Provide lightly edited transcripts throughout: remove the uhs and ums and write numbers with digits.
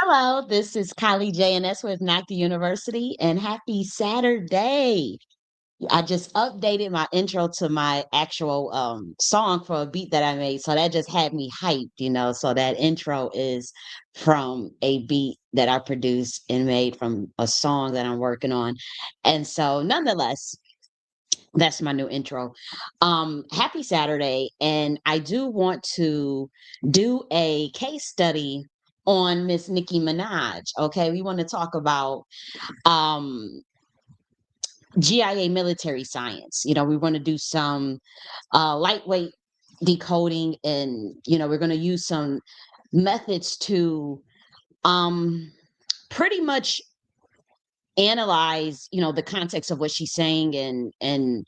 Hello, this is Kylie J.N.S with Nakhti University, and happy Saturday. I just updated my intro to my actual song for a beat that I made. So that just had me hyped. So that intro is from a beat that I produced and made from a song that I'm working on. And so nonetheless, that's my new intro. Happy Saturday. And I do want to do a case study on Miss Nicki Minaj. Okay, we want to talk about um G.I.A military science. We want to do some lightweight decoding, and we're going to use some methods to um pretty much analyze the context of what she's saying, and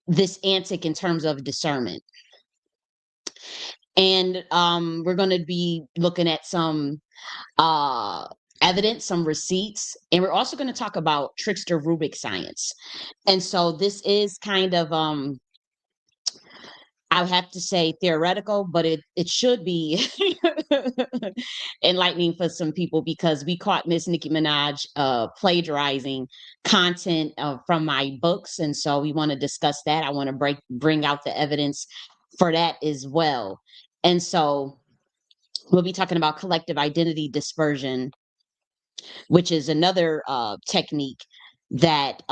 this antic in terms of discernment. And we're going to be looking at some uh, evidence, some receipts, and we're also going to talk about trickster Rubik science. And so this is kind of, I would have to say theoretical, but it should be enlightening for some people, because we caught Miss Nicki Minaj plagiarizing content from my books, and so we want to discuss that. I want to bring out the evidence for that as well. And so we'll be talking about collective identity dispersion, which is another technique that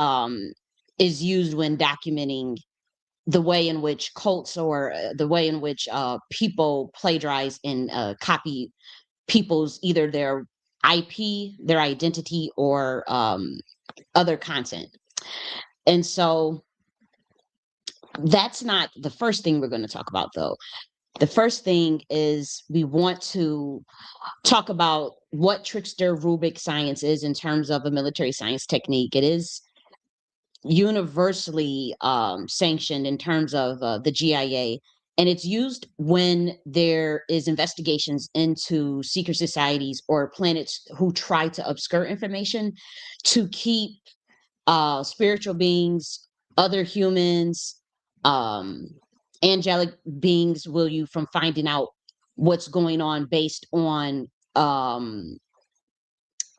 is used when documenting the way in which cults, or the way in which people plagiarize and copy people's, either their IP, their identity, or other content. And so that's not the first thing we're going to talk about, though. The first thing is we want to talk about what trickster Rubik science is in terms of a military science technique. It is universally sanctioned in terms of the G.I.A, and it's used when there is investigations into secret societies or planets who try to obscure information to keep spiritual beings, other humans, um, angelic beings, will you, from finding out what's going on based on um,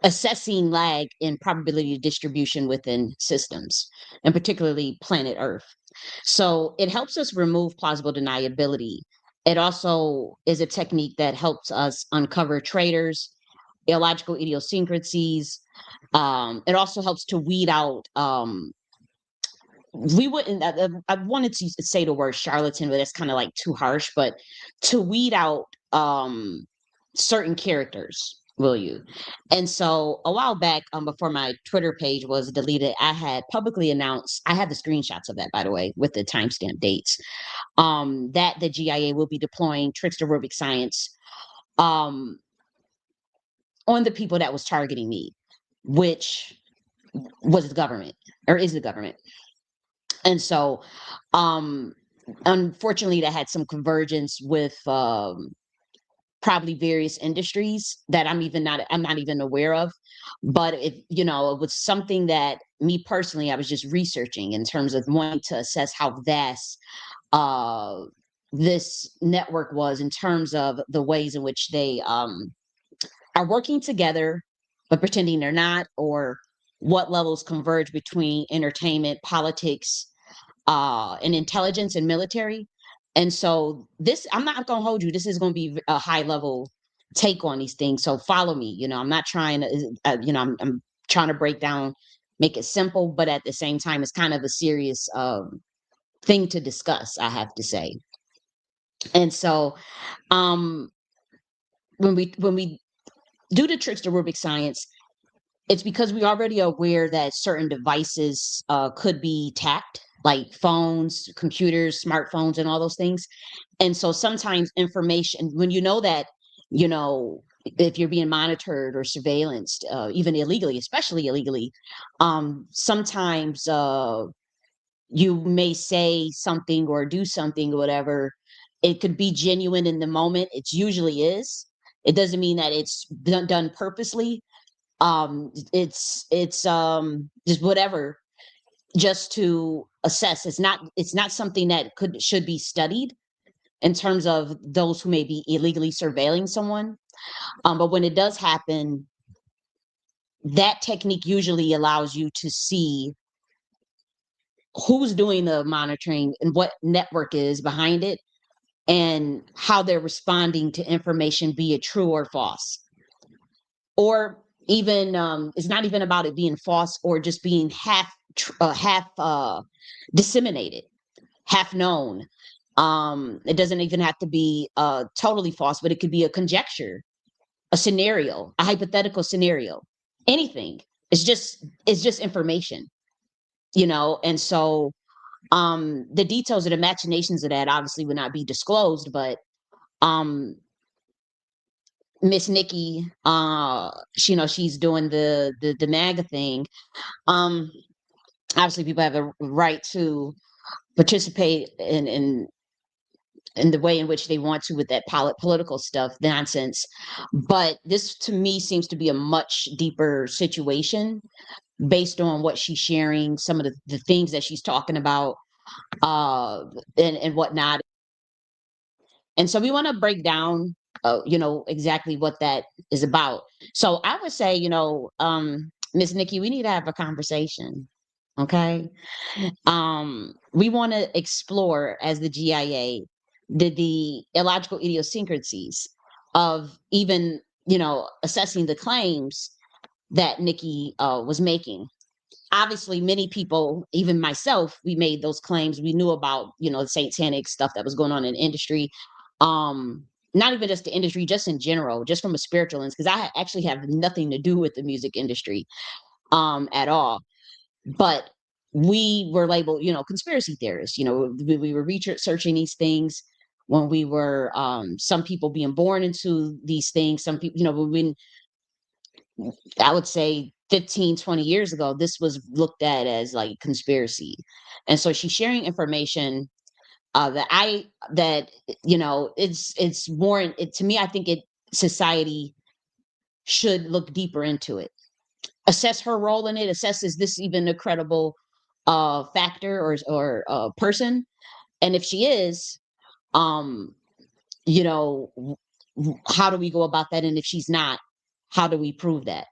assessing lag in probability distribution within systems, and particularly planet Earth. So it helps us remove plausible deniability. It also is a technique that helps us uncover traitors, illogical idiosyncrasies. It also helps to weed out. We wouldn't. I wanted to say the word charlatan, but that's kind of like too harsh. But to weed out certain characters, will you? And so a while back, before my Twitter page was deleted, I had publicly announced. I have the screenshots of that, by the way, with the timestamp dates. That the G.I.A will be deploying trickster Rubik science um, on the people that was targeting me, which was the government, or is the government. And so, um, unfortunately, that had some convergence with probably various industries that I'm not even aware of. But it was something that me personally, I was just researching in terms of wanting to assess how vast uh, this network was, in terms of the ways in which they are working together, but pretending they're not, or what levels converge between entertainment, politics, and intelligence and military. And so this, I'm not going to hold you. This is going to be a high level take on these things. So follow me. I'm not trying to, I'm trying to break down, make it simple, but at the same time, it's kind of a serious thing to discuss, I have to say. And so, um, when we do the trickster Rubik science, it's because we're already aware that certain devices could be tapped, like phones, computers, smartphones, and all those things. And so sometimes information, when you know that, you know, if you're being monitored or surveillanced, even illegally, especially illegally, sometimes you may say something or do something or whatever. It could be genuine in the moment. It usually is. It doesn't mean that it's done purposely. It's just whatever, just to assess. It's not something that should be studied in terms of those who may be illegally surveilling someone. But when it does happen, that technique usually allows you to see who's doing the monitoring and what network is behind it and how they're responding to information, be it true or false. Or even it's not even about it being false or just being half disseminated, half known. It doesn't even have to be totally false, but it could be a conjecture, a scenario, a hypothetical scenario, anything. It's just information, and so the details and the machinations of that obviously would not be disclosed, but um Miss Nikki, she's doing the MAGA thing. Um, Obviously, people have the right to participate in the way in which they want to with that political stuff nonsense. But this, to me, seems to be a much deeper situation based on what she's sharing, some of the things that she's talking about, uh, and whatnot. And so we want to break down, exactly what that is about. So I would say, Miss Nikki, we need to have a conversation. Okay. We want to explore as the GIA the illogical idiosyncrasies of even, assessing the claims that Nikki was making. Obviously, many people, even myself, we made those claims. We knew about, the satanic stuff that was going on in the industry. Not even just the industry, just in general, just from a spiritual lens, because I actually have nothing to do with the music industry at all. But we were labeled, conspiracy theorists. We were researching these things when we were some people being born into these things. Some people, when I would say 15, 20 years ago, this was looked at as like conspiracy. And so she's sharing information that it's more to me, I think society should look deeper into it, assess her role in it, assess, is this even a credible factor or person? And if she is, um, you know, how do we go about that? And if she's not, how do we prove that?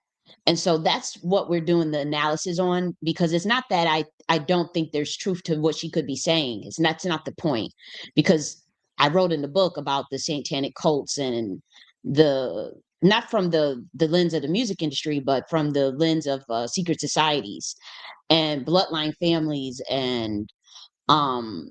And so that's what we're doing the analysis on, because it's not that I don't think there's truth to what she could be saying. That's not the point, because I wrote in the book about the satanic cults and the not from the lens of the music industry, but from the lens of secret societies and bloodline families and um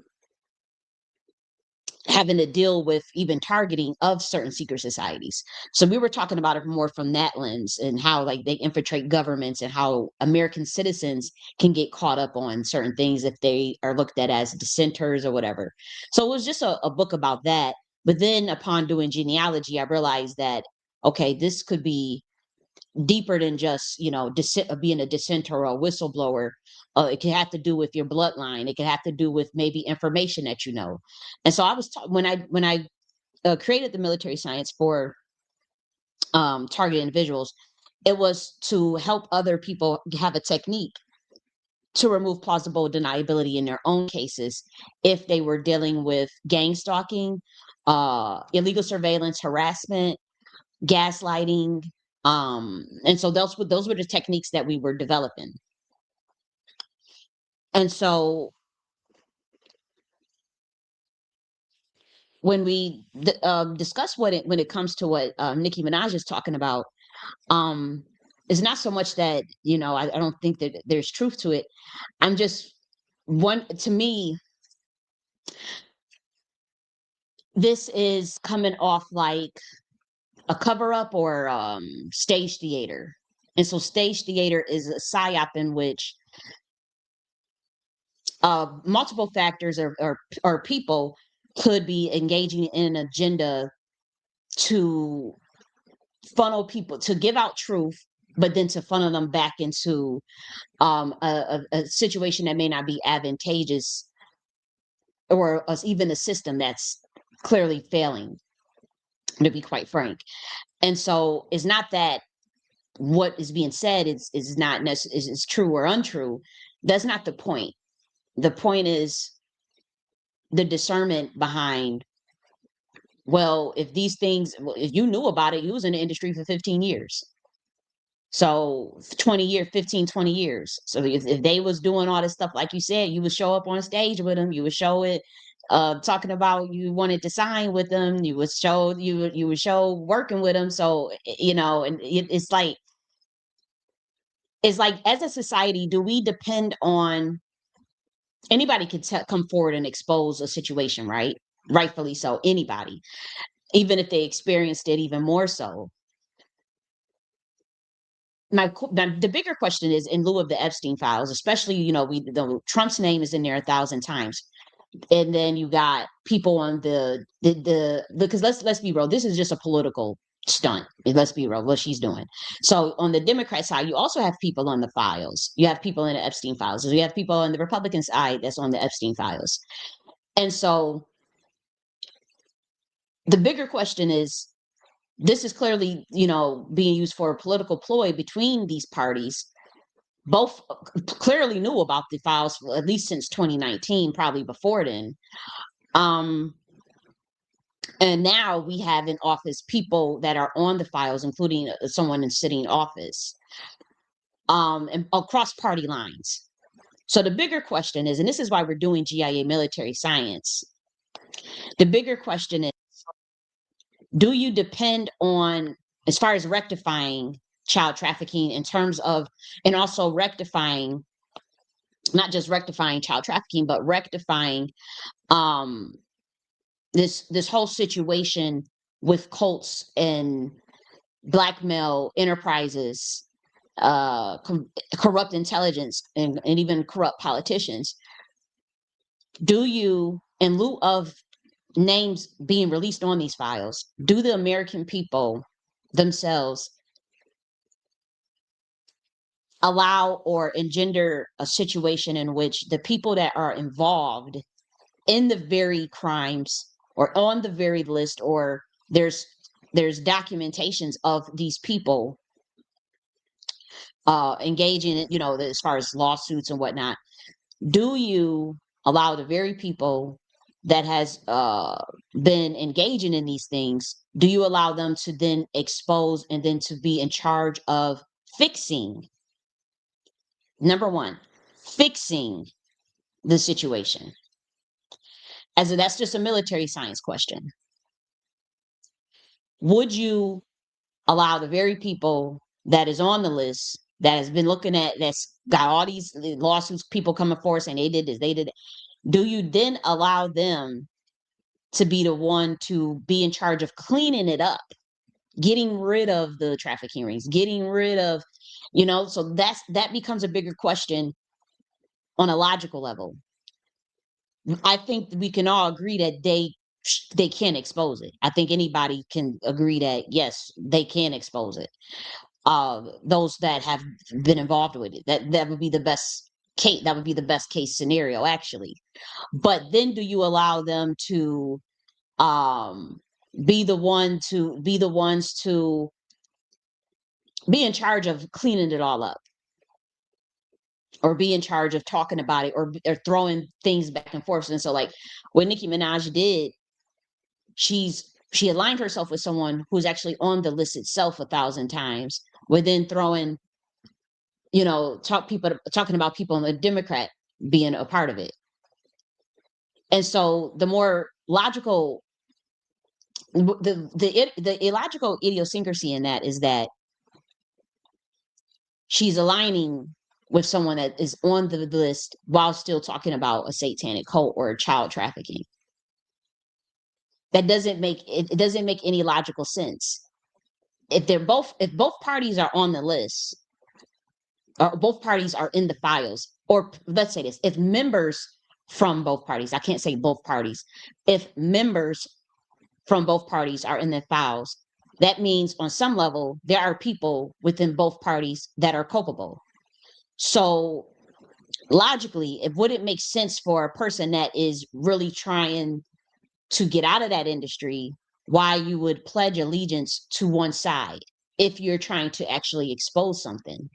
having to deal with even targeting of certain secret societies. So we were talking about it more from that lens and how like they infiltrate governments and how American citizens can get caught up on certain things if they are looked at as dissenters or whatever. So it was just a book about that. But then upon doing genealogy, I realized that, okay, this could be deeper than just being a dissenter or a whistleblower. It can have to do with your bloodline. It can have to do with maybe information that you know. And so I was when I created the military science for target individuals, it was to help other people have a technique to remove plausible deniability in their own cases if they were dealing with gang stalking, illegal surveillance, harassment, gaslighting. And so those were the techniques that we were developing. And so when we discuss when it comes to what Nicki Minaj is talking about, um, it's not so much that I don't think that there's truth to it. I'm just one to me. This is coming off like a cover up or stage theater, and so stage theater is a psyop in which multiple factors or people could be engaging in an agenda to funnel people to give out truth, but then to funnel them back into a situation that may not be advantageous, or even a system that's clearly failing, to be quite frank. And so it's not that what is being said is not necessarily is true or untrue. That's not the point. The point is the discernment behind Well, if you knew about it, you was in the industry for 15 years. So 20 years, 15, 20 years. So if they was doing all this stuff, like you said, you would show up on stage with them, you would show it, talking about you wanted to sign with them, you would show working with them. So, and it's like as a society, do we depend on anybody could come forward and expose a situation, right? Rightfully so, anybody, even if they experienced it even more so. The bigger question is in lieu of the Epstein files, especially, Trump's name is in there 1,000 times. And then you got people on because let's be real, this is just a political stunt. Let's be real, what she's doing. So on the Democrat side, you also have people on the files. You have people in the Epstein files. You have people on the Republican side that's on the Epstein files. And so the bigger question is, this is clearly, being used for a political ploy between these parties. Both clearly knew about the files at least since 2019, probably before then. And now we have in office people that are on the files, including someone in sitting office, and across party lines. So the bigger question is, and this is why we're doing G.I.A. military science. The bigger question is, do you depend on, as far as rectifying child trafficking in terms of, and also rectifying, not just rectifying child trafficking, but rectifying um, this whole situation with cults and blackmail enterprises, corrupt intelligence, and even corrupt politicians. Do you, in lieu of names being released on these files, do the American people themselves allow or engender a situation in which the people that are involved in the very crimes or on the very list, or there's documentations of these people engaging in, as far as lawsuits and whatnot, do you allow the very people that has been engaging in these things, do you allow them to then expose and then to be in charge of fixing, number one, fixing the situation? That's just a military science question. Would you allow the very people that is on the list, that has been that's got all these lawsuits, people coming forward saying they did this, they did it, do you then allow them to be the one to be in charge of cleaning it up, getting rid of the trafficking rings, getting rid of, so that becomes a bigger question on a logical level. I think we can all agree that they can expose it. I think anybody can agree that yes, they can expose it. Those that have been involved with it, that would be the best case. That would be the best case scenario, actually. But then, do you allow them to um, be the ones to be in charge of cleaning it all up, or be in charge of talking about it, or throwing things back and forth? And so, like what Nicki Minaj did, she aligned herself with someone who's actually on the list itself 1,000 times, within throwing, talking about people in the Democrat being a part of it. And so the more logical, the illogical idiosyncrasy in that is that she's aligning with someone that is on the list while still talking about a satanic cult or child trafficking. That doesn't make it doesn't make any logical sense. If both parties are on the list, or both parties are in the files, or let's say this, if members from both parties, I can't say both parties, if members from both parties are in the files, that means on some level there are people within both parties that are culpable. So logically, it wouldn't make sense for a person that is really trying to get out of that industry why you would pledge allegiance to one side if you're trying to actually expose something.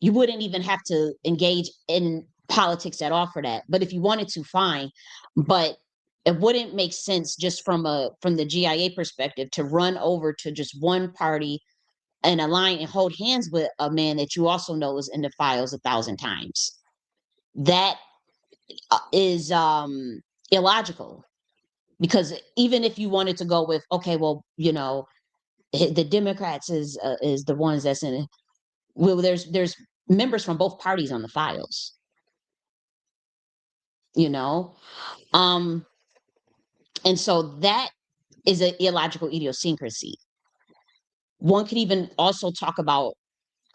You wouldn't even have to engage in politics at all for that. But if you wanted to, fine. But it wouldn't make sense just from the GIA perspective to run over to just one party and align and hold hands with a man that you also know is in the files 1,000 times. That is illogical, because even if you wanted to go with, okay, well, the Democrats is the ones that's in it. Well, there's members from both parties on the files, you know. Um, and so that is an illogical idiosyncrasy. One could even also talk about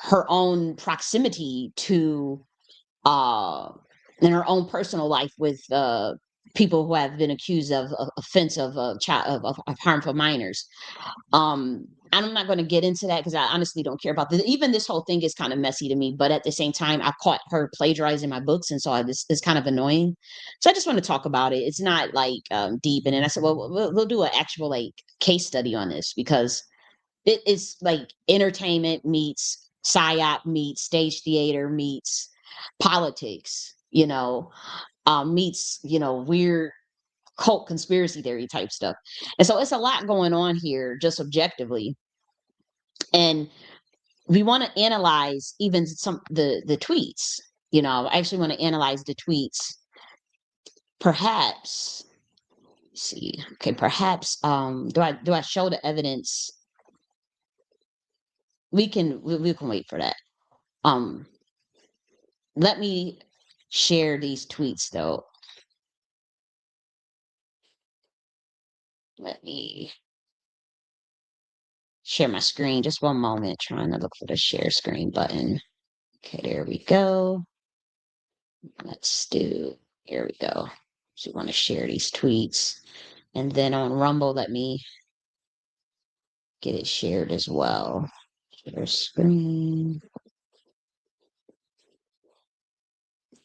her own proximity to uh in her own personal life with people who have been accused of offense of child of harmful minors. I'm not going to get into that because I honestly don't care about this. Even this whole thing is kind of messy to me, but at the same time, I caught her plagiarizing my books, and so this is kind of annoying. So I just want to talk about it. It's not like deep, and then I said, well, we'll do an actual like case study on this, because it is like entertainment meets psyop meets stage theater meets politics, meets weird cult conspiracy theory type stuff. And so it's a lot going on here just objectively. And we want to analyze even some the tweets. I actually want to analyze the tweets. Perhaps see. Okay, perhaps do I show the evidence? We can wait for that. Um let me share these tweets though. Let me share my screen. Just one moment, trying to look for the share screen button. Okay, there we go. Let's do, here we go. So we want to share these tweets. And then on Rumble, let me get it shared as well. Share screen.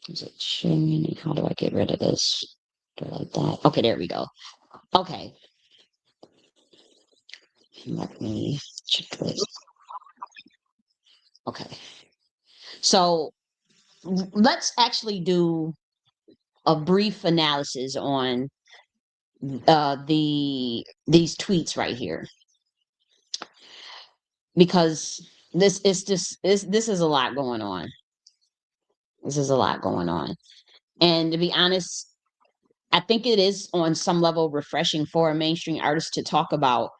Is it sharing? How do I get rid of this? Do I like that? Okay, there we go. Okay. Let me check this. Okay. So let's actually do a brief analysis on these tweets right here, because this is a lot going on. This is a lot going on. And to be honest, I think it is on some level refreshing for a mainstream artist to talk about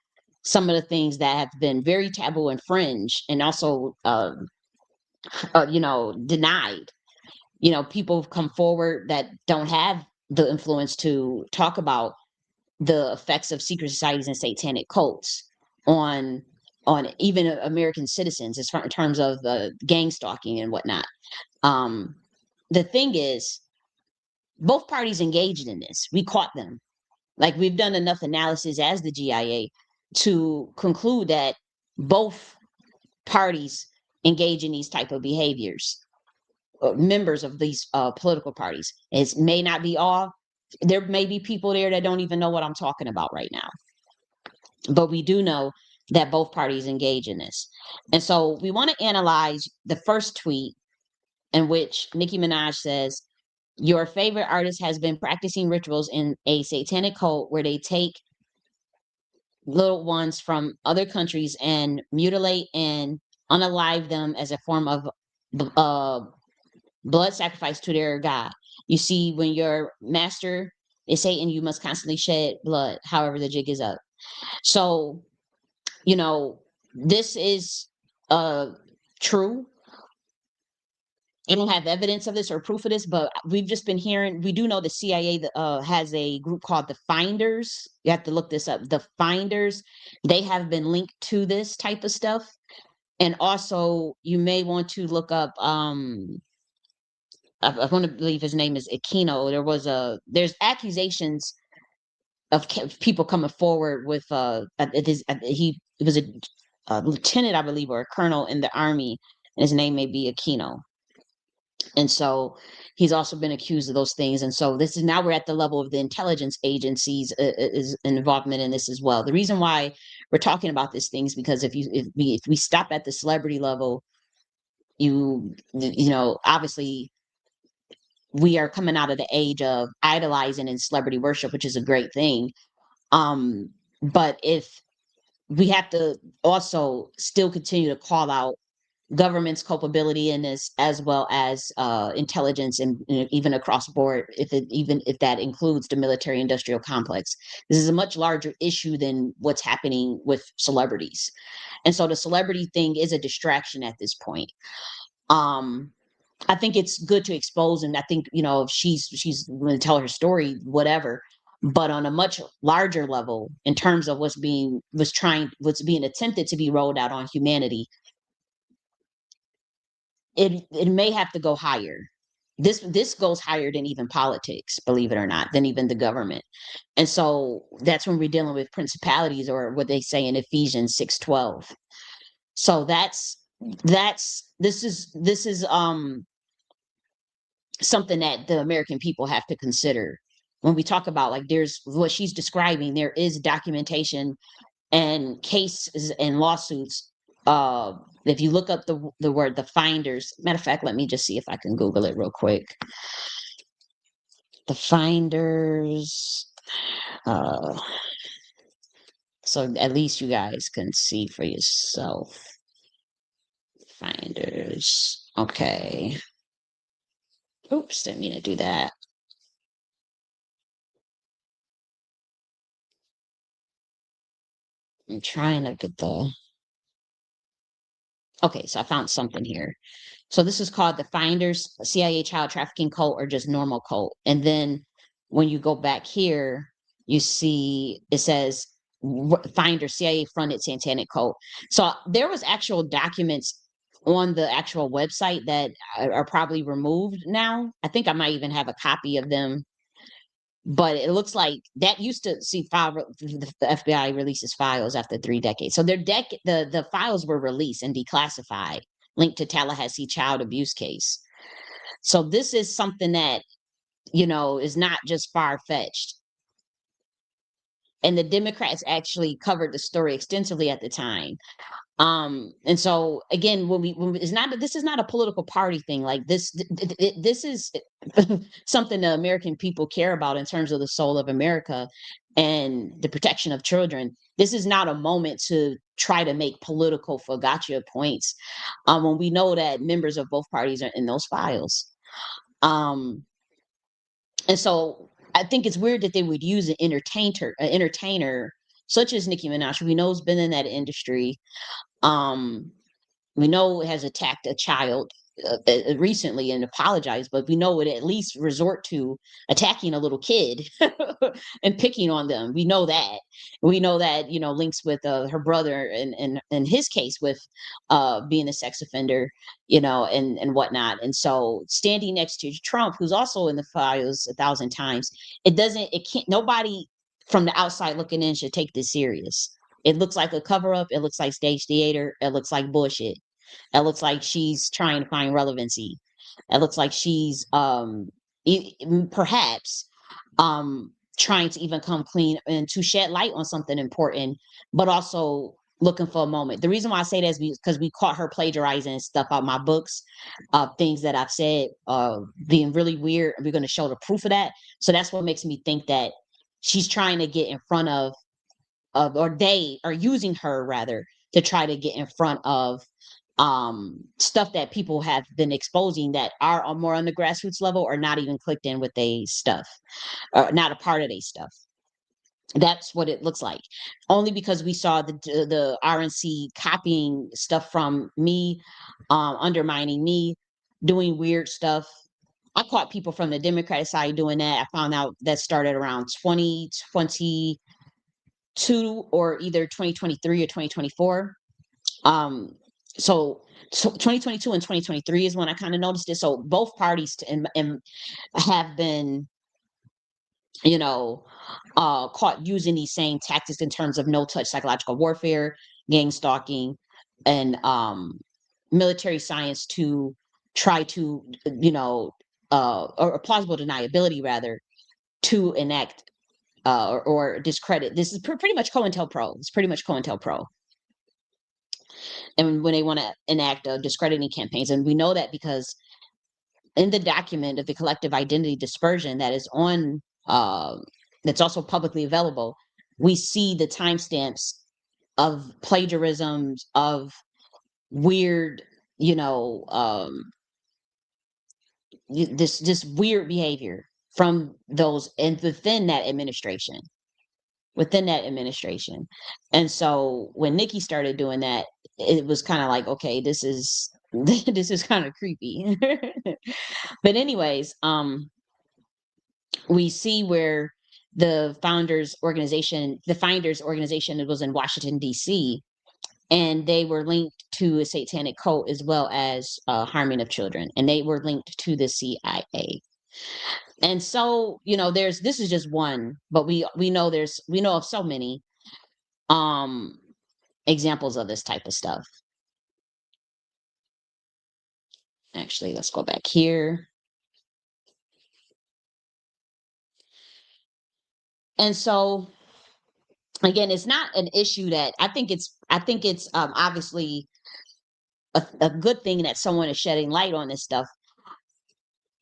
some of the things that have been very taboo and fringe, and also denied. People have come forward that don't have the influence to talk about the effects of secret societies and satanic cults on even American citizens, as far in terms of gang stalking and whatnot. Um, the thing is, both parties engaged in this. We caught them. Like, we've done enough analysis as the GIA to conclude that both parties engage in these type of behaviors. Members of these political parties. It may not be all. There may be people there that don't even know what I'm talking about right now. But we do know that both parties engage in this. And so we want to analyze the first tweet, in which Nicki Minaj says, your favorite artist has been practicing rituals in a satanic cult where they take little ones from other countries and mutilate and unalive them as a form of uh, blood sacrifice to their god. You see, when your master is Satan, you must constantly shed blood, however the jig is up. So, this is true. I don't have evidence of this or proof of this, but we've just been hearing. We do know the CIA has a group called the Finders. You have to look this up. The Finders, they have been linked to this type of stuff. And also, you may want to look up. I want to believe his name is Aquino. There's accusations of people coming forward with he was a lieutenant, I believe, or a colonel in the army, and his name may be Aquino. And so he's also been accused of those things. And so this is, now we're at the level of the intelligence agencies is involvement in this as well. The reason why we're talking about these things, because if we stop at the celebrity level, obviously we are coming out of the age of idolizing and celebrity worship, which is a great thing. But if we have to also still continue to call out government's culpability in this, as well as intelligence, and even across board, even if that includes the military industrial complex. This is a much larger issue than what's happening with celebrities. And so the celebrity thing is a distraction at this point. um I think it's good to expose, and I think, if she's going to tell her story, whatever. But on a much larger level, in terms of what's being attempted to be rolled out on humanity, it may have to go higher. This goes higher than even politics, believe it or not, than even the government. And so that's when we're dealing with principalities, or what they say in Ephesians 6:12. So this is something that the American people have to consider when we talk about, like, there's what she's describing. There is documentation and cases and lawsuits. If you look up the word the finders, matter of fact, let me just see if I can Google it real quick. The finders. Uh, so at least you guys can see for yourself. Finders. Okay. Oops, didn't mean to do that. I'm trying to get the. Okay, so I found something here. So this is called the Finders CIA Child Trafficking Cult, or just normal cult. And then when you go back here, you see it says Finders CIA funded satanic cult. So there was actual documents on the actual website that are probably removed now. I think I might even have a copy of them, but it looks like that used to see the FBI releases files after 3 decades. So the files were released and declassified, linked to Tallahassee child abuse case. So this is something that, is not just far fetched. And the Democrats actually covered the story extensively at the time. And so again, when it's not, this is not a political party thing. Like this is something the American people care about in terms of the soul of America and the protection of children. This is not a moment to try to make political gotcha points, when we know that members of both parties are in those files. Um, and so I think it's weird that they would use an entertainer such as Nicki Minaj, we know has been in that industry. um we know it has attacked a child recently and apologized, but we know it at least resort to attacking a little kid and picking on them. We know that. We know that, links with her brother, and in his case with being a sex offender, and whatnot. And so standing next to Trump, who's also in the files 1,000 times, it can't, nobody from the outside looking in should take this serious. It looks like a cover up. It looks like stage theater. It looks like bullshit. It looks like she's trying to find relevancy. It looks like she's perhaps trying to even come clean and to shed light on something important, but also looking for a moment. The reason why I say that is because we caught her plagiarizing stuff out my books, things that I've said being really weird. We're going to show the proof of that. So that's what makes me think that she's trying to get in front of, or they are using her rather, to try to get in front of stuff that people have been exposing that are more on the grassroots level, or not even clicked in with they stuff, or not a part of they stuff. That's what it looks like. Only because we saw the RNC copying stuff from me, undermining me, doing weird stuff. I caught people from the Democratic side doing that. I found out that started around 2022, or either 2023 or 2024. Um, so 2022 and 2023 is when I kind of noticed it. So both parties and have been, you know, caught using these same tactics in terms of no touch psychological warfare, gang stalking, and military science to try to, or plausible deniability rather, to enact or discredit. This is pretty much COINTELPRO. It's pretty much COINTELPRO. And when they want to enact discrediting campaigns. And we know that because in the document of the collective identity dispersion that is on, that's also publicly available, we see the timestamps of plagiarisms, of weird, you know, this weird behavior from those and within that administration. And so when Nikki started doing that, it was kind of like, okay, this is this is kind of creepy. But anyways, we see where the finders organization, it was in Washington D.C., and they were linked to a satanic cult as well as harming of children, and they were linked to the CIA. And so, there's this is just one, but we know of so many um examples of this type of stuff. Actually, let's go back here. And so again, it's not an issue that I think it's obviously a good thing that someone is shedding light on this stuff.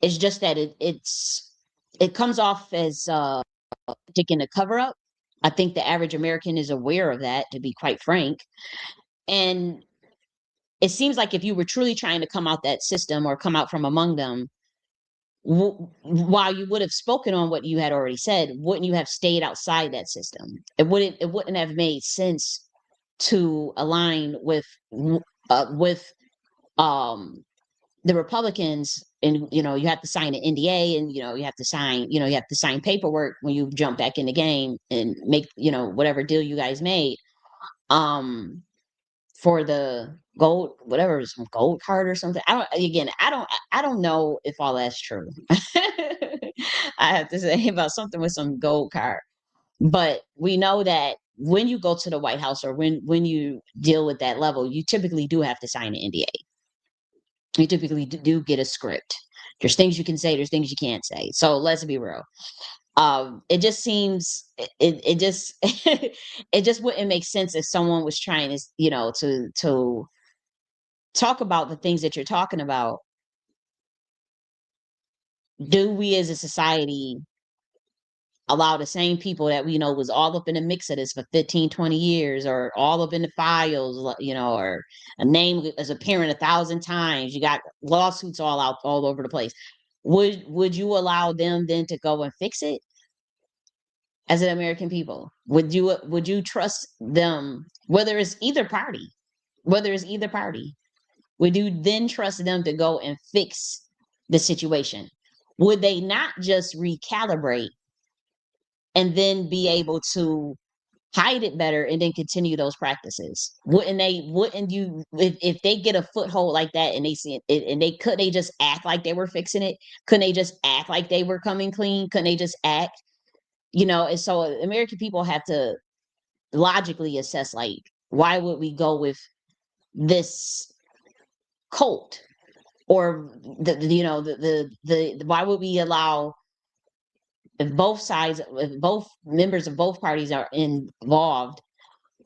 It's just that it comes off as taking a cover up. I think the average American is aware of that, to be quite frank. And it seems like if you were truly trying to come out that system or come out from among them, while you would have spoken on what you had already said, wouldn't you have stayed outside that system? It wouldn't have made sense to align with um the Republicans, and you have to sign an NDA, and you have to sign paperwork when you jump back in the game and make whatever deal you guys made um for the gold, whatever, some gold card or something. I don't know if all that's true. I have to say about something with some gold card. But we know that when you go to the White House, or when you deal with that level, you typically do have to sign an NDA. You typically do get a script. There's things you can say, there's things you can't say. So let's be real. It just seems it just it just wouldn't make sense if someone was trying to to talk about the things that you're talking about. Do we as a society allow the same people that we know was all up in the mix of this for 15, 20 years, or all up in the files, or a name is appearing 1,000 times, you got lawsuits all out all over the place, would you allow them then to go and fix it? As an American people, would you trust them, whether it's either party, would you then trust them to go and fix the situation? Would they not just recalibrate and then be able to hide it better and then continue those practices? Wouldn't you, if they get a foothold like that, and they see it, and they just act like they were fixing it? Couldn't they just act like they were coming clean? Couldn't they just act? And so American people have to logically assess, like, why would we go with this cult? Or why would we allow, if both members of both parties are involved,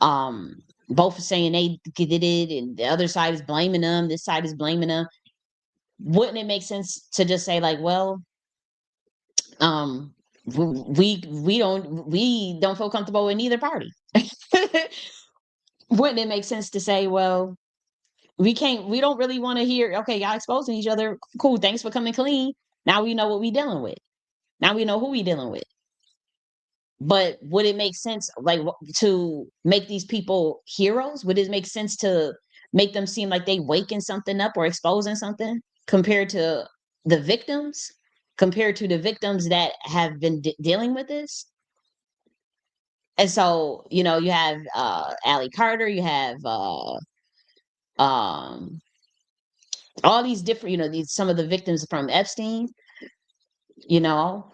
um both saying they did it, and the other side is blaming them, this side is blaming them, wouldn't it make sense to just say, like, well, um we don't feel comfortable in either party? Wouldn't it make sense to say, well, we don't really want to hear, okay, y'all exposing each other, cool, thanks for coming clean, now we know what we dealing with, now we know who we dealing with. But would it make sense, like, to make these people heroes? Would it make sense to make them seem like they waking something up or exposing something, compared to the victims, that have been dealing with this? And so, you have Allie Carter, you have um all these different, some of the victims from Epstein, you know,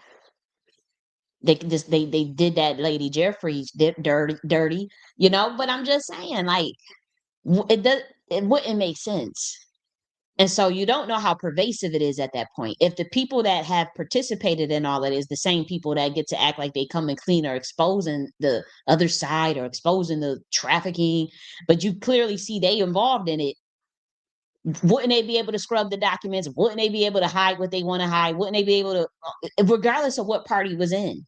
they did that lady Jeffries did dirty, but I'm just saying, like, it wouldn't make sense. And so you don't know how pervasive it is at that point. If the people that have participated in all of it is the same people that get to act like they come and clean, or exposing the other side, or exposing the trafficking, but you clearly see they involved in it, Wouldn't they be able to scrub the documents? Wouldn't they be able to hide what they want to hide? Wouldn't they be able to, regardless of what party was in?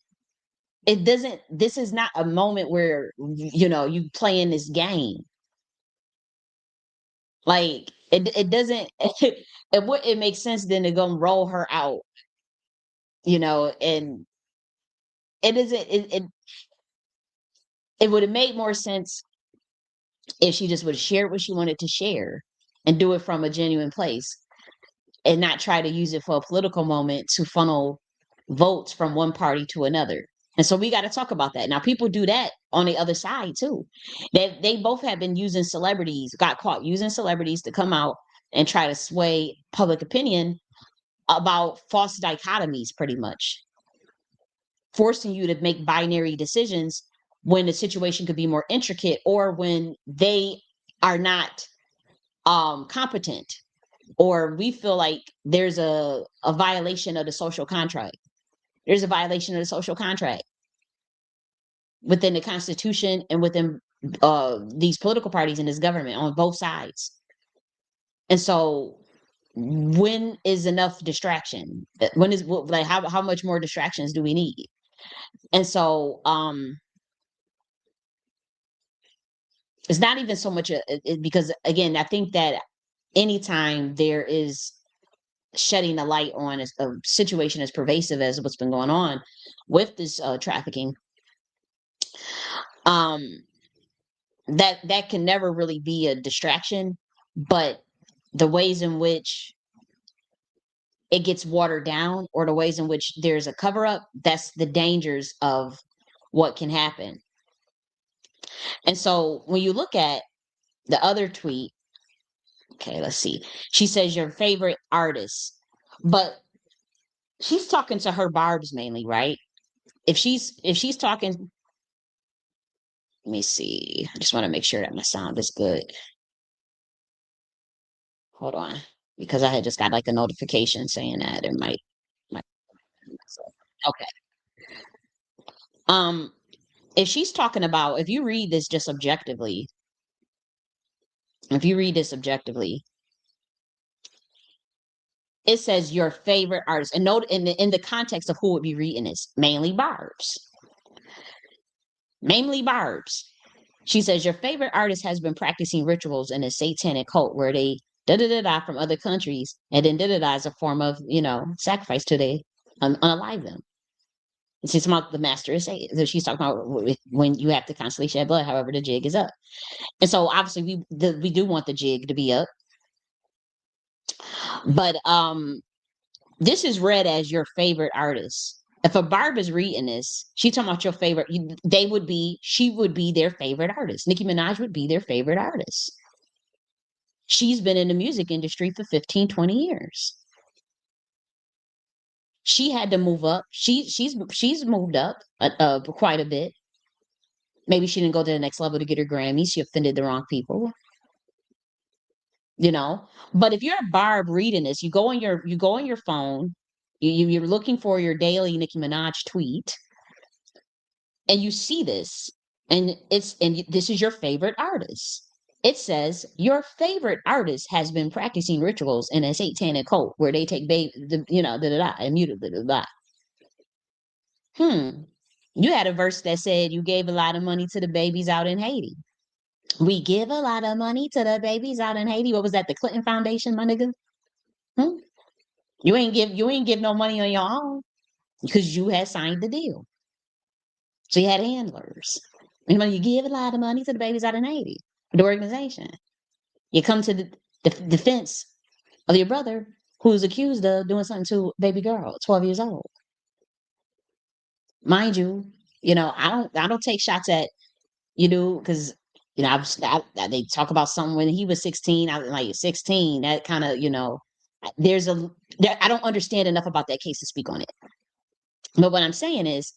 It doesn't. This is not a moment where you playing this game. Like it doesn't. It makes sense then to go and roll her out, and it isn't. It would have made more sense if she just would have shared what she wanted to share and do it from a genuine place and not try to use it for a political moment to funnel votes from one party to another. And so we got to talk about that. Now, people do that on the other side too. They both have been using celebrities, got caught using celebrities to come out and try to sway public opinion about false dichotomies, pretty much forcing you to make binary decisions when the situation could be more intricate or when they are not competent, or we feel like there's a violation of the social contract. There's a violation of the social contract within the Constitution and within these political parties in this government on both sides. And so, when is enough distraction? When is like how much more distractions do we need? And so, it's not even so much because again, I think that anytime there is shedding a light on a situation as pervasive as what's been going on with this trafficking, um, that can never really be a distraction, but the ways in which it gets watered down or the ways in which there's a cover up, that's the dangers of what can happen. And so when you look at the other tweet, okay, let's see. She says your favorite artist, but she's talking to her barbs mainly, right? If she's talking, let me see. I just want to make sure that my sound is good. Hold on, because I had just got like a notification saying that it might. Okay. Um, if she's talking about, if you read this just objectively, if you read this objectively, it says your favorite artist, and note in the context of who would be reading this, mainly barbs. She says your favorite artist has been practicing rituals in a satanic cult where they da da da da from other countries, and then da da da is a form of sacrifice to they unalive them. And she's talking about the master is saying, so she's talking about when you have to constantly shed blood. However, the jig is up, and so obviously we do want the jig to be up, but this is read as your favorite artist. If a barb is reading this, she's talking about your favorite. She would be their favorite artist. Nicki Minaj would be their favorite artist. She's been in the music industry for 15, 20 years. She had to move up. She's moved up quite a bit. Maybe she didn't go to the next level to get her Grammy. She offended the wrong people, you know. But if you're a barb reading this, you go on your phone, you're looking for your daily Nicki Minaj tweet, and you see this, and this is your favorite artist. It says your favorite artist has been practicing rituals in a satanic cult where they take baby, da da da, and muted da da da. Hmm. You had a verse that said you gave a lot of money to the babies out in Haiti. We give a lot of money to the babies out in Haiti. What was that? The Clinton Foundation, my nigga. Hmm? You ain't give no money on your own because you had signed the deal. So you had handlers. You give a lot of money to the babies out in Haiti, the organization. You come to the defense of your brother who's accused of doing something to a baby girl, 12 years old. Mind you, I don't take shots at because they talk about something when he was 16. I was like 16. That kind of there's I don't understand enough about that case to speak on it. But what I'm saying is,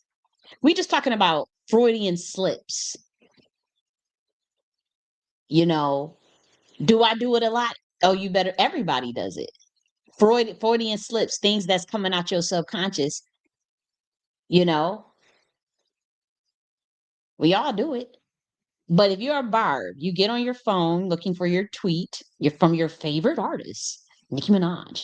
we just talking about Freudian slips. Do I do it a lot? Oh, you better. Everybody does it. Freudian slips, things that's coming out your subconscious. You know, we all do it. But if you're a barb, you get on your phone looking for your tweet, you're from your favorite artist, Nicki Minaj,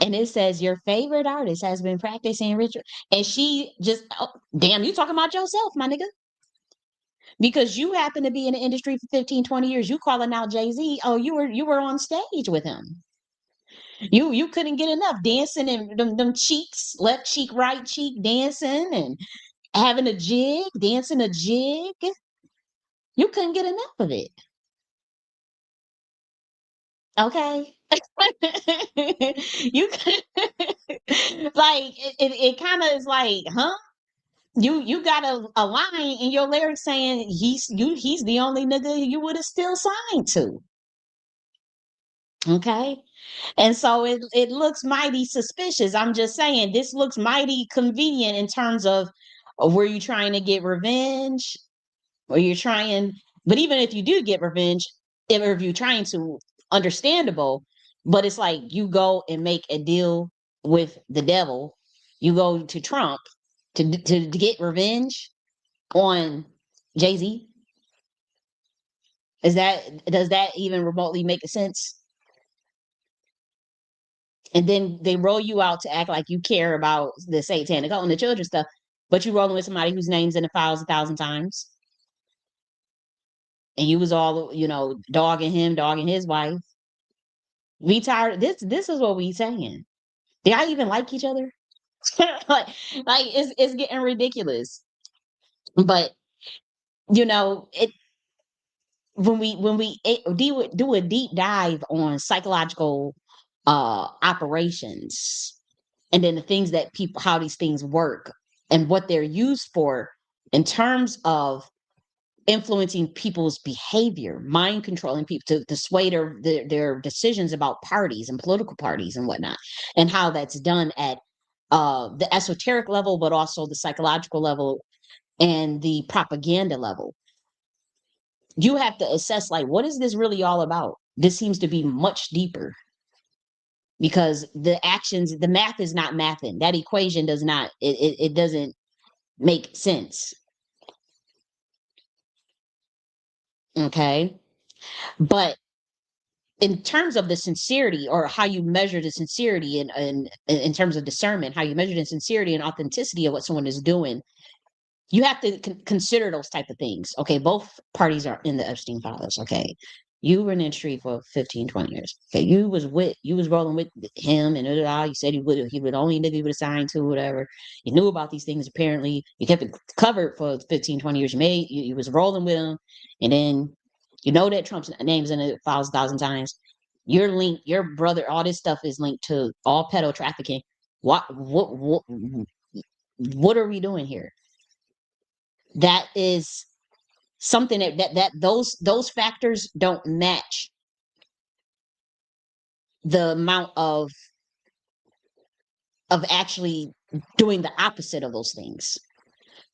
and it says your favorite artist has been practicing ritual, and she just, oh, damn, you talking about yourself, my nigga, because you happen to be in the industry for 15, 20 years. You calling out Jay-Z. Oh, you were on stage with him. You couldn't get enough dancing and them cheeks, left cheek, right cheek, dancing and having a jig, dancing a jig. You couldn't get enough of it. Okay. You could like it kind of is like, huh? You got a line in your lyrics saying he's the only nigga you would have still signed to. Okay. And so it looks mighty suspicious. I'm just saying this looks mighty convenient in terms of were you trying to get revenge? Or you're trying, but even if you do get revenge, if you're trying to, understandable, but it's like you go and make a deal with the devil, you go to Trump to get revenge on Jay-Z. Does that even remotely make sense? And then they roll you out to act like you care about the satanic cult and the children stuff, but you rolling with somebody whose name's in the files 1,000 times, and you was all dogging him, dogging his wife. We tired. This is what we saying. Do I even like each other? like it's getting ridiculous. But it when we do a deep dive on psychological operations, and then the things that people, how these things work and what they're used for in terms of influencing people's behavior, mind controlling people to sway their decisions about parties and political parties and whatnot, and how that's done at the esoteric level, but also the psychological level and the propaganda level. You have to assess, like, what is this really all about? This seems to be much deeper because the math is not mathing. That equation does not, it doesn't make sense. Okay. But in terms of the sincerity, or how you measure the sincerity, and in terms of discernment, how you measure the sincerity and authenticity of what someone is doing, you have to consider those type of things. Okay, both parties are in the Epstein files. Okay, you were in the industry for 15, 20 years. Okay, you was rolling with him, and you said he would only nigga you would assign to, whatever. You knew about these things. Apparently you kept it covered for 15, 20 years. You was rolling with him, and then that Trump's name's in the files 1,000 times. You're linked, your brother, all this stuff is linked to all pedo trafficking. What are we doing here? That is something that those factors don't match the amount of actually doing the opposite of those things,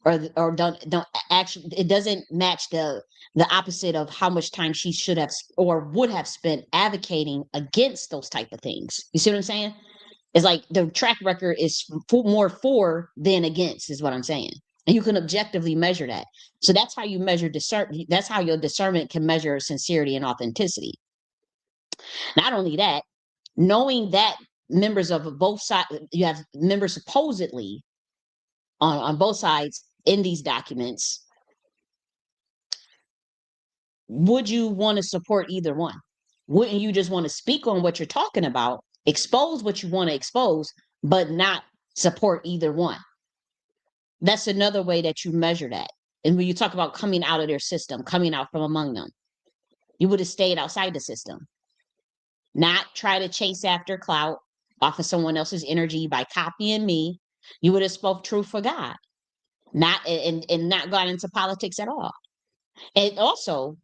or don't actually, it doesn't match the opposite of how much time she should have or would have spent advocating against those type of things. You see what I'm saying? It's like the track record is more for than against, is what I'm saying. And you can objectively measure that. So that's how you measure discernment. That's how your discernment can measure sincerity and authenticity. Not only that, knowing that members of both sides, you have members supposedly on both sides in these documents, would you want to support either one? Wouldn't you just want to speak on what you're talking about, expose what you want to expose, but not support either one? That's another way that you measure that. And when you talk about coming out of their system, coming out from among them, you would have stayed outside the system, not try to chase after clout off of someone else's energy by copying me. You would have spoke truth for God, not and not gone into politics at all. And also,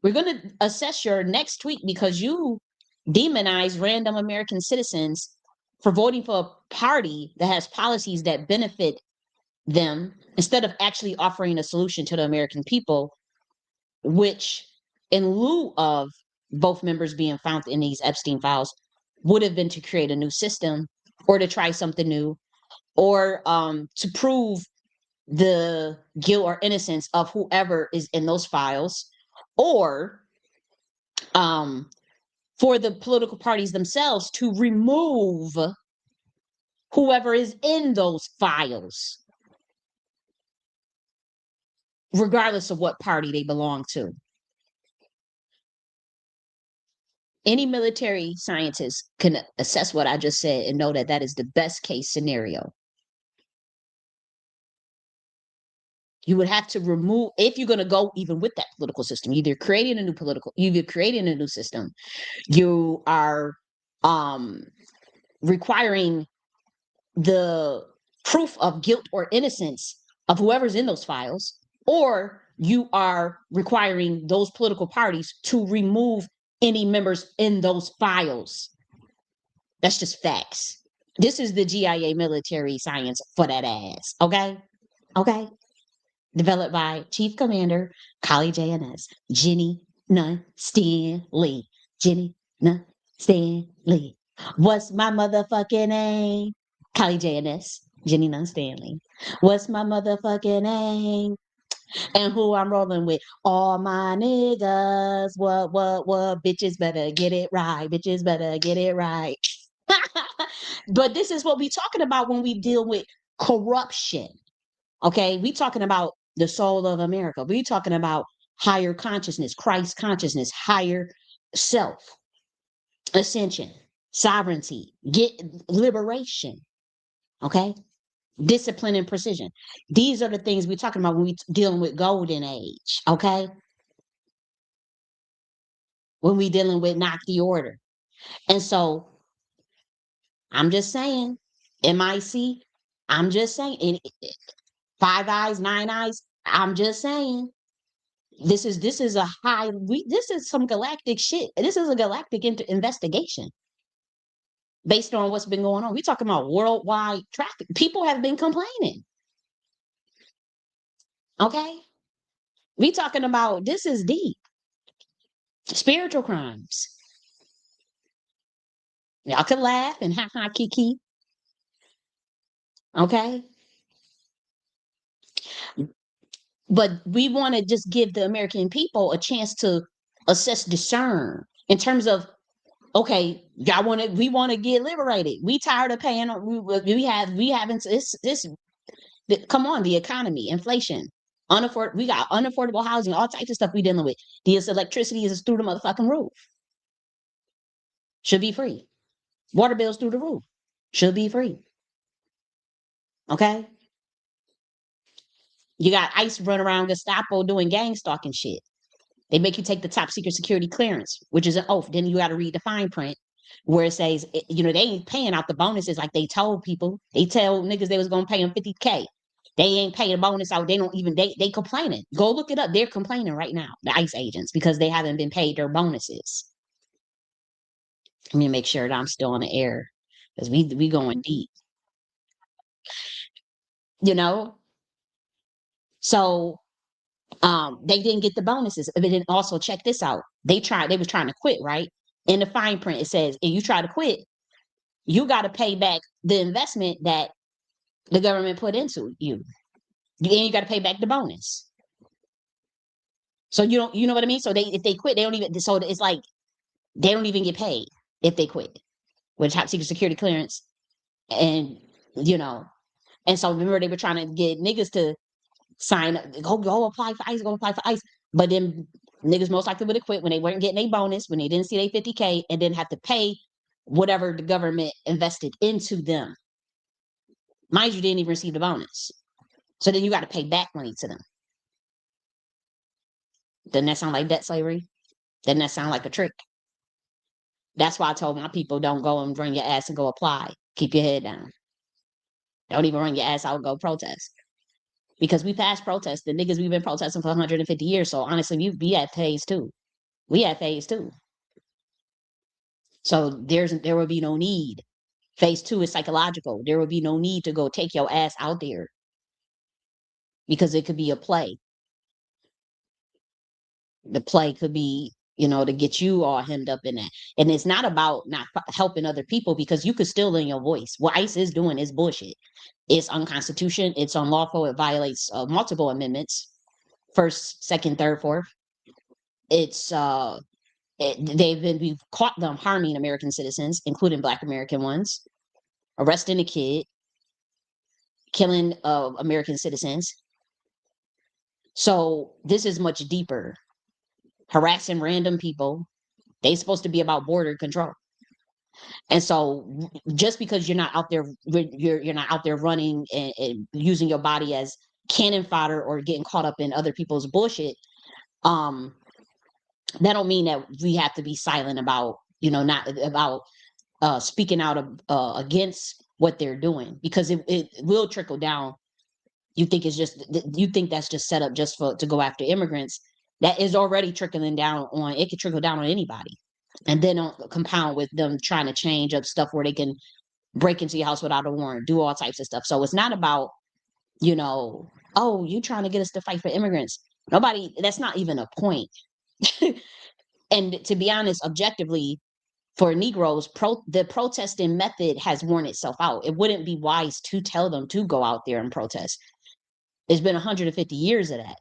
we're going to assess your next tweet because you demonize random American citizens for voting for a party that has policies that benefit them, instead of actually offering a solution to the American people, which, in lieu of both members being found in these Epstein files, would have been to create a new system, or to try something new, or to prove the guilt or innocence of whoever is in those files, or um, for the political parties themselves to remove whoever is in those files, regardless of what party they belong to. Any military scientist can assess what I just said and know that that is the best case scenario. You would have to remove, if you're going to go even with that political system, either creating a new system, you are um, requiring the proof of guilt or innocence of whoever's in those files, or you are requiring those political parties to remove any members in those files. That's just facts. This is the G.I.A military science for that ass. Okay. Okay. Developed by Chief Commander Kali J.N.S. Jenny Nun Stanley. Jenny Nun Stanley. What's my motherfucking name? Kali J.N.S. Jenny Nun Stanley. What's my motherfucking name? And who I'm rolling with? All my niggas. What? Bitches better get it right. Bitches better get it right. But this is what we talking about when we deal with corruption. Okay, we talking about the soul of America. We talking about higher consciousness, Christ consciousness, higher self, ascension, sovereignty, get liberation. Okay, discipline and precision. These are the things we're talking about when we dealing with golden age. Okay, when we dealing with Nakhti order. And so I'm just saying, MIC. I'm just saying, five eyes, nine eyes. I'm just saying. This is a this is some galactic shit. This is a galactic investigation based on what's been going on. We're talking about worldwide traffic. People have been complaining. Okay, we talking about this is deep spiritual crimes. Y'all can laugh and ha ha kiki. Okay, but we want to just give the American people a chance to assess, discern in terms of, okay, we want to get liberated. We tired of paying. We haven't this. Come on, the economy, inflation, we got unaffordable housing, all types of stuff we dealing with. This electricity is through the motherfucking roof. Should be free. Water bills through the roof. Should be free. Okay. You got ICE running around Gestapo doing gang stalking shit. They make you take the top secret security clearance, which is an oath. Then you got to read the fine print where it says, they ain't paying out the bonuses like they told people. They tell niggas they was gonna pay them 50K. They ain't paying a bonus out. They don't even they complaining. Go look it up. They're complaining right now, the ICE agents, because they haven't been paid their bonuses. Let me make sure that I'm still on the air because we going deep, you know. So they didn't get the bonuses. But then also check this out. They was trying to quit, right? In the fine print, it says, if you try to quit, you got to pay back the investment that the government put into you. And you got to pay back the bonus. So you know what I mean? So if they quit, they don't even, so it's like, they don't even get paid if they quit with top secret security clearance. And, you know, and so remember they were trying to get niggas to sign up, go apply for ICE, go apply for ICE. But then niggas most likely would have quit when they weren't getting a bonus, when they didn't see their 50K, and then have to pay whatever the government invested into them. Mind you, didn't even receive the bonus. So then you got to pay back money to them. Doesn't that sound like debt slavery? Doesn't that sound like a trick? That's why I told my people, don't go and bring your ass and go apply. Keep your head down. Don't even run your ass out and go protest. Because we passed protest. The niggas we've been protesting for 150 years. So honestly, we at phase two. We at phase two. So there will be no need. Phase two is psychological. There will be no need to go take your ass out there because it could be a play. The play could be, to get you all hemmed up in that. And it's not about not helping other people, because you could still lend your voice. What ICE is doing is bullshit. It's unconstitutional. It's unlawful. It violates multiple amendments, first, second, third, fourth. It's we've caught them harming American citizens, including Black American ones, arresting a kid, killing American citizens. So this is much deeper. Harassing random people. They supposed to be about border control. And so just because you're not out there, you're not out there running and using your body as cannon fodder or getting caught up in other people's bullshit, that don't mean that we have to be silent about, not about speaking out against what they're doing, because it will trickle down. You think that's just set up just to go after immigrants. That is already trickling down on, it could trickle down on anybody. And then compound with them trying to change up stuff where they can break into your house without a warrant, do all types of stuff. So it's not about, oh, you trying to get us to fight for immigrants. Nobody, that's not even a point. And to be honest, objectively, for Negroes, the protesting method has worn itself out. It wouldn't be wise to tell them to go out there and protest. It's been 150 years of that.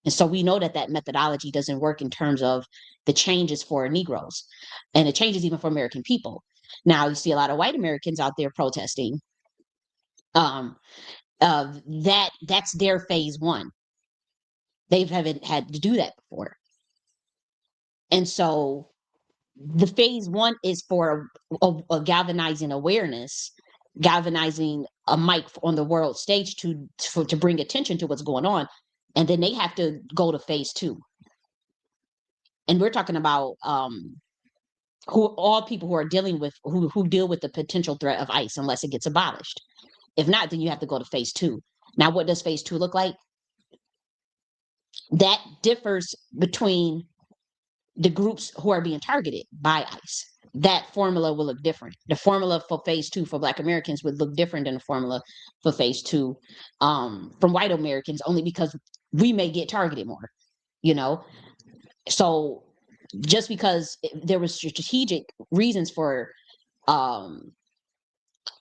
And so we know that methodology doesn't work in terms of the changes for Negroes, and it changes even for American people. Now you see a lot of white Americans out there protesting. That's their phase one. They haven't had to do that before. And so the phase one is for a galvanizing awareness, galvanizing a mic on the world stage to bring attention to what's going on. And then they have to go to phase two. And we're talking about all people who are dealing with, who deal with the potential threat of ICE unless it gets abolished. If not, then you have to go to phase two. Now, what does phase two look like? That differs between the groups who are being targeted by ICE. That formula will look different. The formula for phase two for Black Americans would look different than the formula for phase two from white Americans, only because we may get targeted more, So just because there was strategic reasons for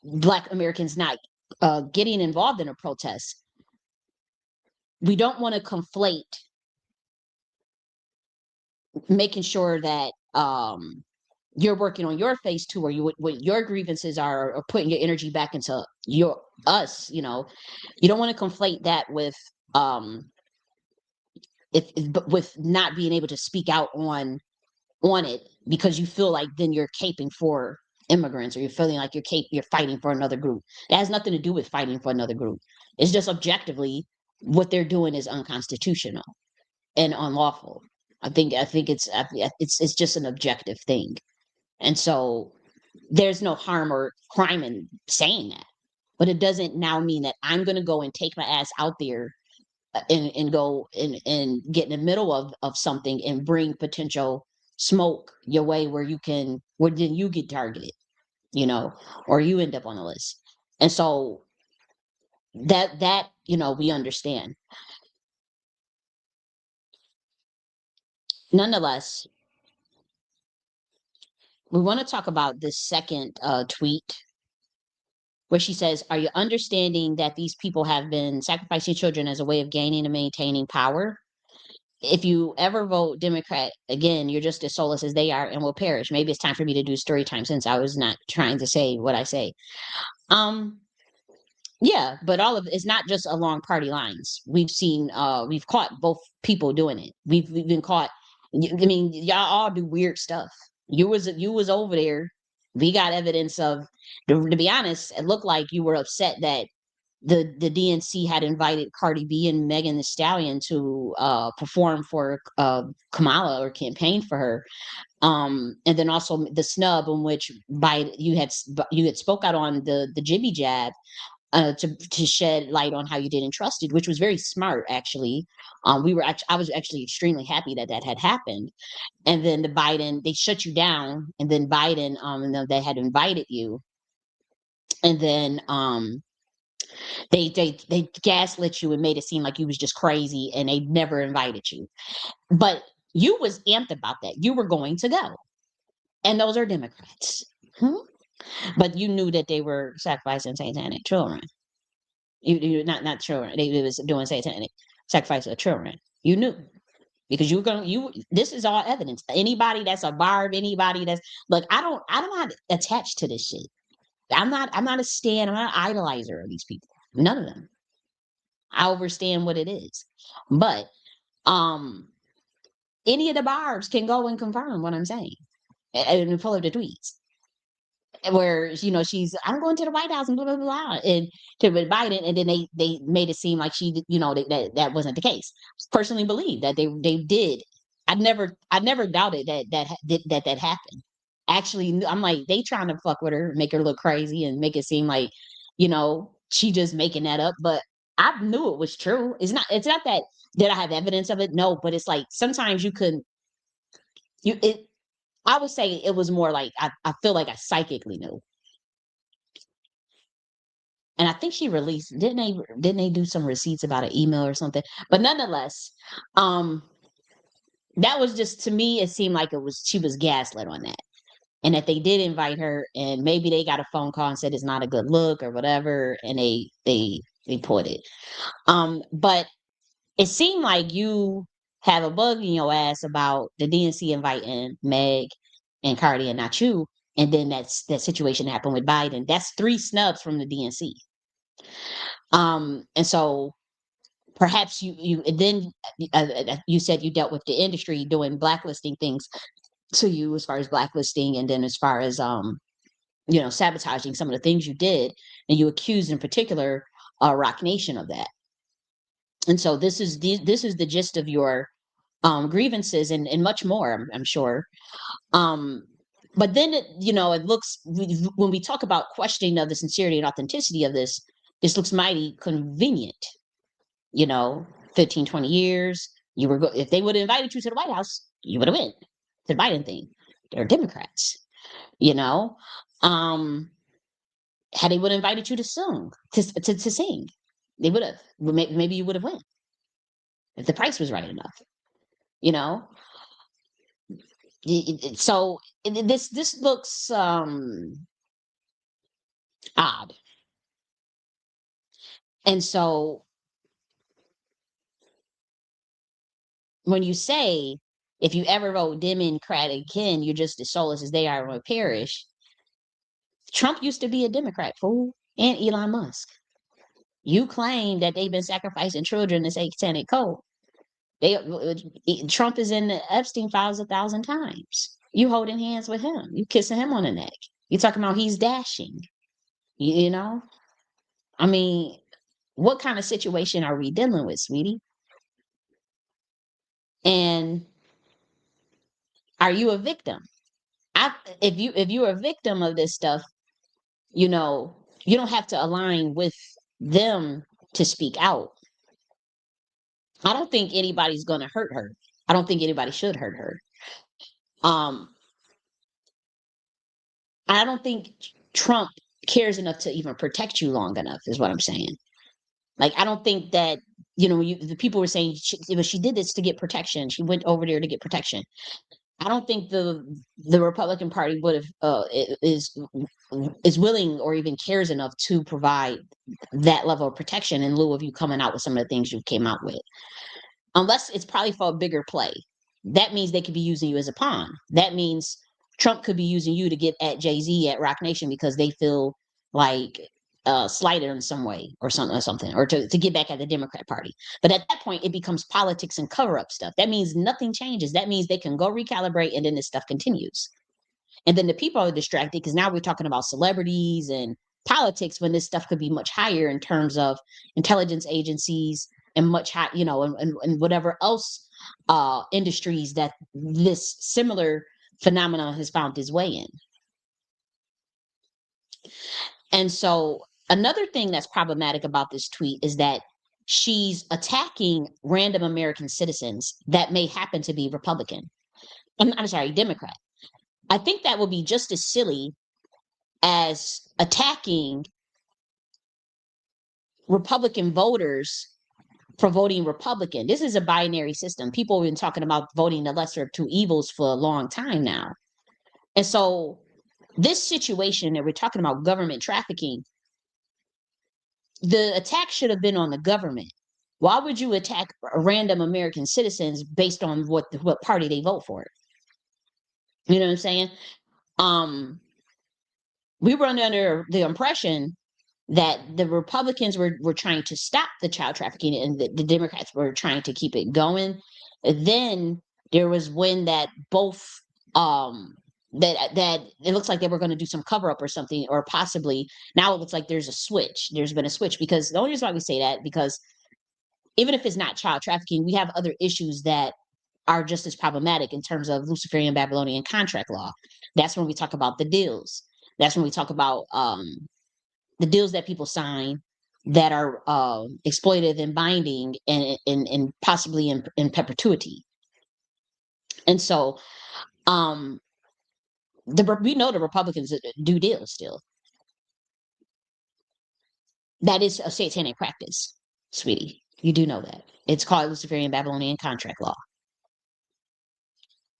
Black Americans not getting involved in a protest, we don't want to conflate making sure that you're working on your phase two, or what your grievances are, or putting your energy back into us. You don't want to conflate that with with not being able to speak out on it, because you feel like then you're caping for immigrants, or you're feeling like you're fighting for another group. It has nothing to do with fighting for another group. It's just objectively what they're doing is unconstitutional and unlawful. I think it's just an objective thing. And so there's no harm or crime in saying that. But it doesn't now mean that I'm going to go and take my ass out there and go and get in the middle of something and bring potential smoke your way where then you get targeted, or you end up on the list. And so that we understand. Nonetheless, we want to talk about this second tweet where she says, "Are you understanding that these people have been sacrificing children as a way of gaining and maintaining power? If you ever vote Democrat again, you're just as soulless as they are and will perish." Maybe it's time for me to do story time, since I was not trying to say what I say. Yeah, but all of it's not just along party lines. We've caught both people doing it. We've been caught. I mean, y'all all do weird stuff. You was over there. We got evidence of. To be honest, it looked like you were upset that the DNC had invited Cardi B and Megan Thee Stallion to perform for Kamala, or campaign for her. And then also the snub in which you had spoke out on the jibby jab. To shed light on how you didn't trust it, which was very smart, actually. I was actually extremely happy that had happened. And then they shut you down, and then Biden, they had invited you, and then they gaslit you and made it seem like you was just crazy, and they never invited you. But You was amped about that. You were going to go. And those are Democrats. Hmm? But you knew that they were sacrificing satanic children. You not children. They was doing satanic sacrifice of children. You knew because you were going. You this is all evidence. Anybody that's a barb, anybody that's look. I'm not attached to this shit. I'm not a stan. I'm not an idolizer of these people. None of them. I understand what it is, but um, any of the barbs can go and confirm what I'm saying and pull up the tweets where she's I'm going to the White House and blah blah blah and to with Biden, and then they made it seem like that wasn't the case. Personally, believe that they did. I never doubted that happened. Actually, I'm like they trying to fuck with her, make her look crazy, and make it seem like she just making that up. But I knew it was true. It's not that did I have evidence of it? No, but it's like sometimes you could you it. I would say it was more like I feel like I psychically knew. And I think she released didn't they do some receipts about an email or something? But nonetheless, um, that was just to me, it seemed like she was gaslit on that. And that they did invite her and maybe they got a phone call and said it's not a good look or whatever, and they put it. But it seemed like you have a bug in your ass about the DNC inviting Meg and Cardi and not you. And then that situation happened with Biden. That's 3 snubs from the DNC. And so perhaps you and then you said you dealt with the industry doing blacklisting things to you as far as blacklisting and then as far as sabotaging some of the things you did, and you accused in particular Rock Nation of that. And so this is the gist of your grievances and much more, I'm sure. Um, but then it looks when we talk about questioning of the sincerity and authenticity of this looks mighty convenient. 15, 20 years, if they would have invited you to the White House, you would have went to the Biden thing. They're Democrats, you know. Um, had they would have invited you to sing, to sing, they would have. Maybe you would have went if the price was right enough, you know. So this looks odd, and so when you say if you ever vote Democrat again, you're just as soulless as they are in a parish. Trump used to be a Democrat, fool, and Elon Musk. You claim that they've been sacrificing children to satanic cult. Trump is in the Epstein files 1,000 times. You holding hands with him. You kissing him on the neck. You talking about he's dashing. You know? I mean, what kind of situation are we dealing with, sweetie? And are you a victim? If you're a victim of this stuff, you don't have to align with them to speak out. I don't think anybody's going to hurt her. I don't think anybody should hurt her. Um, I don't think Trump cares enough to even protect you long enough, is what I'm saying. Like, I don't think that, the people were saying she did this to get protection. She went over there to get protection. I don't think the Republican Party would have is willing or even cares enough to provide that level of protection in lieu of you coming out with some of the things you came out with. Unless it's probably for a bigger play. That means they could be using you as a pawn. That means Trump could be using you to get at Jay-Z at Rock Nation because they feel like slighted in some way or something, or to get back at the Democrat Party. But at that point, it becomes politics and cover-up stuff. That means nothing changes. That means they can go recalibrate and then this stuff continues. And then the people are distracted because now we're talking about celebrities and politics when this stuff could be much higher in terms of intelligence agencies and much high, and whatever else industries that this similar phenomenon has found its way in. And so another thing that's problematic about this tweet is that she's attacking random American citizens that may happen to be Republican. I'm sorry, Democrat. I think that would be just as silly as attacking Republican voters for voting Republican. This is a binary system. People have been talking about voting the lesser of two evils for a long time now. And so this situation that we're talking about, government trafficking, the attack should have been on the government. Why would you attack random American citizens based on what party they vote for? You know what I'm saying? Um, we were under the impression that the Republicans were trying to stop the child trafficking and the Democrats were trying to keep it going. Then there was when that both that it looks like they were going to do some cover up or something, or possibly now it looks like there's a switch. There's been a switch because the only reason why we say that, because even if it's not child trafficking, we have other issues that are just as problematic in terms of Luciferian Babylonian contract law. That's when we talk about the deals. That's when we talk about the deals that people sign that are exploitative and binding and possibly in perpetuity. And so we know the Republicans do deals still. That is a satanic practice, sweetie. You do know that. It's called Luciferian Babylonian contract law.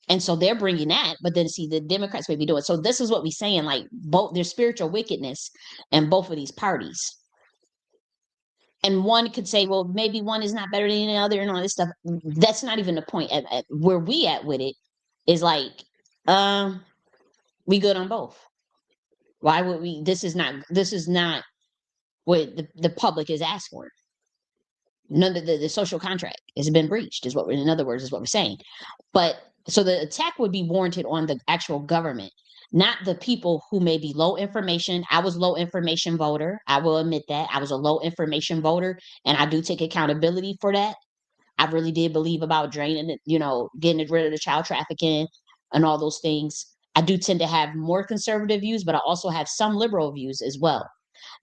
And so they're bringing that, but then see the Democrats may be doing. So this is what we're saying, like both there's spiritual wickedness in both of these parties. And one could say, well, maybe one is not better than the other and all this stuff. That's not even the point. At where we at with it is like, we good on both. Why would we? This is not what the public is asked for. None of the social contract has been breached, is what in other words is what we're saying. But so the attack would be warranted on the actual government, not the people who may be low information. I was low information voter. I will admit that. I was a low information voter, and I do take accountability for that. I really did believe about draining it, getting rid of the child trafficking and all those things. I do tend to have more conservative views, but I also have some liberal views as well.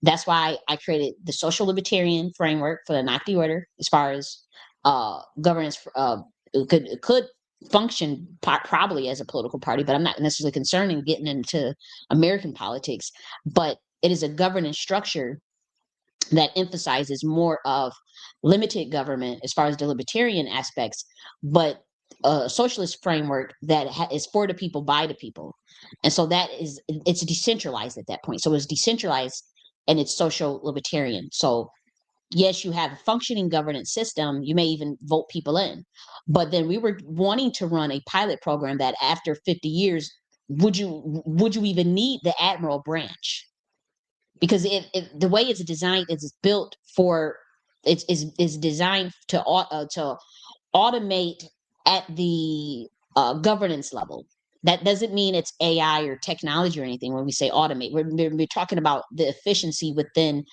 That's why I created the social libertarian framework for the Nakhti order, as far as governance. It could function probably as a political party, but I'm not necessarily concerned in getting into American politics. But it is a governance structure that emphasizes more of limited government as far as the libertarian aspects, but a socialist framework that is for the people by the people. And so it's decentralized at that point. So it's decentralized and it's social libertarian. So yes, you have a functioning governance system. You may even vote people in. But then we were wanting to run a pilot program that after 50 years, would you even need the admiral branch? Because the way it's designed, it's built for it's designed to automate at the governance level. That doesn't mean it's AI or technology or anything. When we say automate, we're talking about the efficiency within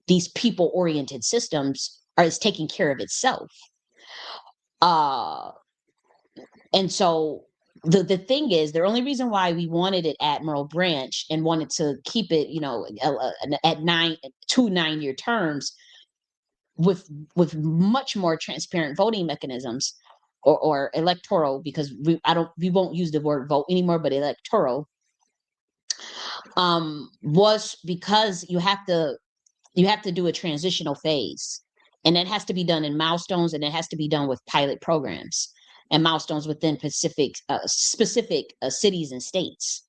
these people oriented systems are is taking care of itself. Uh, and so the thing is, the only reason why we wanted it Admiral Branch and wanted to keep it, at 9 year terms with much more transparent voting mechanisms or electoral, because we won't use the word vote anymore, but electoral, was because you have to do a transitional phase, and it has to be done in milestones, and it has to be done with pilot programs and milestones within specific cities and states.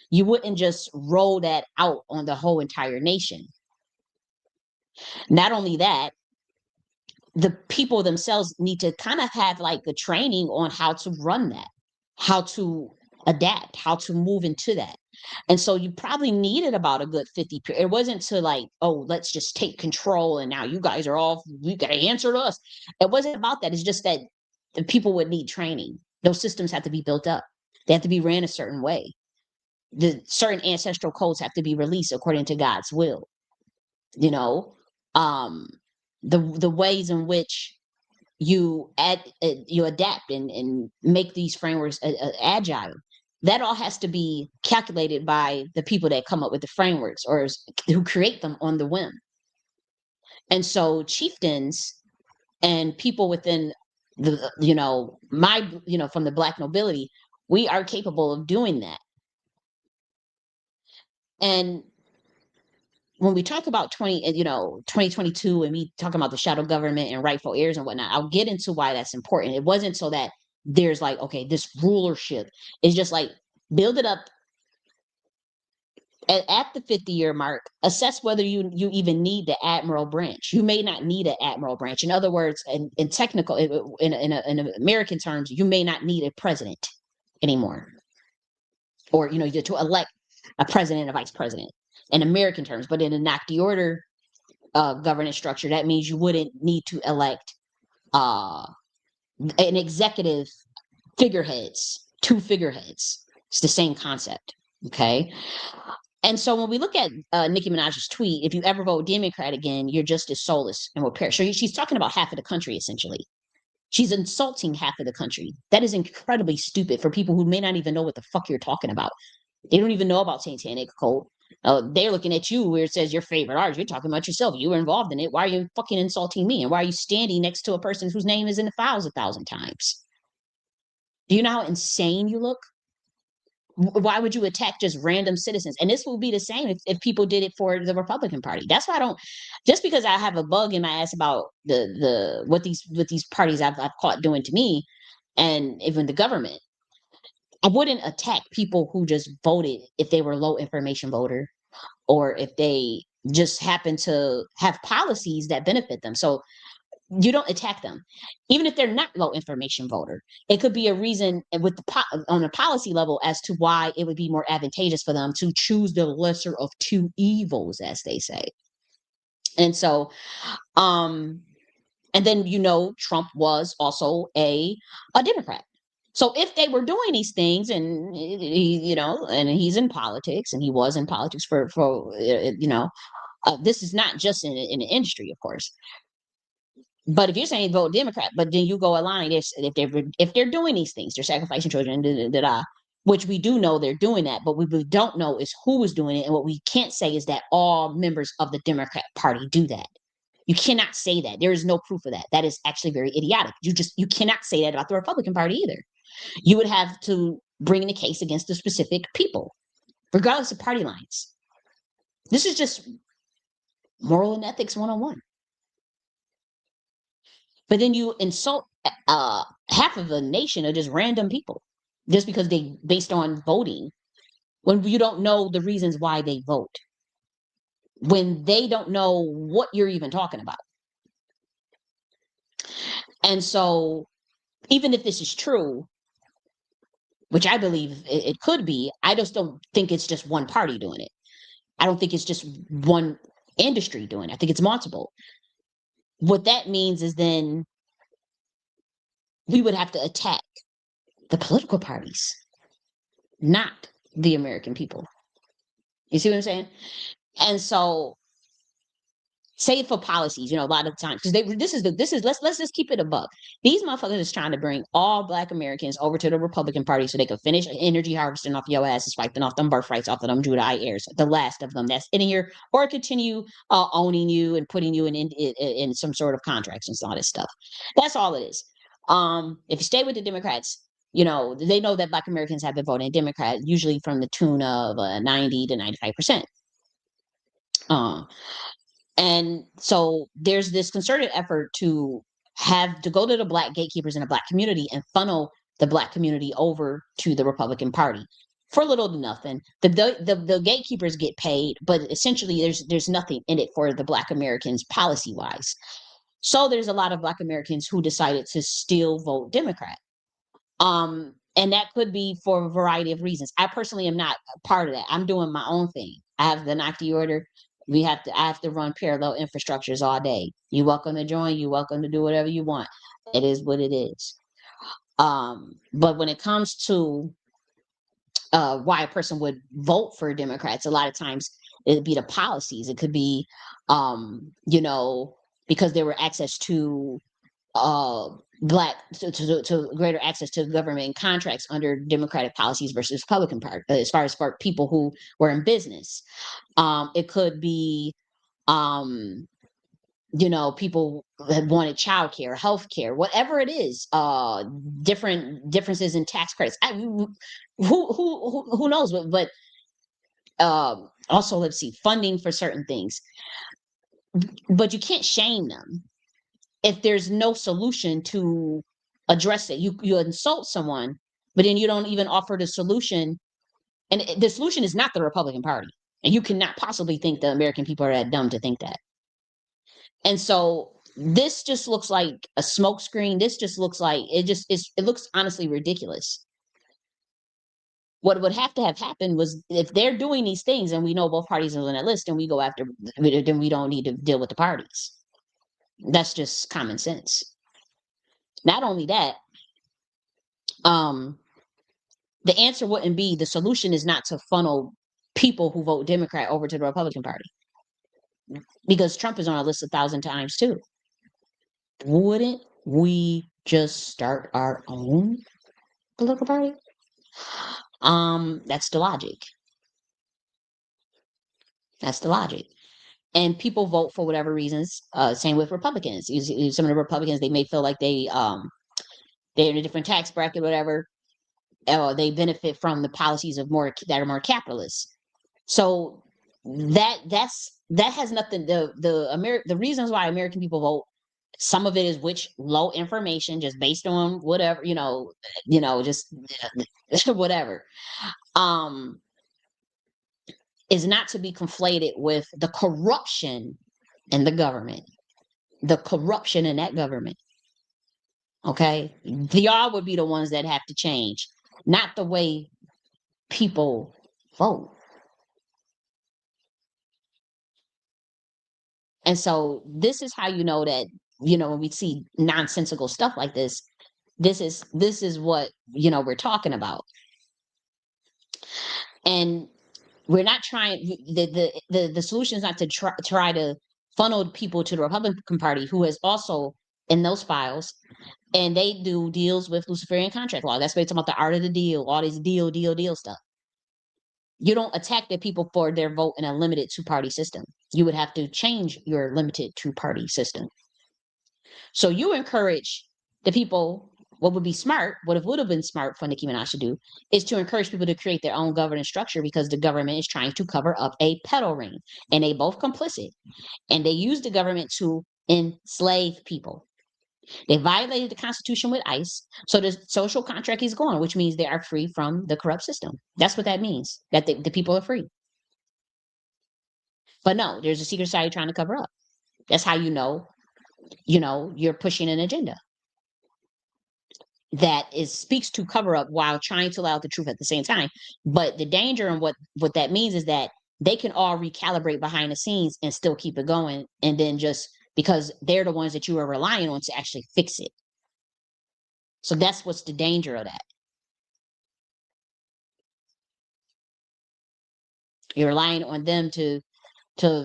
You wouldn't just roll that out on the whole entire nation. Not only that, the people themselves need to kind of have like the training on how to run that, how to adapt, how to move into that. And so you probably needed about a good 50. It wasn't to like, oh, let's just take control and now you guys are all, you got to answer to us. It wasn't about that. It's just that the people would need training. Those systems have to be built up. They have to be ran a certain way. The certain ancestral codes have to be released according to God's will. You know, um, the ways in which you adapt and make these frameworks agile, that all has to be calculated by the people that come up with the frameworks or who create them on the whim. And so chieftains and people within the from the Black nobility, we are capable of doing that. And when we talk about 2022, and we talk about the shadow government and rightful heirs and whatnot, I'll get into why that's important. It wasn't so that there's like, okay, this rulership is just like build it up at the 50-year mark, assess whether you even need the admiral branch. You may not need an admiral branch. In other words, in technical, in American terms, you may not need a president anymore, or to elect a president and a vice president in American terms. But in a Nakhti order governance structure, that means you wouldn't need to elect uh, an executive figureheads, two figureheads. It's the same concept. Okay. And so when we look at Nicki Minaj's tweet, if you ever vote Democrat again, you're just as soulless and will perish. So she's talking about half of the country, essentially. She's insulting half of the country. That is incredibly stupid for people who may not even know what the fuck you're talking about. They don't even know about Satanic Cult. They're looking at you where it says your favorite artist. You're talking about yourself. You were involved in it. Why are you fucking insulting me? And why are you standing next to a person whose name is in the files 1,000 times? Do you know how insane you look? Why would you attack just random citizens? And this will be the same if people did it for the Republican Party. That's why I don't, just because I have a bug in my ass about what these parties I've caught doing to me, and even the government. I wouldn't attack people who just voted if they were low information voter, or if they just happen to have policies that benefit them. So you don't attack them, even if they're not low information voter. It could be a reason with on a policy level as to why it would be more advantageous for them to choose the lesser of two evils, as they say. And so, and then Trump was also a Democrat. So if they were doing these things, and and he's in politics, and he was in politics for this is not just in the industry, of course. But if you're saying vote Democrat, but then you go align if they're doing these things, they're sacrificing children, which we do know they're doing that, but what we don't know is who is doing it. And what we can't say is that all members of the Democrat Party do that. You cannot say that. There is no proof of that. That is actually very idiotic. You cannot say that about the Republican Party either. You would have to bring the case against the specific people, regardless of party lines. This is just moral and ethics 101. But then you insult half of the nation of just random people just because they based on voting, when you don't know the reasons why they vote, when they don't know what you're even talking about. And so even if this is true, which I believe it could be, I just don't think it's just one party doing it. I don't think it's just one industry doing it. I think it's multiple. What that means is then we would have to attack the political parties, not the American people. You see what I'm saying? And so, say for policies, a lot of times, because let's just keep it a buck. These motherfuckers is trying to bring all Black Americans over to the Republican Party so they could finish energy harvesting off your asses, swiping off them birthrights off of them G.I.A heirs, the last of them that's in here, or continue owning you and putting you in some sort of contracts and all this stuff. That's all it is. If you stay with the Democrats, they know that Black Americans have been voting Democrat, usually from the tune of 90 to 95%. And so there's this concerted effort to go to the Black gatekeepers in the Black community and funnel the Black community over to the Republican Party for little to nothing. The gatekeepers get paid, but essentially there's nothing in it for the Black Americans policy wise. So there's a lot of Black Americans who decided to still vote Democrat. And that could be for a variety of reasons. I personally am not part of that. I'm doing my own thing. I have the Nakhti order. I have to run parallel infrastructures all day. You're welcome to join. You're welcome to do whatever you want. It is what it is. But when it comes to why a person would vote for Democrats, a lot of times it'd be the policies. It could be, because there were access to Black to greater access to government contracts under Democratic policies versus Republican part, as far as for people who were in business. It could be, people that wanted childcare, health care, whatever it is, different differences in tax credits. Who knows? But Also, let's see, funding for certain things. But you can't shame them if there's no solution to address it. You insult someone, but then you don't even offer the solution. And the solution is not the Republican Party. And you cannot possibly think the American people are that dumb to think that. And so this just looks like a smokescreen. This just looks like it looks honestly ridiculous. What would have to have happened was if they're doing these things and we know both parties are on that list and we go after, then we don't need to deal with the parties. That's just common sense. Not only that, um, the answer wouldn't be the solution is not to funnel people who vote Democrat over to the Republican Party because Trump is on our list 1,000 times too. Wouldn't we just start our own political party? That's the logic. That's the logic. And people vote for whatever reasons. Same with Republicans. Some of the Republicans they may feel like they're in a different tax bracket, whatever. They benefit from the policies of more that are more capitalist. So that has nothing. The reasons why American people vote. Some of it is which low information, just based on whatever just whatever. Um, is not to be conflated with the corruption in the government, the corruption in that government. Okay, y'all would be the ones that have to change, not the way people vote. And so this is how you know that when we see nonsensical stuff like this is what we're talking about. And we're not trying the solution is not to try to funnel people to the Republican Party who is also in those files, and they do deals with Luciferian contract law. That's what it's about, the art of the deal, all this deal stuff. You don't attack the people for their vote in a limited two-party system. You would have to change your limited two-party system. So you encourage the people. What would be smart, what it would have been smart for Nicki Minaj to do, is to encourage people to create their own governance structure because the government is trying to cover up a pedo ring, and they both complicit. And they use the government to enslave people. They violated the Constitution with ICE, so the social contract is gone, which means they are free from the corrupt system. That's what that means, that the people are free. But no, there's a secret society trying to cover up. That's how you're pushing an agenda that speaks to cover up while trying to allow the truth at the same time. But the danger and what that means is that they can all recalibrate behind the scenes and still keep it going, and then just because they're the ones that you are relying on to actually fix it. So that's what's the danger of that. You're relying on them to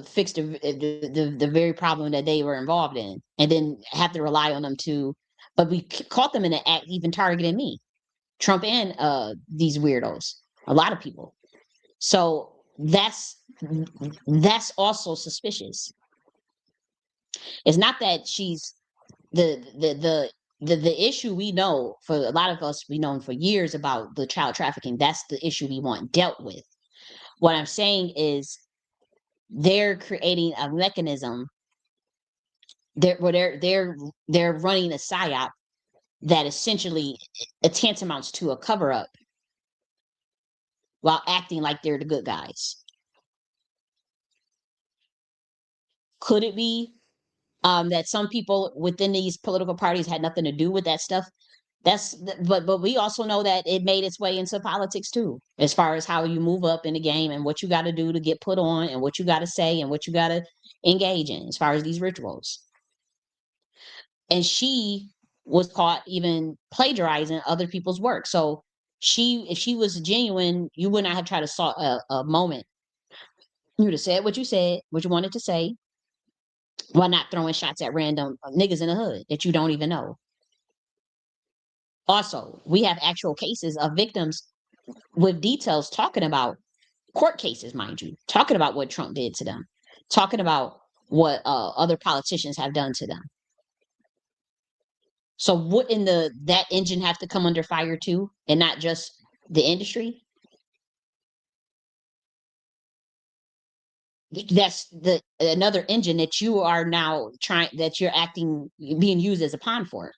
fix the very problem that they were involved in, and then have to rely on them to. But we caught them in the act, even targeting me, Trump, and these weirdos, a lot of people. So that's also suspicious. It's not that she's the issue. We know, for a lot of us, we known for years about the child trafficking. That's the issue we want dealt with. What I'm saying is they're creating a mechanism. They're running a psyop that essentially tantamounts to a cover up while acting like they're the good guys. Could it be that some people within these political parties had nothing to do with that stuff? But we also know that it made its way into politics too, as far as how you move up in the game and what you got to do to get put on and what you got to say and what you got to engage in as far as these rituals. And she was caught even plagiarizing other people's work. So if she was genuine, you would not have tried to saw a moment. You would have said what you said, what you wanted to say, while not throwing shots at random niggas in the hood that you don't even know. Also, we have actual cases of victims with details talking about court cases, mind you, talking about what Trump did to them, talking about what other politicians have done to them. So wouldn't that engine have to come under fire too, and not just the industry? That's the another engine that you are now trying that you're acting being used as a pawn for.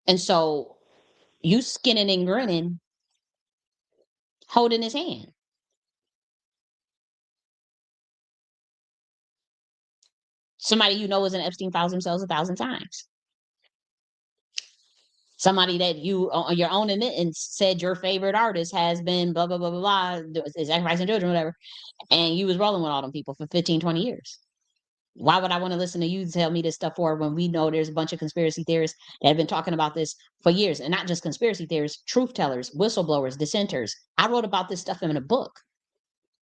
And so you skinning and grinning, holding his hand. Somebody you know was in Epstein files themselves 1,000 times. Somebody that you on your own admittance said your favorite artist has been blah blah blah blah blah, sacrificing children, whatever, and you was rolling with all them people for 15, 20 years. Why would I want to listen to you tell me this stuff for when we know there's a bunch of conspiracy theorists that have been talking about this for years, and not just conspiracy theorists, truth tellers, whistleblowers, dissenters. I wrote about this stuff in a book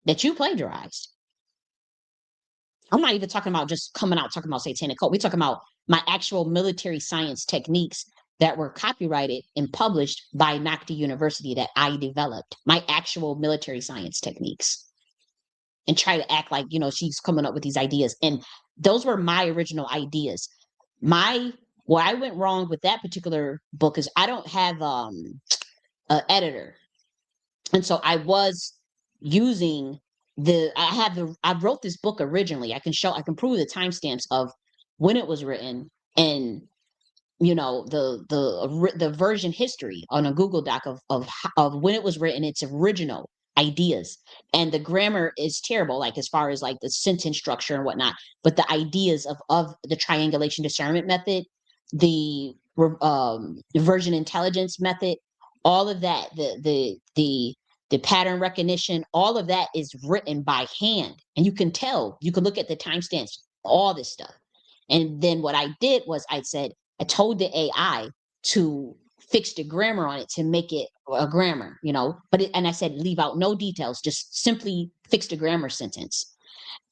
that you plagiarized. I'm not even talking about just coming out talking about satanic cult. We're talking about my actual military science techniques that were copyrighted and published by Nakhti University that I developed. My actual military science techniques. And try to act like, she's coming up with these ideas. And those were my original ideas. My Where I went wrong with that particular book is I don't have an editor. And so I was using I wrote this book originally. I can prove the timestamps of when it was written, and the version history on a Google Doc of when it was written, its original ideas. And the grammar is terrible, like as far as like the sentence structure and whatnot, but the ideas of the triangulation discernment method, the version intelligence method, all of that, the pattern recognition, all of that is written by hand. And you can look at the timestamps, all this stuff. And then what I did was I told the AI to fix the grammar on it to make it a grammar, and I said, leave out no details, just simply fix the grammar sentence.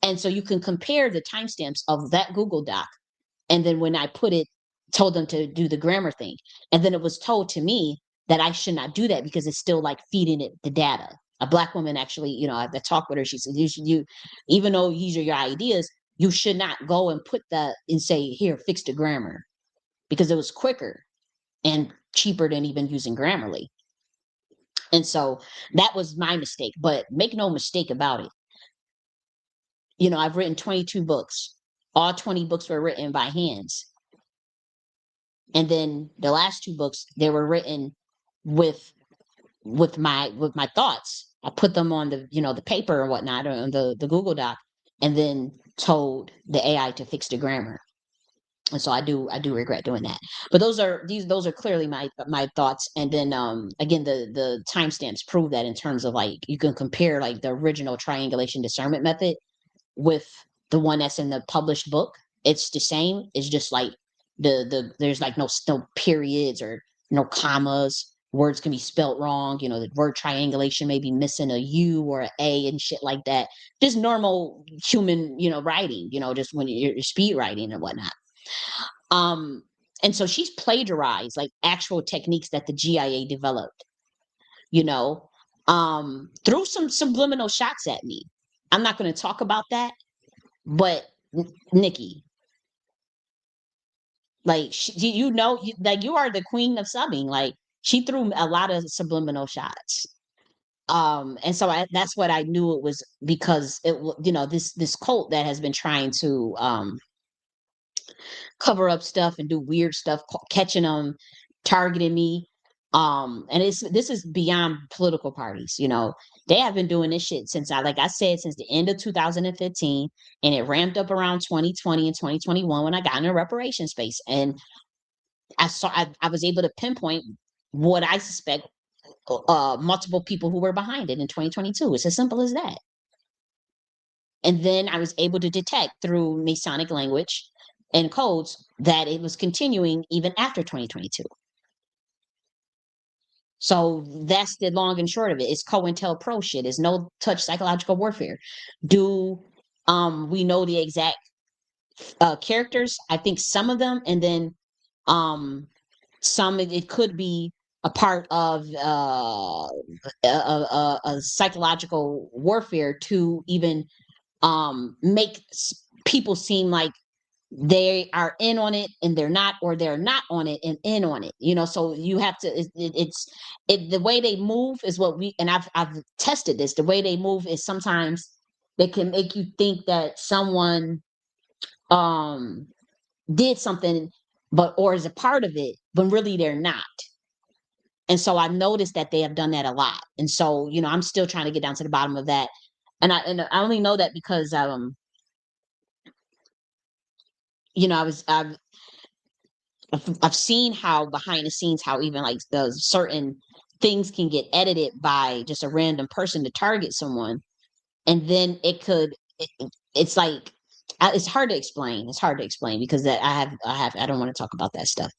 And so you can compare the timestamps of that Google Doc. And then when I told them to do the grammar thing. And then it was told to me that I should not do that because it's still like feeding it the data. A Black woman actually, I talked with her. She said, even though these are your ideas, you should not go and put that and say, here, fix the grammar, because it was quicker and cheaper than even using Grammarly. And so that was my mistake. But make no mistake about it. I've written 22 books. All 20 books were written by hands. And then the last two books, they were written with my thoughts. I put them on the paper or whatnot, or on the Google Doc, and then told the AI to fix the grammar. And so I do regret doing that. But those are clearly my thoughts. And then again, the timestamps prove that, in terms of like you can compare like the original triangulation discernment method with the one that's in the published book. It's the same. It's just like there's like no periods or no commas. Words can be spelt wrong. The word triangulation may be missing a U or an A and shit like that. Just normal human, writing. Just when you're speed writing and whatnot. Um, and so she's plagiarized like actual techniques that the G.I.A developed, you know, threw some subliminal shots at me. I'm not going to talk about that, but Nikki, like like you are the queen of subbing. Like she threw a lot of subliminal shots. And so that's what I knew it was, because this cult that has been trying to cover up stuff and do weird stuff, catching them, targeting me. And this is beyond political parties. They have been doing this shit since like I said, since the end of 2015, and it ramped up around 2020 and 2021 when I got in the reparation space, and I was able to pinpoint what I suspect multiple people who were behind it in 2022. It's as simple as that. And then I was able to detect through Masonic language and codes that it was continuing even after 2022. So that's the long and short of it. It's COINTELPRO shit. It's no touch psychological warfare. Do we know the exact characters? I think some of them, and then some it could be a part of a psychological warfare to even make people seem like they are in on it and they're not, or they're not on it and in on it. So you have to. The way they move is what we, and I've tested this. The way they move is sometimes they can make you think that someone um did something, but or is a part of it, when really they're not. And so I noticed that they have done that a lot. And so, I'm still trying to get down to the bottom of that. And I only know that because I've seen how behind the scenes, how even like the certain things can get edited by just a random person to target someone, and then it's like it's hard to explain. It's hard to explain because that I don't want to talk about that stuff.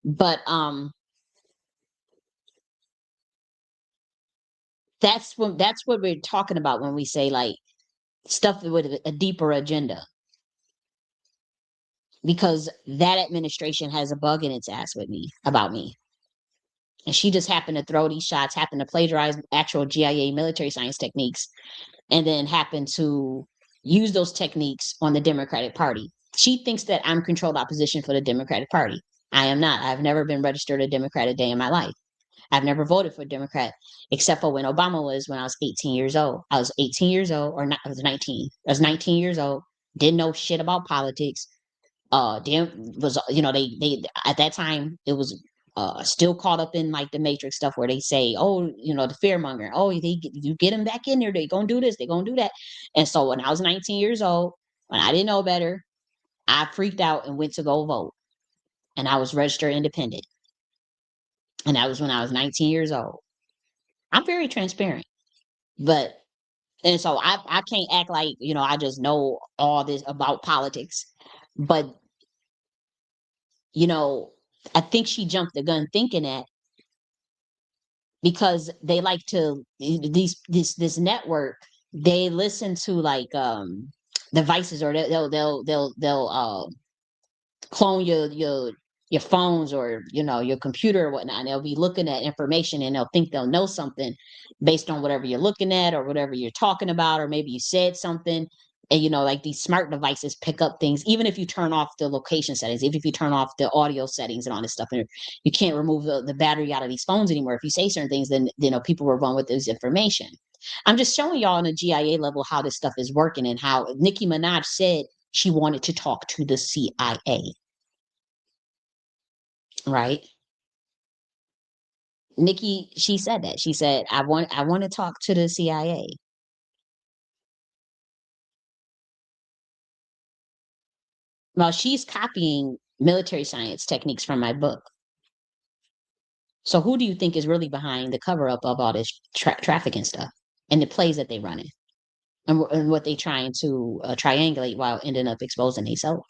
But that's what we're talking about when we say like stuff with a deeper agenda, because that administration has a bug in its ass with me about me. And she just happened to throw these shots, happened to plagiarize actual GIA military science techniques, and then happened to use those techniques on the Democratic Party. She thinks that I'm controlled opposition for the Democratic Party. I am not. I've never been registered a Democrat a day in my life. I've never voted for a Democrat except for when Obama was, when I was 18 years old. I was 18 years old, or not, I was 19. I was 19 years old, didn't know shit about politics. Was, they at that time it was still caught up in like the Matrix stuff where they say, oh, the fear monger, oh, you get them back in there, they gonna do this, they gonna do that. And so when I was 19 years old, when I didn't know better, I freaked out and went to go vote, and I was registered independent, and that was when I was 19 years old. I'm very transparent, but and so I can't act like I just know all this about politics, but you know I think she jumped the gun thinking that, because they like to, this network, they listen to like devices, or they'll clone your phones, or your computer or whatnot, and they'll be looking at information, and they'll think they'll know something based on whatever you're looking at or whatever you're talking about, or maybe you said something. And like these smart devices pick up things, even if you turn off the location settings, even if you turn off the audio settings and all this stuff, and you can't remove the battery out of these phones anymore. If you say certain things, then people will run with this information. I'm just showing y'all on a GIA level how this stuff is working, and how Nicki Minaj said she wanted to talk to the CIA. Right? Nikki, she said that. She said, I want to talk to the CIA. Well, she's copying military science techniques from my book. So who do you think is really behind the cover up of all this trafficking stuff and the plays that they run in, and what they trying to triangulate while ending up exposing themselves?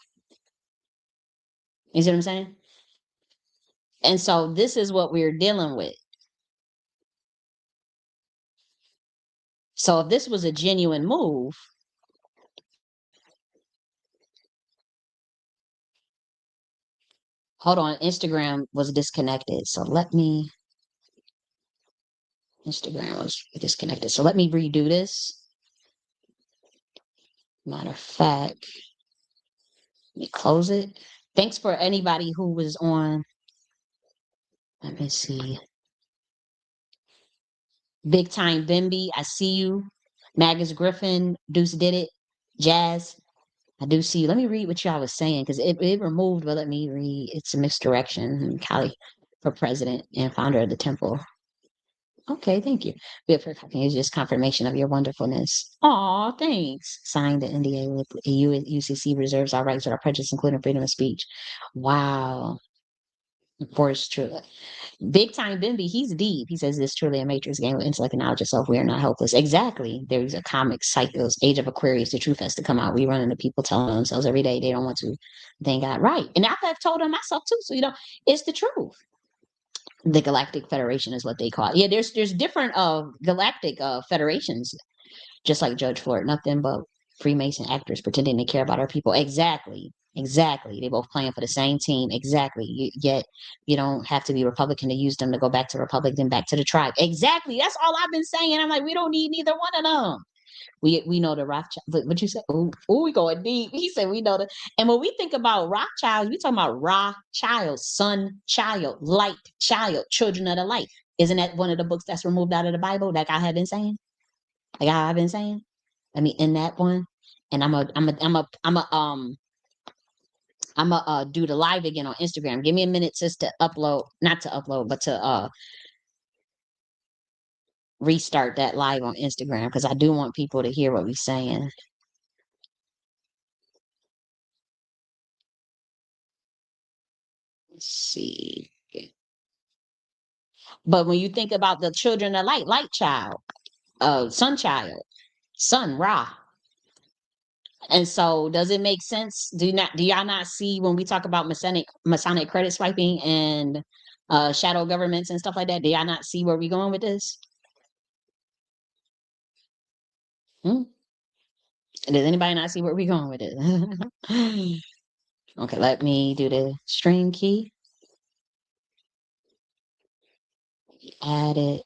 You see what I'm saying? And so this is what we're dealing with. So if this was a genuine move, hold on, Instagram was disconnected. So Instagram was disconnected. So let me redo this. Matter of fact, let me close it. Thanks for anybody who was on. Let me see. Big Time Bimby, I see you. Magus Griffin, Deuce did it. Jazz, I do see you. Let me read what y'all was saying, because it removed, but let me read. It's a misdirection. Kali for president and founder of the temple. Okay, thank you. Good for it's just confirmation of your wonderfulness. Aw, thanks. Signed the NDA with UCC reserves our rights without prejudice, including freedom of speech. Wow. Force true. Big Time Bimby, he's deep. He says this truly a matrix game with intellect and knowledge of self. We are not helpless. Exactly. There's a comic cycles, Age of Aquarius, the truth has to come out. We run into people telling themselves every day they don't want to. Thank God. Right. And I've told them myself too. So it's the truth. The Galactic Federation is what they call it. Yeah, there's different galactic federations, just like Judge Floyd. Nothing but Freemason actors pretending to care about our people. Exactly. Exactly. They both playing for the same team. Exactly. Yet you don't have to be Republican to use them to go back to Republican, back to the tribe. Exactly. That's all I've been saying. I'm like, we don't need neither one of them. We know the Rothschild. What you said? Oh, we going deep. He said we know the. And when we think about Rothschild, we talking about Rothschild, sun child, light child, children of the light. Isn't that one of the books that's removed out of the Bible? Like I have been saying. Like I've been saying. I mean, in that one, and I'm a do the live again on Instagram. Give me a minute just to upload, not to upload, but to restart that live on Instagram because I do want people to hear what we're saying. Let's see. But when you think about the children of light, light child, sun child, sun Ra. And so does it make sense? Do y'all not see when we talk about Masonic credit swiping and shadow governments and stuff like that? Do y'all not see where we going with this? Hmm? Does anybody not see where we going with it? Okay, let me do the string key. Add it.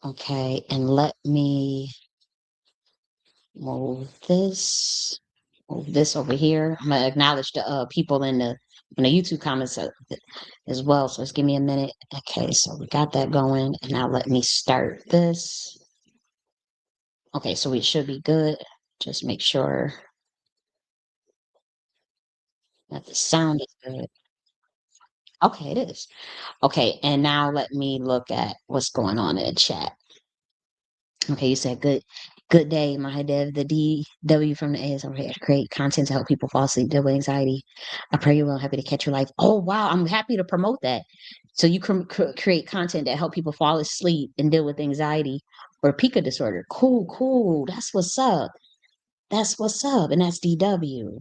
Okay, and let me move this. Move this over here. I'm gonna acknowledge the people in the YouTube comments as well. So just give me a minute. Okay, so we got that going, and now let me start this. Okay, so we should be good. Just make sure that the sound is good. Okay, it is. Okay, and now let me look at what's going on in the chat. Okay, you said good day, my dev. The DW from the A is over here to create content to help people fall asleep, deal with anxiety. I pray you're well, happy to catch your life. Oh wow, I'm happy to promote that. So you can create content that help people fall asleep and deal with anxiety or pica disorder. Cool, cool. That's what's up. That's what's up. And that's DW.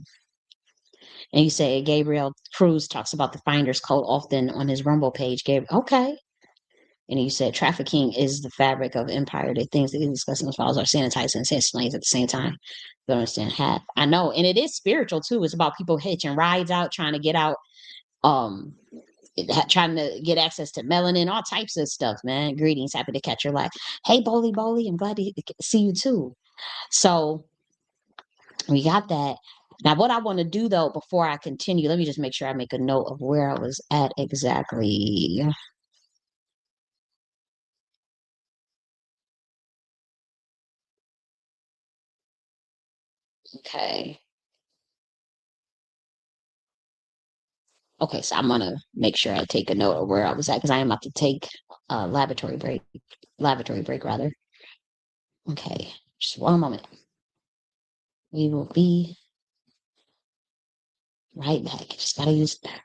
And you say Gabriel Cruz talks about the finder's code often on his Rumble page. Gabriel, okay. And you said trafficking is the fabric of empire. The things that get discussed in those files are sanitized and slaves at the same time. Don't understand half. I know, and it is spiritual too. It's about people hitching rides out, trying to get out, um, trying to get access to melanin, all types of stuff, man. Greetings, happy to catch your life. Hey, Boli, I'm glad to see you too. So we got that. Now, what I want to do though, before I continue, let me just make sure I make a note of where I was at exactly. Okay. Okay, so I'm gonna make sure I take a note of where I was at because I am about to take a lavatory break rather. Okay, just one moment. We will be right back. Just gotta use that.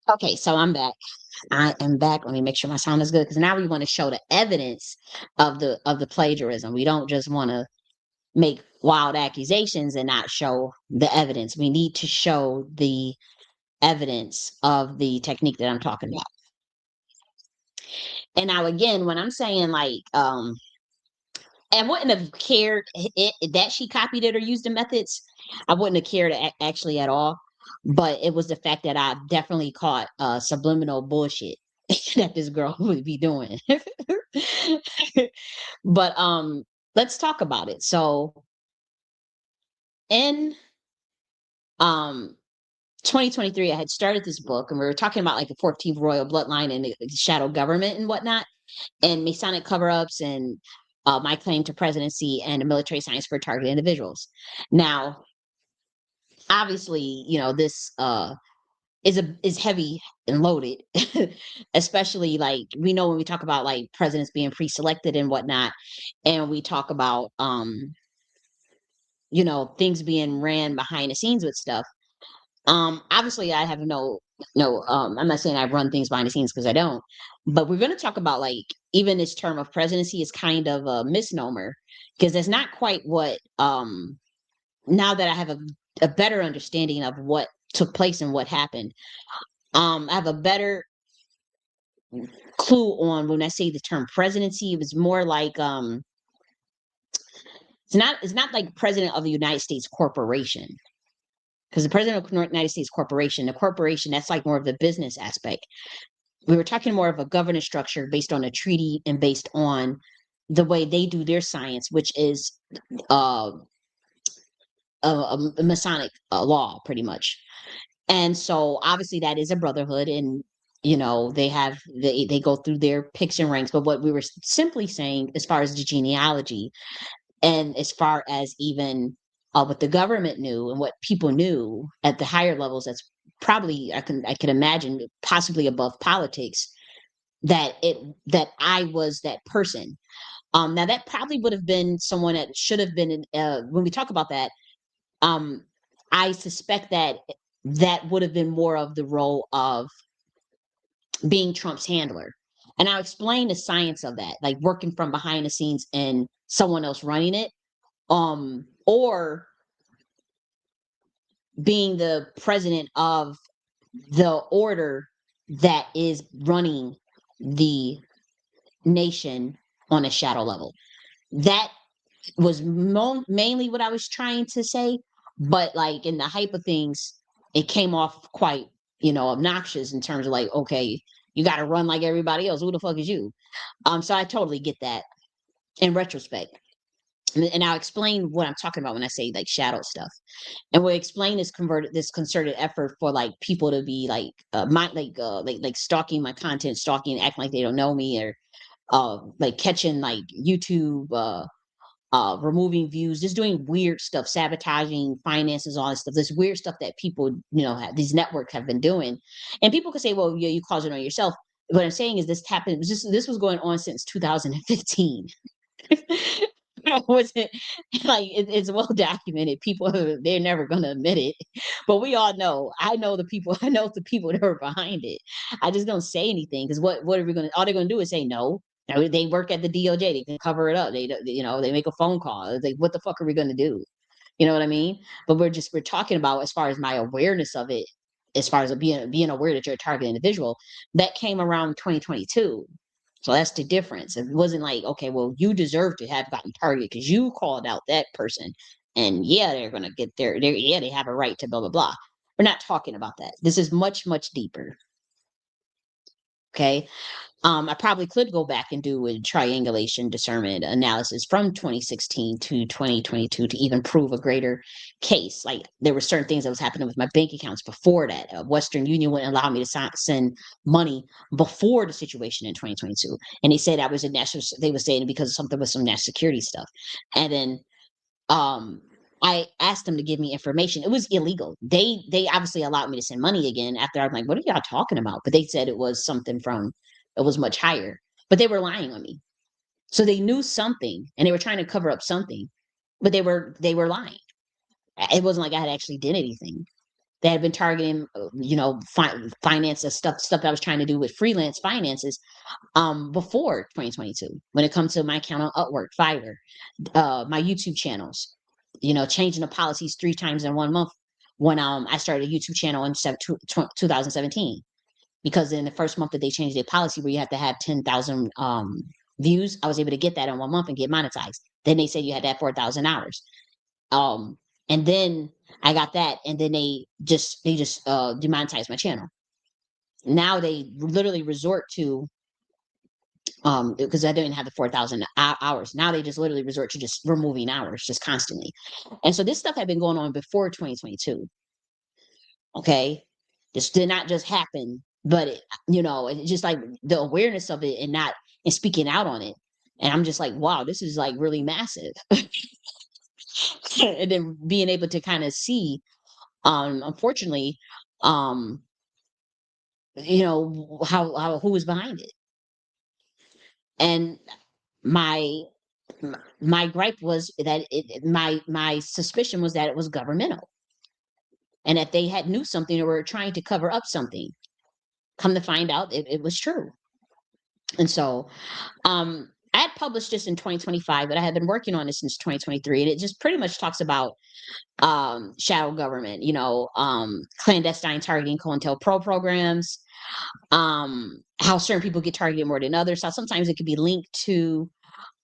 Okay, so I'm back. I am back. Let me make sure my sound is good because now we want to show the evidence of the plagiarism. We don't just want to make wild accusations and not show the evidence. We need to show the evidence of the technique that I'm talking about. And now again, when I'm saying like I wouldn't have cared that she copied it or used the methods. I wouldn't have cared actually at all. But it was the fact that I definitely caught subliminal bullshit that this girl would be doing. But let's talk about it. So in um 2023, I had started this book and we were talking about like the 14th royal bloodline and the shadow government and whatnot, and Masonic cover-ups and my claim to presidency and a military science for targeted individuals. Now, obviously, you know, this is heavy and loaded, especially like we know when we talk about like presidents being pre-selected and whatnot, and we talk about you know, things being ran behind the scenes with stuff. Obviously I have I'm not saying I run things behind the scenes because I don't, but we're gonna talk about like even this term of presidency is kind of a misnomer because it's not quite what now that I have a better understanding of what took place and what happened. I have a better clue on when I say the term presidency. It was more like it's not like president of the United States corporation. Because the president of the United States corporation, the corporation, that's like more of the business aspect. We were talking more of a governance structure based on a treaty and based on the way they do their science, which is uh, a Masonic law, pretty much. And so, obviously, that is a brotherhood, and you know they go through their picks and ranks. But what we were simply saying, as far as the genealogy, and as far as even what the government knew and what people knew at the higher levels, that's probably I can imagine possibly above politics that I was that person. Now that probably would have been someone that should have been in, when we talk about that. Um, I suspect that that would have been more of the role of being Trump's handler. And I'll explain the science of that, like working from behind the scenes and someone else running it, or being the president of the order that is running the nation on a shadow level. That was mainly what I was trying to say, but like in the hype of things, it came off quite, you know, obnoxious in terms of like, okay, you got to run like everybody else. Who the fuck is you? So I totally get that in retrospect, and I'll explain what I'm talking about when I say like shadow stuff. And we explain this concerted effort for like people to be like like stalking my content, stalking, acting like they don't know me, or like catching like YouTube removing views, just doing weird stuff, sabotaging finances, all this stuff. This weird stuff that people, you know, these networks have been doing. And people could say, well, yeah, you caused it on yourself. What I'm saying is this happened, this was going on since 2015. Wasn't like it's well documented. People they're never gonna admit it, but we all know. I know the people. I know the people that are behind it. I just don't say anything because what are we gonna? All they're gonna do is say no. Now, they work at the DOJ. They can cover it up. You know they make a phone call. It's like what the fuck are we gonna do? You know what I mean? But we're talking about as far as my awareness of it, as far as being aware that you're a target individual, that came around 2022. So that's the difference. It wasn't like, okay, well, you deserve to have gotten targeted because you called out that person. And yeah, they're gonna get yeah, they have a right to blah blah blah. We're not talking about that. This is much, much deeper. Okay. I probably could go back and do a triangulation discernment analysis from 2016 to 2022 to even prove a greater case. Like there were certain things that was happening with my bank accounts before that. Western Union wouldn't allow me to send money before the situation in 2022, and they said I was a national. They were saying because of something with some national security stuff, and then um I asked them to give me information. It was illegal. They obviously allowed me to send money again after I'm like, what are y'all talking about? But they said it was something from it was much higher. But they were lying on me. So they knew something and they were trying to cover up something, but they were lying. It wasn't like I had actually did anything. that had been targeting, finance and stuff that I was trying to do with freelance finances before 2022. When it comes to my account on Upwork, Fiverr, my YouTube channels, changing the policies 3 times in 1 month when I started a YouTube channel in 2017. Because in the first month that they changed their policy where you have to have 10,000 views, I was able to get that in 1 month and get monetized. Then they said you had to have 4,000 hours. And then I got that, and then they just demonetized my channel. Now they literally resort to because I didn't have the 4,000 hours. Now they just literally resort to just removing hours just constantly. And so this stuff had been going on before 2022. Okay. This did not just happen, but it's just like the awareness of it and speaking out on it. And I'm just like, wow, this is like really massive. And then being able to kind of see, unfortunately, um, how who was behind it. And my my gripe was that my suspicion was that it was governmental and that they had knew something or were trying to cover up something. Come to find out, it was true. And so, I had published this in 2025, but I had been working on this since 2023, and it just pretty much talks about shadow government, clandestine targeting COINTELPRO programs, how certain people get targeted more than others. So sometimes it could be linked to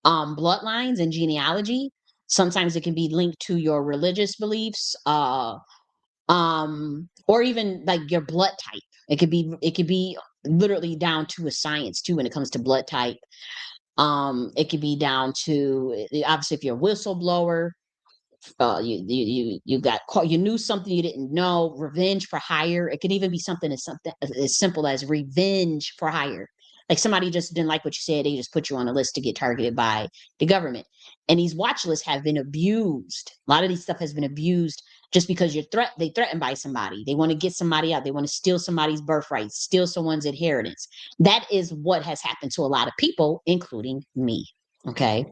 bloodlines and genealogy. Sometimes it can be linked to your religious beliefs, or even like your blood type. It could be literally down to a science too when it comes to blood type. It could be down to obviously if you're a whistleblower, you got caught, you knew something you didn't know. Revenge for hire. It could even be something as simple as revenge for hire. Like somebody just didn't like what you said, they just put you on a list to get targeted by the government. And these watch lists have been abused. A lot of these stuff has been abused just because they threatened by somebody. They want to get somebody out. They want to steal somebody's birthright, steal someone's inheritance. That is what has happened to a lot of people, including me. Okay.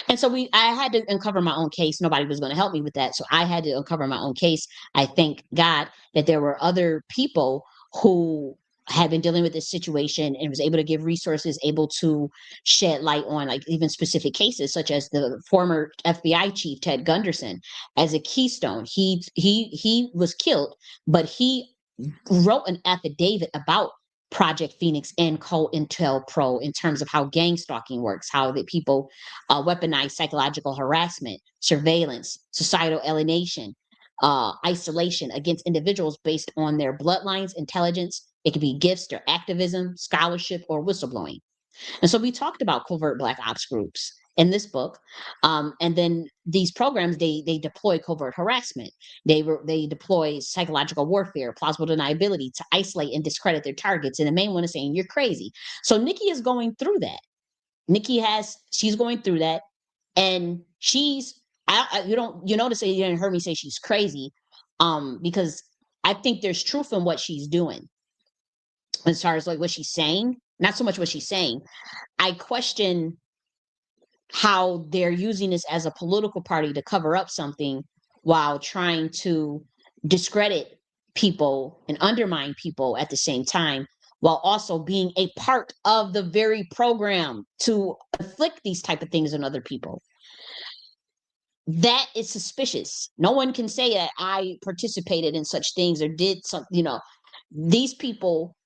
And so I had to uncover my own case. Nobody was going to help me with that. So I had to uncover my own case. I thank God that there were other people who had been dealing with this situation and was able to give resources, able to shed light on like even specific cases, such as the former FBI chief, Ted Gunderson, as a keystone. He was killed, but he wrote an affidavit about Project Phoenix and COINTELPRO in terms of how gang stalking works, how the people weaponize psychological harassment, surveillance, societal alienation, isolation against individuals based on their bloodlines, intelligence. It could be gifts, their activism, scholarship, or whistleblowing. And so we talked about covert Black ops groups in this book. And then these programs, they deploy covert harassment. They deploy psychological warfare, plausible deniability to isolate and discredit their targets. And the main one is saying, you're crazy. So Nikki is going through that. She's going through that. And you notice that you didn't hear me say she's crazy, because I think there's truth in what she's doing as far as like what she's saying, not so much what she's saying. I question how they're using this as a political party to cover up something while trying to discredit people and undermine people at the same time, while also being a part of the very program to inflict these type of things on other people. That is suspicious. No one can say that I participated in such things or did something. These people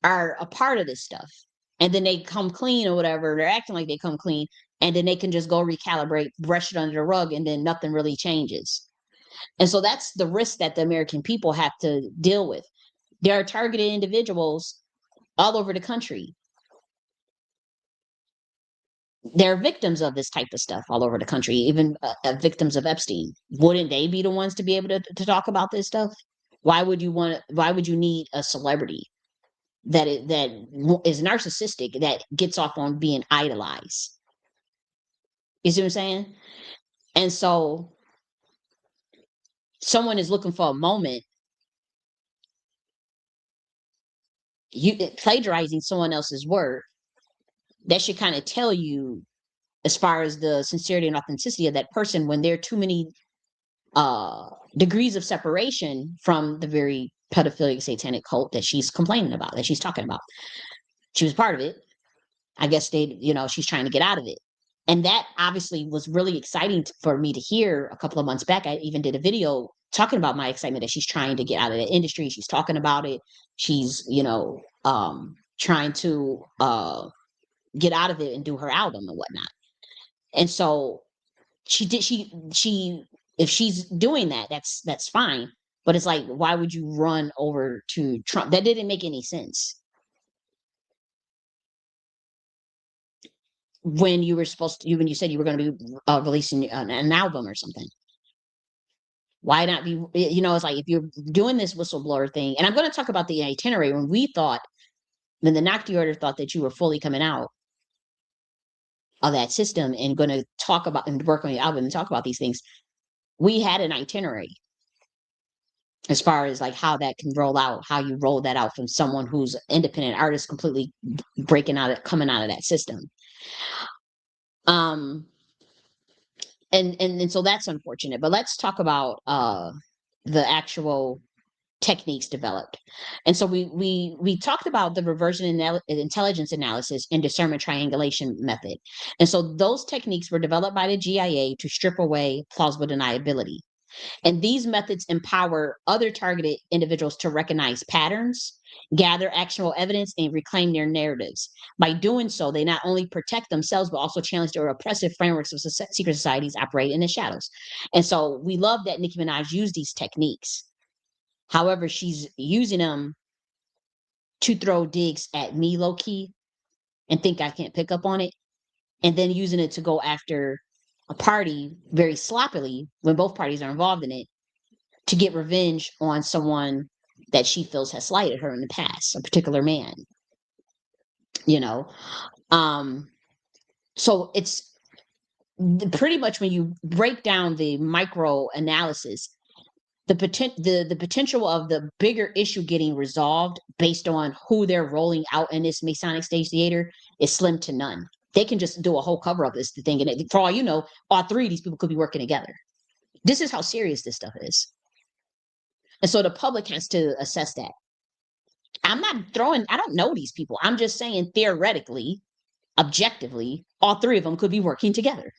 are a part of this stuff, and then they come clean or whatever. They're acting like they come clean, and then they can just go recalibrate, brush it under the rug, and then nothing really changes. And so that's the risk that the American people have to deal with. There are targeted individuals all over the country. There are victims of this type of stuff all over the country, even victims of Epstein. Wouldn't they be the ones to be able to talk about this stuff? Why would you need a celebrity that is narcissistic that gets off on being idolized? You see what I'm saying? And so someone is looking for a moment, plagiarizing someone else's work, that should kind of tell you as far as the sincerity and authenticity of that person when there are too many degrees of separation from the very pedophilic satanic cult that she's complaining about, that she's talking about. She was part of it. I guess she's trying to get out of it. And that obviously was really exciting for me to hear a couple of months back. I even did a video talking about my excitement that she's trying to get out of the industry. She's talking about it. She's, trying to get out of it and do her album and whatnot. And so she if she's doing that, that's fine. But it's like, why would you run over to Trump? That didn't make any sense. When you were supposed to, when you said you were going to be releasing an album or something. Why not be, it's like, if you're doing this whistleblower thing, and I'm going to talk about the itinerary, when the Nakhti order thought that you were fully coming out of that system and going to talk about and work on your album and talk about these things, we had an itinerary as far as like how that can roll out, how you roll that out from someone who's an independent artist completely coming out of that system. And so that's unfortunate. But let's talk about the actual techniques developed. And so we talked about the reversion intelligence analysis and discernment triangulation method. And so those techniques were developed by the G.I.A. to strip away plausible deniability. And these methods empower other targeted individuals to recognize patterns, gather actionable evidence, and reclaim their narratives. By doing so, they not only protect themselves, but also challenge the oppressive frameworks of secret societies operate in the shadows. And so we love that Nicki Minaj used these techniques. However, she's using them to throw digs at me low key and think I can't pick up on it, and then using it to go after a party very sloppily when both parties are involved in it, to get revenge on someone that she feels has slighted her in the past, a particular man. So it's pretty much, when you break down the micro analysis, the potential of the bigger issue getting resolved based on who they're rolling out in this Masonic stage theater is slim to none. They can just do a whole cover of this thing, and for all you know, all three of these people could be working together. This is how serious this stuff is. And so the public has to assess that. I don't know these people. I'm just saying, theoretically, objectively, all three of them could be working together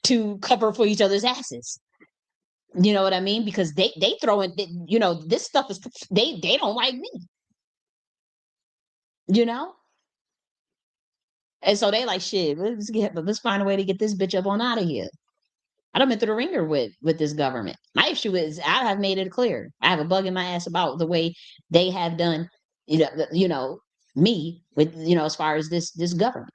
to cover for each other's asses. You know what I mean? Because they throw in, this stuff is, they don't like me. And so they like, shit, let's find a way to get this bitch up on out of here. I done been through the ringer with this government. My issue is, I have made it clear. I have a bug in my ass about the way they have done, me with, as far as this government.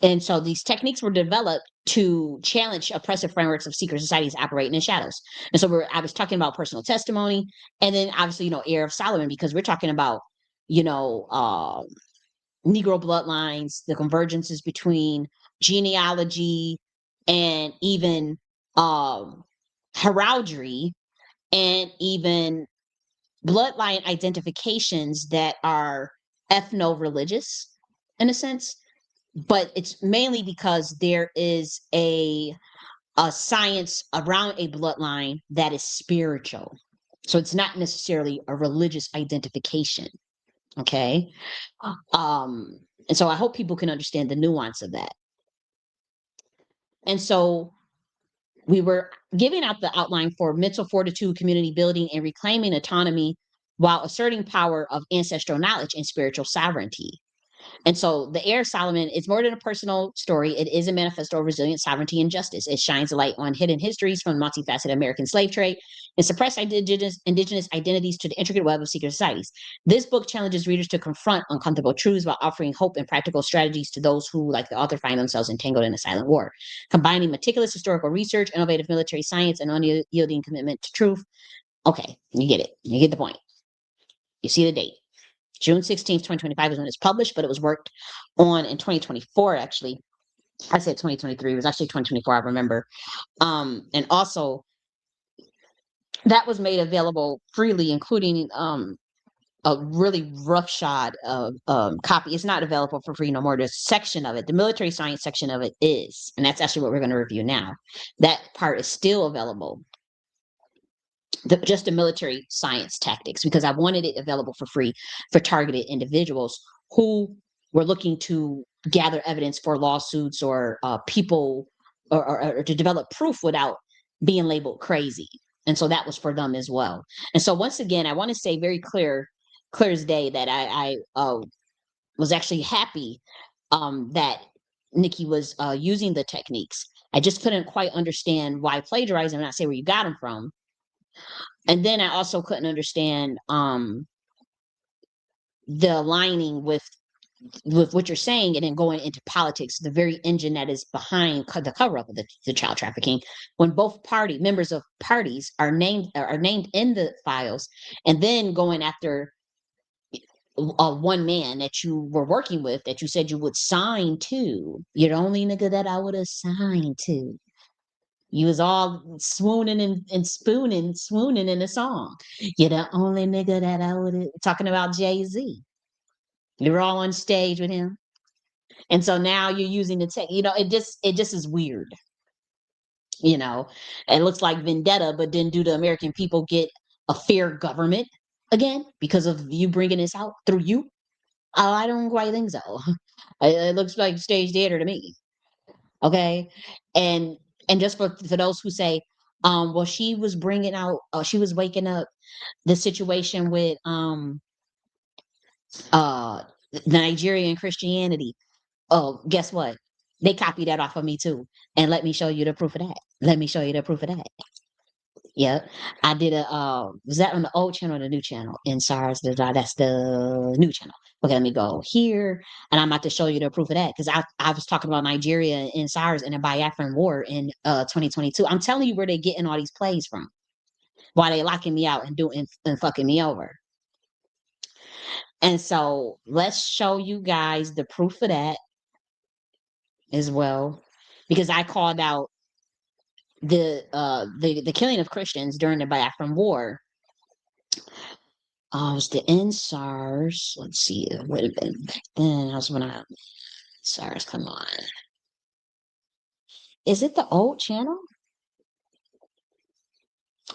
And so these techniques were developed to challenge oppressive frameworks of secret societies operating in shadows. And so I was talking about personal testimony, and then obviously, Heir of Solomon, because we're talking about, Negro bloodlines, the convergences between genealogy and even heraldry, and even bloodline identifications that are ethno-religious in a sense. But it's mainly because there is a science around a bloodline that is spiritual. So it's not necessarily a religious identification. Okay. And so I hope people can understand the nuance of that. And so we were giving out the outline for mental fortitude, community building, and reclaiming autonomy while asserting power of ancestral knowledge and spiritual sovereignty. And so the Heir of Solomon is more than a personal story. It is a manifesto of resilience, sovereignty, and justice. It shines a light on hidden histories from the multifaceted American slave trade and suppressed indigenous identities to the intricate web of secret societies. This book challenges readers to confront uncomfortable truths while offering hope and practical strategies to those who, like the author, find themselves entangled in a silent war. Combining meticulous historical research, innovative military science, and unyielding commitment to truth. Okay, you get it. You get the point. You see the date. June 16th, 2025 is when it's published, but it was worked on in 2024, actually. I said 2023. It was actually 2024, I remember. And also, that was made available freely, including a really roughshod copy. It's not available for free no more. There's a section of it, the military science section of it is, and that's actually what we're going to review now. That part is still available. Just the military science tactics, because I wanted it available for free for targeted individuals who were looking to gather evidence for lawsuits or people or to develop proof without being labeled crazy. And so that was for them as well. And so once again, I want to say very clear as day that I was actually happy that Nikki was using the techniques. I just couldn't quite understand why plagiarizing and not say where you got them from. And then I also couldn't understand the aligning with what you're saying and then going into politics, the very engine that is behind the cover up of the child trafficking, when both party members of parties are named in the files, and then going after one man that you were working with that you said you would sign to. You're the only nigga that I would have signed to. You was all swooning and swooning in the song. You're the only nigga that I would have, talking about Jay-Z. You were all on stage with him. And so now you're using the tech, it just is weird. It looks like vendetta, but then do the American people get a fair government again because of you bringing this out through you? I don't quite think so. It looks like stage theater to me. Okay. And just for those who say, well, she was bringing out, she was waking up the situation with uh Nigerian Christianity. Oh, guess what? They copied that off of me too. And let me show you the proof of that. Let me show you the proof of that. Yep. I did was that on the old channel or the new channel? In SARS, that's the new channel. Okay, let me go here. And I'm about to show you the proof of that. Because I was talking about Nigeria in SARS and the Biafran War in 2022. I'm telling you where they're getting all these plays from. Why they locking me out and doing and fucking me over. And so let's show you guys the proof of that as well. Because I called out the killing of Christians during the Biafran War. It was the end SARS. Let's see. It would have been back then. I was when I SARS. Come on. Is it the old channel?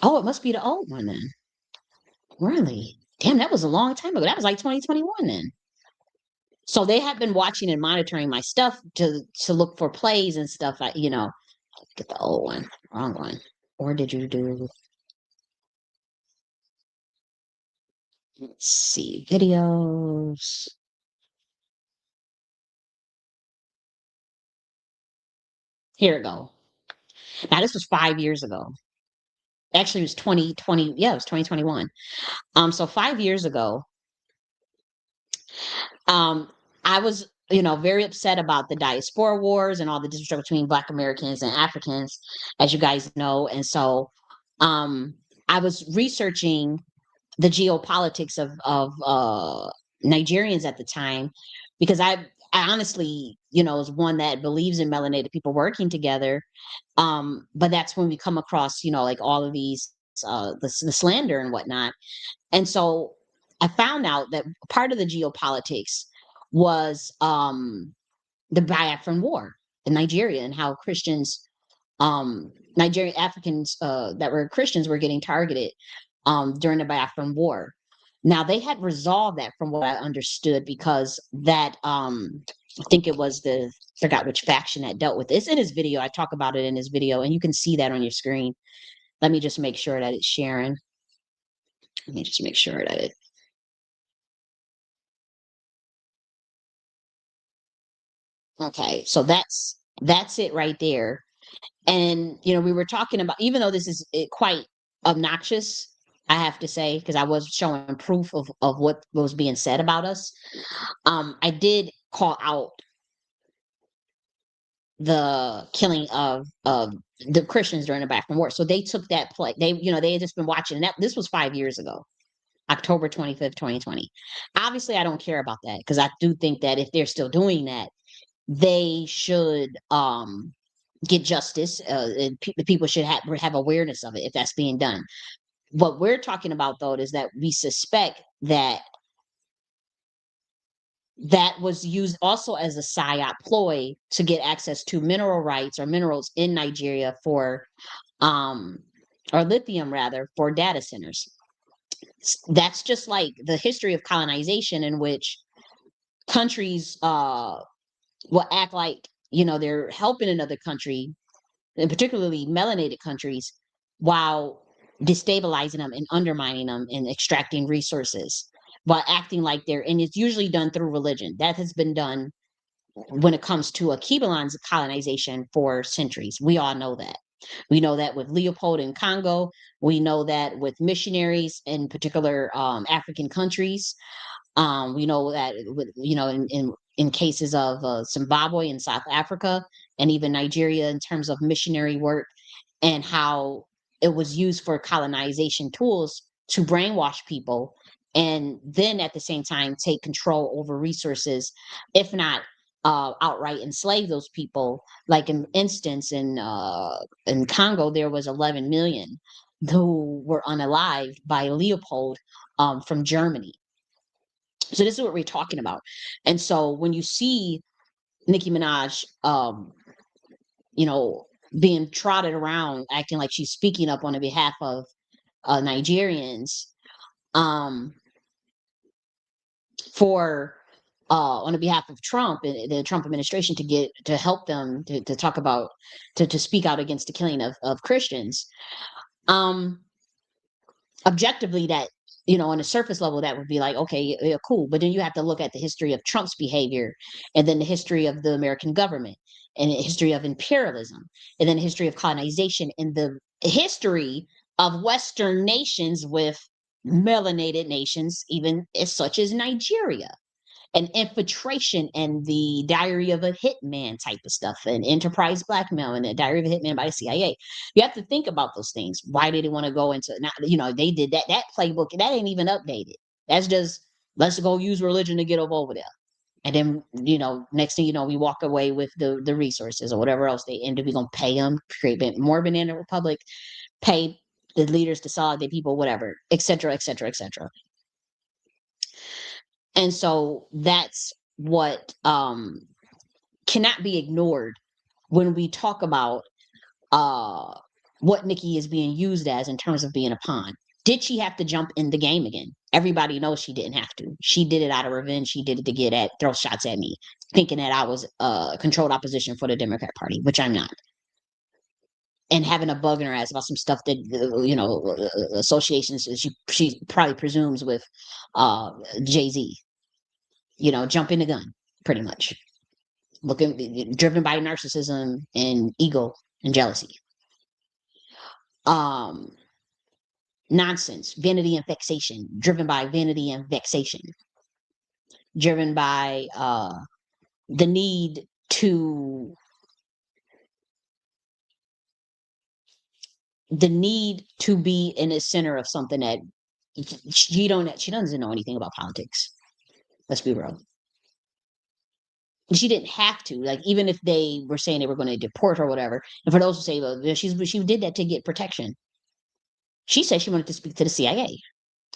Oh, it must be the old one then. Really? Damn, that was a long time ago. That was like 2021 then. So they have been watching and monitoring my stuff to look for plays and stuff. Get the old one, wrong one. Or did you do? Let's see, videos. Here we go. Now this was 5 years ago. Actually, it was 2020. Yeah, it was 2021. So 5 years ago, um, I was, very upset about the diaspora wars and all the disrespect between Black Americans and Africans, as you guys know. And so, I was researching the geopolitics of Nigerians at the time, because I honestly, was one that believes in melanated people working together. But that's when we come across, like all of these the slander and whatnot. And so I found out that part of the geopolitics was the Biafran War in Nigeria, and how Christians, Nigerian Africans that were Christians were getting targeted during the Biafran War. Now they had resolved that from what I understood, because that I think it was forgot which faction that dealt with this. In his video, I talk about it in his video, and you can see that on your screen. Let me just make sure that it's sharing. Let me just make sure that it. Okay, so that's it right there. And we were talking about, even though this is quite obnoxious, I have to say, because I was showing proof of what was being said about us. I did call out the killing of the Christians during the Biafran War. So they took that play. They had just been watching that. This was 5 years ago, October 25th, 2020. Obviously, I don't care about that, because I do think that if they're still doing that, they should get justice. And the people should have awareness of it if that's being done. What we're talking about, though, is that we suspect that that was used also as a psyop ploy to get access to mineral rights or minerals in Nigeria for um or lithium rather for data centers. That's just like the history of colonization in which countries will act like, they're helping another country, and particularly melanated countries, while destabilizing them and undermining them and extracting resources, while acting like and it's usually done through religion. That has been done when it comes to Akibalan's colonization for centuries. We all know that. We know that with Leopold in Congo. We know that with missionaries in particular African countries. We know that with, in cases of Zimbabwe and South Africa and even Nigeria in terms of missionary work, and how it was used for colonization tools to brainwash people, and then at the same time take control over resources, if not outright enslave those people. Like in instance in Congo, there was 11 million who were unalived by Leopold from Germany. So this is what we're talking about. And so when you see Nicki Minaj, you know, being trotted around, acting like she's speaking up on the behalf of Nigerians, um, for on the behalf of Trump and the Trump administration to help them to talk about to speak out against the killing of Christians. Um, Objectively, that, on a surface level, that would be like, okay, yeah, cool. But then you have to look at the history of Trump's behavior, and then the history of the American government, and the history of imperialism, and then the history of colonization, and the history of Western nations with melanated nations, even as such as Nigeria, and infiltration, and the Diary of a Hitman type of stuff, and Enterprise Blackmail, and the Diary of a Hitman by the CIA. You have to think about those things. Why did they want to go into now? They did that playbook that ain't even updated. That's just, let's go use religion to get over there. And then, next thing you know, we walk away with the resources or whatever else they end up. We gonna pay them, create more banana republic, pay the leaders to solve their people, whatever, et cetera, et cetera, et cetera. And so that's what cannot be ignored when we talk about uh, what Nikki is being used as in terms of being a pawn. Did she have to jump in the game again? Everybody knows she didn't have to. She did it out of revenge. She did it to throw shots at me, thinking that I was controlled opposition for the Democrat Party, which I'm not. And having a bug in her ass about some stuff that associations she probably presumes with Jay-Z. Jumping the gun, pretty much. Driven by narcissism and ego and jealousy. Um, Nonsense, vanity and vexation, driven by vanity and vexation, driven by the need to be in the center of something that she doesn't know anything about politics. Let's be real. She didn't have to. Like, even if they were saying they were going to deport her or whatever, and for those who say, well, she did that to get protection. She said she wanted to speak to the CIA.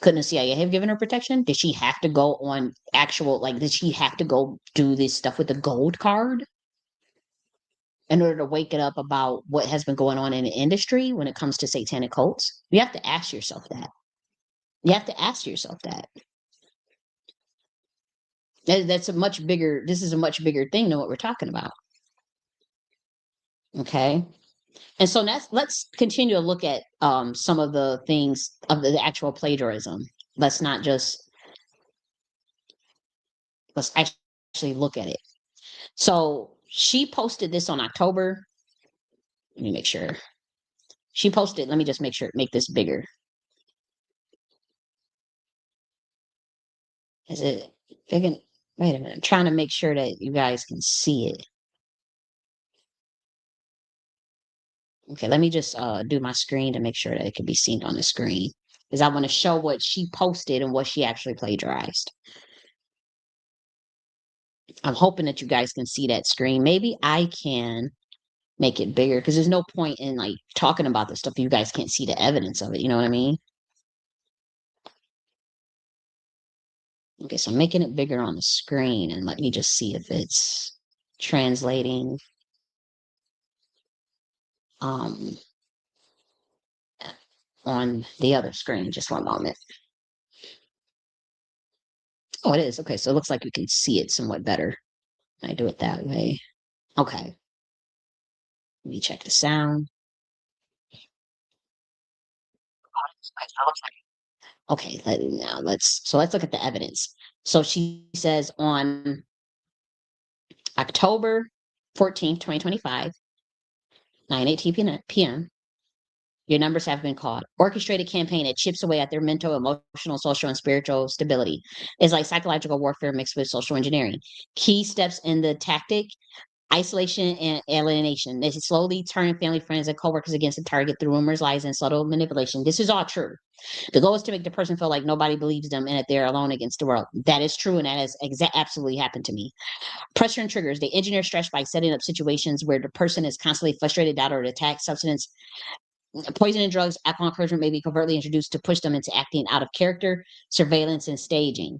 Couldn't the CIA have given her protection? Did she have to go on did she have to go do this stuff with the gold card in order to wake it up about what has been going on in the industry when it comes to satanic cults? You have to ask yourself that. You have to ask yourself that. That's this is a much bigger thing than what we're talking about. Okay. And so let's continue to look at some of the things of the actual plagiarism. Let's not just let's actually look at it. So she posted this on October. Let me make sure. She posted, let me just make this bigger. Is it big? Wait a minute. I'm trying to make sure that you guys can see it. Okay, let me just do my screen to make sure that it can be seen on the screen. Because I want to show what she posted and what she actually plagiarized. I'm hoping that you guys can see that screen. Maybe I can make it bigger because there's no point in like talking about this stuff if you guys can't see the evidence of it. You know what I mean? Okay, so I'm making it bigger on the screen, and let me just see if it's translating um on the other screen. Just one moment. Oh, it is. Okay, so it looks like we can see it somewhat better. I do it that way. Okay, let me check the sound. Okay, let's look at the evidence. So she says on October 14th, 2025, 9:18 p.m. Your numbers have been called. Orchestrated campaign that chips away at their mental, emotional, social, and spiritual stability. It's like psychological warfare mixed with social engineering. Key steps in the tactic: isolation and alienation. They slowly turn family, friends, and coworkers against the target through rumors, lies, and subtle manipulation. This is all true. The goal is to make the person feel like nobody believes them and that they're alone against the world. That is true, and that has absolutely happened to me. Pressure and triggers. They engineer stress by setting up situations where the person is constantly frustrated, doubted, or attacked. Substance, poison and drugs, alcohol encouragement may be covertly introduced to push them into acting out of character, surveillance, and staging.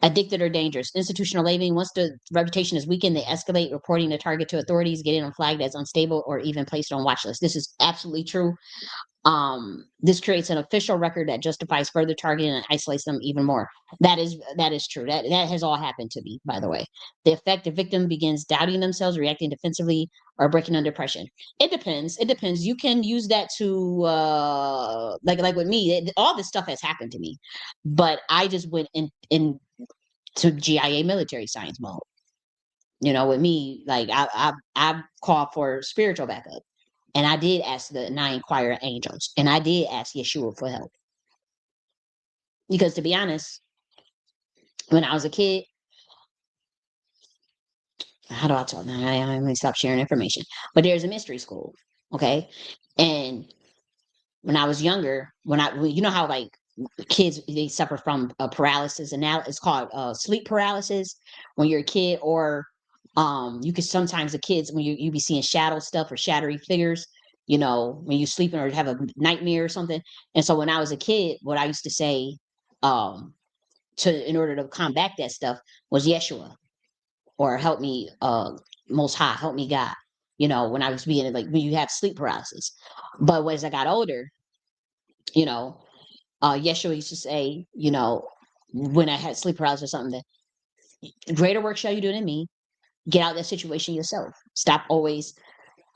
Addicted or dangerous. Institutional labeling. Once the reputation is weakened, they escalate, reporting the target to authorities, getting them flagged as unstable, or even placed on watch lists. This is absolutely true. This creates an official record that justifies further targeting and isolates them even more. That is true. That has all happened to me, by the way. The effect: the victim begins doubting themselves, reacting defensively, or breaking under pressure. It depends. It depends. You can use that to like with me. All this stuff has happened to me, but I just went in to G.I.A military science mode. With me, like I called for spiritual backup. And I did ask and I inquire angels. And I did ask Yeshua for help. Because to be honest, when I was a kid, how do I tell them? I'm going to stop sharing information. But there's a mystery school. Okay. And when I was younger, you know how like kids, they suffer from paralysis, and now it's called sleep paralysis when you're a kid, or you could sometimes the kids, when you be seeing shadow stuff or shadowy figures, when you sleeping or have a nightmare or something. And so when I was a kid, what I used to say, um to in order to combat that stuff, was Yeshua, or help me, most high, help me God, when I was being like when you have sleep paralysis. But as I got older, you know Yeshua used to say, when I had sleep paralysis or something, that greater work shall you do than me. Get out of that situation yourself. Stop always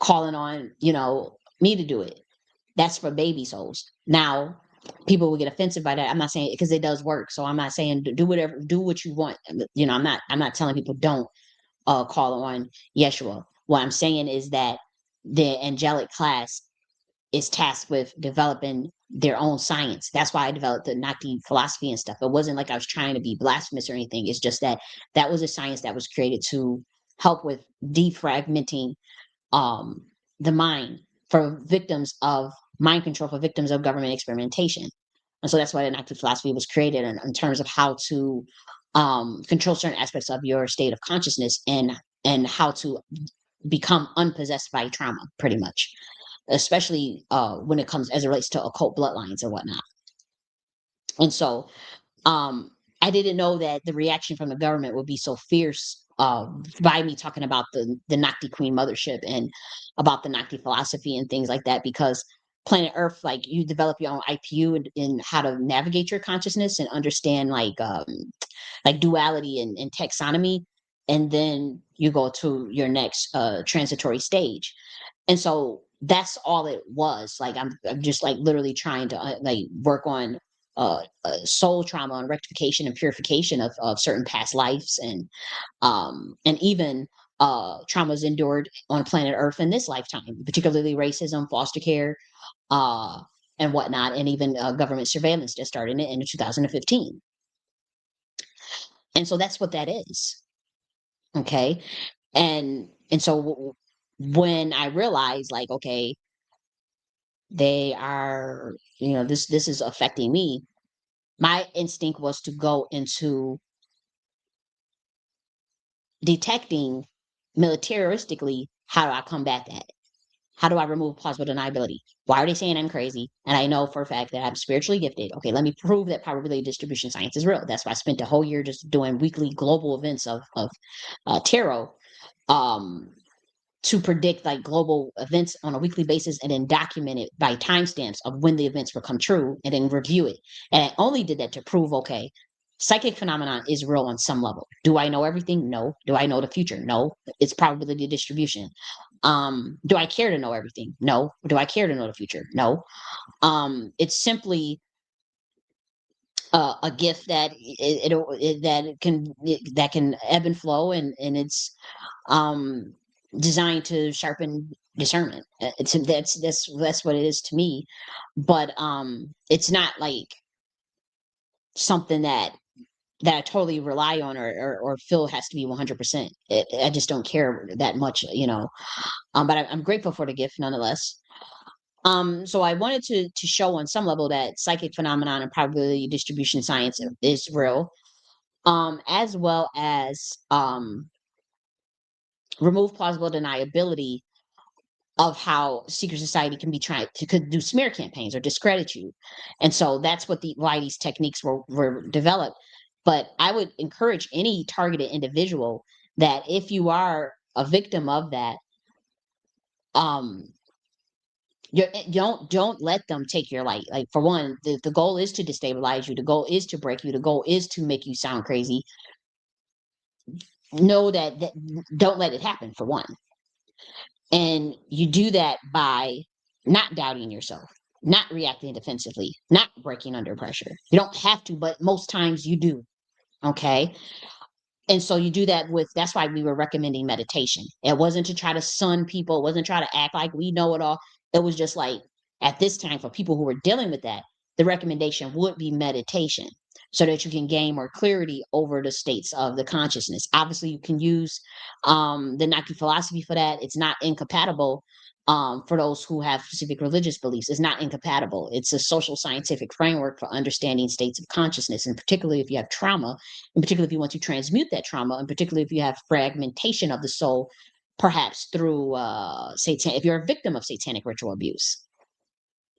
calling on, me to do it. That's for baby souls. Now, people will get offensive by that. I'm not saying, because it does work. So I'm not saying do whatever, do what you want. I'm not telling people don't call on Yeshua. What I'm saying is that the angelic class is tasked with developing their own science. That's why I developed the Nakhti philosophy and stuff. It wasn't like I was trying to be blasphemous or anything. It's just that that was a science that was created to help with defragmenting um, the mind for victims of mind control, for victims of government experimentation. And so that's why the Nakhti philosophy was created in terms of how to control certain aspects of your state of consciousness, and how to become unpossessed by trauma, pretty much, especially when it comes as it relates to occult bloodlines and whatnot. And so um, I didn't know that the reaction from the government would be so fierce by me talking about the Nakhti Queen mothership and about the Nakhti philosophy and things like that, because planet Earth, like, you develop your own IPU in how to navigate your consciousness and understand like duality and taxonomy, and then you go to your next transitory stage. And so that's all it was. Like, I'm just like literally trying to like work on soul trauma and rectification and purification of certain past lives, and even traumas endured on planet Earth in this lifetime, particularly racism, foster care, uh, and whatnot, and even government surveillance that started in 2015. And so that's what that is. Okay. And so when I realized, like, okay, they are, this is affecting me, my instinct was to go into detecting militaristically how do I combat that. How do I remove plausible deniability? Why are they saying I'm crazy? And I know for a fact that I'm spiritually gifted. Okay, let me prove that probability distribution science is real. That's why I spent the whole year just doing weekly global events of tarot, um, to predict like global events on a weekly basis and then document it by timestamps of when the events will come true and then review it. And I only did that to prove, okay, psychic phenomenon is real on some level. Do I know everything? No. Do I know the future? No. It's probability distribution. Do I care to know everything? No. Do I care to know the future? No. It's simply a gift that that can ebb and flow, and it's um designed to sharpen discernment. It's that's what it is to me. But it's not like something that I totally rely on or feel has to be 100%. I just don't care that much, you know. But I'm grateful for the gift nonetheless. So I wanted to show on some level that psychic phenomenon and probability distribution science is real, as well as remove plausible deniability of how secret society can be trying to could do smear campaigns or discredit you. And so that's what why these techniques were developed. But I would encourage any targeted individual that if you are a victim of that, um don't let them take your light. Like, for one, the goal is to destabilize you, the goal is to break you, the goal is to make you sound crazy. Know that don't let it happen, for one. And you do that by not doubting yourself, not reacting defensively, not breaking under pressure. You don't have to, but most times you do. Okay. And so you do that with, that's why we were recommending meditation. It wasn't to try to sun people, it wasn't try to act like we know it all. It was just like, at this time, for people who were dealing with that, the recommendation would be meditation so that you can gain more clarity over the states of the consciousness. Obviously, you can use the Nakhti philosophy for that. It's not incompatible. For those who have specific religious beliefs, it's not incompatible. It's a social scientific framework for understanding states of consciousness, and particularly if you have trauma, in particular if you want to transmute that trauma, and particularly if you have fragmentation of the soul, perhaps through satan, if you're a victim of satanic ritual abuse.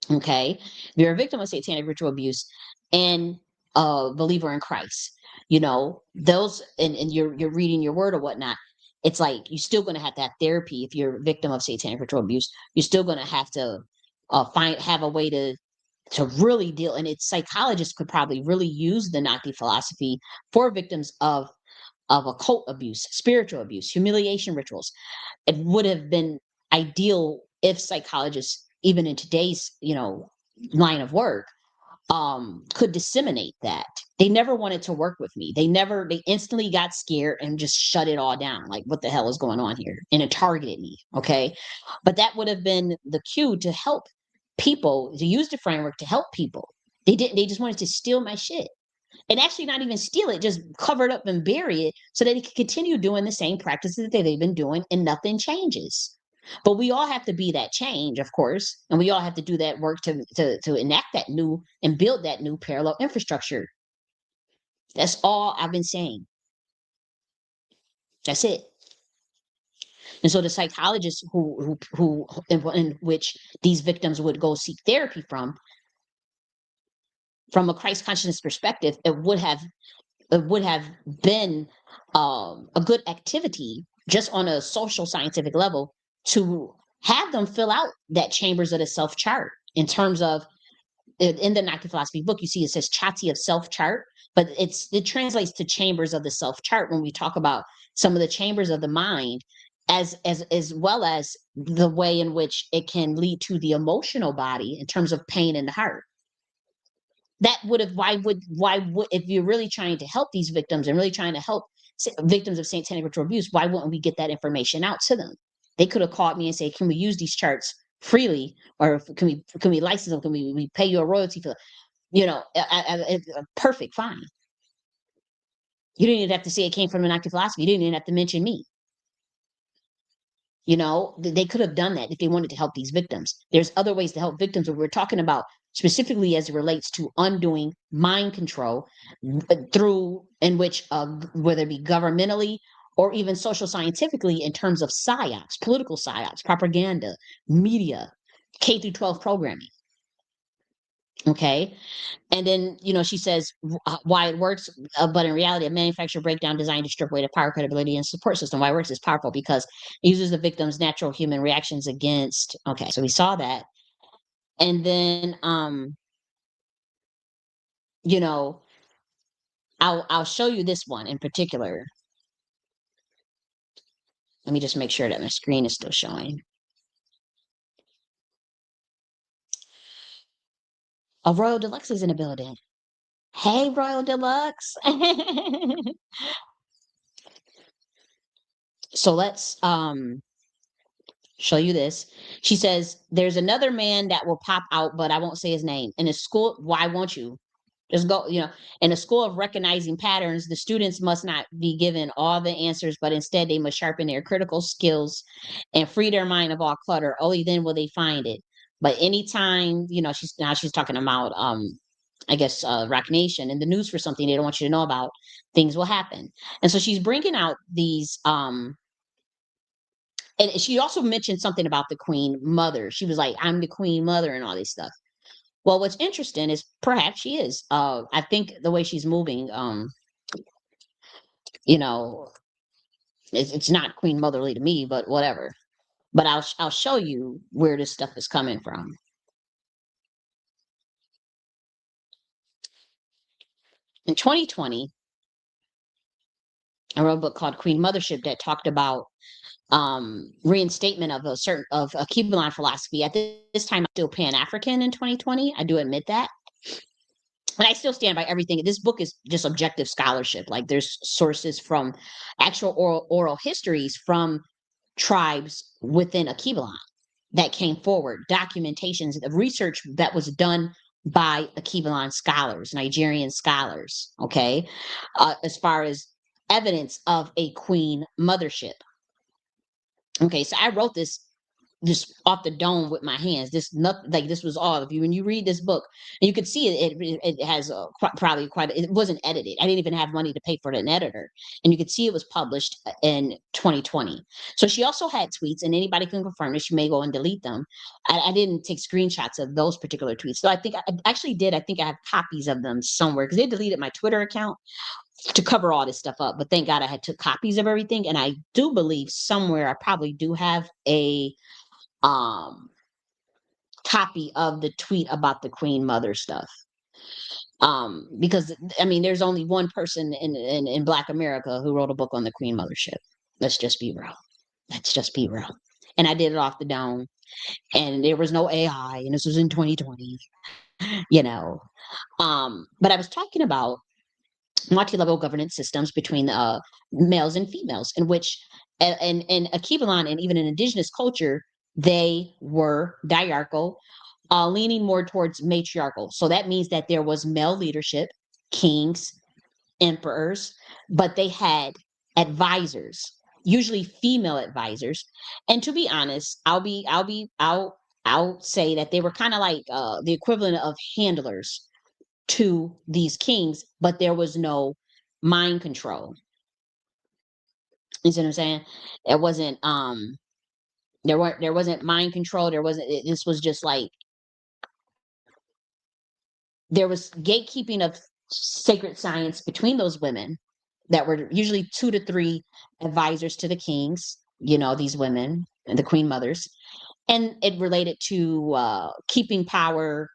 Okay, if you're a victim of satanic ritual abuse and a believer in Christ, you know those, and you're reading your word or whatnot. It's like you're still going to have therapy. If you're a victim of satanic ritual abuse, you're still going to have to have a way to really deal. And it's, psychologists could probably really use the Nakhti philosophy for victims of occult abuse, spiritual abuse, humiliation rituals. It would have been ideal if psychologists, even in today's, line of work, could disseminate that. They never wanted to work with me. They instantly got scared and just shut it all down. Like, what the hell is going on here? And it targeted me. Okay. But that would have been the cue to help people, to use the framework to help people. They just wanted to steal my shit. And actually not even steal it, just cover it up and bury it so that they can continue doing the same practices that they've been doing and nothing changes. But we all have to be that change, of course, and we all have to do that work to enact that new and build that new parallel infrastructure. That's all I've been saying. That's it. And so the psychologists in which these victims would go seek therapy from a Christ consciousness perspective, it would have been a good activity just on a social scientific level to have them fill out that chambers of the self chart. In terms of, in the Nakhti philosophy book, you see it says chati of self chart, but it translates to chambers of the self chart when we talk about some of the chambers of the mind, as well as the way in which it can lead to the emotional body in terms of pain in the heart. That would have, why would, if you're really trying to help these victims and really trying to help victims of satanic ritual abuse, why wouldn't we get that information out to them? They could have called me and say, can we use these charts freely, or can we license them, can we pay you a royalty for, perfect, fine. You didn't even have to say it came from an active philosophy. You didn't even have to mention me. They could have done that if they wanted to help these victims. There's other ways to help victims, but we're talking about specifically as it relates to undoing mind control through, in which, whether it be governmentally or even social scientifically in terms of psyops, political psyops, propaganda, media, K through 12 programming. Okay. And then, she says why it works, but in reality, a manufacturer breakdown designed to strip away the power, credibility, and support system. Why it works is powerful because it uses the victim's natural human reactions against. Okay, so we saw that. And then, you know, I'll show you this one in particular. Let me just make sure that my screen is still showing. A Royal Deluxe is in the building. Hey, Royal Deluxe. So let's show you this. She says, there's another man that will pop out, but I won't say his name. In a school, why won't you? Just go, in a school of recognizing patterns, the students must not be given all the answers, but instead they must sharpen their critical skills and free their mind of all clutter. Only then will they find it. But anytime, she's talking about I guess Rock Nation and the news for something they don't want you to know about, things will happen. And so she's bringing out these and she also mentioned something about the Queen Mother. She was like, I'm the Queen Mother and all this stuff. Well, what's interesting is perhaps she is. I think the way she's moving, you know, it's not Queen Motherly to me, but whatever. But I'll show you where this stuff is coming from. In 2020, I wrote a book called Queen Mothership that talked about reinstatement of a Kibbalan philosophy. At this time, I'm still Pan African in 2020. I do admit that. And I still stand by everything. This book is just objective scholarship. Like there's sources from actual oral histories from tribes within a Kibbalan that came forward, documentations of research that was done by Akibalan scholars, Nigerian scholars, okay, as far as evidence of a queen mothership. Okay, so I wrote this just off the dome with my hands. This nothing like this was all of you. When you read this book, and you could see it has probably quite. It wasn't edited. I didn't even have money to pay for an editor, and you could see it was published in 2020. So she also had tweets, and anybody can confirm that she may go and delete them. I didn't take screenshots of those particular tweets, so I think I actually did. I think I have copies of them somewhere because they deleted my Twitter account to cover all this stuff up. But thank God I had took copies of everything, and I do believe somewhere I probably do have a um copy of the tweet about the Queen Mother stuff. Because I mean, there's only one person in Black America who wrote a book on the Queen Mothership. Let's just be real. Let's just be real. And I did it off the dome, and there was no AI, and this was in 2020, you know. But I was talking about multi-level governance systems between males and females, in which in Akibalan and even in indigenous culture, they were diarchal, leaning more towards matriarchal. So that means that there was male leadership, kings, emperors, but they had advisors, usually female advisors. And to be honest, I'll say that they were kind of like the equivalent of handlers to these kings, but there was no mind control. You see what I'm saying? It wasn't there wasn't mind control. This was just like there was gatekeeping of sacred science between those women that were usually 2 to 3 advisors to the kings, these women and the queen mothers. And it related to keeping power,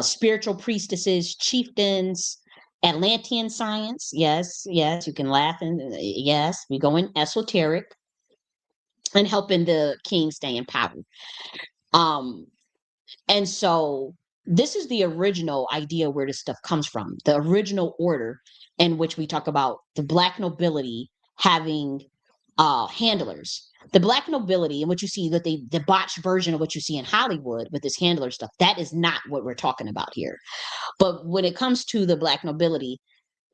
spiritual priestesses, chieftains, Atlantean science. Yes, yes, you can laugh. And yes, we go in esoteric and helping the king stay in power. Um, and so this is the original idea where this stuff comes from, the original order in which we talk about the Black nobility having handlers. The Black nobility and what you see, that the debauched version of what you see in Hollywood with this handler stuff, that is not what we're talking about here. But when it comes to the Black nobility,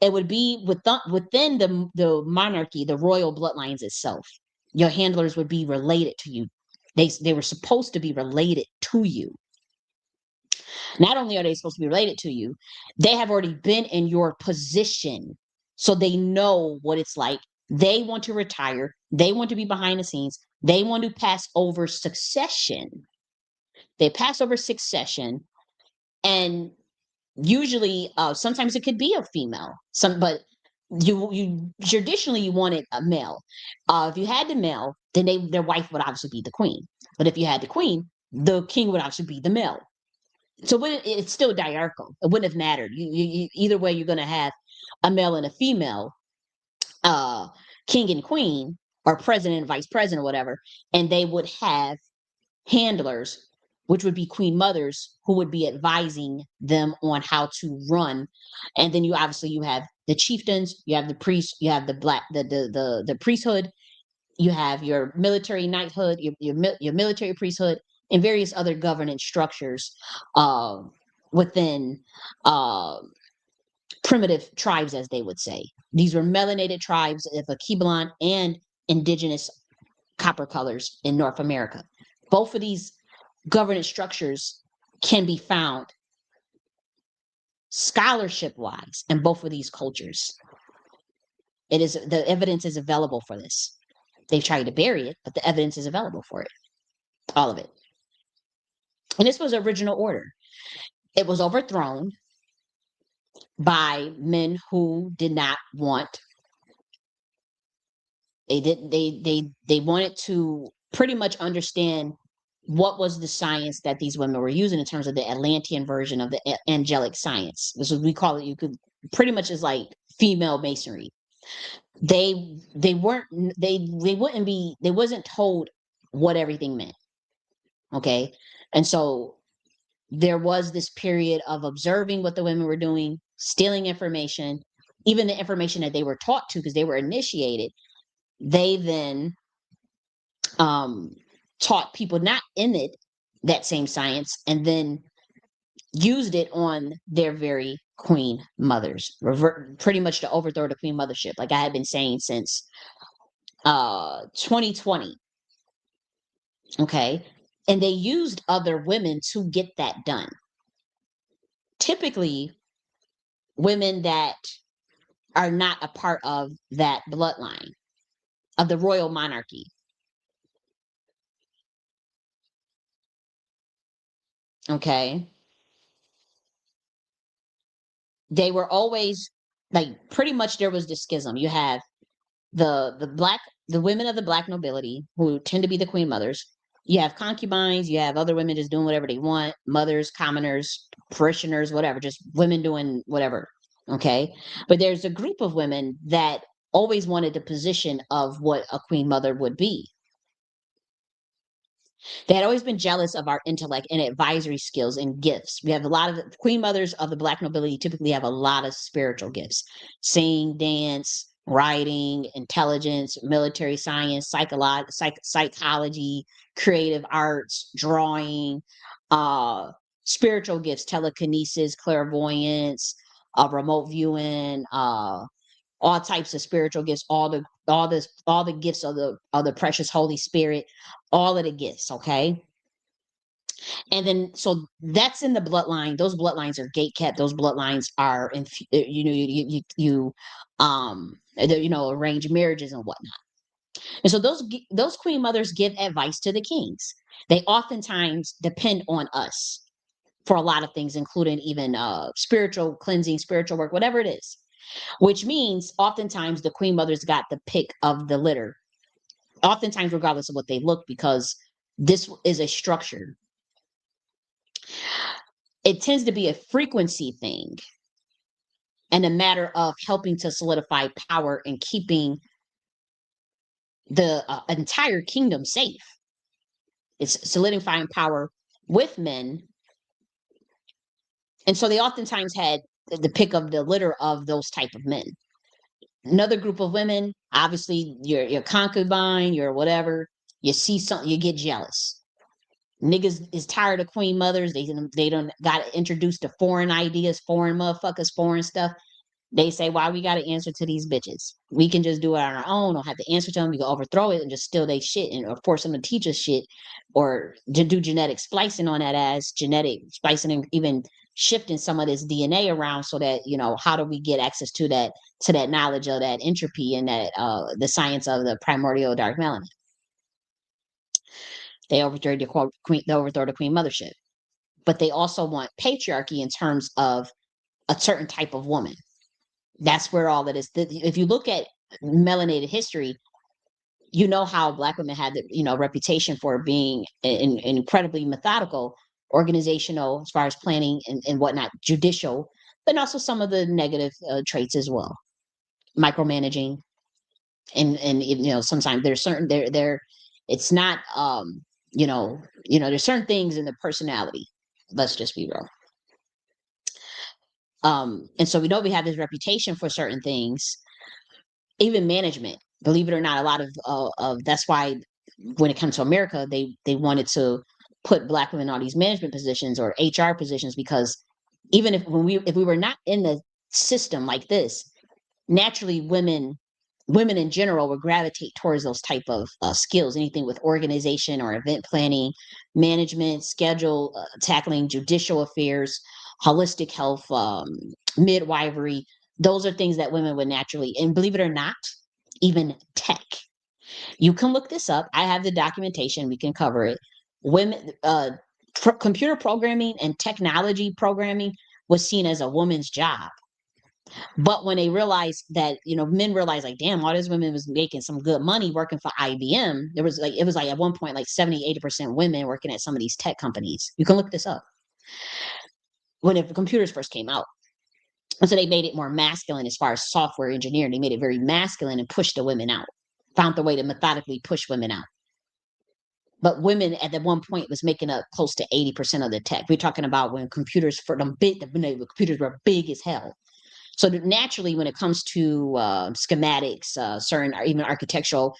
it would be within the monarchy, the royal bloodlines itself. Your handlers would be related to you. They were supposed to be related to you. Not only are they supposed to be related to you, they have already been in your position. So they know what it's like They want to retire. They want to be behind the scenes. They want to pass over succession. They pass over succession, and usually, sometimes it could be a female. But you traditionally you wanted a male. If you had the male, then their wife would obviously be the queen. But if you had the queen, the king would obviously be the male. So it's still diarchal. It wouldn't have mattered. Either way, you're going to have a male and a female, uh, king and queen, or president and vice president, or whatever, and they would have handlers, which would be queen mothers, who would be advising them on how to run. And then you have the chieftains, you have the priests, you have the black the priesthood, you have your military knighthood, your military priesthood, and various other governance structures uh, within uh, primitive tribes, as they would say. These were melanated tribes of Akibalan and indigenous copper colors in North America. Both of these governance structures can be found scholarship wise in both of these cultures. It is the evidence is available for this. They've tried to bury it, but the evidence is available for it. All of it. And this was original order. It was overthrown by men who did not want. They wanted to pretty much understand what was the science that these women were using in terms of the Atlantean version of the angelic science. This is we call it. You could pretty much is like female masonry. They weren't they wouldn't be they wasn't told what everything meant. Okay, and so there was this period of observing what the women were doing, stealing information, even the information that they were taught to because they were initiated. They then um, taught people not in it that same science, and then used it on their very queen mothers, pretty much to overthrow the queen mothership, like I had been saying since 2020. Okay, and they used other women to get that done. Typically, women that are not a part of that bloodline of the royal monarchy. Okay, they were always like pretty much there was this schism. You have the women of the black nobility who tend to be the queen mothers. You have concubines, you have other women just doing whatever they want, mothers, commoners, parishioners, whatever, just women doing whatever. Okay. But there's a group of women that always wanted the position of what a queen mother would be. They had always been jealous of our intellect and advisory skills and gifts. We have a lot of queen mothers of the black nobility typically have a lot of spiritual gifts: sing, dance, writing, intelligence, military science, psychology, creative arts, drawing, uh, spiritual gifts, telekinesis, clairvoyance, remote viewing, all types of spiritual gifts, all the gifts of the precious Holy Spirit, all of the gifts, okay? And then so that's in the bloodline. Those bloodlines are gate kept. Those bloodlines are arrange marriages and whatnot. And so those queen mothers give advice to the kings. They oftentimes depend on us for a lot of things, including even spiritual cleansing, spiritual work, whatever it is. Which means oftentimes the queen mothers got the pick of the litter, oftentimes regardless of what they look, because this is a structure. It tends to be a frequency thing and a matter of helping to solidify power and keeping the entire kingdom safe. It's solidifying power with men. And so they oftentimes had the pick of the litter of those type of men. Another group of women, obviously your concubine, your whatever, you see something, you get jealous. Niggas is tired of queen mothers. They don't got introduced to foreign ideas, foreign motherfuckers, foreign stuff. They say, why we got to answer to these bitches? We can just do it on our own. Don't have to answer to them. We can overthrow it and just steal their shit or force them to teach us shit or to do genetic splicing on that ass, genetic splicing and even shifting some of this DNA around so that, how do we get access to that knowledge of that entropy and that the science of the primordial dark melanin. They overthrow the queen mothership, but they also want patriarchy in terms of a certain type of woman. That's where all that is. If you look at melanated history, you know how Black women had the reputation for being incredibly methodical, organizational as far as planning and whatnot, judicial, but also some of the negative traits as well, micromanaging, and sometimes there's certain there it's not there's certain things in the personality. Let's just be real. And so we know we have this reputation for certain things, even management. Believe it or not, a lot of that's why when it comes to America, they wanted to put Black women on these management positions or HR positions, because even if we were not in the system like this, naturally women in general would gravitate towards those type of skills, anything with organization or event planning, management, schedule, tackling judicial affairs, holistic health, midwifery. Those are things that women would naturally, and believe it or not, even tech. You can look this up. I have the documentation. We can cover it. Women, computer programming and technology programming was seen as a woman's job. But when they realized that, men realized, like, damn, all these women was making some good money working for IBM. It was like at one point, like 70-80% women working at some of these tech companies. You can look this up. When the computers first came out. And so they made it more masculine as far as software engineering. They made it very masculine and pushed the women out, found the way to methodically push women out. But women at that one point was making up close to 80% of the tech. We're talking about when computers the computers were big as hell. So naturally, when it comes to schematics, certain or even architectural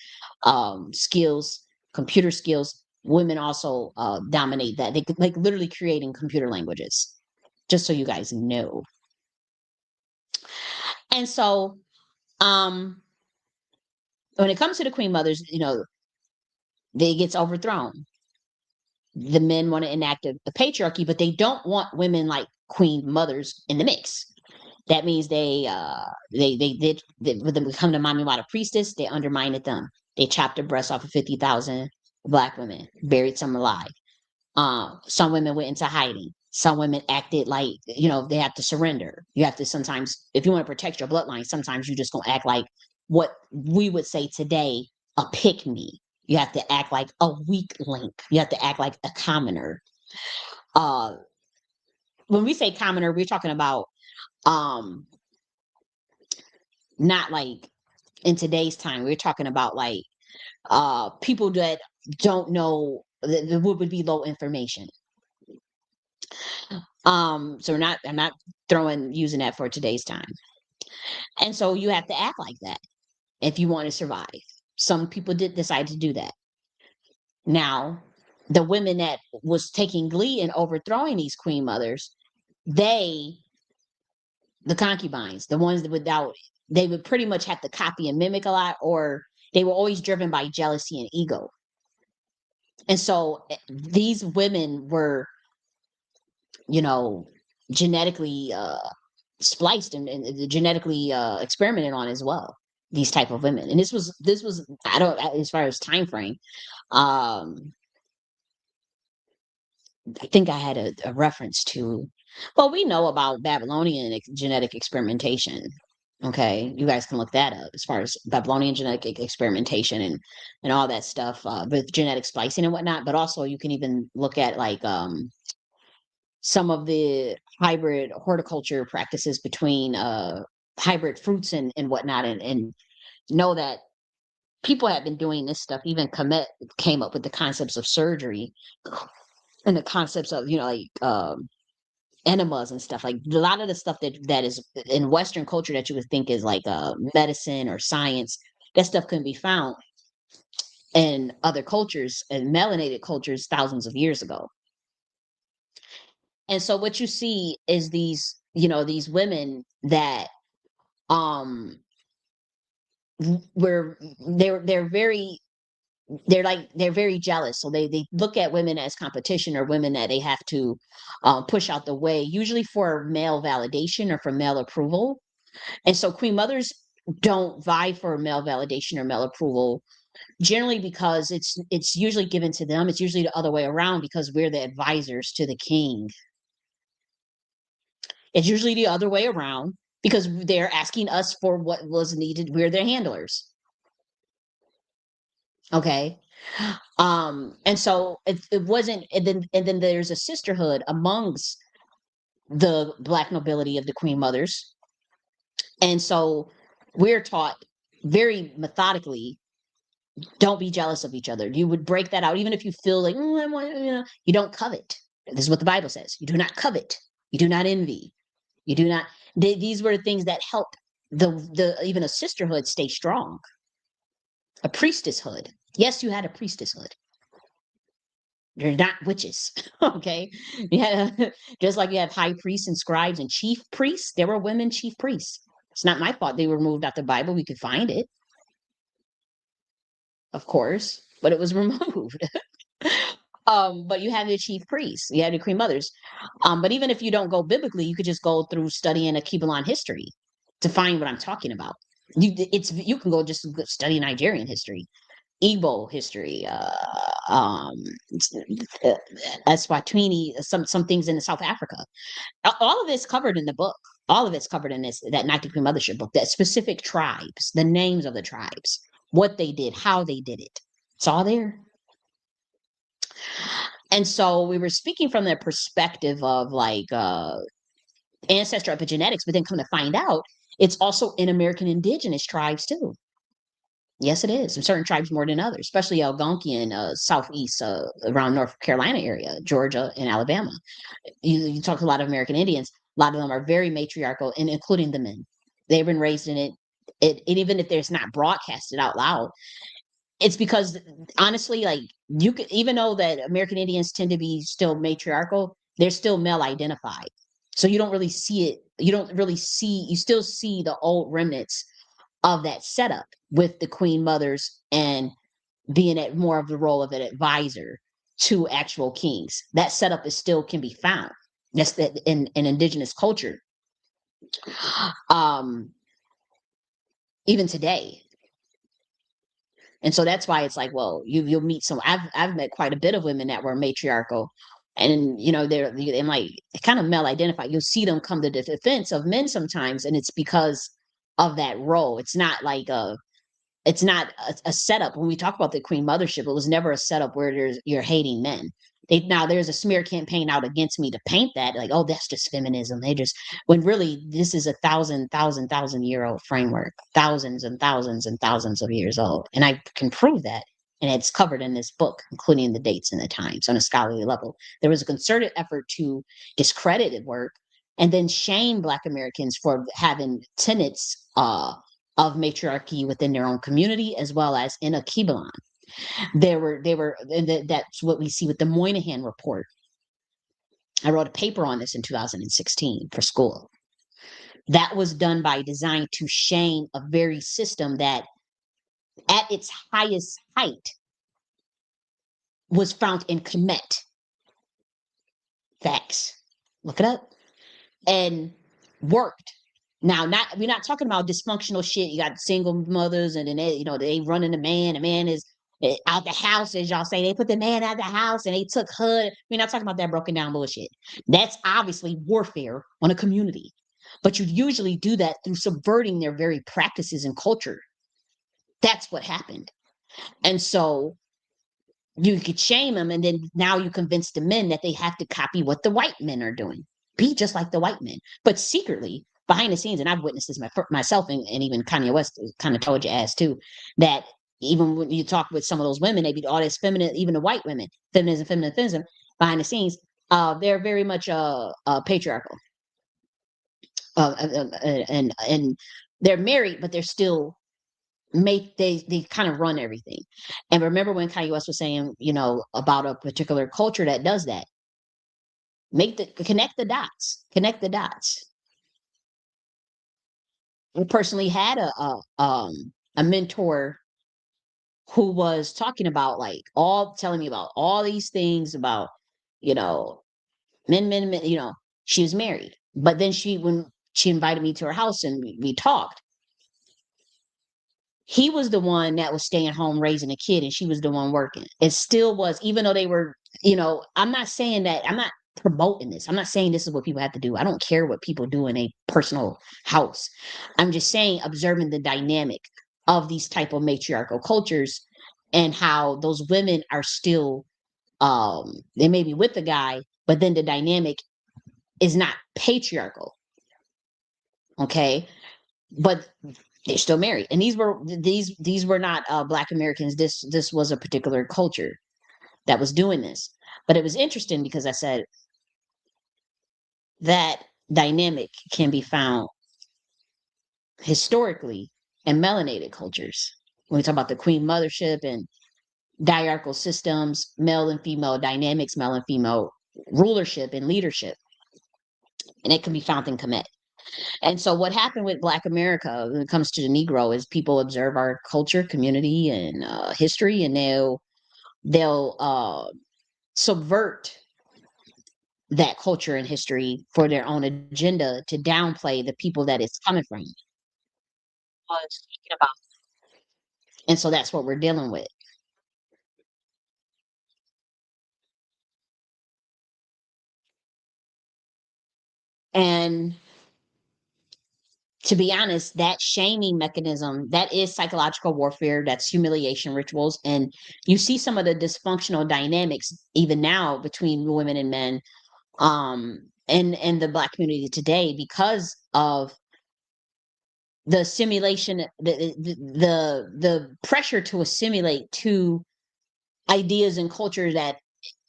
skills, computer skills, women also dominate that. They could, like, literally creating computer languages, just so you guys know. And so when it comes to the queen mothers, they gets overthrown. The men want to enact a patriarchy, but they don't want women like queen mothers in the mix. That means when they come to Mami Wada priestess, they undermined them. They chopped the breasts off of 50,000 Black women, buried some alive. Some women went into hiding. Some women acted like, they have to surrender. You have to sometimes, if you want to protect your bloodline, sometimes you just gonna act like what we would say today, a pick me. You have to act like a weak link. You have to act like a commoner. Uh, when we say commoner, we're talking about not like in today's time. We're talking about like people that don't know that would be low information. So I'm not using that for today's time. And so you have to act like that if you want to survive. Some people did decide to do that. Now, the women that was taking glee in overthrowing these queen mothers, the concubines, the ones that they would pretty much have to copy and mimic a lot, or they were always driven by jealousy and ego. And so these women were, genetically spliced and genetically experimented on as well. These type of women, and this was I don't as far as time frame. I think I had a reference to. Well, we know about Babylonian genetic experimentation. Okay, you guys can look that up as far as Babylonian genetic experimentation and all that stuff with genetic splicing and whatnot. But also, you can even look at like some of the hybrid horticulture practices between hybrid fruits and whatnot, and know that people have been doing this stuff. Even Kemet came up with the concepts of surgery and the concepts of enemas and stuff. Like a lot of the stuff that is in Western culture that you would think is like medicine or science, that stuff can be found in other cultures and melanated cultures thousands of years ago. And so what you see is these women that um they're very they're very jealous, so they look at women as competition or women that they have to push out the way, usually for male validation or for male approval. And so queen mothers don't vie for male validation or male approval, generally because it's usually given to them. It's usually the other way around because we're the advisors to the king. It's usually the other way around because they're asking us for what was needed. We're their handlers. Okay. And so it wasn't, and then there's a sisterhood amongst the black nobility of the queen mothers. And so we're taught very methodically, don't be jealous of each other. You would break that out, even if you feel like, you don't covet. This is what the Bible says. You do not covet. You do not envy. You do not. These were the things that help the even a sisterhood stay strong. A priestesshood. Yes, you had a priestesshood. They're not witches. Okay. Yeah. Just like you have high priests and scribes and chief priests, there were women chief priests. It's not my fault they were removed out the Bible. We could find it, of course, but it was removed. But you have the chief priests, you have the queen mothers. But even if you don't go biblically, you could just go through studying a Kibbalan history to find what I'm talking about. You can go just study Nigerian history, Igbo history, um, uh, Eswatini, some things in South Africa. All of it's covered in the book. All of it's covered in that Nakhti Queen Mothership book. That specific tribes, the names of the tribes, what they did, how they did it. It's all there. And so we were speaking from the perspective of like ancestor epigenetics, but then come to find out it's also in American indigenous tribes too. Yes, it is. In certain tribes more than others, especially Algonquian, southeast, around North Carolina area, Georgia and Alabama. You talk to a lot of American Indians. A lot of them are very matriarchal, and including the men. They've been raised in it. And even if there's not broadcasted out loud, it's because honestly, like you could, even though that American Indians tend to be still matriarchal, they're still male identified. So you don't really see it. You don't really see. You still see the old remnants of that setup with the queen mothers and being at more of the role of an advisor to actual kings. That setup is still can be found. That's that in indigenous culture. Um, even today. And so that's why it's like, well, you'll meet some. I've met quite a bit of women that were matriarchal, and they're like kind of male identified. You'll see them come to the defense of men sometimes, and it's because of that role. It's not a setup. When we talk about the Queen Mothership, it was never a setup where you're hating men. Now there's a smear campaign out against me to paint that like, oh, that's just feminism. They just when really this is a thousand year old framework, thousands and thousands and thousands of years old, and I can prove that. And it's covered in this book, including the dates and the times on a scholarly level. There was a concerted effort to discredit it work and then shame Black Americans for having tenets of matriarchy within their own community as well as in a Kibalan. And that's what we see with the Moynihan report. I wrote a paper on this in 2016 for school. That was done by design to shame a very system that at its highest height was found in Kemet. Facts. Look it up. And worked. Now, we're not talking about dysfunctional shit. You got single mothers, and then they running the man. The man is out the house, as y'all say. They put the man out the house, and they took HUD. We're not talking about that broken down bullshit. That's obviously warfare on a community, but you usually do that through subverting their very practices and culture. That's what happened, and so you could shame them, and then now you convince the men that they have to copy what the white men are doing, be just like the white men, but secretly behind the scenes. And I've witnessed this myself, and even Kanye West kind of told your ass too that even when you talk with some of those women, they be all this feminine, even the white women, feminism behind the scenes. They're very much patriarchal, and they're married, but they're still they kind of run everything. And remember when Kanye West was saying, about a particular culture that does that, connect the dots, connect the dots. We personally had a mentor who was talking about like all telling me about all these things about, you know, men, she was married. But then when she invited me to her house and we talked, he was the one that was staying home raising a kid and she was the one working. It still was, even though they were, I'm not saying that, I'm not promoting this. I'm not saying this is what people have to do. I don't care what people do in a personal house. I'm just saying observing the dynamic of these type of matriarchal cultures and how those women are still they may be with the guy, but then the dynamic is not patriarchal. Okay. But they're still married, and these were not Black Americans. This was a particular culture that was doing this. But it was interesting because I said that dynamic can be found historically in melanated cultures. When we talk about the queen mothership and diarchal systems, male and female dynamics, male and female rulership and leadership, and it can be found in Kemet. And so what happened with Black America when it comes to the Negro is people observe our culture, community, and history, and they'll subvert that culture and history for their own agenda to downplay the people that it's coming from. Speaking about, and so that's what we're dealing with. And to be honest, that shaming mechanism, that is psychological warfare, that's humiliation rituals. And you see some of the dysfunctional dynamics even now between women and men in the Black community today because of the assimilation, the pressure to assimilate to ideas and culture that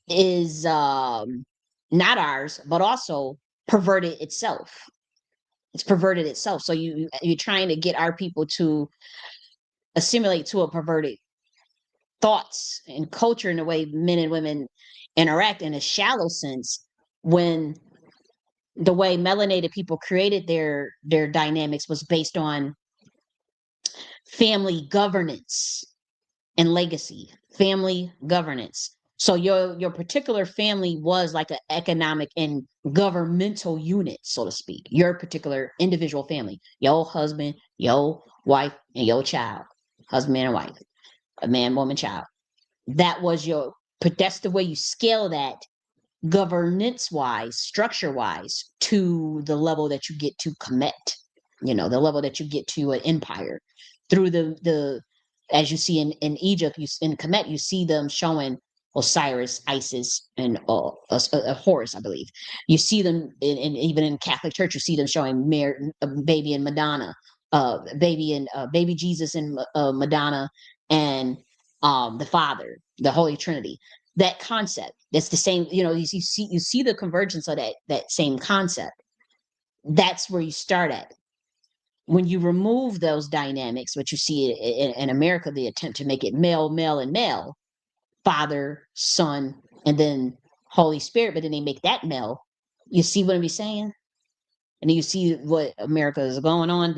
is not ours, but also perverted itself. It's perverted itself. So you're trying to get our people to assimilate to a perverted thoughts and culture in the way men and women interact in a shallow sense when the way melanated people created their dynamics was based on family governance and legacy, family governance. So your particular family was like an economic and governmental unit, so to speak. Your particular individual family, your husband, your wife, and your child, husband and wife, a man, woman, child. That was but that's the way you scale that governance wise, structure wise, to the level that you get to commit, the level that you get to an empire through the as you see in Egypt, in Kemet, you see them showing Osiris, Isis, and Horus, I believe. You see them even in Catholic Church, you see them showing baby and Madonna, baby Jesus and Madonna, and the Father, the Holy Trinity. That concept, that's the same. You see the convergence of that same concept. That's where you start at. When you remove those dynamics, what you see in America, the attempt to make it male, male, and male, Father, Son, and then Holy Spirit, but then they make that male. You see what I'm saying? And then you see what America is going on.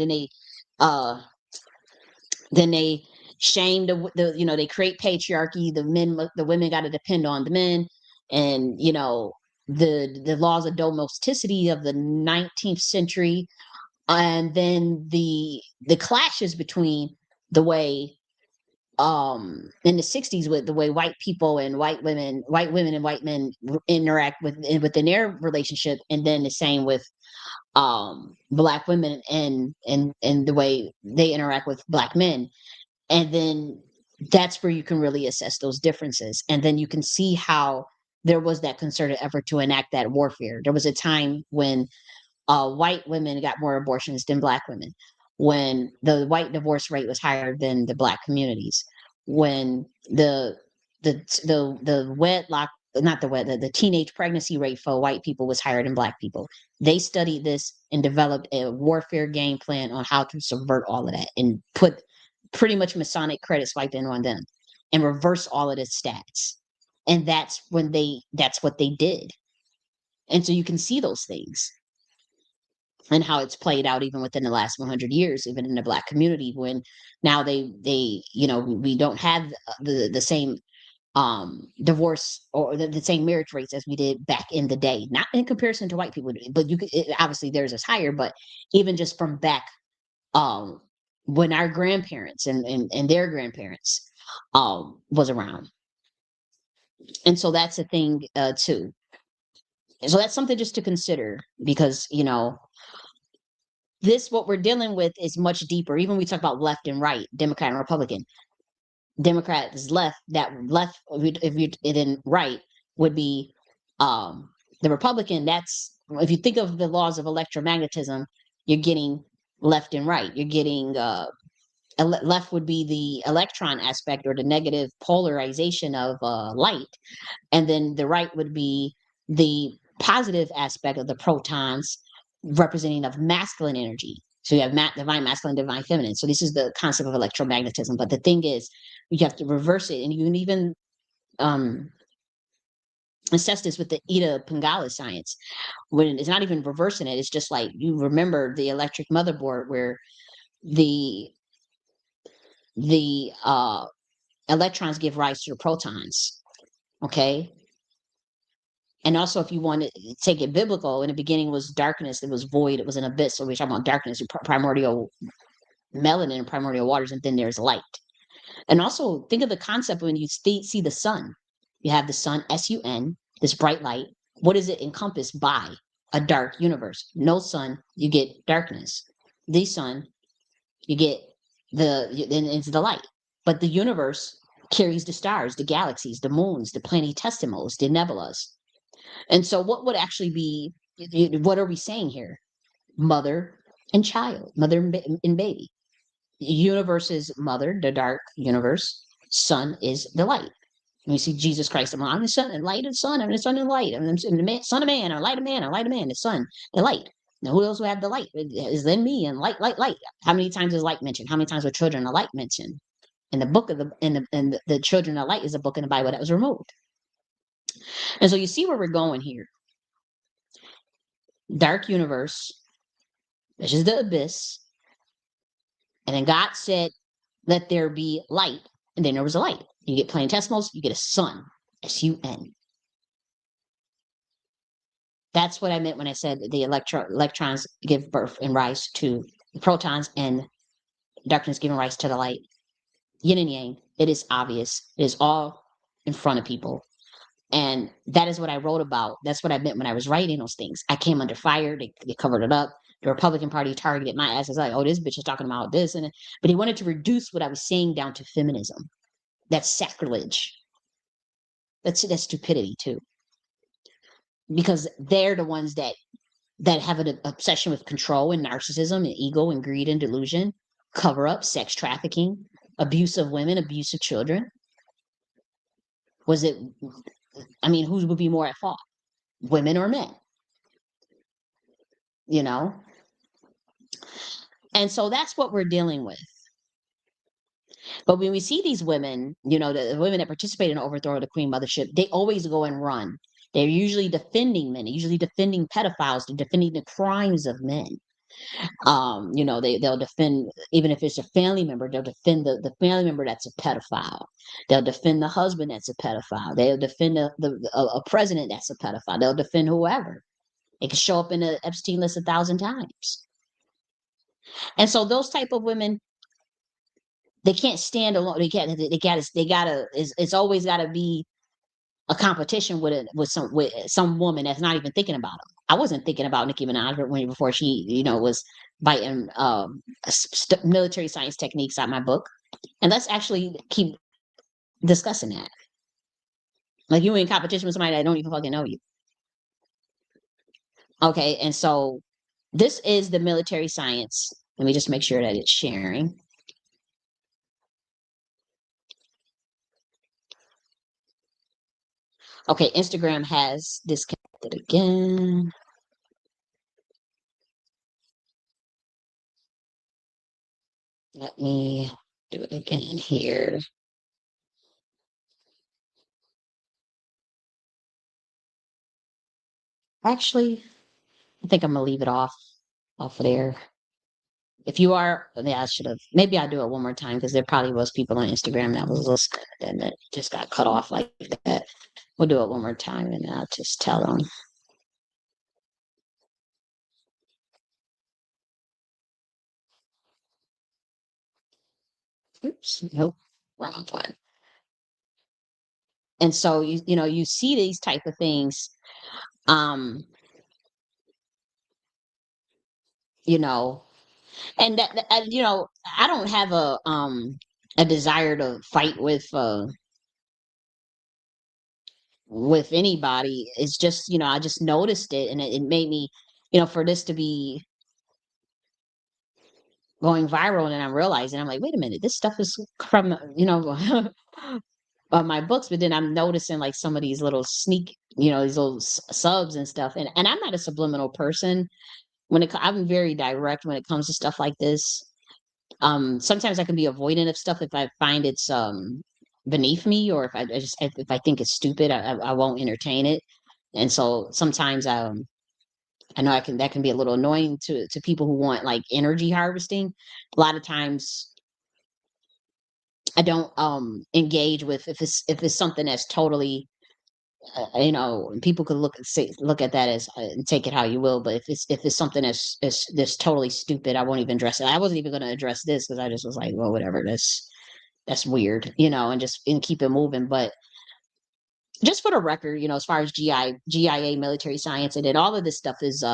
Uh, then they shame they create patriarchy. The women got to depend on the men, and the laws of domesticity of the 19th century, and then the clashes between the way in the 60s with the way white people and white women and white men interact within their relationship, and then the same with Black women and the way they interact with Black men. And then that's where you can really assess those differences, and then you can see how there was that concerted effort to enact that warfare. There was a time when white women got more abortions than Black women, when the white divorce rate was higher than the Black communities, when the wedlock, not the wed, the teenage pregnancy rate for white people was higher than Black people. They studied this and developed a warfare game plan on how to subvert all of that and put pretty much Masonic credit swiped in on them and reverse all of the stats. And that's what they did. And so you can see those things. and how it's played out even within the last 100 years, even in the Black community, when now they we don't have the same divorce or the same marriage rates as we did back in the day, not in comparison to white people, but obviously theirs is higher, but even just from back um when our grandparents and their grandparents was around. And so that's a thing too. So that's something just to consider, because this, what we're dealing with, is much deeper. Even when we talk about left and right, Democrat and Republican, Democrat is left, that left, if you then right would be um the Republican. That's, if you think of the laws of electromagnetism, you're getting left and right. You're getting left would be the electron aspect, or the negative polarization of light, and then the right would be the positive aspect of the protons, representing of masculine energy. So you have divine masculine, divine feminine. So this is the concept of electromagnetism. But the thing is, you have to reverse it, and you can even um, assess this with the Ida Pingala science, when it's not even reversing it. It's just like, you remember the electric motherboard, where the the electrons give rise to the protons. Okay. And also, if you want to take it biblical, in the beginning was darkness, it was void, it was an abyss. So we're talking about darkness, primordial melanin and primordial waters, and then there's light. And also, think of the concept when you see the sun. You have the sun, sun, this bright light. What is it encompassed by? A dark universe. No sun, you get darkness. The sun, you get then it's the light. But the universe carries the stars, the galaxies, the moons, the planetesimals, the nebulas. And so, what would actually be, what are we saying here? Mother and child, mother and baby. Universe is mother, the dark universe. Sun is the light. And we see Jesus Christ. I'm the sun and light of the sun. I'm the sun and light. I'm the son of man. I'm light of man. I'm light of man. The sun, the light. Now, who else will have the light? It is then me, and light, light, light. How many times is light mentioned? How many times were children of light mentioned? In the book of the children of light is a book in the Bible that was removed. And so you see where we're going here. Dark universe, which is the abyss. And then God said, let there be light. And then there was a light. You get planetesimals, you get a sun, sun. That's what I meant when I said the electrons give birth and rise to the protons, and darkness giving rise to the light. Yin and yang. It is obvious. It is all in front of people. And that is what I wrote about. That's what I meant when I was writing those things. I came under fire. They covered it up. The Republican Party targeted my ass. I was like, oh, this bitch is talking about this. But he wanted to reduce what I was saying down to feminism. That's sacrilege. That's stupidity too. Because they're the ones that have an obsession with control and narcissism and ego and greed and delusion, cover up, sex trafficking, abuse of women, abuse of children. Was it, I mean, who would be more at fault? Women or men? You know? And so that's what we're dealing with. But when we see these women, the women that participate in the overthrow of the Queen Mothership, they always go and run. They're usually defending men, usually defending pedophiles, they're defending the crimes of men. They'll defend, even if it's a family member, they'll defend the family member that's a pedophile. They'll defend the husband that's a pedophile. They'll defend a president that's a pedophile. They'll defend whoever. It can show up in the Epstein list 1,000 times. And so those type of women, they can't stand alone. It's always gotta be a competition with some woman that's not even thinking about them. I wasn't thinking about Nicki Minaj before she, was biting military science techniques out my book. And let's actually keep discussing that. Like, you in competition with somebody that don't even fucking know you. Okay, and so this is the military science. Let me just make sure that it's sharing. Okay, Instagram has disconnected again. Let me do it again here. Actually, I think I'm gonna leave it off. off of there. If you are, yeah, I should have. Maybe I'll do it one more time because there probably was people on Instagram that was listening and that just got cut off like that. We'll do it one more time and I'll just tell them. Oops, nope, wrong one. And so you see these type of things, um, you know, and I don't have a desire to fight with anybody. It's just, I just noticed it and it made me, for this to be going viral and I'm realizing I'm like, wait a minute, this stuff is from, my books, but then I'm noticing like some of these little these little subs and stuff. And I'm not a subliminal person I'm very direct when it comes to stuff like this. Sometimes I can be avoidant of stuff if I find it's beneath me, or if I think it's stupid, I won't entertain it. And so sometimes I know I can that can be a little annoying to people who want like energy harvesting. A lot of times I don't engage with if it's something that's totally people could look at that as take it how you will, but if it's something that's totally stupid, I won't even address it. I wasn't even going to address this because I just was like, well, whatever, that's weird, and keep it moving. But just for the record, as far as GIA military science, and then all of this stuff is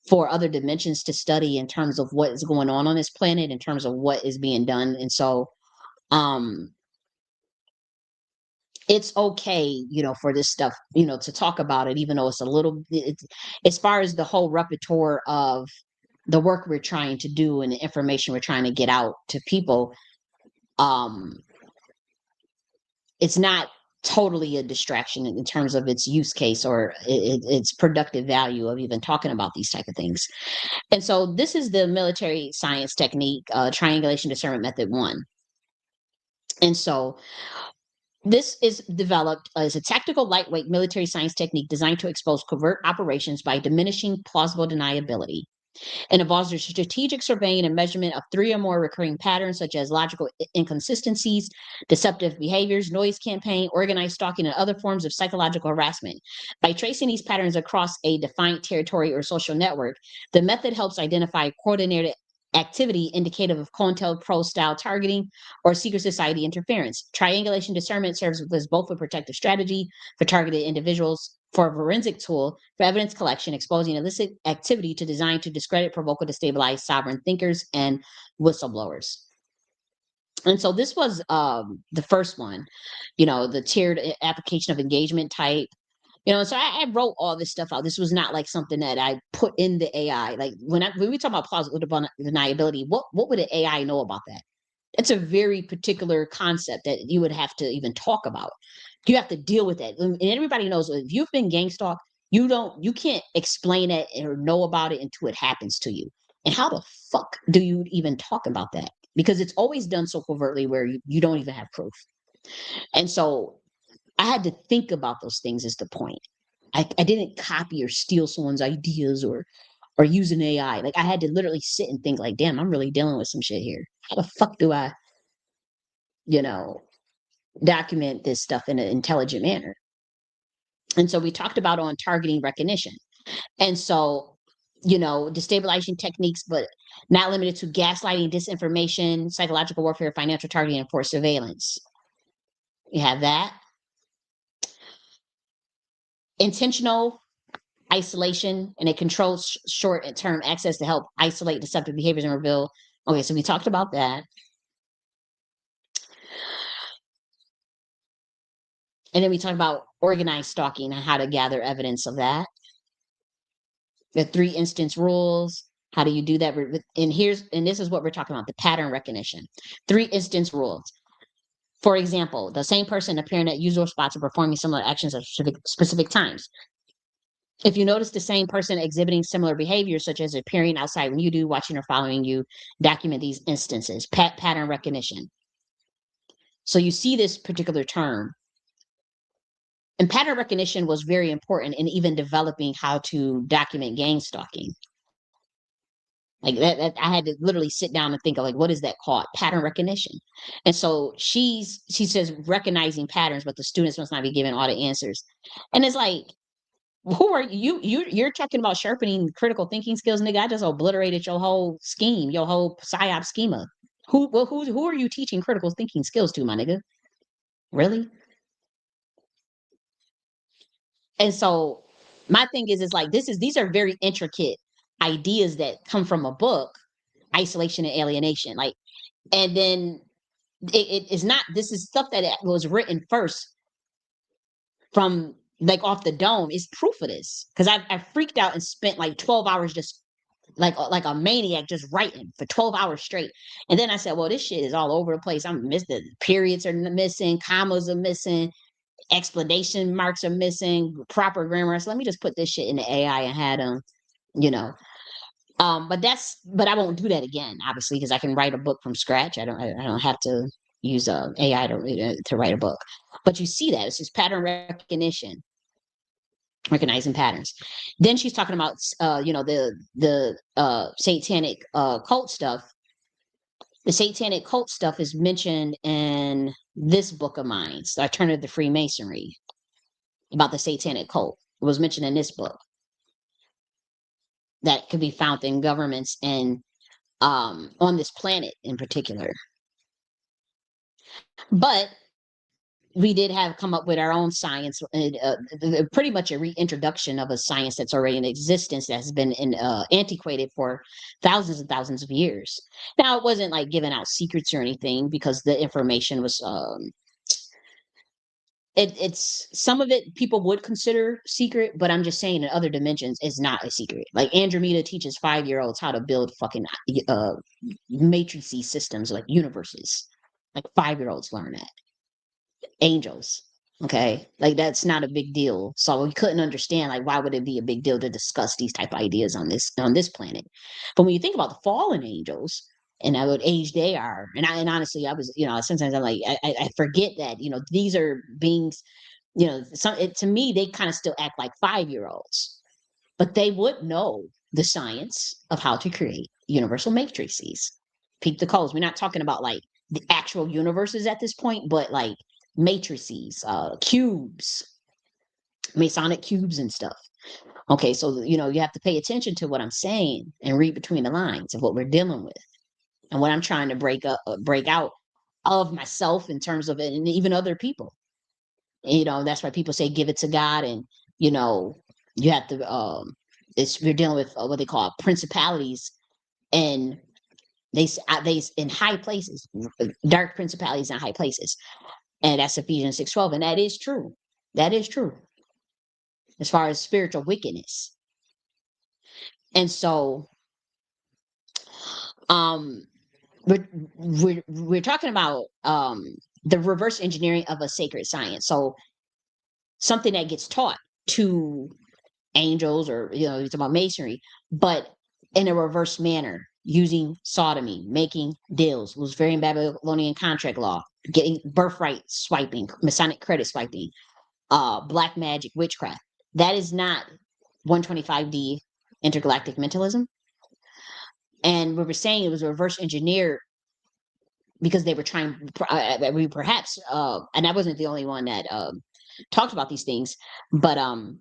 for other dimensions to study in terms of what is going on this planet, in terms of what is being done. And so um it's okay, for this stuff, to talk about it, even though it's a little as far as the whole repertoire of the work we're trying to do and the information we're trying to get out to people. um it's not totally a distraction in terms of its use case or its productive value of even talking about these type of things. And so this is the military science technique, triangulation discernment method 1. And so this is developed as a tactical, lightweight military science technique designed to expose covert operations by diminishing plausible deniability, and involves the strategic surveying and measurement of 3 or more recurring patterns, such as logical inconsistencies, deceptive behaviors, noise campaign, organized stalking, and other forms of psychological harassment. By tracing these patterns across a defined territory or social network, the method helps identify coordinated activity indicative of COINTELPRO style targeting or secret society interference. Triangulation discernment serves as both a protective strategy for targeted individuals, for a forensic tool for evidence collection, exposing illicit activity to design to discredit, provoke, or destabilize sovereign thinkers and whistleblowers. And so this was the first one, the tiered application of engagement type. So I wrote all this stuff out. This was not like something that I put in the AI. Like when we talk about plausible deniability, what would an AI know about that? It's a very particular concept that you would have to even talk about. You have to deal with that. And everybody knows if you've been gang stalked, you can't explain it or know about it until it happens to you. And how the fuck do you even talk about that? Because it's always done so covertly where you don't even have proof. And so I had to think about those things is the point. I didn't copy or steal someone's ideas or use an AI. Like I had to literally sit and think like, damn, I'm really dealing with some shit here. How the fuck do I, you know, document this stuff in an intelligent manner? And so we talked about on targeting recognition. And so, destabilizing techniques, but not limited to gaslighting, disinformation, psychological warfare, financial targeting, and forced surveillance. You have that. Intentional isolation and a controlled short-term access to help isolate deceptive behaviors and reveal. Okay, so we talked about that. And then we talked about organized stalking and how to gather evidence of that. The 3 instance rules. How do you do that? And this is what we're talking about, the pattern recognition. 3 instance rules. For example, the same person appearing at usual spots or performing similar actions at specific times. If you notice the same person exhibiting similar behaviors, such as appearing outside when you do, watching or following you, document these instances. Pattern recognition. So you see this particular term. And pattern recognition was very important in even developing how to document gang stalking. Like that I had to literally sit down and think of like, what is that called? Pattern recognition. And so she says recognizing patterns, but the students must not be given all the answers. And it's like, who are you're talking about sharpening critical thinking skills, nigga? I just obliterated your whole scheme, your whole psyop schema. Who are you teaching critical thinking skills to, my nigga? Really? And so my thing is like these are very intricate ideas that come from a book, isolation and alienation. Like, and then it is not, this is stuff that was written first from like off the dome. Is proof of this. Because I freaked out and spent like 12 hours just like a maniac just writing for 12 hours straight. And then I said, well, this shit is all over the place. I'm missing, periods are missing, commas are missing, explanation marks are missing, proper grammar. So let me just put this shit in the AI and had them, you know. But I won't do that again, obviously, because I can write a book from scratch. I don't have to use AI to write a book. But you see that it's just pattern recognition, recognizing patterns. Then she's talking about the satanic cult stuff. The satanic cult stuff is mentioned in this book of mine, The Alternative to Freemasonry, about the satanic cult. It was mentioned in this book that could be found in governments and on this planet in particular. But we did have come up with our own science, pretty much a reintroduction of a science that's already in existence that has been antiquated for thousands and thousands of years. Now, it wasn't like giving out secrets or anything because the information was it's some of it people would consider secret, but I'm just saying in other dimensions it's not a secret. Like Andromeda teaches 5-year-olds how to build fucking matrices systems like universes. Like 5-year-olds learn that. Angels. Okay. Like that's not a big deal. So we couldn't understand like why would it be a big deal to discuss these type of ideas on this planet. But when you think about the fallen angels and at what age they are, and honestly I was, sometimes I'm like I forget that, these are beings, to me they kind of still act like 5-year-olds, but they would know the science of how to create universal matrices. Peep the codes. We're not talking about like the actual universes at this point, but like matrices, cubes, Masonic cubes and stuff. Okay, so you have to pay attention to what I'm saying and read between the lines of what we're dealing with and what I'm trying to break out of myself in terms of it, and even other people. That's why people say give it to God, and you know, you have to. We're dealing with what they call principalities, and they in high places, dark principalities in high places, and that's Ephesians 6:12, and that is true. That is true as far as spiritual wickedness. And so, um, we're talking about the reverse engineering of a sacred science. So something that gets taught to angels, or it's about masonry, but in a reverse manner, using sodomy, making deals. It was very in Babylonian contract law, getting birthright swiping, Masonic credit swiping, black magic, witchcraft. That is not 125D intergalactic mentalism. And we were saying it was reverse engineered because they were trying, we perhaps, and I wasn't the only one that talked about these things, but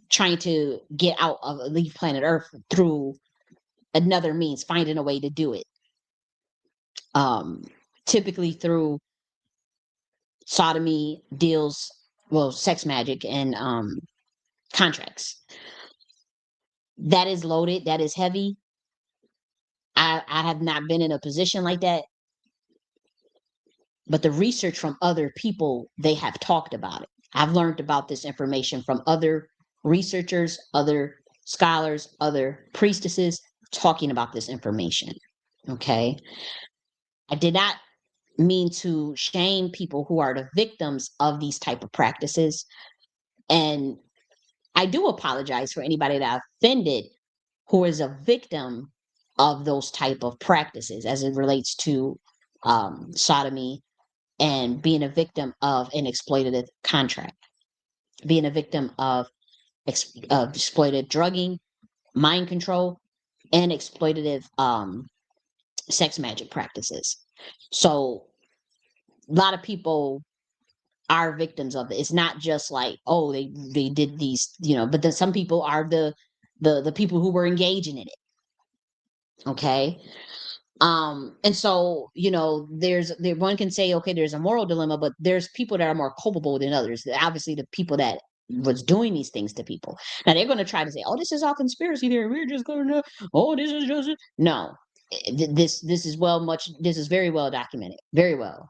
trying to get out of leave planet Earth through another means, finding a way to do it. Typically through sodomy, deals, well, sex magic, and contracts. That is loaded. That is heavy. I have not been in a position like that, but the research from other people, they have talked about it. I've learned about this information from other researchers, other scholars, other priestesses talking about this information. Okay. I did not mean to shame people who are the victims of these type of practices. And I do apologize for anybody that I offended who is a victim of those type of practices as it relates to sodomy and being a victim of an exploitative contract, being a victim of exploited drugging, mind control, and exploitative sex magic practices. So a lot of people are victims of it. It's not just like, oh, they did these, but then some people are the people who were engaging in it. Okay. And so, there one can say, okay, there's a moral dilemma, but there's people that are more culpable than others. Obviously, the people that was doing these things to people. Now they're going to try to say, oh, this is all conspiracy theory. We're just going to, oh, this is just no. This is this is very well documented, very well.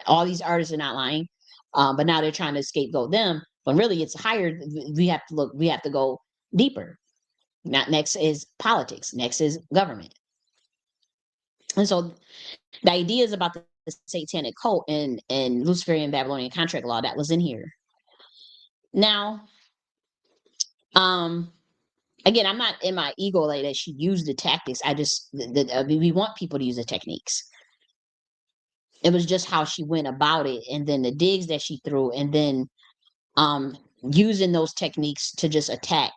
All these artists are not lying, but now they're trying to scapegoat them. But really, it's higher. We have to look. We have to go deeper. Not next is politics. Next is government. And so the ideas about the satanic cult and Luciferian Babylonian contract law that was in here. Now, um, again, I'm not in my ego like that. She used the tactics. We want people to use the techniques. It was just how she went about it, and then the digs that she threw, and then um using those techniques to just attack,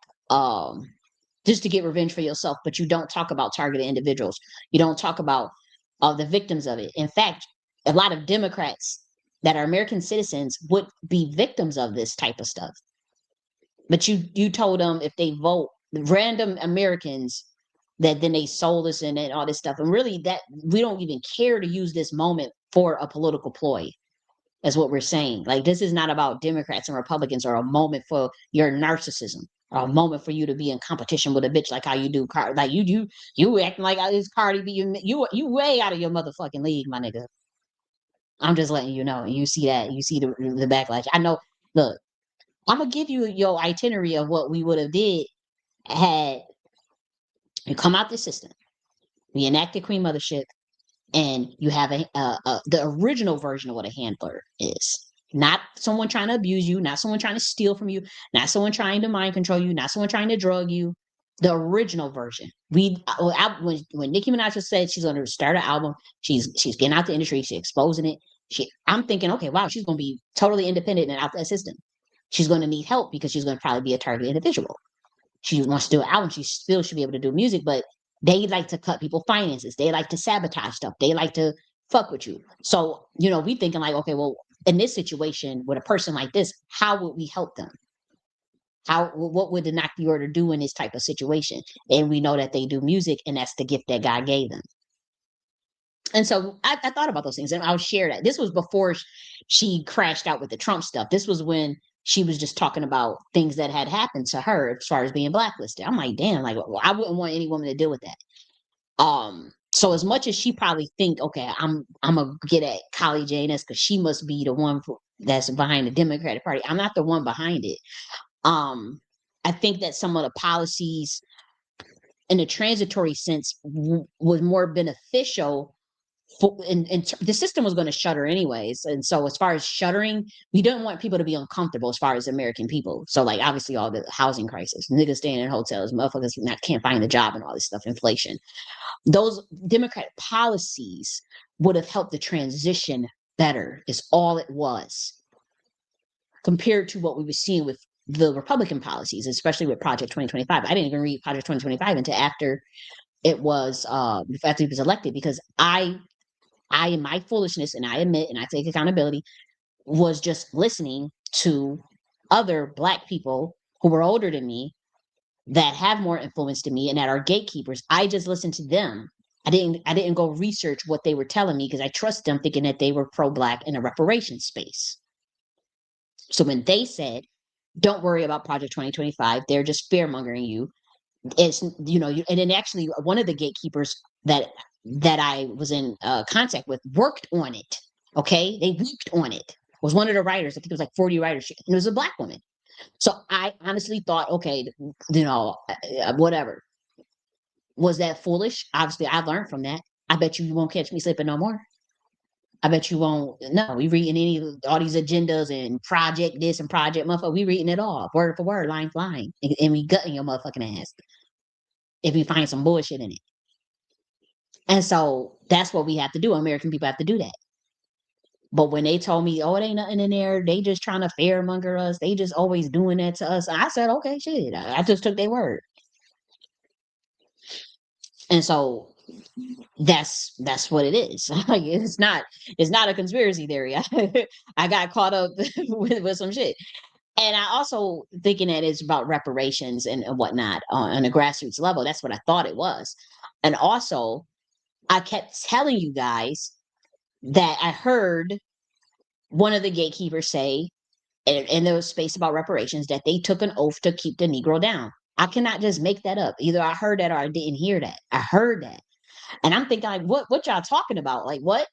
just to get revenge for yourself. But you don't talk about targeted individuals. You don't talk about the victims of it. In fact, a lot of Democrats that are American citizens would be victims of this type of stuff. But you told them if they vote, random Americans, that then they sold us and all this stuff. And really, that we don't even care to use this moment for a political ploy. That's what we're saying. Like, this is not about Democrats and Republicans, or a moment for your narcissism, or a moment for you to be in competition with a bitch like how you do. Like you acting like this Cardi B. You way out of your motherfucking league, my nigga. I'm just letting you know. And you see that. You see the backlash. I know. Look, I'm gonna give you your itinerary of what we would have did had you come out the system. We enacted Queen Mothership, and you have the original version of what a handler is. Not someone trying to abuse you, not someone trying to steal from you, not someone trying to mind control you, not someone trying to drug you. The original version. When Nicki Minaj said she's going to start an album, she's getting out the industry, she's exposing it. I'm thinking, okay, wow, she's going to be totally independent and out that system. She's going to need help because she's going to probably be a targeted individual. She wants to do an album. She still should be able to do music, but they like to cut people finances. They like to sabotage stuff. They like to fuck with you. So, we thinking like, okay, well, in this situation with a person like this, how would we help them? What would the Nakhti order do in this type of situation? And we know that they do music, and that's the gift that God gave them. And so I thought about those things, and I'll share that. This was before she crashed out with the Trump stuff. This was when she was just talking about things that had happened to her as far as being blacklisted. I'm like, damn, like, well, I wouldn't want any woman to deal with that. So as much as she probably think, okay, I'm gonna get at Kylie J.N.S. because she must be the one that's behind the Democratic Party. I'm not the one behind it. I think that some of the policies in a transitory sense was more beneficial and the system was going to shutter anyways. And so as far as shuttering, we don't want people to be uncomfortable as far as American people. So like obviously all the housing crisis, niggas staying in hotels, motherfuckers can't find a job and all this stuff, inflation. Those Democratic policies would have helped the transition better is all it was compared to what we were seeing with the Republican policies, especially with Project 2025. I didn't even read Project 2025 until after it was after he was elected, because I in my foolishness, and I admit and I take accountability, was just listening to other Black people who were older than me that have more influence than me and that are gatekeepers. I just listened to them. I didn't go research what they were telling me because I trust them, thinking that they were pro-Black in a reparations space. So when they said, don't worry about Project 2025, they're just fear-mongering you. It's, and then actually one of the gatekeepers that I was in contact with worked on it. Okay, they worked on it. Was one of the writers. I think it was like 40 writers, and it was a Black woman. So I honestly thought, okay, whatever. Was that foolish? Obviously, I learned from that. I bet you won't catch me slipping no more. I bet you won't. No, we reading all these agendas and project this and project motherfucker. We reading it all word for word, line for line, and we gutting your motherfucking ass if we find some bullshit in it. And so that's what we have to do. American people have to do that. But when they told me, oh, it ain't nothing in there, they just trying to fearmonger us, they just always doing that to us, I said, okay, shit. I just took their word. And so that's what it is. Like it's not a conspiracy theory. I got caught up with some shit. And I also thinking that it's about reparations and whatnot on a grassroots level. That's what I thought it was. And also, I kept telling you guys that I heard one of the gatekeepers say in the space about reparations that they took an oath to keep the Negro down. I cannot just make that up. Either I heard that or I didn't hear that. I heard that. And I'm thinking like, what y'all talking about? Like what?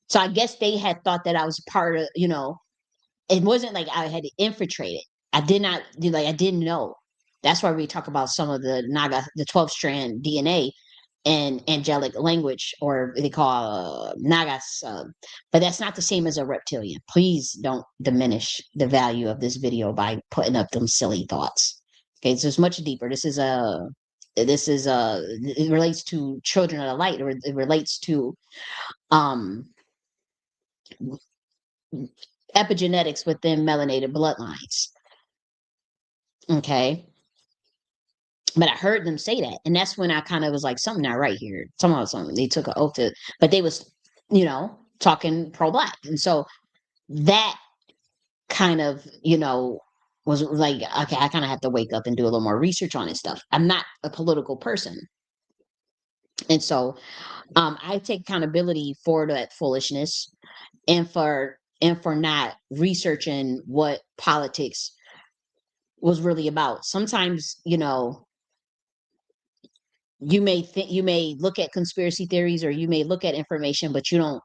So I guess they had thought that I was part of, it wasn't like I had infiltrated. I did not like I didn't know. That's why we talk about some of the Naga, the 12 strand DNA and angelic language, or they call Nagas. But that's not the same as a reptilian. Please don't diminish the value of this video by putting up them silly thoughts. Okay, so it's much deeper. It relates to children of the light, or it relates to um epigenetics within melanated bloodlines. Okay. But I heard them say that. And that's when I kind of was like, something not right here. Somehow something. They took an oath to, but they was, talking pro-black. And so that kind of, was like, okay, I kind of have to wake up and do a little more research on this stuff. I'm not a political person. And so I take accountability for that foolishness and for not researching what politics was really about. Sometimes, you may look at conspiracy theories or you may look at information, but you don't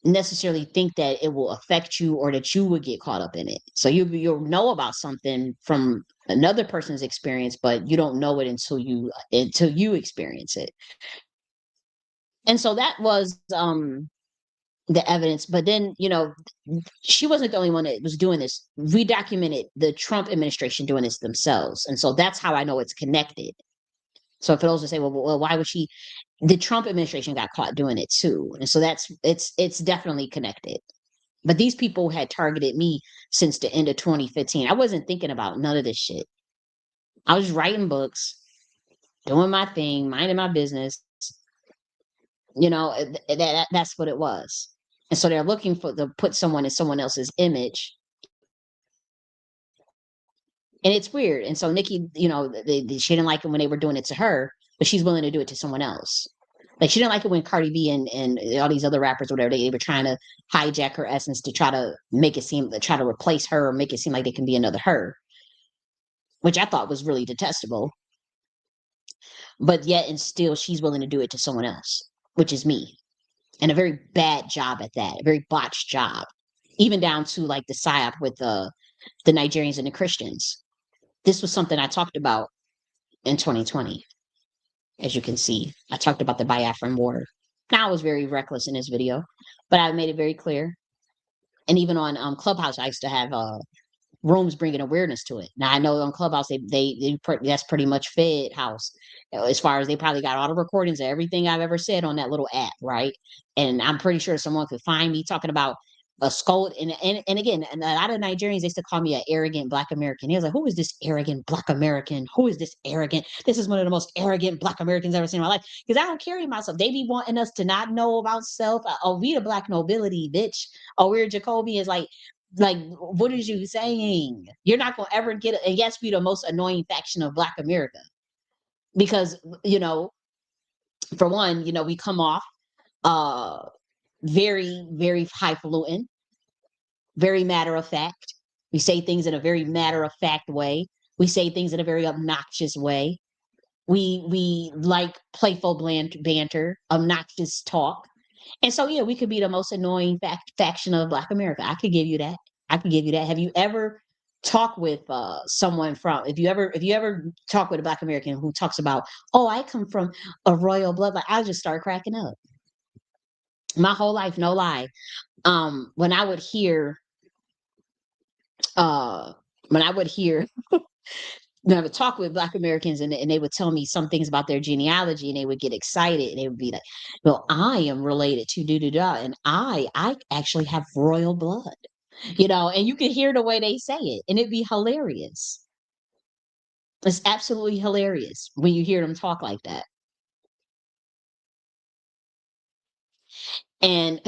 necessarily think that it will affect you or that you would get caught up in it. So you'll know about something from another person's experience, but you don't know it until you experience it. And so that was the evidence. But then, she wasn't the only one that was doing this. We documented the Trump administration doing this themselves. And so that's how I know it's connected. So for those who say, well, why would she? The Trump administration got caught doing it too, and so it's definitely connected. But these people had targeted me since the end of 2015. I wasn't thinking about none of this shit. I was writing books, doing my thing, minding my business. That's what it was. And so they're looking for to put someone in someone else's image, and it's weird. And so Nikki, she didn't like it when they were doing it to her, but she's willing to do it to someone else. Like she didn't like it when Cardi B and all these other rappers, or whatever, they were trying to hijack her essence to try to try to replace her or make it seem like they can be another her, which I thought was really detestable. But yet and still, she's willing to do it to someone else, which is me, and a very bad job at that, a very botched job, even down to like the psyop with the Nigerians and the Christians. This was something I talked about in 2020. As you can see, I talked about the Biafran War. Now I was very reckless in this video, but I made it very clear. And even on Clubhouse, I used to have rooms bringing awareness to it. Now I know on Clubhouse that's pretty much fed house, as far as they probably got all the recordings of everything I've ever said on that little app, right? And I'm pretty sure someone could find me talking about a scold. And again, and a lot of Nigerians, they used to call me an arrogant Black American. He was like, "Who is this arrogant Black American? Who is this arrogant? This is one of the most arrogant Black Americans I've ever seen in my life." Because I don't carry myself. They be wanting us to not know about self. Oh, we the Black nobility, bitch. Oh, we're Jacoby is like, what is you saying? You're not gonna ever get it. And yes, be the most annoying faction of Black America. Because, for one, we come off uh very, very highfalutin, very matter of fact. We say things in a very matter of fact way. We say things in a very obnoxious way. We like playful banter, obnoxious talk. And so, yeah, we could be the most annoying faction of Black America. I could give you that. I could give you that. Have you ever talked with someone from? If you ever talk with a Black American who talks about, oh, I come from a royal bloodline, I just start cracking up. My whole life, no lie. When I would hear, uh, when I would hear when I would talk with Black Americans and they would tell me some things about their genealogy and they would get excited and they would be like, well, I am related to do do da and I actually have royal blood, and you can hear the way they say it and it'd be hilarious. It's absolutely hilarious when you hear them talk like that. And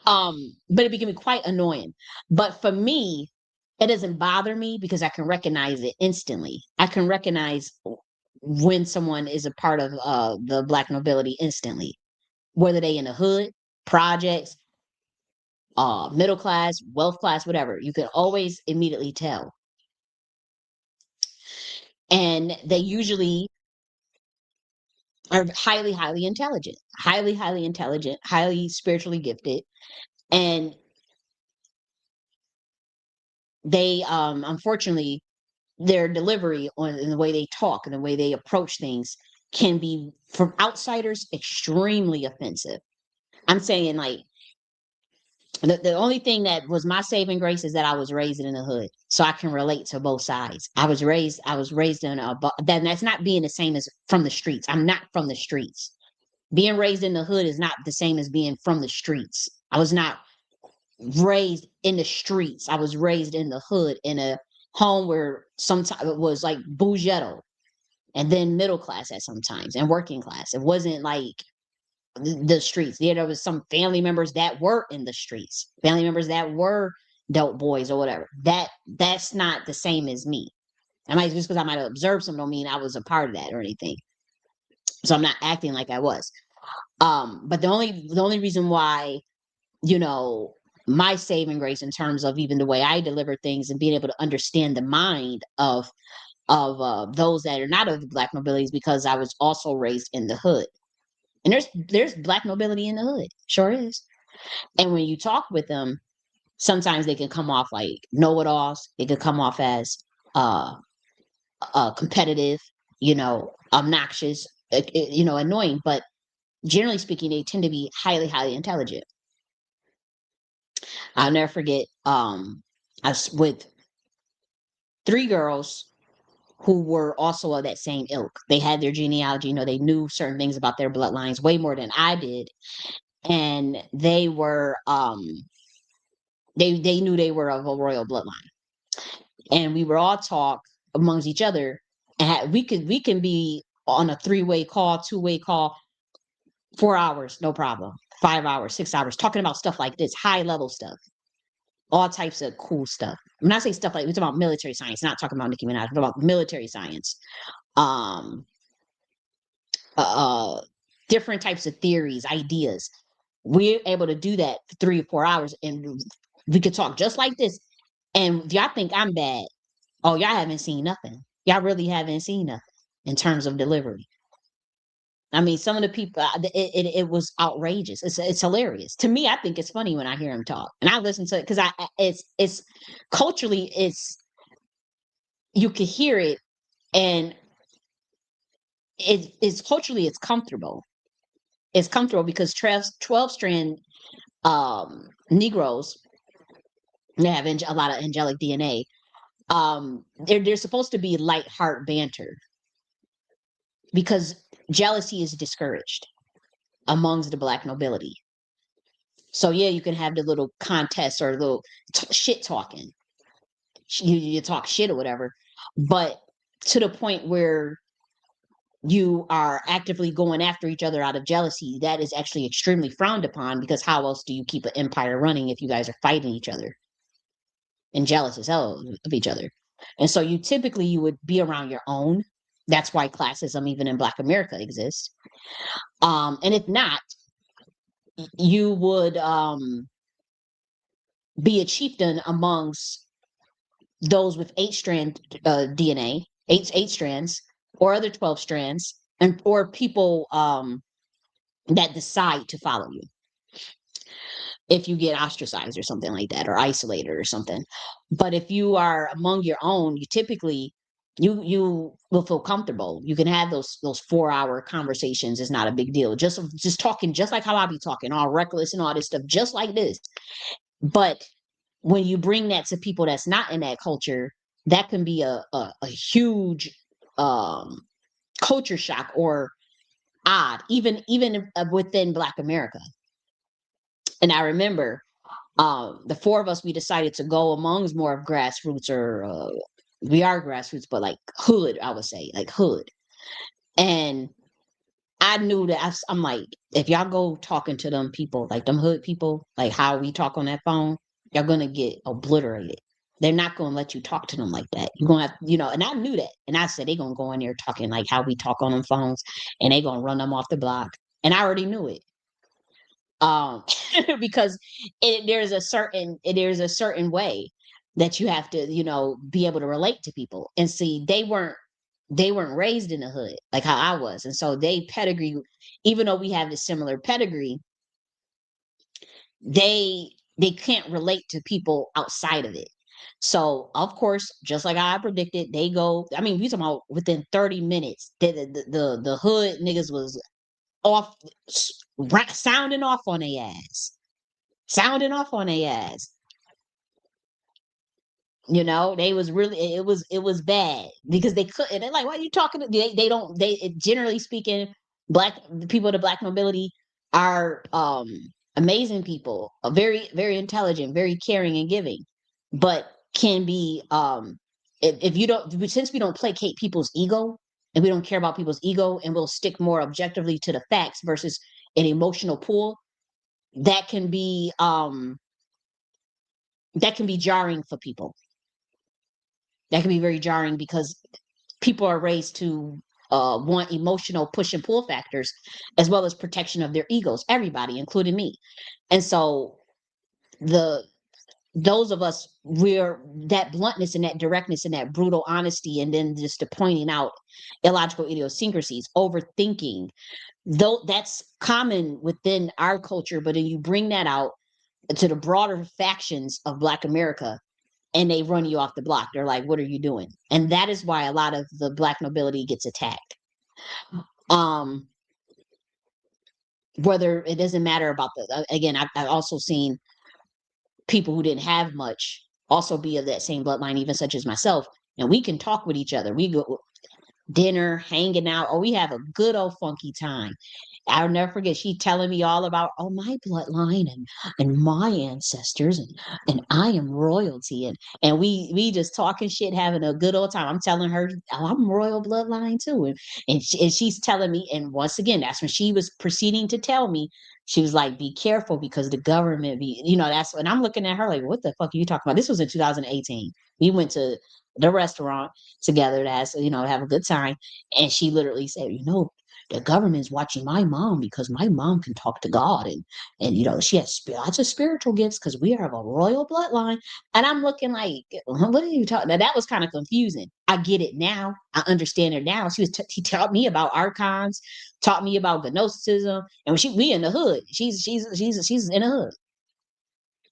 but it became quite annoying. But for me, it doesn't bother me because I can recognize it instantly. I can recognize when someone is a part of the black nobility instantly, whether they in the hood, projects, middle class, wealth class, whatever. You can always immediately tell. And they usually are highly, highly intelligent, highly spiritually gifted. And they unfortunately their delivery on and the way they talk and the way they approach things can be from outsiders extremely offensive. I'm saying like the only thing that was my saving grace is that I was raised in the hood, so I can relate to both sides. I was raised in a then that's not being the same as from the streets. I'm not from the streets. Being raised in the hood is not the same as being from the streets. I was not raised in the streets. I was raised in the hood in a home where sometimes it was like bougetto and then middle class at sometimes and working class. It wasn't like the streets. Yeah, there was some family members that were in the streets, family members that were dope boys or whatever. That's not the same as me. I might just because I might have observed some don't mean I was a part of that or anything. So I'm not acting like I was. But the only reason why, you know, my saving grace in terms of even the way I deliver things and being able to understand the mind of those that are not of the black nobility is because I was also raised in the hood. And there's black nobility in the hood, sure is. And when you talk with them, sometimes they can come off like know-it-alls. It could come off as uh, competitive, obnoxious, annoying. But generally speaking, they tend to be highly, highly intelligent. I'll never forget. I was with three girls who were also of that same ilk. They had their genealogy, they knew certain things about their bloodlines way more than I did. And they were they knew they were of a royal bloodline. And we were all talk amongst each other and we can be on a three-way call, two-way call, 4 hours, no problem. 5 hours, 6 hours, talking about stuff like this, high level stuff, all types of cool stuff. When I say stuff like we're talking about military science, not talking about Nicki Minaj, we're talking about military science. Um uh, different types of theories, ideas. We're able to do that for 3 or 4 hours, and we could talk just like this. And if y'all think I'm bad, oh, y'all haven't seen nothing. Y'all really haven't seen nothing in terms of delivery. I mean, some of the people, it was outrageous. It's hilarious to me. I think it's funny when I hear him talk, and I listen to it because it's culturally you can hear it, and it's culturally it's comfortable. It's comfortable because 12 strand Negroes they have a lot of angelic DNA. They're supposed to be light heart banter because jealousy is discouraged amongst the black nobility. So yeah, you can have the little contests or little shit talking. You talk shit or whatever, but to the point where you are actively going after each other out of jealousy, that is actually extremely frowned upon because how else do you keep an empire running if you guys are fighting each other and jealous as hell of each other? And so you would be around your own. That's why classism even in Black America exists. And if not, you would be a chieftain amongst those with eight-strand DNA, eight strands, or other 12 strands, and or people that decide to follow you if you get ostracized or something like that or isolated or something. But if you are among your own, you typically you will feel comfortable. You can have those 4 hour conversations. It's not a big deal. Just talking just like how I be talking, all reckless and all this stuff, just like this. But when you bring that to people that's not in that culture, that can be a huge um culture shock or odd, even within Black America. And I remember the four of us, we decided to go amongst more of grassroots or we are grassroots, but like hood, I would say, like hood. And I knew that I'm like, if y'all go talking to them people, like them hood people, like how we talk on that phone, you're gonna get obliterated. They're not gonna let you talk to them like that. You're gonna have, and I knew that. And I said they gonna go in there talking like how we talk on them phones, and they gonna run them off the block. And I already knew it. Um, because there's a certain way that you have to, be able to relate to people. And see, they weren't raised in the hood like how I was. And so they pedigree, even though we have a similar pedigree, they can't relate to people outside of it. So of course, just like I predicted, they go. I mean, we talking about within 30 minutes, the hood niggas was off, sounding off on their ass, sounding off on their ass. They was really, it was bad because they couldn't. They're like, why are you talking to, they don't, generally speaking, the people of the black nobility are amazing people, very, very intelligent, very caring and giving, but can be, if you don't, since we don't placate people's ego, and we don't care about people's ego, and we'll stick more objectively to the facts versus an emotional pool, that can be um that can be jarring for people. That can be very jarring because people are raised to want emotional push and pull factors as well as protection of their egos, everybody, including me. And so the those of us, we're that bluntness and that directness and that brutal honesty, and then just the pointing out illogical idiosyncrasies, overthinking, though that's common within our culture, but then you bring that out to the broader factions of Black America, and they run you off the block. They're like, "What are you doing?" And that is why a lot of the Black nobility gets attacked. Um, whether it doesn't matter about again, I've also seen people who didn't have much also be of that same bloodline, even such as myself, and we can talk with each other. We go dinner, hanging out, or we have a good old funky time. I'll never forget she telling me all about, oh, my bloodline and my ancestors, and I am royalty, and we just talking shit, having a good old time. I'm telling her, oh, I'm royal bloodline too, and she's telling me, and once again, that's when she was proceeding to tell me. She was like, be careful because the government that's when I'm looking at her like, what the fuck are you talking about? This was in 2018. We went to the restaurant together to have a good time, and she literally said, the government's watching my mom because my mom can talk to God, and she has lots of spiritual gifts because we have a royal bloodline. And I'm looking like, what are you talking? Now that was kind of confusing. I get it now. I understand it now. He taught me about archons, taught me about gnosticism, and when we in the hood, she's in the hood,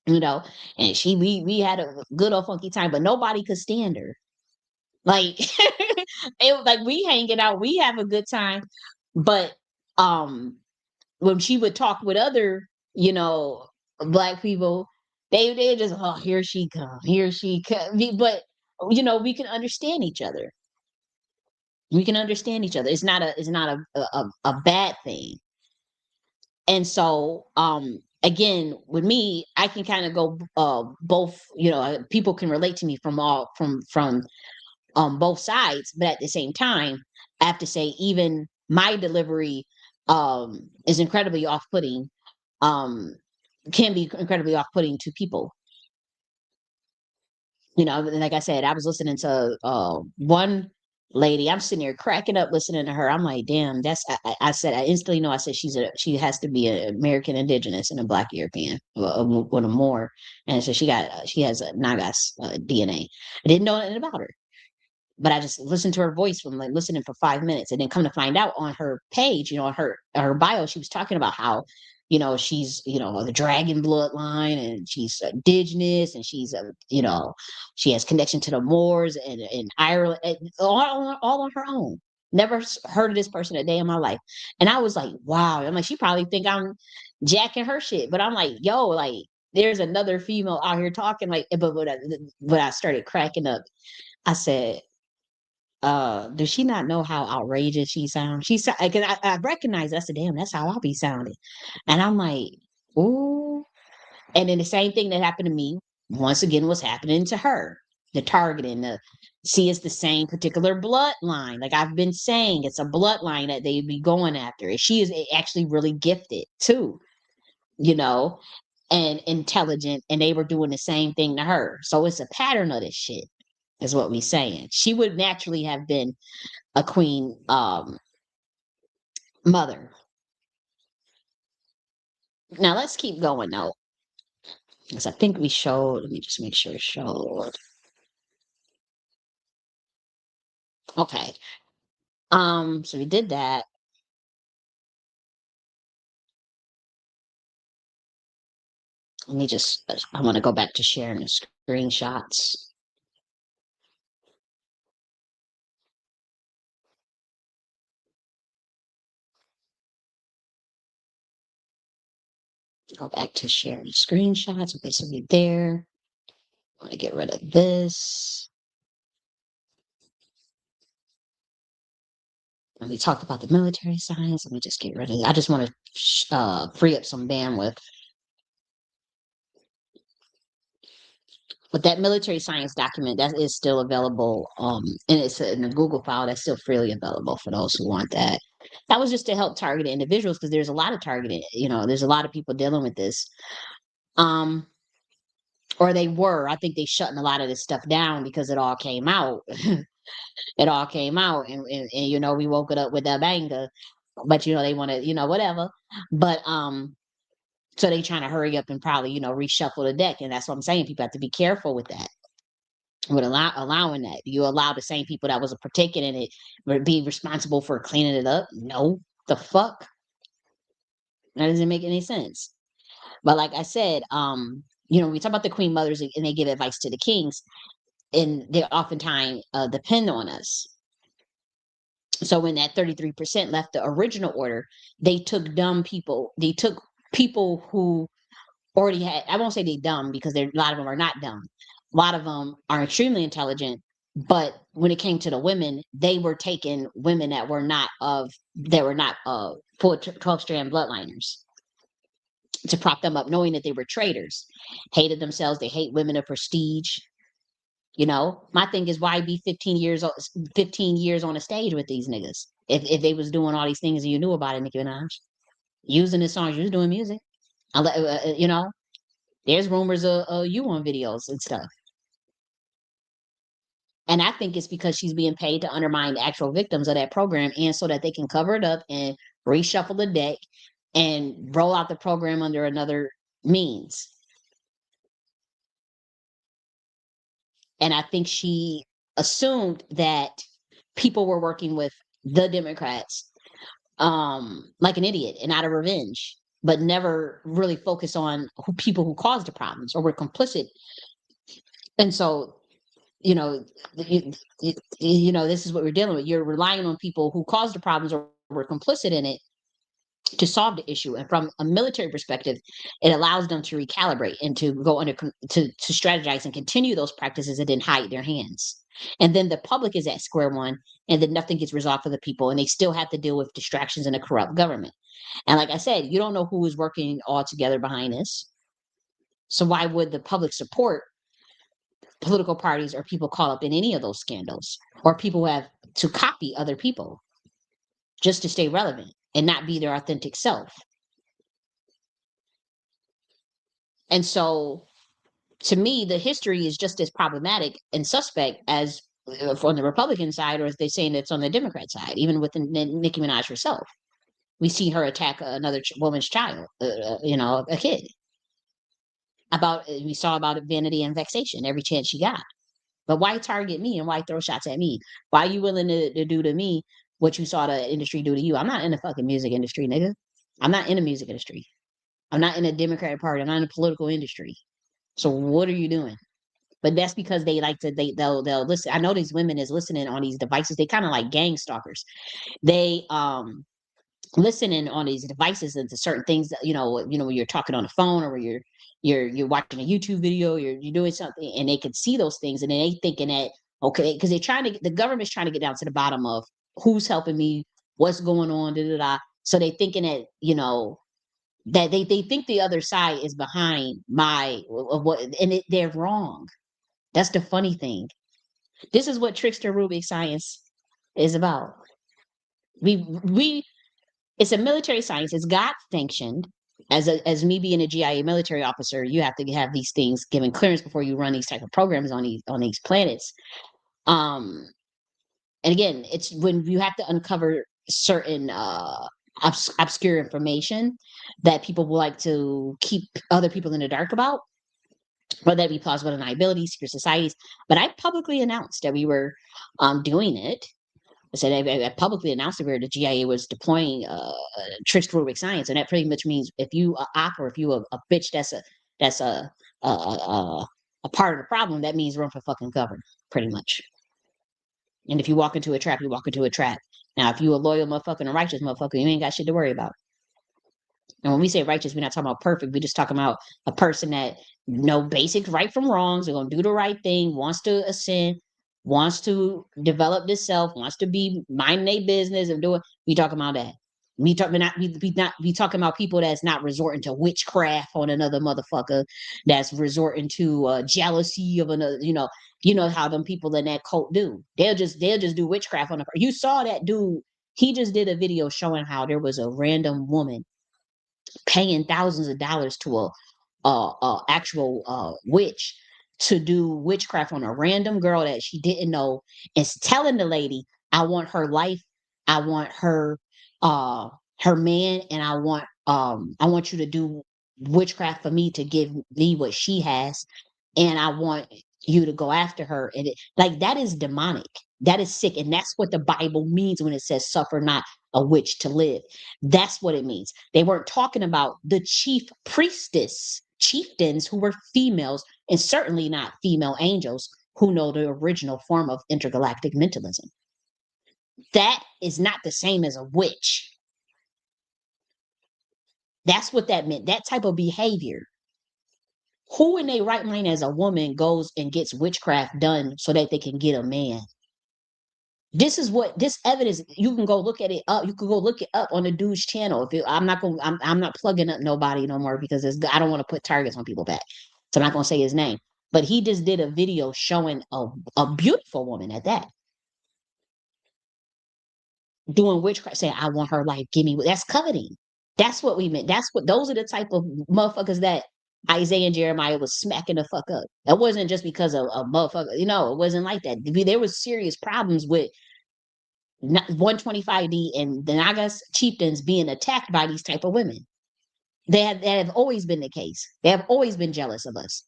you know, and we had a good old funky time, but nobody could stand her. Like it was like we hanging out, we have a good time, but um when she would talk with other, Black people, they just, oh, here she come. But we can understand each other. We can understand each other. It's not a bad thing. And so again, with me, I can kind of go both, people can relate to me from both sides, but at the same time, I have to say, even my delivery is incredibly off-putting, um, can be incredibly off-putting to people. Like I said, I was listening to one lady. I'm sitting there cracking up listening to her. I'm like, damn, I said, I instantly know. I said, she has to be an American Indigenous and a Black European, one or more. And so she has a Nagas DNA. I didn't know anything about her, but I just listened to her voice from like listening for 5 minutes, and then come to find out on her page, on her bio, she was talking about how, she's, the dragon bloodline, and she's indigenous, and she's she has connection to the Moors and Ireland, and all on her own. Never heard of this person a day in my life, and I was like, wow. I'm like, she probably think I'm jacking her shit, but I'm like, yo, like, there's another female out here talking like, but when I started cracking up, I said, does she not know how outrageous she sounds? Because I recognize, I said, damn, that's how I'll be sounding. And I'm like, ooh. And then the same thing that happened to me, once again, was happening to her. the targeting, the see, it's the same particular bloodline. Like I've been saying, it's a bloodline that they be going after. And she is actually really gifted too, you know, and intelligent, and they were doing the same thing to her. So it's a pattern of this shit, is what we saying. She would naturally have been a queen mother. Now let's keep going though. Because I think we showed, let me just make sure it showed. Okay. So we did that. Let me just, I want to go back to sharing the screenshots. Go back to sharing the screenshots. Okay, so we're there. I want to get rid of this. And we talked about the military science. Let me just get rid of it. I just want to free up some bandwidth. But that military science document, that is still available. And it's in a Google file that's still freely available for those who want that. That was just to help target individuals, because there's a lot of targeted, there's a lot of people dealing with this. Um, or they were. I think they shutting a lot of this stuff down because it all came out. It all came out, and we woke it up with that banger. But they want to, whatever. But so they trying to hurry up and probably, reshuffle the deck, and that's what I'm saying. People have to be careful with that. With allowing that, you allow the same people that was partaking in it be responsible for cleaning it up? No, the fuck, that doesn't make any sense. But like I said, we talk about the queen mothers and they give advice to the kings, and they oftentimes depend on us. So when that 33% left the original order, they took dumb people. They took people who already had, I won't say they dumb, because a lot of them are not dumb. A lot of them are extremely intelligent, but when it came to the women, they were taking women that were not full 12 strand bloodliners to prop them up, knowing that they were traitors, hated themselves. They hate women of prestige. My thing is, why be 15 years on a stage with these niggas if they was doing all these things and you knew about it, Nicki Minaj, using the songs, you was doing music. There's rumors of you on videos and stuff. And I think it's because she's being paid to undermine the actual victims of that program, and so that they can cover it up and reshuffle the deck and roll out the program under another means. And I think she assumed that people were working with the Democrats like an idiot and out of revenge, but never really focus on people who caused the problems or were complicit. And so, you know, this is what we're dealing with. You're relying on people who caused the problems or were complicit in it to solve the issue. And from a military perspective, it allows them to recalibrate and to go to strategize and continue those practices and then hide their hands. And then the public is at square one, and then nothing gets resolved for the people, and they still have to deal with distractions in a corrupt government. And like I said, you don't know who is working all together behind this. So why would the public support political parties or people caught up in any of those scandals, or people who have to copy other people just to stay relevant and not be their authentic self? And so, to me, the history is just as problematic and suspect as on the Republican side, or as they're saying it's on the Democrat side, even with Nicki Minaj herself. We see her attack another woman's child, a kid. We saw about vanity and vexation every chance she got. But why target me and why throw shots at me? Why are you willing to do to me what you saw the industry do to you? I'm not in the fucking music industry, nigga. I'm not in the music industry. I'm not in the Democratic Party. I'm not in the political industry. So what are you doing? But that's because they like to they'll listen. I know these women is listening on these devices. They kind of like gang stalkers. They listening on these devices into certain things that when you're talking on the phone, or when you're watching a YouTube video, you're doing something, and they can see those things, and then they thinking that, okay, because the government's trying to get down to the bottom of who's helping me, what's going on, da da da. So they thinking that that they think the other side is behind my of what, and they're wrong. That's the funny thing. This is what trickster Rubik science is about. We it's a military science. It's God sanctioned. As me being a G.I.A military officer, you have to have these things given clearance before you run these type of programs on these planets. Um, and again, it's when you have to uncover certain obscure information that people will like to keep other people in the dark about, whether that be plausible deniability, secret societies. But I publicly announced that we were doing it. I said I publicly announced that the G.I.A was deploying trickster Rubik science, and that pretty much means if you a op or if you a bitch that's a part of the problem, that means run for fucking cover, pretty much. And if you walk into a trap, you walk into a trap. Now, if you a loyal motherfucker and a righteous motherfucker, you ain't got shit to worry about. And when we say righteous, we're not talking about perfect. We're just talking about a person that know basic right from wrongs. They're gonna do the right thing, wants to ascend, wants to develop this self, wants to be minding their business and doing. We talking about that. We talking about people that's not resorting to witchcraft on another motherfucker, that's resorting to jealousy of another. You know how them people in that cult do. They'll just do witchcraft on a. You saw that dude. He just did a video showing how there was a random woman paying thousands of dollars to a actual witch to do witchcraft on a random girl that she didn't know, and telling the lady, I want her life, I want uh her man, and I want you to do witchcraft for me to give me what she has, and I want you to go after her. And like, that is demonic. That is sick. And that's what the Bible means when it says suffer not a witch to live. That's what it means. They weren't talking about the chief priestess, chieftains who were females, and certainly not female angels who know the original form of intergalactic mentalism. That is not the same as a witch. That's what that meant. That type of behavior. Who in their right mind as a woman goes and gets witchcraft done so that they can get a man? This is what this evidence. You can go look at it up. You can go look it up on the dude's channel. I'm not going. I'm not plugging up nobody no more because I don't want to put targets on people back. So I'm not going to say his name. But he just did a video showing a beautiful woman at that doing witchcraft, saying, "I want her life. Give me." That's coveting. That's what we meant. That's what those are the type of motherfuckers that Isaiah and Jeremiah was smacking the fuck up. That wasn't just because of a motherfucker. It wasn't like that. There was serious problems with 125D and the Nagas chieftains being attacked by these type of women. That have always been the case. They have always been jealous of us.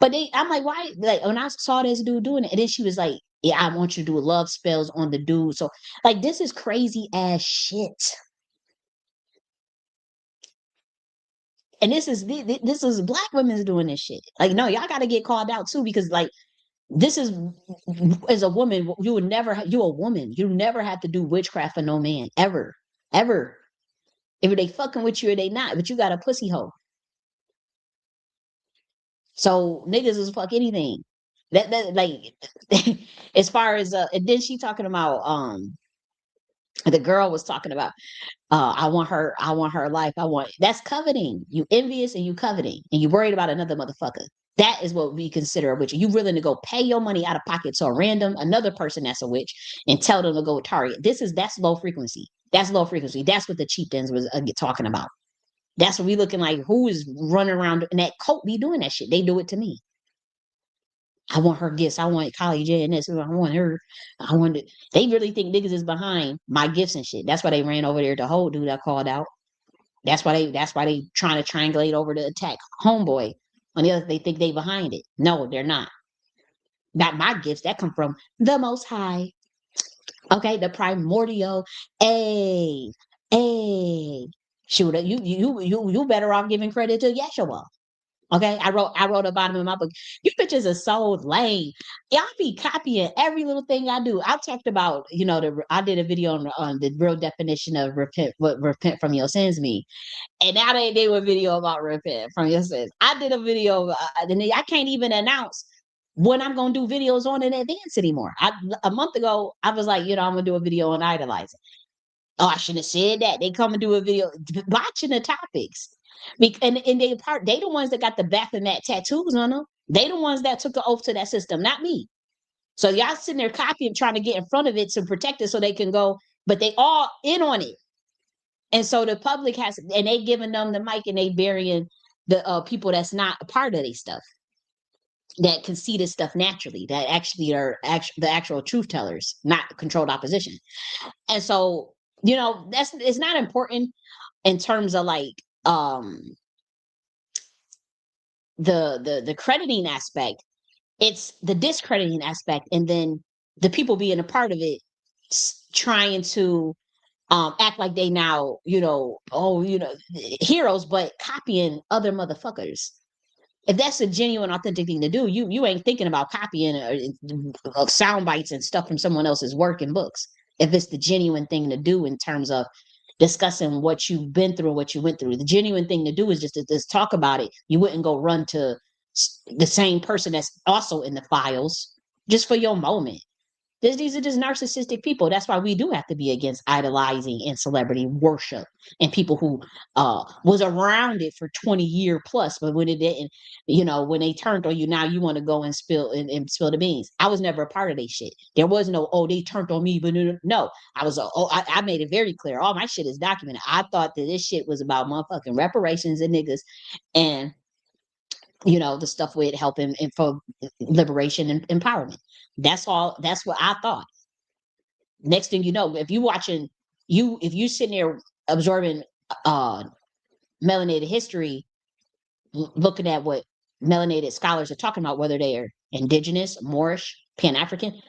But I'm like, why? Like when I saw this dude doing it, and then she was like, "Yeah, I want you to do love spells on the dude." So, like, this is crazy ass shit. And this is black women's doing this shit. Like, no, y'all got to get called out too, because like this is, as a woman, you would never. You a woman. You never have to do witchcraft for no man ever, ever. If they fucking with you or they not, but you got a pussy hole. So niggas is fuck anything. That like as far as and then she talking about the girl was talking about I want her life. That's coveting. You envious and you coveting and you worried about another motherfucker. That is what we consider a witch. You willing to go pay your money out of pocket to a random another person that's a witch and tell them to go target. That's low frequency. That's low frequency. That's what the chieftains was talking about. That's what we looking like. Who is running around in that cult be doing that shit? They do it to me. I want her gifts. I want Kylie J.N.S. I want her. I want it. They really think niggas is behind my gifts and shit. That's why they ran over there to whole dude I called out. That's why they trying to triangulate over to attack homeboy. On the other, they think they behind it. No, they're not. Not my gifts. That come from the Most High. Okay, the primordial. A. Shoot, you better off giving credit to Yeshua. Okay, I wrote about him in my book. You bitches are so lame. Y'all be copying every little thing I do. I talked about, I did a video on the real definition of repent, what repent from your sins mean. And now they do a video about repent from your sins. I did a video, and I can't even announce when I'm gonna do videos on in advance anymore. A month ago, I was like, I'm gonna do a video on idolizing. Oh, I shouldn't have said that. They come and do a video watching the topics. And they the ones that got the Baphomet tattoos on them. They the ones that took the oath to that system, not me. So y'all sitting there copying, trying to get in front of it to protect it so they can go, but they all in on it. And so the public has, and they giving them the mic and they burying the people that's not a part of these stuff, that can see this stuff naturally, that actually are the actual truth tellers, not controlled opposition. And so, that's, it's not important in terms of like the crediting aspect. It's the discrediting aspect, and then the people being a part of it trying to act like they now, heroes, but copying other motherfuckers. If that's a genuine, authentic thing to do, you ain't thinking about copying sound bites and stuff from someone else's work and books. If it's the genuine thing to do in terms of discussing what you've been through, what you went through, the genuine thing to do is just to just talk about it. You wouldn't go run to the same person that's also in the files just for your moment. These are just narcissistic people. That's why we do have to be against idolizing and celebrity worship and people who was around it for 20-year plus, but when it didn't, when they turned on you, now you want to go and spill the beans. I was never a part of their shit. There was no, oh, they turned on me, but no. I made it very clear. All my shit is documented. I thought that this shit was about motherfucking reparations and niggas and the stuff with helping and for liberation and empowerment. That's all. That's what I thought. Next thing you know, if you sitting there absorbing uh melanated history, looking at what melanated scholars are talking about, whether they are indigenous, Moorish, Pan-African,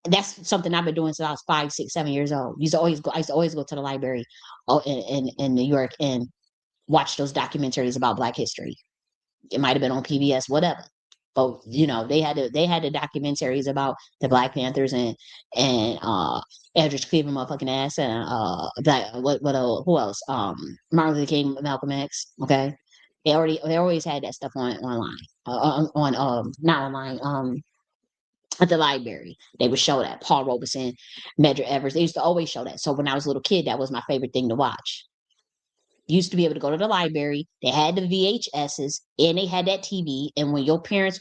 that's something I've been doing since I was 5, 6, 7 years old. I used to always go to the library in New York and watch those documentaries about Black history. It might have been on PBS, whatever. But they had the documentaries about the Black Panthers and Eldridge Cleaver motherfucking ass and who else? Martin Luther King, Malcolm X. Okay, they always had that stuff online on not online at the library. They would show that Paul Robeson, Medgar Evers. They used to always show that. So when I was a little kid, that was my favorite thing to watch. Used to be able to go to the library. They had the VHSs and they had that TV. And when your parents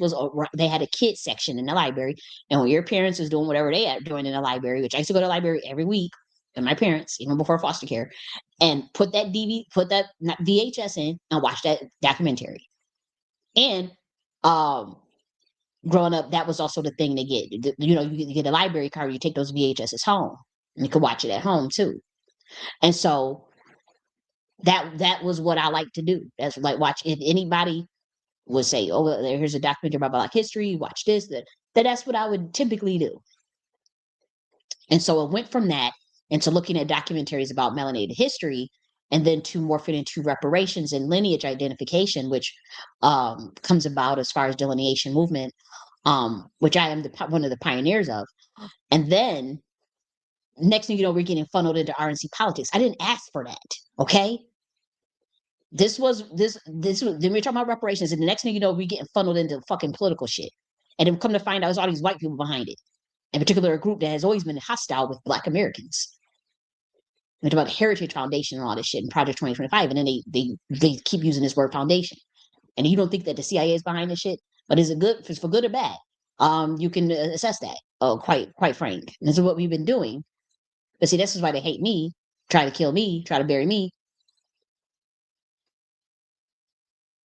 they had a kids section in the library. And when your parents was doing whatever they are doing in the library, which I used to go to the library every week, and my parents, even before foster care, and put that VHS in and watch that documentary. And growing up, that was also the thing to get. You get a library card, you take those VHSs home, and you could watch it at home too. And so that was what I like to do. That's like watch. If anybody would say, "Oh, well, here's a documentary about Black history. Watch this." That's what I would typically do. And so it went from that into looking at documentaries about melanated history, and then to morph it into reparations and lineage identification, which comes about as far as delineation movement, which I am one of the pioneers of. And then next thing you know, we're getting funneled into RNC politics. I didn't ask for that. Okay. Then we're talking about reparations, and the next thing you know, we're getting funneled into fucking political shit. And then come to find out, there's all these white people behind it, in particular, a group that has always been hostile with Black Americans. We talk about the Heritage Foundation and all this shit in Project 2025, and then they keep using this word foundation. And you don't think that the CIA is behind this shit, but is it good? If it's for good or bad, you can assess that. Oh, quite frank. And this is what we've been doing. But see, this is why they hate me, try to kill me, try to bury me,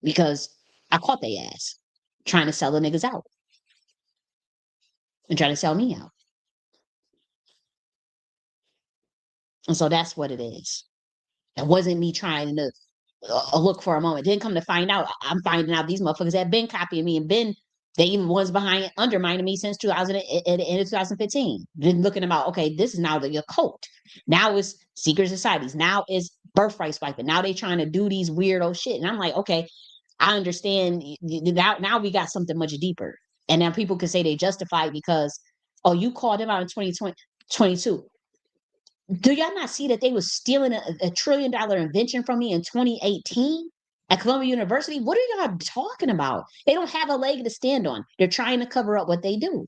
because I caught their ass trying to sell the niggas out and trying to sell me out. And so that's what it is. It wasn't me trying to look for a moment. Didn't come to find out. I'm finding out these motherfuckers have been copying me and been they even ones behind undermining me since 2000 and 2015. Then looking about, okay, this is now the occult. Now it's secret societies. Now it's birthright swiping. Now they trying to do these weirdo shit. And I'm like, okay, I understand. Now we got something much deeper. And now people can say they justify it because, oh, you called them out in 2022. Do y'all not see that they was stealing $1 trillion invention from me in 2018 at Columbia University? What are y'all talking about? They don't have a leg to stand on. They're trying to cover up what they do.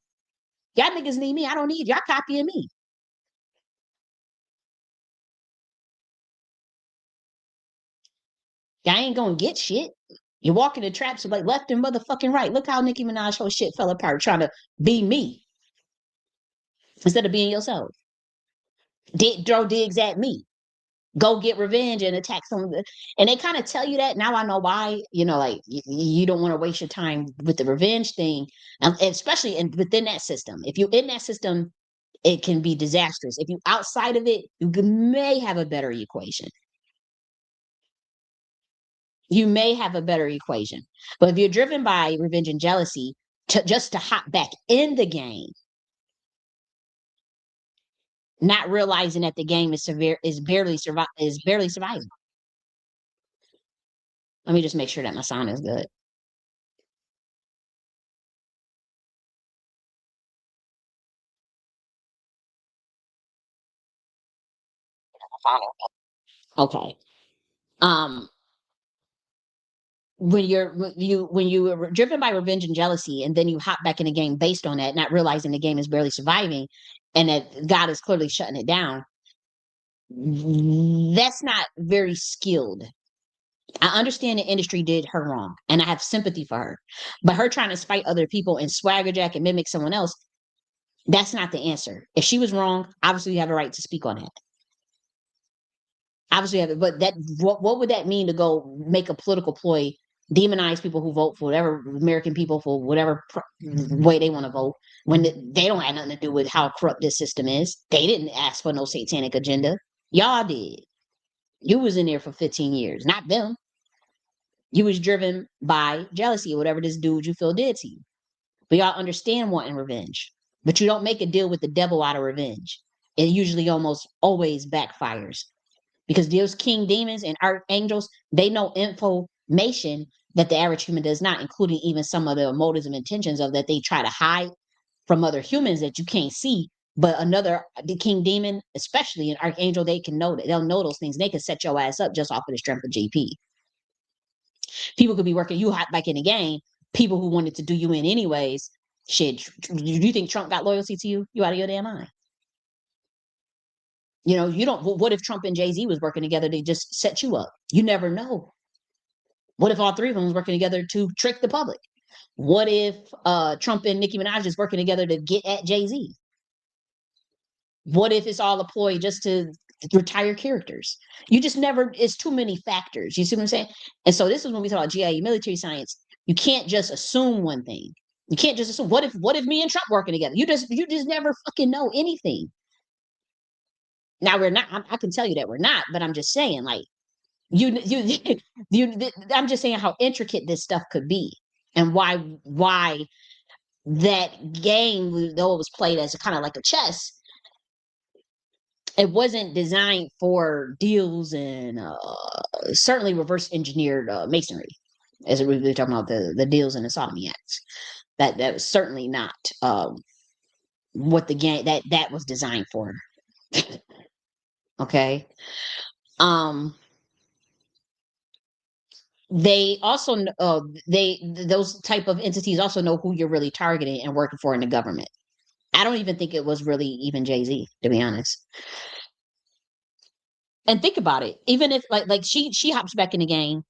Y'all niggas need me. I don't need y'all copying me. Y'all ain't gonna get shit. You walk into traps like left and motherfucking right. Look how Nicki Minaj whole shit fell apart trying to be me instead of being yourself. Throw digs at me. Go get revenge and attack some of the, and they kind of tell you that. Now I know why, like you don't want to waste your time with the revenge thing, and especially within that system. If you're in that system, it can be disastrous. If you outside of it, you may have a better equation. You may have a better equation. But if you're driven by revenge and jealousy just to hop back in the game, not realizing that the game is severe is barely surviving. Let me just make sure that my sound is good. Okay. Um, when you are driven by revenge and jealousy, and then you hop back in the game based on that, not realizing the game is barely surviving, and that God is clearly shutting it down, that's not very skilled. I understand the industry did her wrong, and I have sympathy for her. But her trying to spite other people and swagger jack and mimic someone else, that's not the answer. If she was wrong, obviously you have a right to speak on that. Obviously, you have it. But what would that mean to go make a political ploy, demonize people who vote for whatever American people for whatever way they want to vote when they don't have nothing to do with how corrupt this system is? They didn't ask for no satanic agenda. Y'all did. You was in there for 15 years, not them. You was driven by jealousy or whatever this dude you feel did to you. But y'all understand wanting revenge. But you don't make a deal with the devil out of revenge. It usually almost always backfires because those king demons and archangels, they know information that the average human does not, including even some of the motives and intentions of that they try to hide from other humans that you can't see. But the king demon, especially an archangel, they can know that they'll know those things. They can set your ass up just off of the strength of GP. People could be working you hot back in the game. People who wanted to do you in anyways. Shit, do you think Trump got loyalty to you? You out of your damn mind. You don't. What if Trump and Jay-Z was working together to just set you up? You never know. What if all three of them was working together to trick the public? What if Trump and Nicki Minaj is working together to get at Jay-Z? What if it's all a ploy just to retire characters? You just never, it's too many factors. You see what I'm saying? And so this is when we talk about G.I.A. military science. You can't just assume one thing. You can't just assume what if me and Trump working together? You just never fucking know anything. Now we're not, I can tell you that we're not, but I'm just saying, like, you I'm just saying how intricate this stuff could be and why that game, though it was played as kind of like a chess, it wasn't designed for deals and certainly reverse engineered masonry, as we're really talking about the deals and the sodomy acts. That was certainly not what the game that was designed for. Okay. Um, they also those type of entities also know who you're really targeting and working for in the government. I don't even think it was really even Jay-Z, to be honest. And think about it. Even if like she hops back in the game,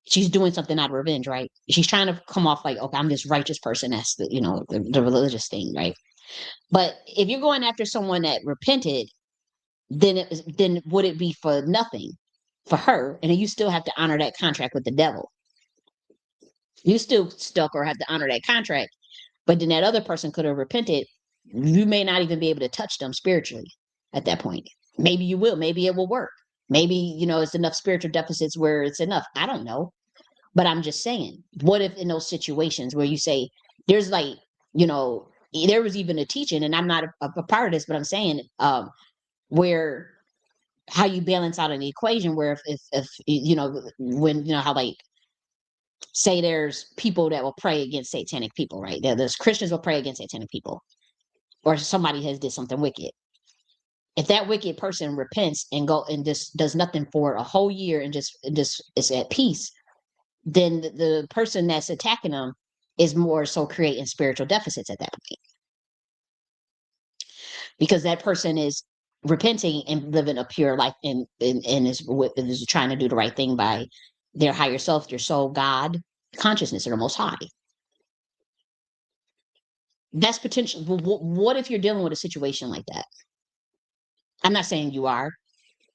she's doing something out of revenge, right? She's trying to come off like, okay, I'm this righteous person. That's the religious thing, right? But if you're going after someone that repented, then would it be for nothing for her? And then you still have to honor that contract with the devil. You still stuck or have to honor that contract. But then that other person could have repented. You may not even be able to touch them spiritually at that point. Maybe you will. Maybe it will work. Maybe, it's enough spiritual deficits where it's enough. I don't know. But I'm just saying, what if in those situations where you say, there's like, there was even a teaching, and I'm not a part of this, but I'm saying, where how you balance out an equation where if when, how like, say there's people that will pray against satanic people, right? There's Christians will pray against satanic people, or somebody has did something wicked. If that wicked person repents and go and just does nothing for a whole year and just is at peace, then the person that's attacking them is more so creating spiritual deficits at that point, because that person is repenting and living a pure life and is trying to do the right thing by their higher self, their soul, God, consciousness, or the Most High. That's potential. What if you're dealing with a situation like that? I'm not saying you are,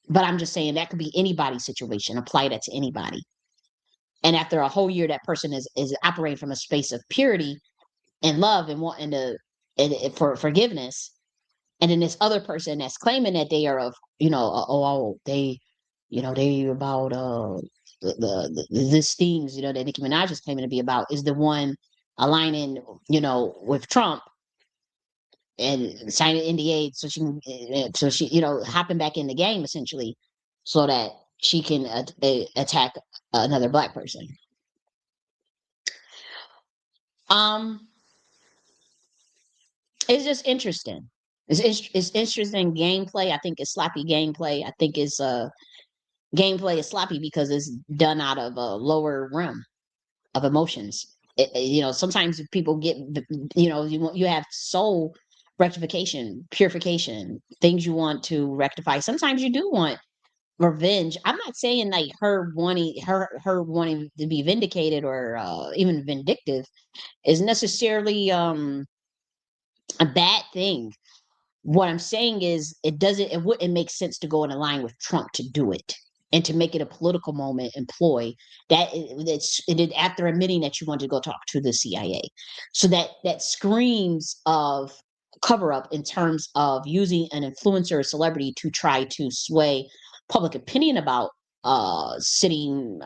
but I'm just saying that could be anybody's situation. Apply that to anybody. And after a whole year, that person is operating from a space of purity and love and wanting to for forgiveness. And then this other person that's claiming that they are of, they, they about this things, that Nicki Minaj is claiming to be about is the one aligning, with Trump and signing NDA so she can, hopping back in the game essentially, so that she can attack another black person. Um, it's just interesting. It's interesting gameplay. I think it's sloppy gameplay. I think it's gameplay is sloppy because it's done out of a lower realm of emotions. Sometimes people get, you have soul rectification, purification, things you want to rectify. Sometimes you do want revenge. I'm not saying like her wanting to be vindicated or even vindictive is necessarily a bad thing. What I'm saying is it wouldn't make sense to go in line with Trump to do it and to make it a political moment employ after admitting that you want to go talk to the CIA. So that screams of cover up in terms of using an influencer or celebrity to try to sway public opinion about sitting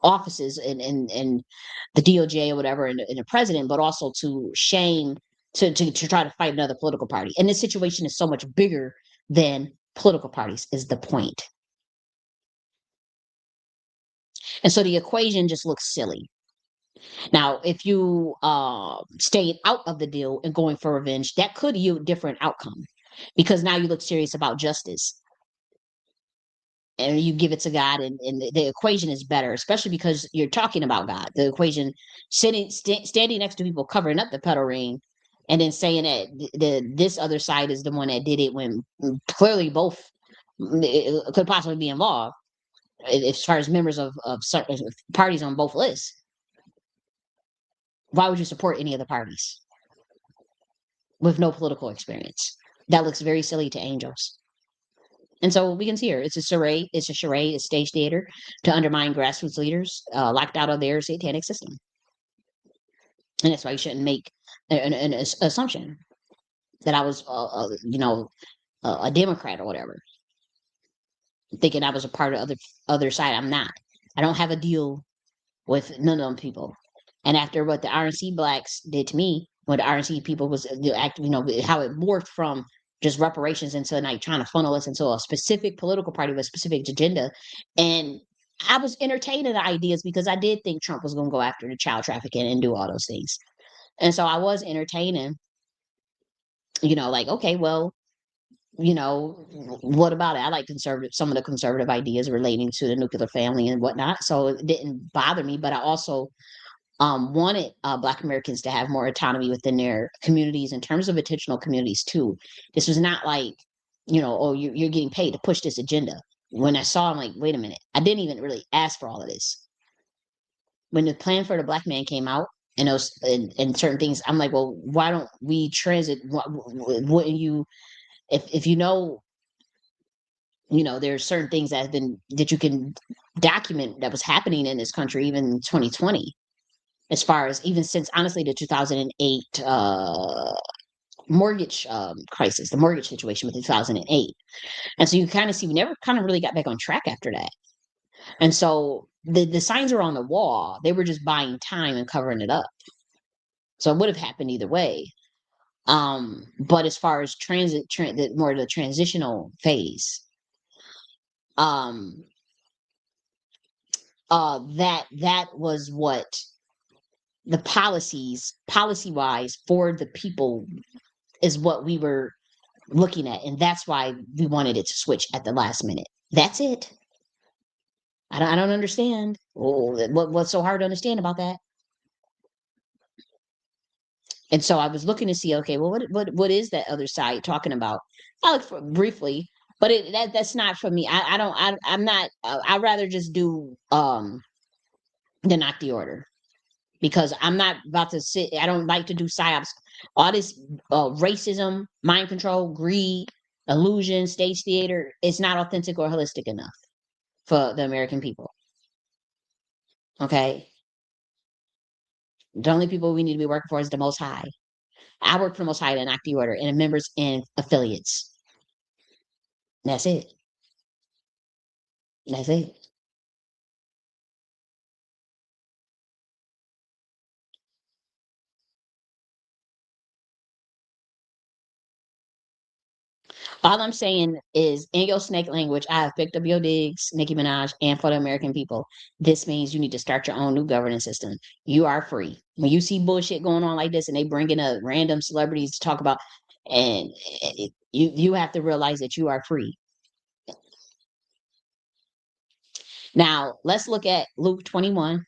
offices in the DOJ or whatever, and the president, but also to shame to try to fight another political party. And this situation is so much bigger than political parties is the point. And so the equation just looks silly. Now, if you stayed out of the deal and going for revenge, that could yield different outcome because now you look serious about justice and you give it to God, and the equation is better, especially because you're talking about God. The equation standing next to people covering up the pedal ring, and then saying that this other side is the one that did it when clearly both could possibly be involved as far as members of certain parties on both lists. Why would you support any of the parties with no political experience? That looks very silly to angels. And so we can see her. It's a charade. It's a charade. It's stage theater to undermine grassroots leaders locked out of their satanic system. And that's why you shouldn't make an assumption that I was, a Democrat or whatever, thinking I was a part of other side. I'm not. I don't have a deal with none of them people. And after what the RNC blacks did to me, when the RNC people was how it morphed from just reparations into like trying to funnel us into a specific political party with a specific agenda. And I was entertaining the ideas because I did think Trump was going to go after the child trafficking and do all those things. And so I was entertaining, like, okay, well, what about it? I like some of the conservative ideas relating to the nuclear family and whatnot. So it didn't bother me, but I also wanted Black Americans to have more autonomy within their communities in terms of intentional communities too. This was not like, oh, you're getting paid to push this agenda. When I saw, I'm like, wait a minute, I didn't even really ask for all of this. When the plan for the Black man came out and those and certain things, I'm like, well, why don't we transit? Wouldn't you, if there's certain things that you can document that was happening in this country even in 2020, as far as even since honestly the 2008 mortgage crisis, the mortgage situation with 2008. And so you kind of see we never kind of really got back on track after that. And so the signs are on the wall. They were just buying time and covering it up. So it would have happened either way. But as far as more the transitional phase, um, that was what the policy wise for the people is what we were looking at, and that's why we wanted it to switch at the last minute. That's it. I don't understand. What's so hard to understand about that? And so I was looking to see, okay, well, what is that other side talking about? I looked briefly. But that's not for me. I don't. I'm not. I'd rather just do the Nakhti order because I'm not about to sit. I don't like to do psyops. All this racism, mind control, greed, illusion, stage theater. It's not authentic or holistic enough for the American people. Okay, the only people we need to be working for is the Most High. I work for the Most High, the Nakhti order, and the members and affiliates. That's it. That's it. All I'm saying is, in your snake language, I have picked up your digs, Nicki Minaj, and for the American people, this means you need to start your own new governance system. You are free. When you see bullshit going on like this, and they bring in a random celebrities to talk about, and you have to realize that you are free. Now, let's look at Luke 21,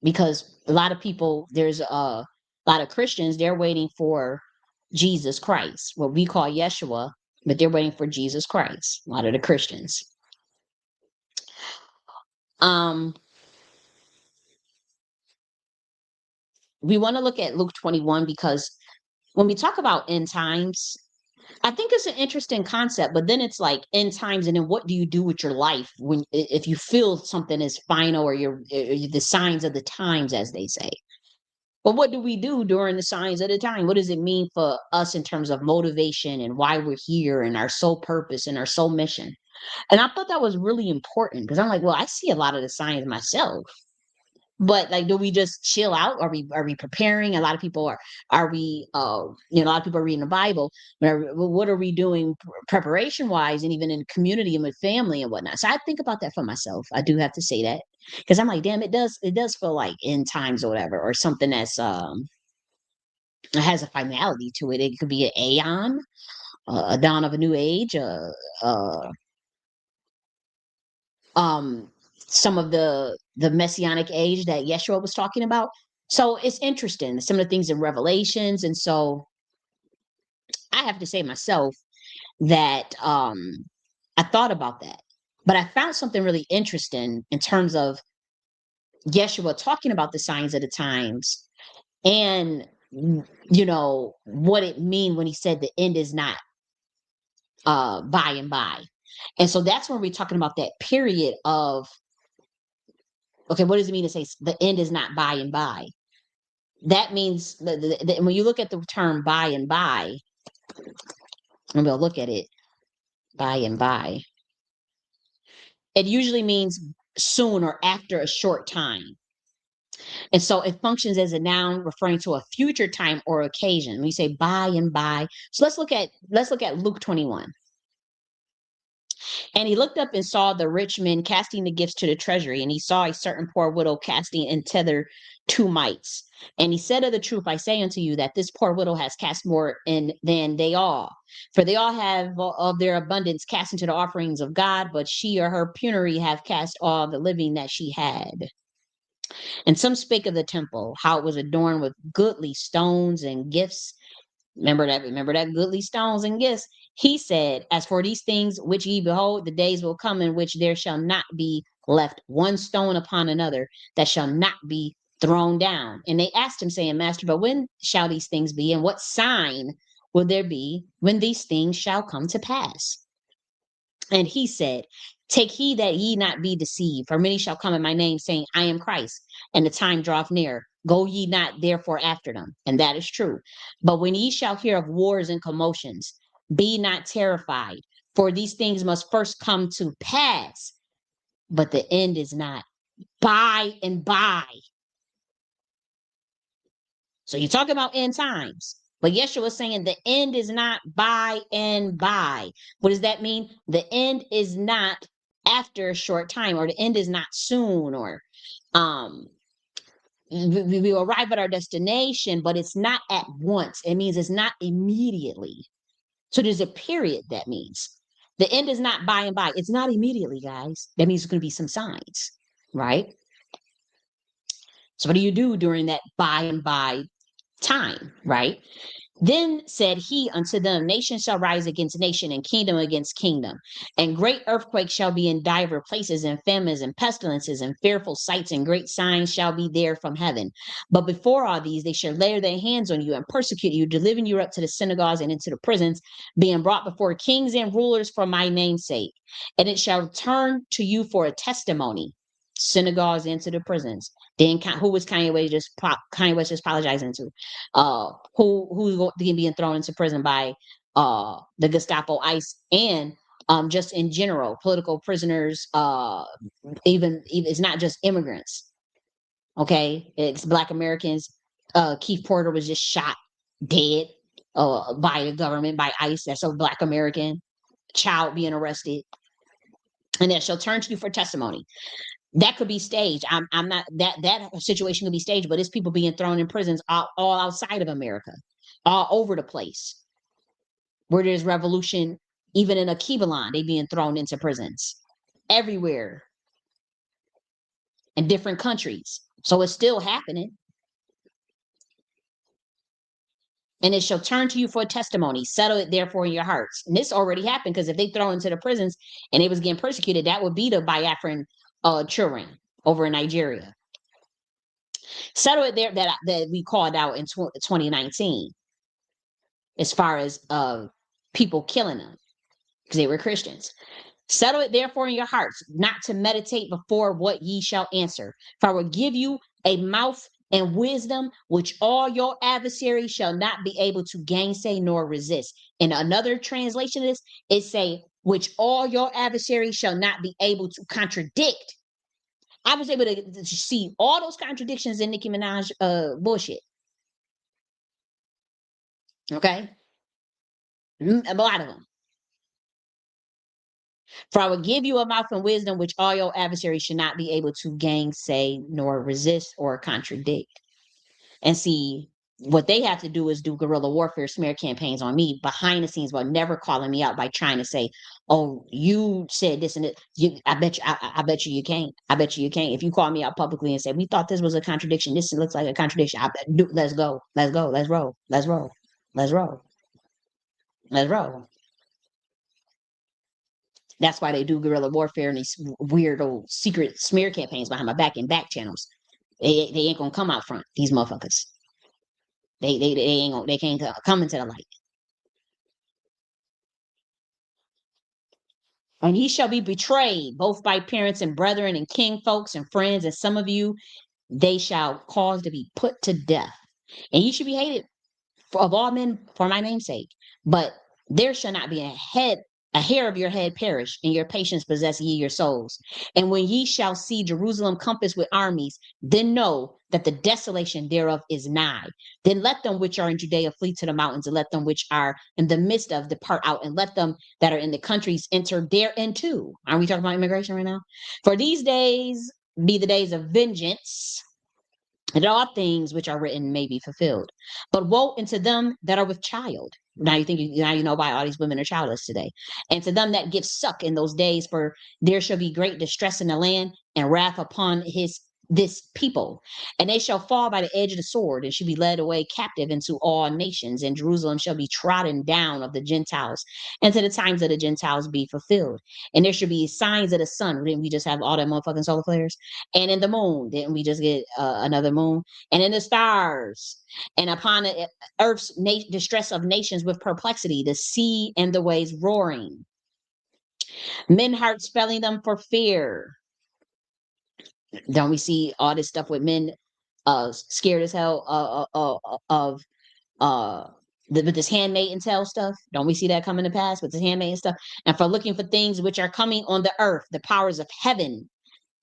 because a lot of people, there's a lot of Christians, they're waiting for Jesus Christ, what we call Yeshua, but they're waiting for Jesus Christ. A lot of the Christians. Um, we want to look at Luke 21 because when we talk about end times, I think it's an interesting concept, but then it's like end times, and then what do you do with your life when if you feel something is final or you're the signs of the times, as they say. But what do we do during the signs of the time? What does it mean for us in terms of motivation and why we're here and our sole purpose and our sole mission? And I thought that was really important because I'm like, well, I see a lot of the signs myself. But like, do we just chill out? Are we preparing? A lot of people are we a lot of people are reading the Bible, but what are we doing preparation wise, and even in community and with family and whatnot? So I think about that for myself. I do have to say that because I'm like, damn, it does feel like end times or whatever, or something that's it has a finality to it. It could be an aeon, a dawn of a new age, uh um some of the messianic age that Yeshua was talking about. So it's interesting, some of the things in Revelations. And so I have to say myself that I thought about that. But I found something really interesting in terms of Yeshua talking about the signs of the times and what it mean when he said the end is not by and by. And so that's when we're talking about that period of, okay, what does it mean to say the end is not by and by? That means when you look at the term by and by, and we'll look at it by and by, it usually means soon or after a short time. And so it functions as a noun referring to a future time or occasion. When you say by and by, so let's look at Luke 21. And he looked up and saw the rich men casting the gifts to the treasury, and he saw a certain poor widow casting in tether 2 mites. And he said, of the truth, I say unto you that this poor widow has cast more in than they all. For they all have of their abundance cast into the offerings of God, but she or her penury have cast all the living that she had. And some spake of the temple, how it was adorned with goodly stones and gifts. Remember that goodly stones and gifts. He said, as for these things which ye behold, the days will come in which there shall not be left one stone upon another that shall not be thrown down. And they asked him, saying, Master, but when shall these things be? And what sign will there be when these things shall come to pass? And he said, take heed that ye not be deceived, for many shall come in my name, saying, I am Christ, and the time draweth near. Go ye not therefore after them. And that is true. But when ye shall hear of wars and commotions, be not terrified, for these things must first come to pass, but the end is not by and by. So you're talking about end times. But Yeshua was saying the end is not by and by. What does that mean? The end is not after a short time, or the end is not soon, or um we will arrive at our destination, but it's not at once. It means it's not immediately. So there's a period. That means the end is not by and by. It's not immediately, guys. That means there's going to be some signs, right? So what do you do during that by and by time, right? Then said he unto them, nation shall rise against nation, and kingdom against kingdom. And great earthquakes shall be in divers places, and famines, and pestilences, and fearful sights, and great signs shall be there from heaven. But before all these, they shall lay their hands on you and persecute you, delivering you up to the synagogues and into the prisons, being brought before kings and rulers for my name's sake. And it shall turn to you for a testimony. Synagogues into the prisons. Then who was Kanye West just apologizing to? Who being thrown into prison by the Gestapo, ICE, and just in general, political prisoners. Even it's not just immigrants. Okay, it's Black Americans. Keith Porter was just shot dead by the government, by ICE. That's a Black American child being arrested, and that shall turn to you for testimony. That could be staged. I'm not that situation could be staged, but it's people being thrown in prisons all outside of America, all over the place. Where there's revolution, even in a Kibalan, they being thrown into prisons everywhere in different countries. So it's still happening. And it shall turn to you for a testimony. Settle it therefore in your hearts. And this already happened, because if they throw into the prisons and they was getting persecuted, that would be the Biafran children over in Nigeria. Settle it there, that we called out in 2019, as far as people killing them because they were Christians. Settle it therefore in your hearts, not to meditate before what ye shall answer. For I will give you a mouth and wisdom which all your adversaries shall not be able to gainsay nor resist. In another translation of this, it say, which all your adversaries shall not be able to contradict. I was able to see all those contradictions in Nicki Minaj bullshit. Okay? A lot of them. For I will give you a mouth and wisdom which all your adversaries should not be able to gainsay nor resist or contradict. And see, what they have to do is do guerrilla warfare smear campaigns on me behind the scenes, but never calling me out by trying to say, "Oh, you said this and it." I bet you, I bet you, you can't. I bet you, you can't. If you call me out publicly and say, "We thought this was a contradiction. This looks like a contradiction," let's go, let's go, let's roll, let's roll, let's roll, let's roll. That's why they do guerrilla warfare and these weird old secret smear campaigns behind my back and back channels. They ain't gonna come out front. These motherfuckers. They ain't gonna, they can't come into the light. And he shall be betrayed both by parents and brethren and king folks and friends, and some of you they shall cause to be put to death. And you should be hated of all men for my name's sake. But there shall not be a hair of your head perish, and your patience possess ye your souls. And when ye shall see Jerusalem compassed with armies, then know that the desolation thereof is nigh. Then let them which are in Judea flee to the mountains, and let them which are in the midst of depart out, and let them that are in the countries enter thereinto. Are we talking about immigration right now? For these days be the days of vengeance, and all things which are written may be fulfilled. But woe unto them that are with child. Now you know why all these women are childless today. And to them that give suck in those days, for there shall be great distress in the land and wrath upon this people, and they shall fall by the edge of the sword, and shall be led away captive into all nations, and Jerusalem shall be trodden down of the Gentiles, and to the times of the Gentiles be fulfilled. And there should be signs of the sun. Didn't we just have all that motherfucking solar flares? And in the moon, didn't we just get another moon? And in the stars, and upon the earth's distress of nations with perplexity, the sea and the waves roaring, men hearts failing them for fear. Don't we see all this stuff with men scared as hell of with this handmaid and tell stuff? Don't we see that coming to pass with this handmaid and stuff? And for looking for things which are coming on the earth, the powers of heaven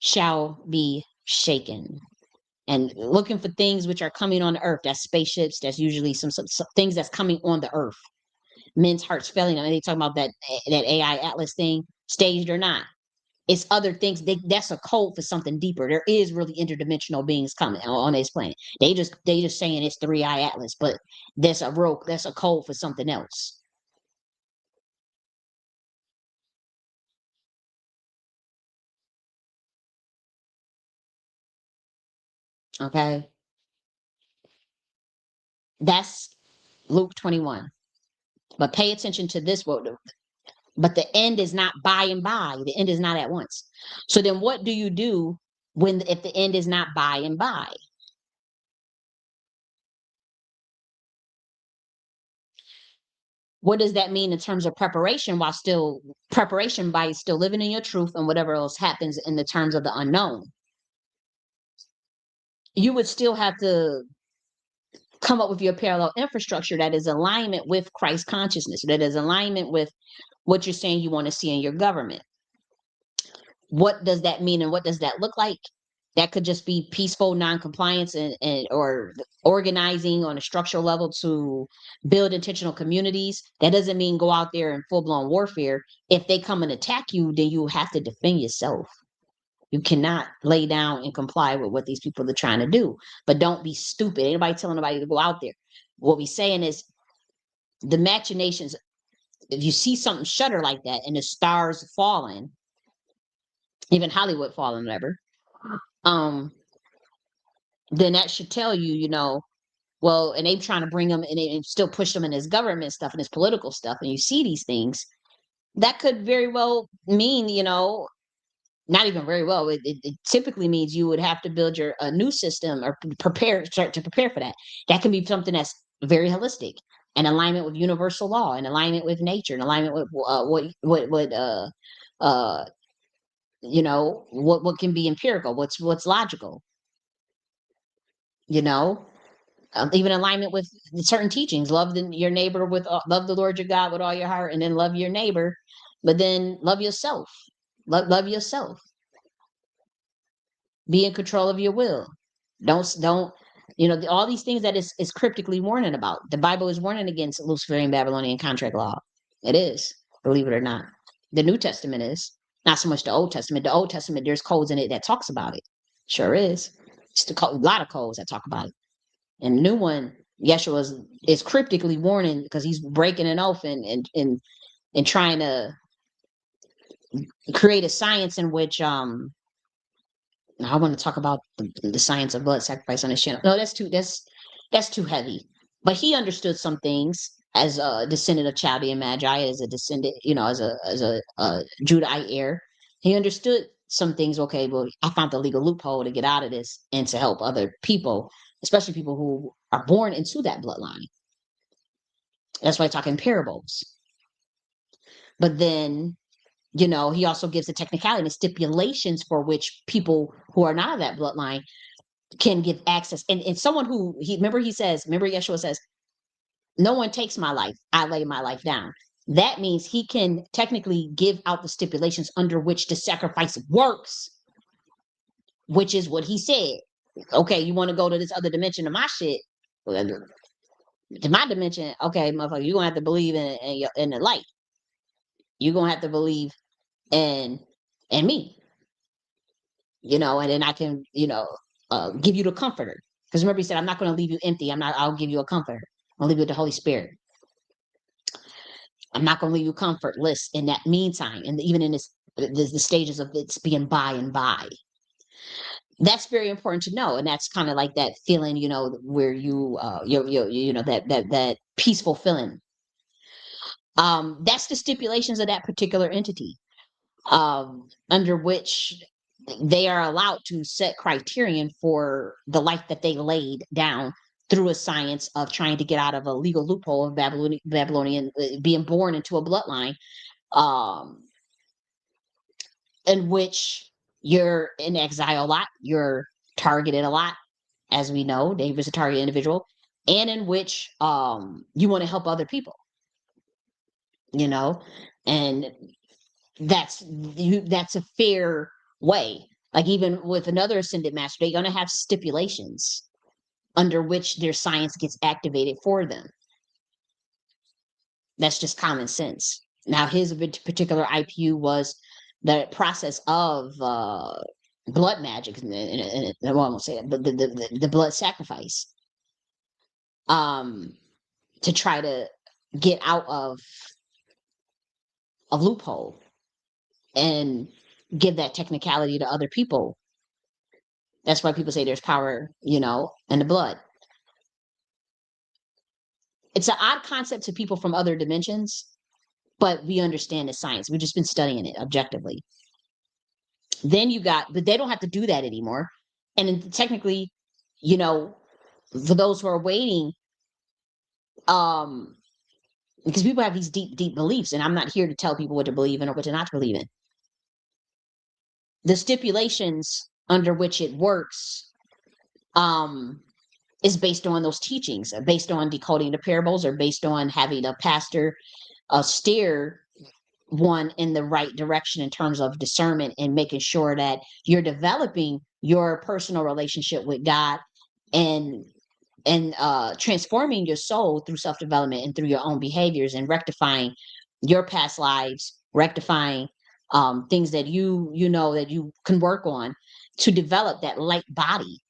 shall be shaken. And looking for things which are coming on the earth, that's spaceships, that's usually some things that's coming on the earth. Men's hearts failing, and they talking about that AI Atlas thing, staged or not. It's other things. That's a code for something deeper. There is really interdimensional beings coming on this planet. They just saying it's 3-eye Atlas, but that's a code for something else. Okay, that's Luke 21. But pay attention to this word. But the end is not by and by. The end is not at once. So then what do you do when if the end is not by and by? What does that mean in terms of preparation while still preparation by still living in your truth and whatever else happens in the terms of the unknown? You would still have to come up with your parallel infrastructure that is alignment with Christ consciousness, that is alignment with what you're saying you want to see in your government. What does that mean and what does that look like? That could just be peaceful non-compliance and or organizing on a structural level to build intentional communities. That doesn't mean go out there in full-blown warfare. If they come and attack you, then you have to defend yourself. You cannot lay down and comply with what these people are trying to do. But don't be stupid. Anybody telling nobody to go out there. What we're saying is the machinations, if you see something shudder like that and the stars falling, even Hollywood falling, whatever, um, then that should tell you, well, and they trying to bring them and they still push them in this government stuff and this political stuff, and you see these things, that could very well mean, not even very well. It typically means you would have to build your a new system or start to prepare for that. That can be something that's very holistic, in alignment with universal law, in alignment with nature, in alignment with uh what can be empirical, what's logical, you know even alignment with certain teachings. Your neighbor with love the Lord your God with all your heart, and then love your neighbor, but then love yourself. Love yourself. Be in control of your will. Don't all these things that is cryptically warning about. The Bible is warning against Luciferian Babylonian contract law. It is, believe it or not. The New Testament is not so much the Old Testament. The Old Testament, there's codes in it that talks about it. Sure is. It's a lot of codes that talk about it. And the new one, Yeshua is cryptically warning because he's breaking an oath and trying to create a science in which I want to talk about the science of blood sacrifice on this channel. No, that's too heavy. But he understood some things as a descendant of Chaldean Magi, as a descendant, as a Judahite heir. He understood some things. Okay, well, I found the legal loophole to get out of this and to help other people, especially people who are born into that bloodline. That's why I talk in parables. But then he also gives the technicality and the stipulations for which people who are not of that bloodline can give access. And someone who remember Yeshua says, no one takes my life, I lay my life down. That means he can technically give out the stipulations under which the sacrifice works, which is what he said. Okay, you want to go to this other dimension of my shit? Well, to my dimension, okay, motherfucker, you're gonna have to believe in the light. You're gonna have to believe in me, and then I can, give you the comforter. Because remember, he said, I'm not going to leave you empty. I'll give you a comforter. I'll leave you with the Holy Spirit. I'm not going to leave you comfortless in that meantime. And even in the stages of it's being by and by. That's very important to know. And that's kind of like that feeling, where that peaceful feeling. That's the stipulations of that particular entity, under which they are allowed to set criterion for the life that they laid down through a science of trying to get out of a legal loophole of Babylonian being born into a bloodline, um, in which you're in exile a lot, you're targeted a lot, as we know, David's a targeted individual, and in which you want to help other people, and that's a fair way. Like even with another ascended master, they're going to have stipulations under which their science gets activated for them. That's just common sense. Now, his particular IPU was the process of blood magic, and I won't say it, but the blood sacrifice, to try to get out of a loophole and give that technicality to other people. That's why people say there's power, in the blood. It's an odd concept to people from other dimensions, but we understand the science. We've just been studying it objectively. Then you got, but they don't have to do that anymore. And technically, you know, for those who are waiting, um, because people have these deep, deep beliefs, and I'm not here to tell people what to believe in or what to not believe in. The stipulations under which it works um, is based on those teachings, based on decoding the parables, or based on having a pastor steer one in the right direction in terms of discernment and making sure that you're developing your personal relationship with God and transforming your soul through self-development and through your own behaviors and rectifying your past lives, rectifying things that you know that you can work on to develop that light body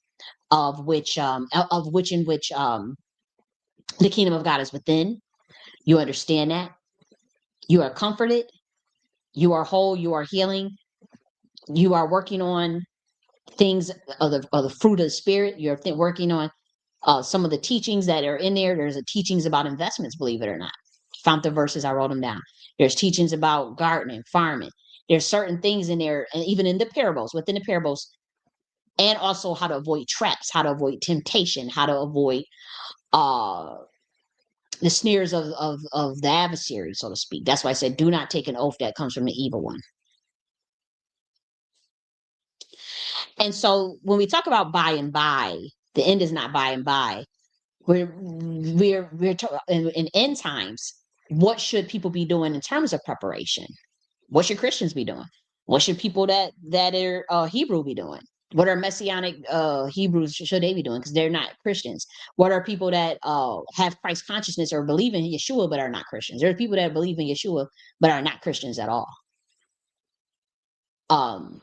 of which in which the kingdom of God is within. You understand that you are comforted, you are whole, you are healing, you are working on things of the fruit of the spirit. You're working on some of the teachings that are in there. There's a teachings about investments, believe it or not. Found the verses, I wrote them down. There's teachings about gardening, farming. There's certain things in there, and even in the parables, within the parables, and also how to avoid traps, how to avoid temptation, how to avoid uh the snares of the adversary, so to speak. That's why I said, do not take an oath that comes from the evil one. And so when we talk about by and by, the end is not by and by. In end times. What should people be doing in terms of preparation? What should Christians be doing? What should people that are Hebrew be doing? What are messianic Hebrews should they be doing? Because they're not Christians. What are people that have Christ consciousness or believe in Yeshua but are not Christians? There are people that believe in Yeshua but are not Christians at all. Um,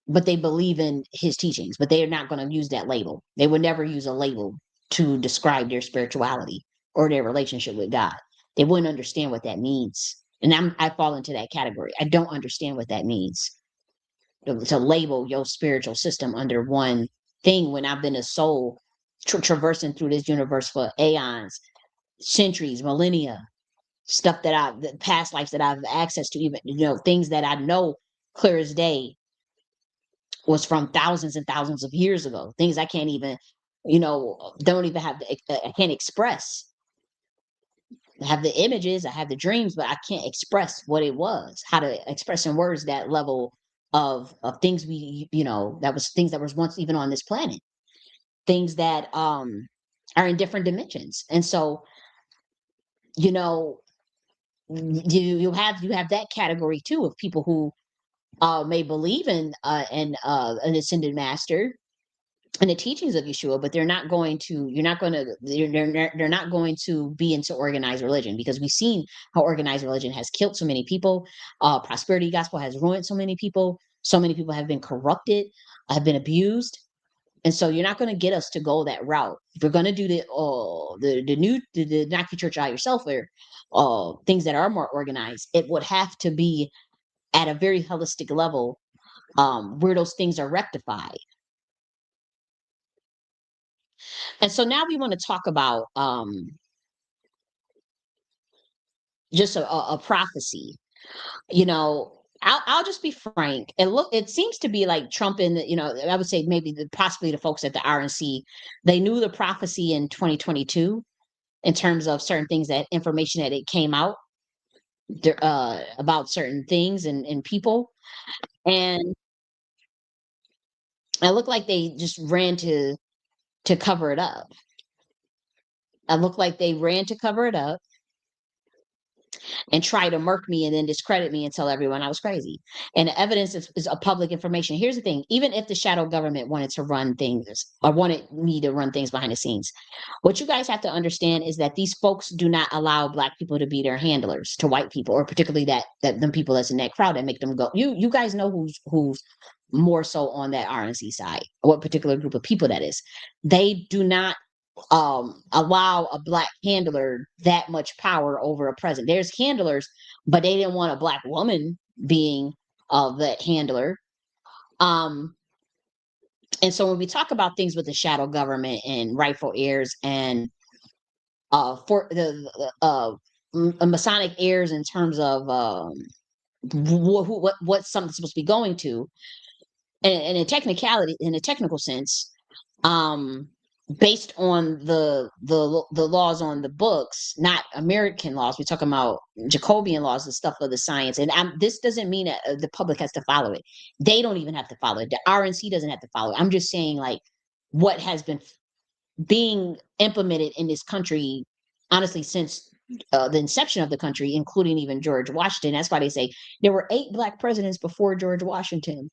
but they believe in his teachings, but they are not going to use that label. They would never use a label to describe their spirituality or their relationship with God. They wouldn't understand what that means. And I fall into that category. I don't understand what that means to label your spiritual system under one thing when I've been a soul traversing through this universe for aeons, centuries, millennia, stuff that the past lives that I've access to, even, things that I know clear as day was from thousands and thousands of years ago. Things I can't even, don't even have, I can't express. I have the images, I have the dreams, but I can't express what it was, how to express in words that level of things that was things that was once even on this planet, things that are in different dimensions. And so, you know, you have that category too of people who may believe in an ascended master and the teachings of Yeshua, but they're not going to, you're not going to, they're not going to be into organized religion, because we've seen how organized religion has killed so many people. Prosperity gospel has ruined so many people. So many people have been corrupted, have been abused. And so you're not going to get us to go that route. If you're going to do the Nakhti church out yourself, or things that are more organized, it would have to be at a very holistic level, where those things are rectified. And so now we want to talk about just a prophecy. I'll just be frank. And look, it seems to be like Trump and I would say maybe possibly the folks at the RNC, they knew the prophecy in 2022 in terms of certain things, that information that it came out about certain things and people. And it looked like they just ran to cover it up. It looked like they ran to cover it up and try to murk me and then discredit me and tell everyone I was crazy. And the evidence is a public information. Here's the thing: even if the shadow government wanted to run things, or wanted me to run things behind the scenes, what you guys have to understand is that these folks do not allow Black people to be their handlers to white people, or particularly that them people that's in that crowd that make them go. You guys know who's more so on that RNC side, what particular group of people that is. They do not allow a Black handler that much power over a president. There's handlers, but they didn't want a Black woman being that handler. Um, and so when we talk about things with the shadow government and rightful heirs and for Masonic heirs in terms of what something's supposed to be going to, and in technicality, in a technical sense, um, based on the laws on the books, not American laws. We're talking about Jacobian laws and stuff of the science. And this doesn't mean that the public has to follow it. They don't even have to follow it. The RNC doesn't have to follow it. I'm just saying, like, what has been being implemented in this country, honestly, since the inception of the country, including even George Washington. That's why they say there were 8 black presidents before George Washington,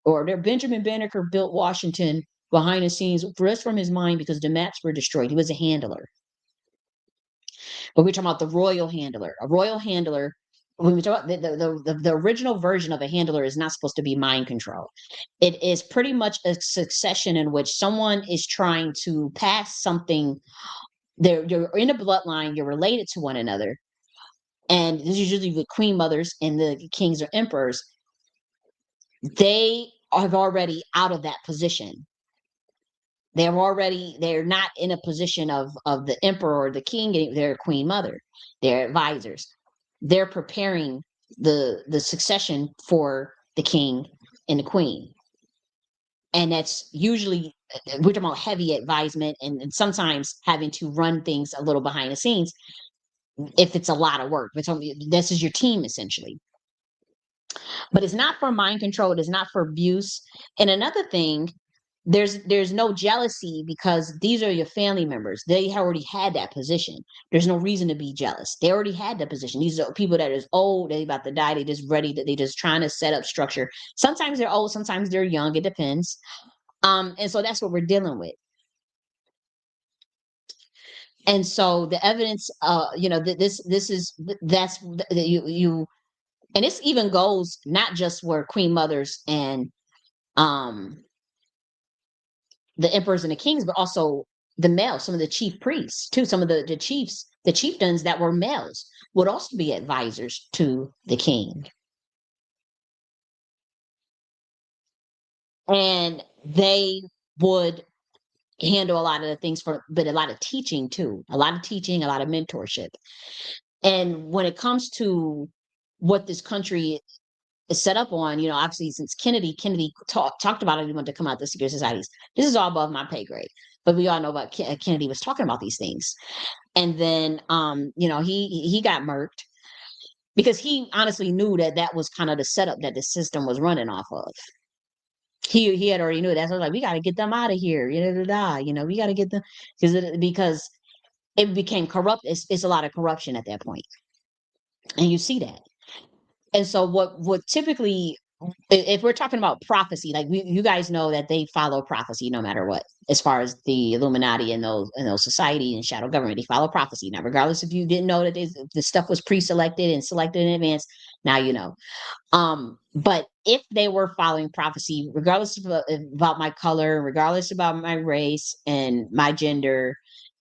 or there Benjamin Banneker built Washington behind the scenes, rest from his mind because the maps were destroyed. He was a handler. But we're talking about the royal handler. A royal handler, when we talk about the original version of a handler, is not supposed to be mind control. It is pretty much a succession in which someone is trying to pass something. You're in a bloodline, you're related to one another. And this is usually the queen mothers and the kings or emperors. They are already out of that position. They're not in a position of the emperor or the king. They're queen mother. They're advisors. They're preparing the succession for the king and the queen. And that's usually, we're talking about heavy advisement, and sometimes having to run things a little behind the scenes if it's a lot of work. But this is your team essentially. But it's not for mind control. It is not for abuse. And another thing, there's no jealousy because these are your family members. They already had that position. There's no reason to be jealous. They already had that position. These are people that is old. They about to die. They just ready. They just trying to set up structure. Sometimes they're old. Sometimes they're young. It depends. And so that's what we're dealing with. And so the evidence, this is that's you, and this even goes not just where queen mothers and um the emperors and the kings, but also the males, some of the chief priests too, some of the chiefs, the chieftains that were males would also be advisors to the king. And they would handle a lot of the things but a lot of teaching too, a lot of teaching, a lot of mentorship. And when it comes to what this country is set up on, obviously since Kennedy talked about it, he wanted to come out the secret societies. This is all above my pay grade, but we all know about Kennedy was talking about these things. And then, he got murked because he honestly knew that that was kind of the setup that the system was running off of. He had already knew that. So like, we got to get them out of here. We got to get them because it became corrupt. It's a lot of corruption at that point, and you see that. And so what typically, if we're talking about prophecy, like you guys know that they follow prophecy no matter what, as far as the Illuminati and those society and shadow government, they follow prophecy. Now, regardless if you didn't know that this stuff was pre-selected and selected in advance, now you know. But if they were following prophecy, regardless about my color, regardless about my race and my gender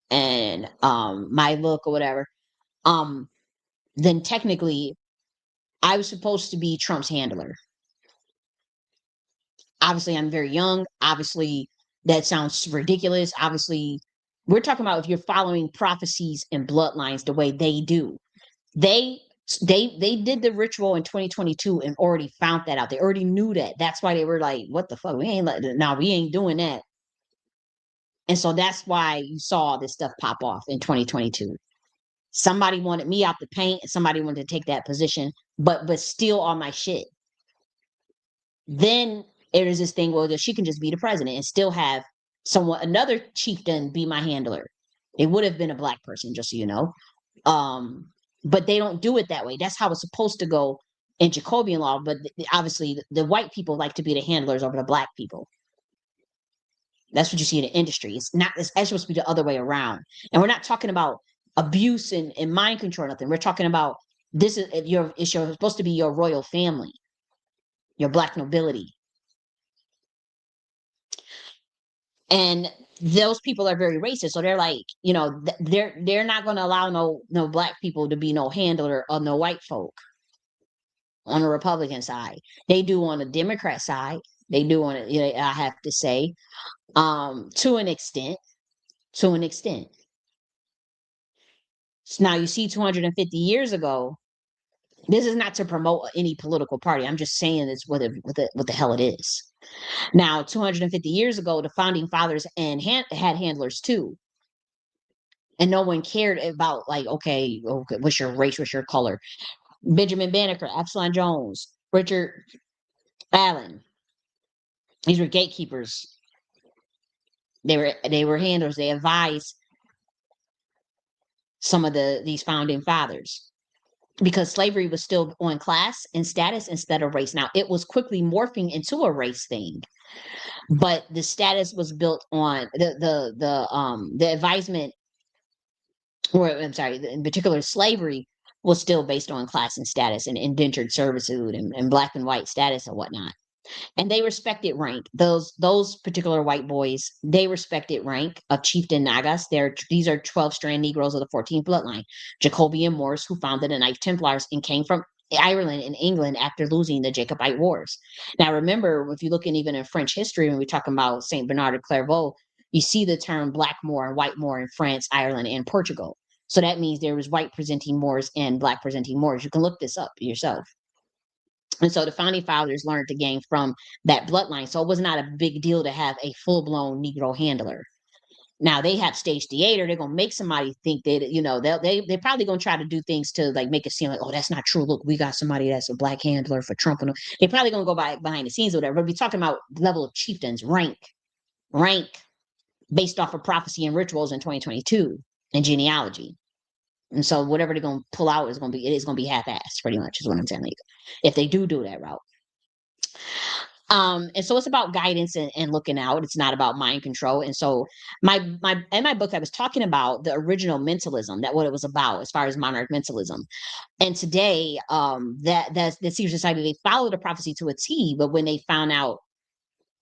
and my look or whatever, um, then technically I was supposed to be Trump's handler. Obviously, I'm very young. Obviously, that sounds ridiculous. Obviously, we're talking about if you're following prophecies and bloodlines the way they do. They they did the ritual in 2022 and already found that out. They already knew that. That's why they were like, "What the fuck? We ain't doing that." And so that's why you saw this stuff pop off in 2022. Somebody wanted me out the paint, and somebody wanted to take that position, but still on my shit. Then it is this thing, well, that she can just be the president and still have another chieftain be my handler. It would have been a black person, just so you know. But they don't do it that way. That's how it's supposed to go in Jacobian law. But obviously, the white people like to be the handlers over the black people. That's what you see in the industry. It's supposed to be the other way around. And we're not talking about abuse and mind control or nothing. We're talking about it's supposed to be your royal family, your black nobility. And those people are very racist, so they're like, they're not going to allow no black people to be no handler of no white folk on the Republican side. They do on the Democrat side. They do on it. I have to say, to an extent. So now you see 250 years ago, this is not to promote any political party. I'm just saying it's what the hell it is. Now, 250 years ago, the founding fathers had handlers too. And no one cared about, like, okay, what's your race, what's your color? Benjamin Banneker, Absalom Jones, Richard Allen. These were gatekeepers. They were handlers. They advised some of these founding fathers because slavery was still on class and status instead of race. Now it was quickly morphing into a race thing, but the status was built on the advisement, or I'm sorry, in particular slavery was still based on class and status and indentured servitude and black and white status and whatnot. And they respected rank. Those particular white boys, they respected rank of chieftain Nagas. These are 12-strand Negroes of the 14th bloodline. Jacobi and Morris, who founded the Knights Templars and came from Ireland and England after losing the Jacobite Wars. Now, remember, if you look in even in French history, when we're talking about Saint Bernard of Clairvaux, you see the term Black Moor and White Moor in France, Ireland, and Portugal. So that means there was white presenting Moors and black presenting Moors. You can look this up yourself. And so the founding fathers learned to gain from that bloodline. So it was not a big deal to have a full blown Negro handler. Now they have stage theater. They're gonna make somebody think that, they're probably gonna try to do things to like make it seem like, oh, that's not true. Look, we got somebody that's a black handler for Trump, and they're probably gonna go behind the scenes or whatever. But we're talking about level of chieftains, rank based off of prophecy and rituals in 2022 and genealogy. And so whatever they're gonna pull out it is gonna be half-assed, pretty much is what I'm saying. Like, if they do that route. And so it's about guidance and looking out. It's not about mind control. And so in my book, I was talking about the original mentalism, that what it was about as far as monarch mentalism. And today, that secret society, they followed the prophecy to a T, but when they found out,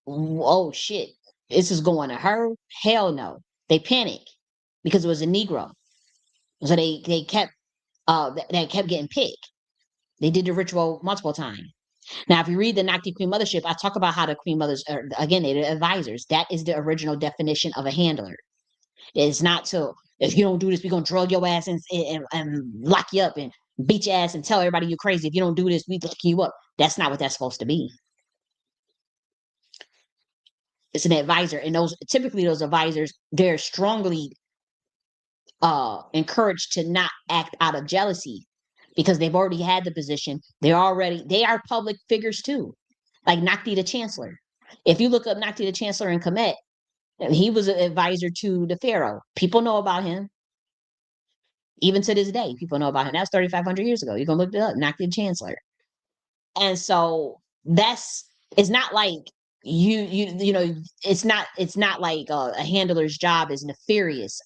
oh shit, this is going to her, hell no. They panicked because it was a Negro. So they kept they kept getting picked. They did the ritual multiple times. Now, if you read the Nakhti Queen Mothership, I talk about how the Queen Mothers are, again, they're the advisors. That is the original definition of a handler. It's not to, if you don't do this, we're going to drug your ass and lock you up and beat your ass and tell everybody you're crazy. If you don't do this, we lock you up. That's not what that's supposed to be. It's an advisor. And typically those advisors, they're strongly encouraged to not act out of jealousy because they've already had the position. They are public figures too, like Nakhti the Chancellor. If you look up Nakhti the Chancellor in Kemet, he was an advisor to the Pharaoh. People know about him. Even to this day, people know about him. That was 3,500 years ago. You're going to look it up, Nakhti the Chancellor. And so it's not like it's not like a handler's job is nefarious,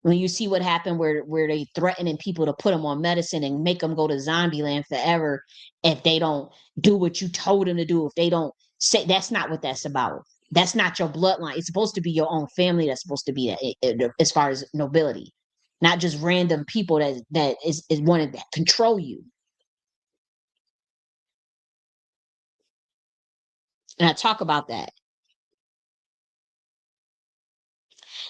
when you see what happened where they threatening people to put them on medicine and make them go to zombie land forever if they don't do what you told them to do, if they don't say, that's not what that's about. That's not your bloodline. It's supposed to be your own family. That's supposed to be as far as nobility, not just random people that is wanting to control you. And I talk about that.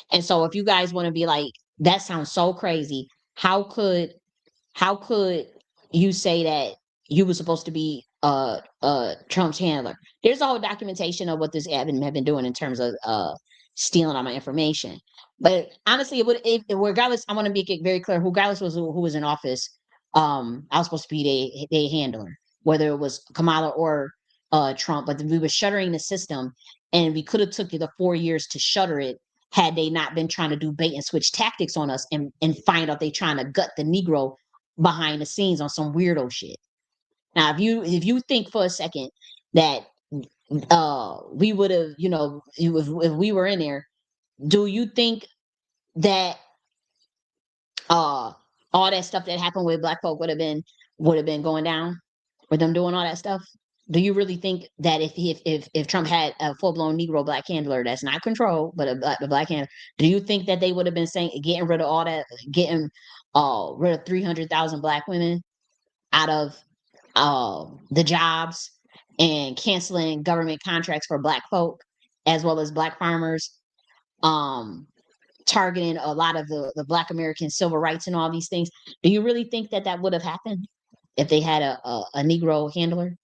And so if you guys want to be like, that sounds so crazy. How could you say that you were supposed to be Trump's handler? There's a whole documentation of what this admin have been doing in terms of stealing all my information. But honestly, regardless, I want to make it very clear, regardless was who was in office, I was supposed to be their handler, whether it was Kamala or Trump. But we were shuttering the system, and we could have took the 4 years to shutter it had they not been trying to do bait and switch tactics on us and find out they trying to gut the Negro behind the scenes on some weirdo shit. Now, if you think for a second that we would have, if we were in there, do you think that all that stuff that happened with black folk would have been going down with them doing all that stuff? Do you really think that if Trump had a full blown Negro black handler that's not controlled but a black handler, do you think that they would have been saying getting rid of all that, getting rid of 300,000 black women out of the jobs and canceling government contracts for black folk as well as black farmers, um, targeting a lot of the Black American civil rights and all these things. Do you really think that that would have happened if they had a Negro handler,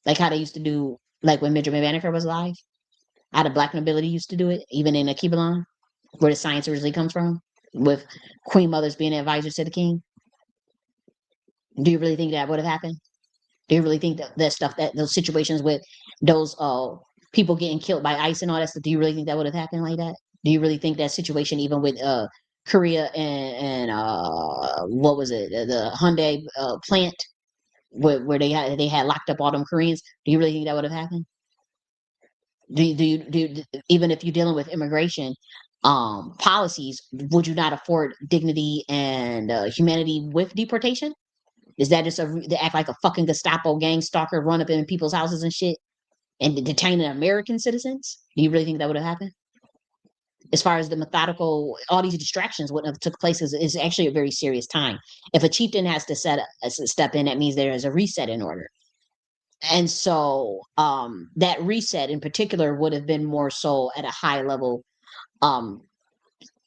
like how they used to do, like when Benjamin Banneker was alive? How the Black nobility used to do it, even in Akibalon, where the science originally comes from, with Queen Mothers being advisors to the king. Do you really think that would have happened? Do you really think that that stuff, that those situations with those people getting killed by ICE and all that stuff, do you really think that would have happened like that? Do you really think that situation, even with Korea and what was it, the Hyundai plant where they had locked up all them Koreans? Do you really think that would have happened? Even if you're dealing with immigration policies, would you not afford dignity and humanity with deportation? Is that just they act like a fucking Gestapo gang stalker, run up in people's houses and shit, and detaining American citizens? Do you really think that would have happened? As far as the methodical, all these distractions wouldn't have took place, is actually a very serious time. If a chieftain has to step in, that means there is a reset in order. And so that reset in particular would have been more so at a high level um,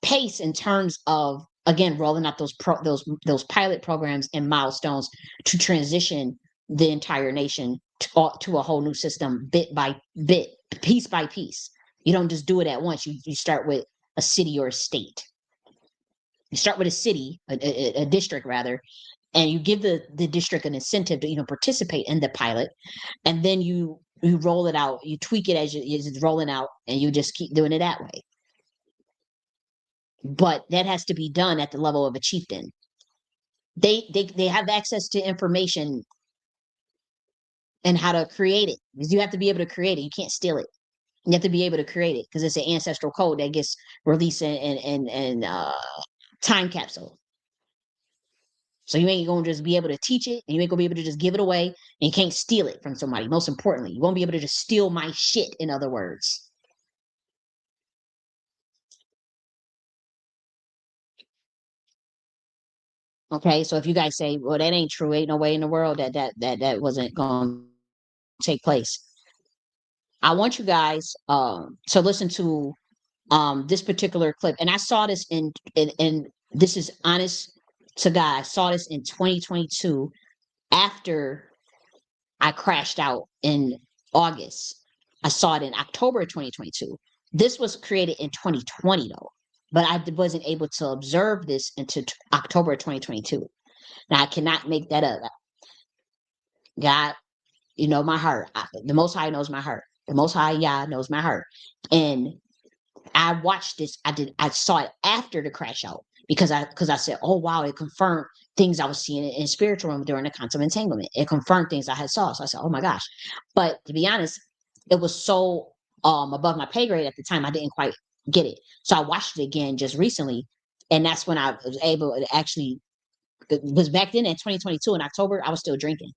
pace in terms of, again, rolling out those pilot programs and milestones to transition the entire nation to a whole new system, bit by bit, piece by piece. You don't just do it at once. You start with a city or a state. You start with a city, a district rather, and you give the district an incentive to even participate in the pilot, and then you roll it out, you tweak it as it's rolling out, and you just keep doing it that way. But that has to be done at the level of a chieftain. They have access to information and how to create it, because you have to be able to create it. You can't steal it. You have to be able to create it because it's an ancestral code that gets released in time capsule. So you ain't gonna just be able to teach it, and you ain't gonna be able to just give it away, and you can't steal it from somebody. Most importantly, you won't be able to just steal my shit, in other words. Okay, so if you guys say, well, that ain't true, ain't no way in the world that wasn't gonna take place. I want you guys to listen to this particular clip. And I saw this in this is honest to God, I saw this in 2022 after I crashed out in August. I saw it in October of 2022. This was created in 2020 though, but I wasn't able to observe this until October of 2022. Now I cannot make that up. God, you know my heart. The Most High knows my heart. The Most High Yah knows my heart. And I watched this. I saw it after the crash out because I said, oh wow, it confirmed things I was seeing in spiritual realm during the quantum entanglement. It confirmed things I had saw. So I said, oh my gosh. But to be honest, it was so above my pay grade at the time, I didn't quite get it. So I watched it again just recently, and that's when I was able to actually, it was back then in 2022 in October, I was still drinking.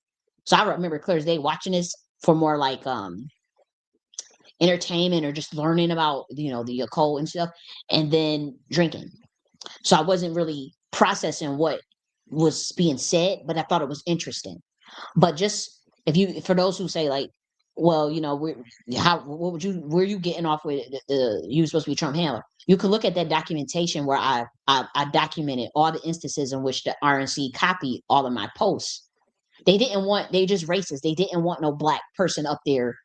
So I remember clear as day watching this for more like entertainment or just learning about, the occult and stuff, and then drinking. So I wasn't really processing what was being said, but I thought it was interesting. But just, if you, for those who say like, well, what would you, where you getting off with you supposed to be Trump handler? You can look at that documentation where I documented all the instances in which the RNC copied all of my posts. They just racist. They didn't want no black person up there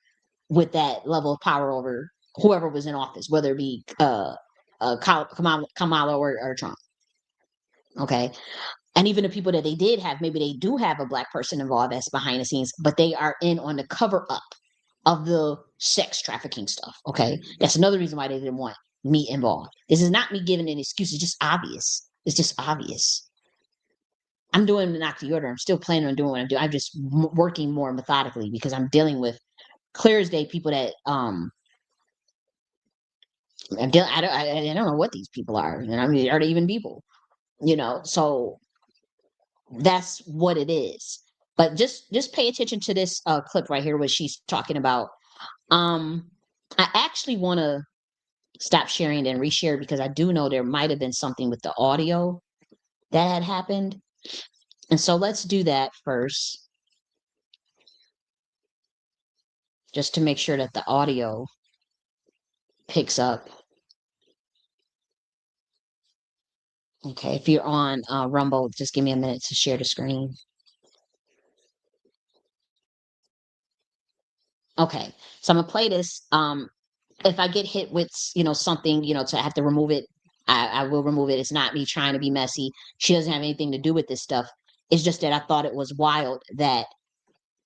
with that level of power over whoever was in office, whether it be Kamala or Trump. Okay. And even the people that they did have, maybe they do have a black person involved that's behind the scenes, but they are in on the cover up of the sex trafficking stuff. Okay. That's another reason why they didn't want me involved. This is not me giving an excuse. It's just obvious. It's just obvious. I'm doing the Nakhti order. I'm still planning on doing what I'm doing. I'm just working more methodically because I'm dealing with clear as day people that I don't know what these people are. And I mean, are they even people? So that's what it is. But just pay attention to this clip right here, where she's talking about. I actually want to stop sharing and reshare because I do know there might have been something with the audio that had happened, and so let's do that first, just to make sure that the audio picks up. Okay, if you're on Rumble, just give me a minute to share the screen. Okay, so I'm gonna play this. If I get hit with something, to have to remove it, I will remove it. It's not me trying to be messy. She doesn't have anything to do with this stuff. It's just that I thought it was wild that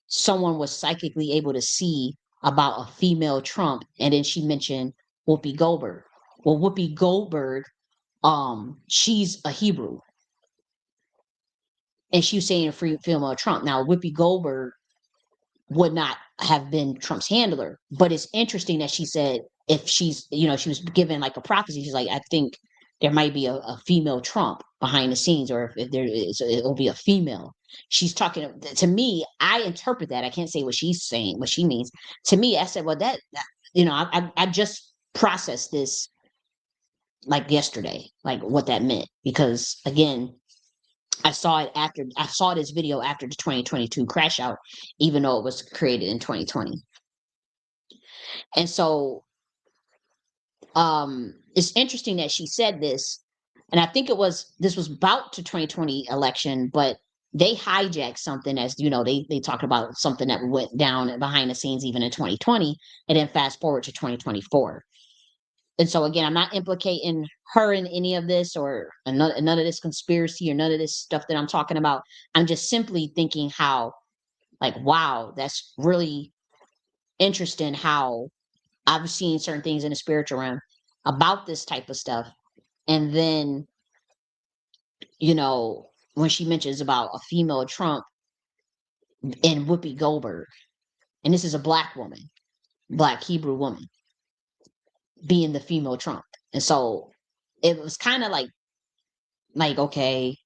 someone was psychically able to see about a female Trump, and then she mentioned Whoopi Goldberg. Well, Whoopi Goldberg, she's a Hebrew, and she was saying a free female Trump. Now, Whoopi Goldberg would not have been Trump's handler. But it's interesting that she said if she was given like a prophecy, she's like, I think there might be a female Trump behind the scenes, or if there is, it'll be a female. She's talking to me. I interpret that. I can't say what she's saying, what she means. To me, I said, well, I just processed this like yesterday, like what that meant, because again, I saw this video after the 2022 crash out, even though it was created in 2020. And so it's interesting that she said this, and I think this was about the 2020 election, but they hijacked something, as they talked about something that went down behind the scenes even in 2020, and then fast forward to 2024. And so again, I'm not implicating her in any of this, or none of this conspiracy, or none of this stuff that I'm talking about. I'm just simply thinking how, like, wow, that's really interesting how I've seen certain things in the spiritual realm about this type of stuff. And then, when she mentions about a female Trump and Whoopi Goldberg, and this is a black woman, black Hebrew woman, being the female Trump. And so it was kind of okay,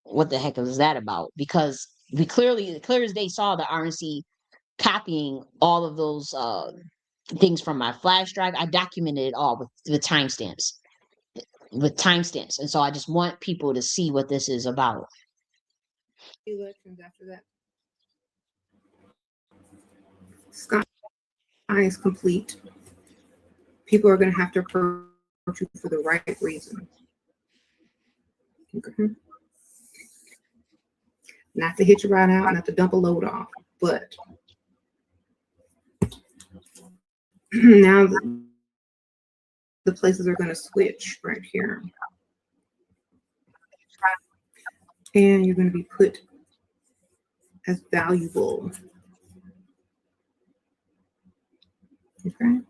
what the heck is that about? Because we clear as day, saw the RNC copying all of those things from my flash drive. I documented it all with timestamps. And so I just want people to see what this is about. Elections after that. Sky is complete. People are going to have to approach you for the right reason. Okay. Not to hit you right out, not to dump a load off, but now the places are going to switch right here. And you're going to be put as valuable. Okay.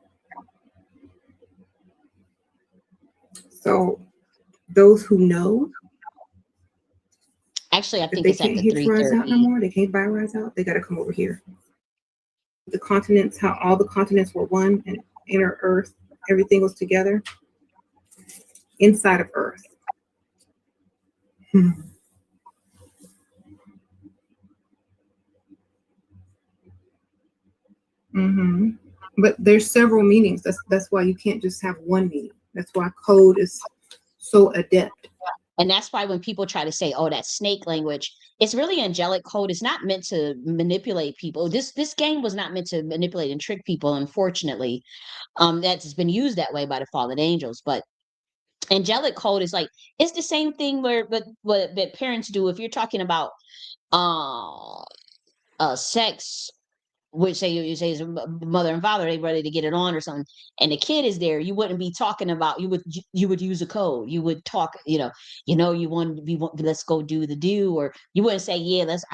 So those who know, actually, I think they it's at can't the hit rise out no 3:30. more, they can't buy rise out, they got to come over here. The continents, how all the continents were one, and inner Earth, everything was together inside of Earth. Mm-hmm. But there's several meanings. That's why you can't just have one meaning. That's why code is so adept. And that's why when people try to say, "Oh, that's snake language," it's really angelic code. It's not meant to manipulate people. This game was not meant to manipulate and trick people. Unfortunately, that's been used that way by the fallen angels. But angelic code is like, it's the same thing where, but what that parents do. If you're talking about sex, which you say is a mother and father, they ready to get it on or something, and the kid is there, you wouldn't be talking about, you would use a code, you would talk, you want to be, let's go do the do, or you wouldn't say, yeah, let's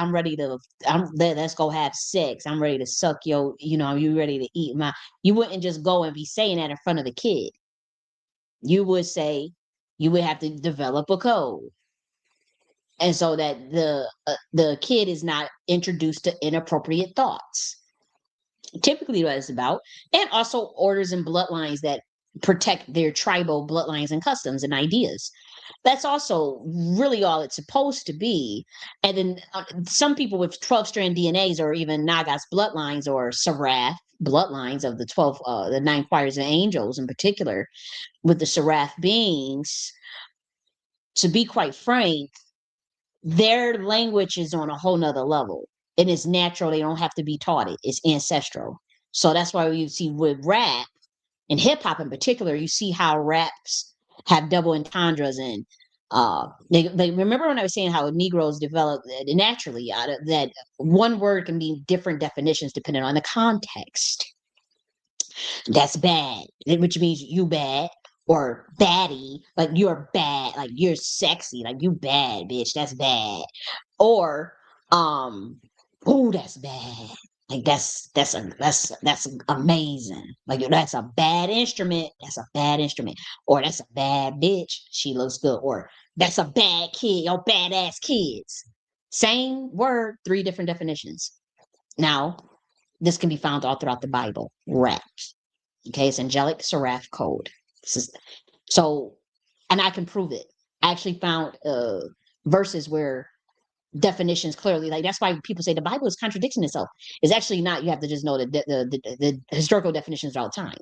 go have sex, I'm ready to suck your, you ready to eat my, you wouldn't just go and be saying that in front of the kid. You would say, you would have to develop a code, and so that the kid is not introduced to inappropriate thoughts. Typically what it's about, and also orders and bloodlines that protect their tribal bloodlines and customs and ideas. That's also really all it's supposed to be. And then some people with 12-strand DNAs, or even Nagas bloodlines, or Seraph bloodlines of the 9 choirs of angels in particular, with the Seraph beings, to be quite frank, their language is on a whole nother level. And it's natural. They don't have to be taught it. It's ancestral. So that's why you see with rap and hip hop in particular, you see how raps have double entendres, and They remember when I was saying how Negroes develop naturally out of that one word can mean different definitions depending on the context. That's bad, which means you bad, or baddie, like you're bad, like you're sexy, like you bad, bitch. That's bad. Or oh, that's bad. Like that's amazing. Like that's a bad instrument. That's a bad instrument. Or that's a bad bitch. She looks good. Or that's a bad kid. Yo, badass kids. Same word, three different definitions. Now, this can be found all throughout the Bible. Rap. Okay, it's angelic seraph code. This is so, and I can prove it. I actually found verses where definitions clearly, like that's why people say the Bible is contradicting itself. It's actually not. You have to just know the historical definitions all the time.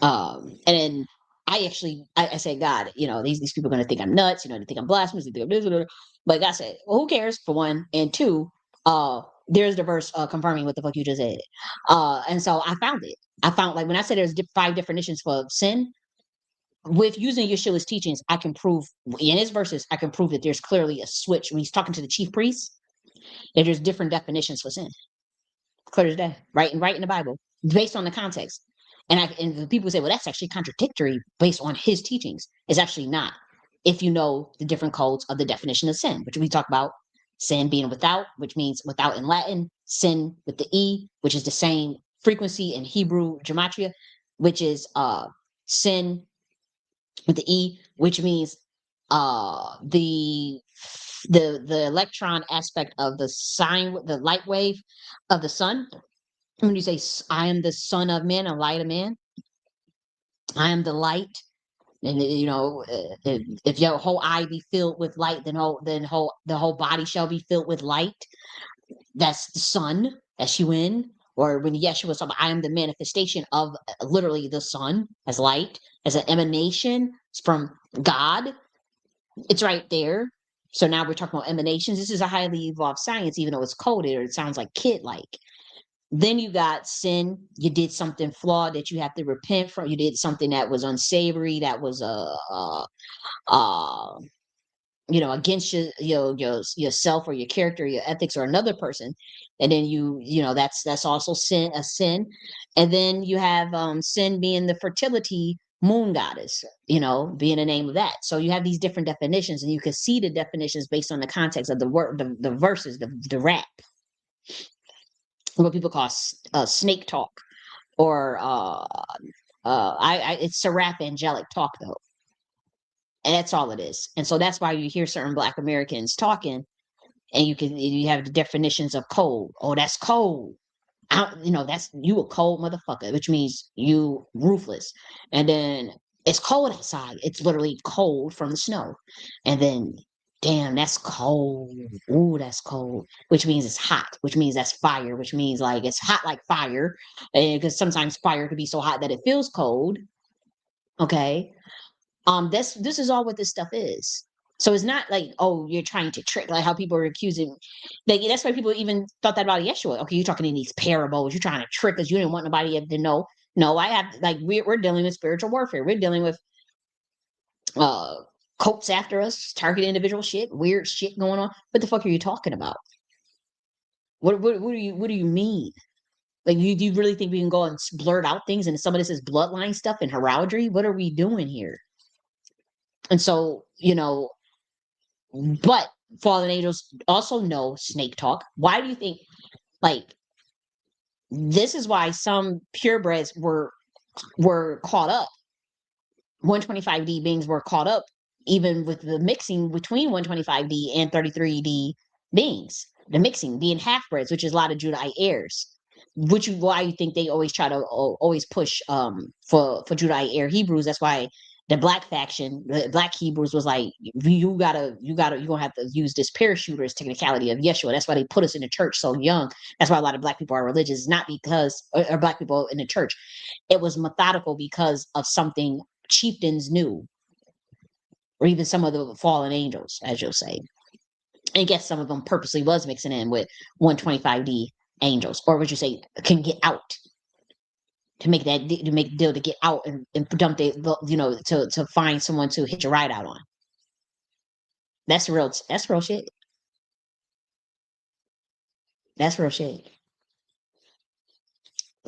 And then I say, God, these people are going to think I'm nuts. They think I'm blasphemous. They think I'm this, blah, blah, blah. But God said, well, who cares? For one, and two, there's the verse confirming what the fuck you just said. And so I found it. I found, like, when I said there's five definitions for sin, with using Yeshua's teachings, I can prove in his verses, I can prove that there's clearly a switch when he's talking to the chief priests, that there's different definitions for sin. Clear as day, right in the Bible, based on the context. And the people say, well, that's actually contradictory based on his teachings. It's actually not. If you know the different codes of the definition of sin, which we talk about, sin being without, which means without in Latin, sin with the E, which is the same frequency in Hebrew gematria, which is sin with the E, which means the electron aspect of the light wave of the sun. When you say, I am the son of man, a light of man, I am the light. And if your whole eye be filled with light, then the whole body shall be filled with light. That's the sun, S-U-N. Or when Yeshua was talking, I am the manifestation of literally the sun as light, as an emanation from God. It's right there. So now we're talking about emanations. This is a highly evolved science, even though it's coded or it sounds like kid-like. Then you got sin. You did something flawed that you have to repent from. You did something that was unsavory, that was against yourself or your character, or your ethics, or another person. And then that's also a sin. And then you have sin being the fertility moon goddess, being the name of that. So you have these different definitions, and you can see the definitions based on the context of the word, the verses, the rap, what people call snake talk, or it's seraph angelic talk, though. And that's all it is. And so that's why you hear certain Black Americans talking, and you have the definitions of cold. Oh, that's cold. That's you, a cold motherfucker, which means you ruthless. And then it's cold outside. It's literally cold from the snow. And then, damn, that's cold. Ooh, that's cold. Which means it's hot. Which means that's fire. Which means like it's hot like fire. Because sometimes fire could be so hot that it feels cold. Okay. This is all what this stuff is. So it's not like, oh, you're trying to trick, like how people are accusing. Like, that's why people even thought that about Yeshua. Okay, you're talking in these parables. You're trying to trick us. You didn't want nobody to know. No, I have, like, we're dealing with spiritual warfare. We're dealing with uh cults after us, target individual shit, weird shit going on. What the fuck are you talking about? What do you mean? Like, do you really think we can go and blurt out things and some of this is bloodline stuff and heraldry? What are we doing here? And so, but fallen angels also know snake talk. Why do you think, like, this is why some purebreds were caught up? 125D beings were caught up, even with the mixing between 125D and 33D beings. The mixing being half-breds, which is a lot of G.I.A heirs. Why you think they always try to always push for G.I.A heir Hebrews. That's why the black faction, the black Hebrews, was like, you're gonna have to use this parachuter's technicality of Yeshua. That's why they put us in the church so young. That's why a lot of black people are religious, not because or black people in the church. It was methodical because of something chieftains knew, or even some of the fallen angels, as you'll say. And I guess some of them purposely was mixing in with 125D angels, or would you say can get out to make deal to get out and dump to find someone to hitch a ride out on. That's real. That's real shit. That's real shit.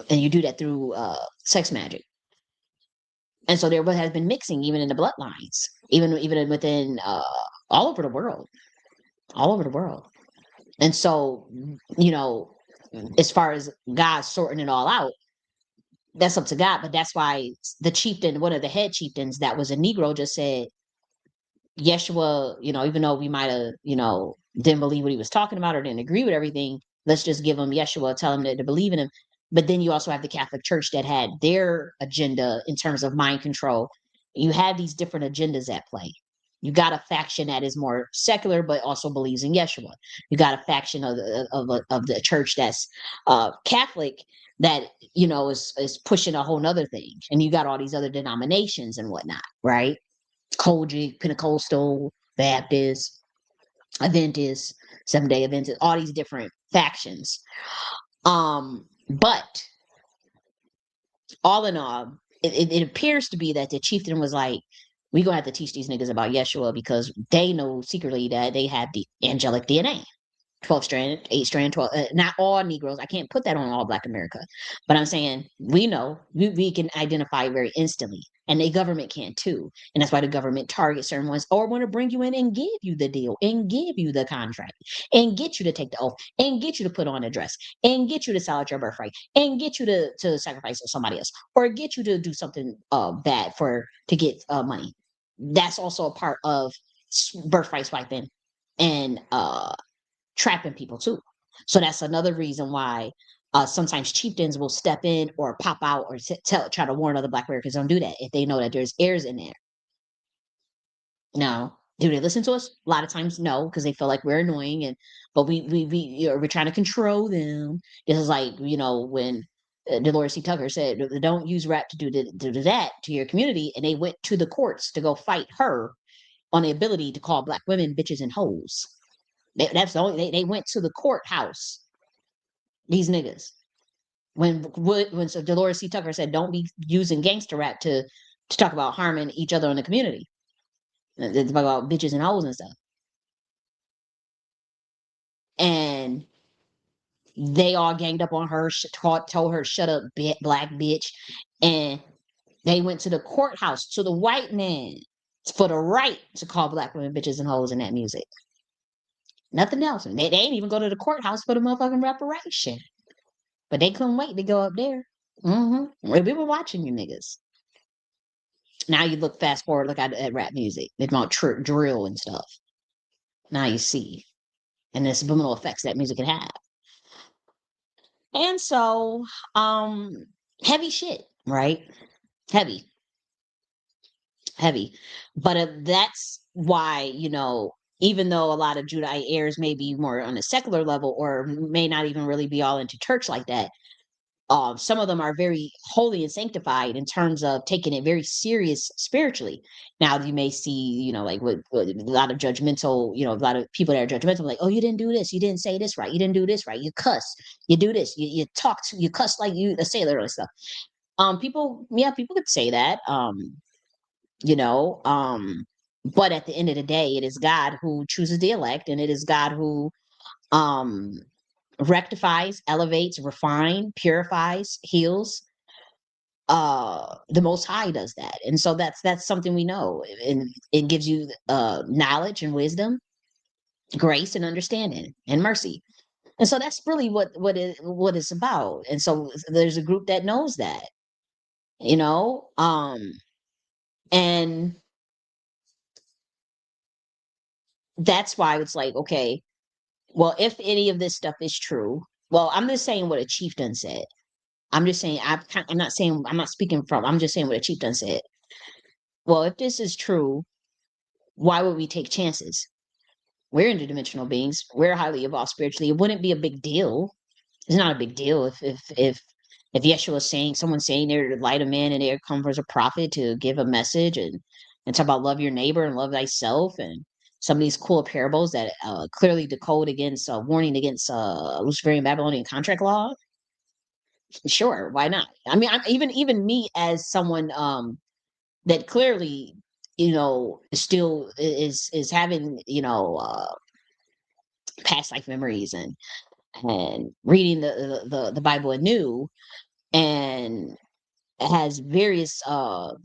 And you do that through sex magic. And so there has been mixing even in the bloodlines, even within all over the world, all over the world. And so, you know, as far as God sorting it all out, that's up to God. But that's why the chieftain, one of the head chieftains that was a Negro, just said, Yeshua, you know, even though we might have, you know, didn't believe what he was talking about or didn't agree with everything, let's just give him Yeshua, tell him to believe in him. But then you also have the Catholic Church that had their agenda in terms of mind control. You have these different agendas at play. You got a faction that is more secular, but also believes in Yeshua. You got a faction of the church that's Catholic that, you know, is pushing a whole nother thing. And you got all these other denominations and whatnot, right? Kojic, Pentecostal, Baptist, Adventist, Seventh Day Adventist, all these different factions. But all in all, it appears to be that the chieftain was like, we gonna have to teach these niggas about Yeshua because they know secretly that they have the angelic DNA. 12 strand, 8 strand, 12, not all Negroes. I can't put that on all Black America. But I'm saying we know, we can identify very instantly. And the government can too. And that's why the government targets certain ones or want to bring you in and give you the deal and give you the contract and get you to take the oath and get you to put on a dress and get you to sell out your birthright and get you to sacrifice to somebody else or get you to do something bad to get money. That's also a part of birthright swiping and trapping people too. So that's another reason why sometimes chieftains will step in or pop out or try to warn other Black Americans don't do that if they know that there's heirs in there. No. Do they listen to us? A lot of times, no, because they feel like we're annoying, and but we're trying to control them. This is like, you know, when Dolores C. Tucker said, "Don't use rap to do that to your community," and they went to the courts to go fight her on the ability to call Black women bitches and hoes. That's the only they went to the courthouse. These niggas when so Dolores C. Tucker said, "Don't be using gangster rap to talk about harming each other in the community. It's about bitches and hoes and stuff." And they all ganged up on her, told her, "Shut up, Black bitch," and they went to the courthouse to the white man for the right to call Black women bitches and hoes in that music. Nothing else. They ain't even go to the courthouse for the motherfucking reparation. But they couldn't wait to go up there. We were watching you niggas. Now you look fast forward, look at rap music. They about drill and stuff. Now you see, and the subliminal effects that music can have. And so, um, heavy shit, right? Heavy, heavy. But that's why, you know, even though a lot of Judite heirs may be more on a secular level or may not even really be all into church like that, some of them are very holy and sanctified in terms of taking it very serious spiritually. Now you may see, you know, like with a lot of judgmental, you know, a lot of people that are judgmental, like, oh, you didn't do this, you didn't say this right, you didn't do this right, you cuss, you do this, you talk, you cuss like you a sailor and stuff. People, yeah, people could say that, you know, but at the end of the day, it is God who chooses the elect, and it is God who um rectifies, elevates, refine, purifies, heals. The Most High does that, and so that's something we know, and it gives you knowledge and wisdom, grace and understanding, and mercy. And so that's really what it's about. And so there's a group that knows that, you know, and that's why it's like, okay, well, if any of this stuff is true, well, I'm just saying what a chieftain said. I'm just saying, I'm not saying, I'm not speaking from, I'm just saying what a chieftain said. Well, if this is true, why would we take chances? We're interdimensional beings. We're highly evolved spiritually. It wouldn't be a big deal. It's not a big deal if Yeshua is saying, someone's saying they're the light of man and they come as a prophet to give a message and talk about love your neighbor and love thyself, and some of these cool parables that clearly decode against warning against Luciferian Babylonian contract law. Sure, why not? I mean, even me as someone that clearly still is having, past life memories and reading the Bible anew, and has various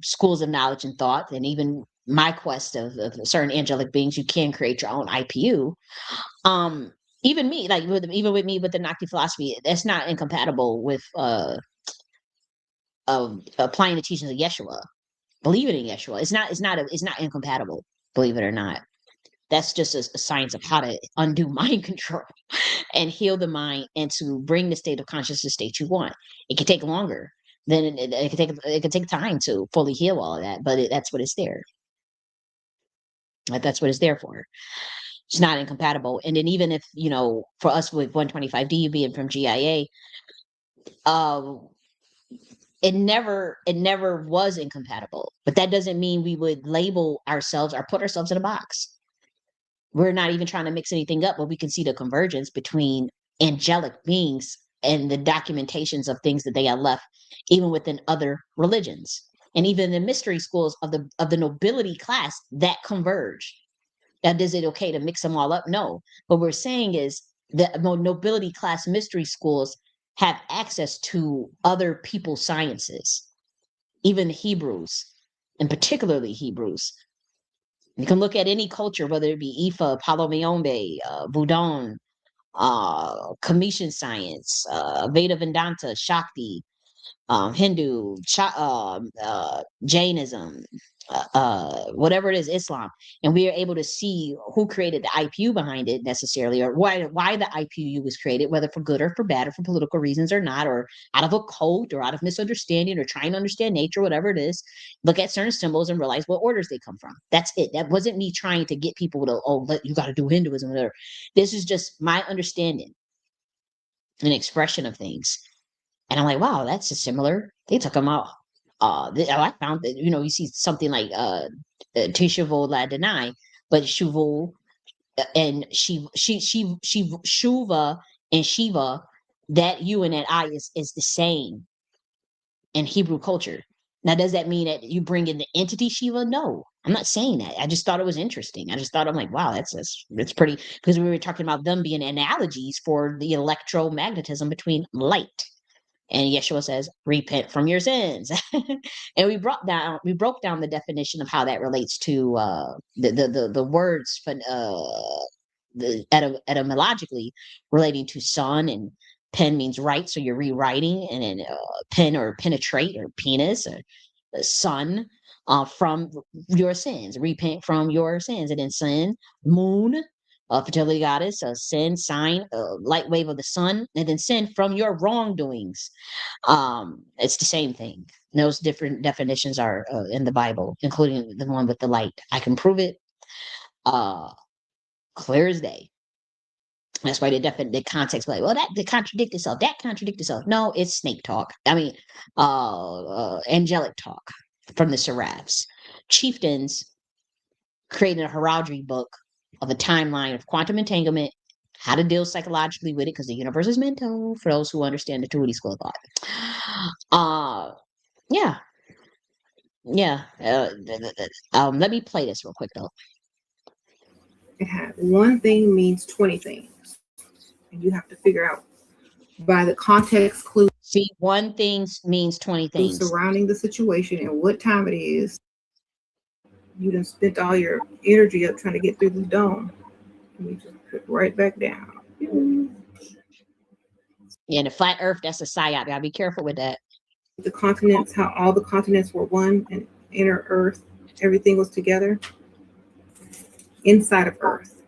schools of knowledge and thought, and even my quest of certain angelic beings. You can create your own IPU. Um, even me, like even with me with the Nakhti philosophy, that's not incompatible with of applying the teachings of Yeshua, believing in Yeshua. It's not incompatible, believe it or not. That's just a science of how to undo mind control and heal the mind, and to bring the state of consciousness state you want. It can take longer. Then it can take time to fully heal all of that, but that's what it's there. Like, that's what it's there for. It's not incompatible. And then even if, for us with 125D being from GIA, uh, it never was incompatible. But that doesn't mean we would label ourselves or put ourselves in a box. We're not even trying to mix anything up, but we can see the convergence between angelic beings and the documentations of things that they have left, even within other religions. And even the mystery schools of the nobility class that converge. Now, is it okay to mix them all up? No. What we're saying is that nobility class mystery schools have access to other people's sciences, even Hebrews, and particularly Hebrews. You can look at any culture, whether it be Ifa, Palo Mayombe, Budon, Commission science, Veda Vedanta, Shakti, Hindu, Jainism, whatever it is, Islam, and we are able to see who created the IPU behind it necessarily, or why the IPU was created, whether for good or for bad, or for political reasons or not, or out of a cult, or out of misunderstanding, or trying to understand nature, whatever it is. Look at certain symbols and realize what orders they come from. That's it. That wasn't me trying to get people to, you got to do Hinduism, whatever. This is just my understanding and expression of things. And I'm like, wow, that's a similar. They took them out. I found that, you see something like Tishavol La Denai, but Shuvul and Shuva and Shiva, that U and that I is the same in Hebrew culture. Now, does that mean that you bring in the entity Shiva? No, I'm not saying that. I just thought it was interesting. I just thought, I'm like, wow, that's pretty, because we were talking about them being analogies for the electromagnetism between light. And Yeshua says, repent from your sins. And we broke down the definition of how that relates to the words for etymologically relating to son, and pen means right, so you're rewriting, and then pen or penetrate or penis or son, from your sins, repent from your sins, and then sin, moon, fertility goddess, sin, sign, light wave of the sun, and then sin from your wrongdoings. It's the same thing. Those different definitions are in the Bible, including the one with the light. I can prove it uh clear as day. That's why the context, like, well, that they contradict itself. That contradict itself. No, it's snake talk. I mean, angelic talk from the seraphs. Chieftains created a heraldry book of a timeline of quantum entanglement, how to deal psychologically with it, because the universe is mental, for those who understand the Tutti school of thought. Yeah, yeah. Let me play this real quick though. It had one thing means 20 things. And you have to figure out by the context clues See, one thing means 20 things. surrounding the situation and what time it is. You done spent all your energy up trying to get through the dome. And you just put right back down. Yeah, the flat earth, that's a psyop. Gotta be careful with that. The continents, how all the continents were one, and inner earth, everything was together inside of earth.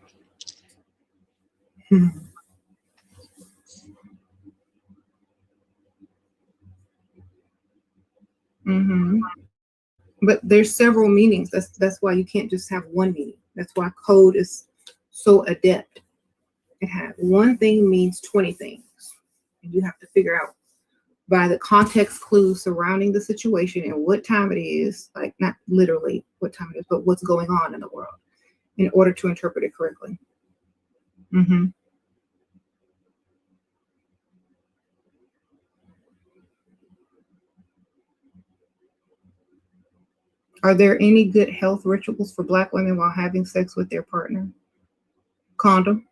Hmm. But there's several meanings. That's why you can't just have one meaning. That's why code is so adept. It had one thing means 20 things. And you have to figure out by the context clues surrounding the situation and what time it is, like not literally what time it is, but what's going on in the world in order to interpret it correctly. Hmm. Are there any good health rituals for Black women while having sex with their partner? Condom.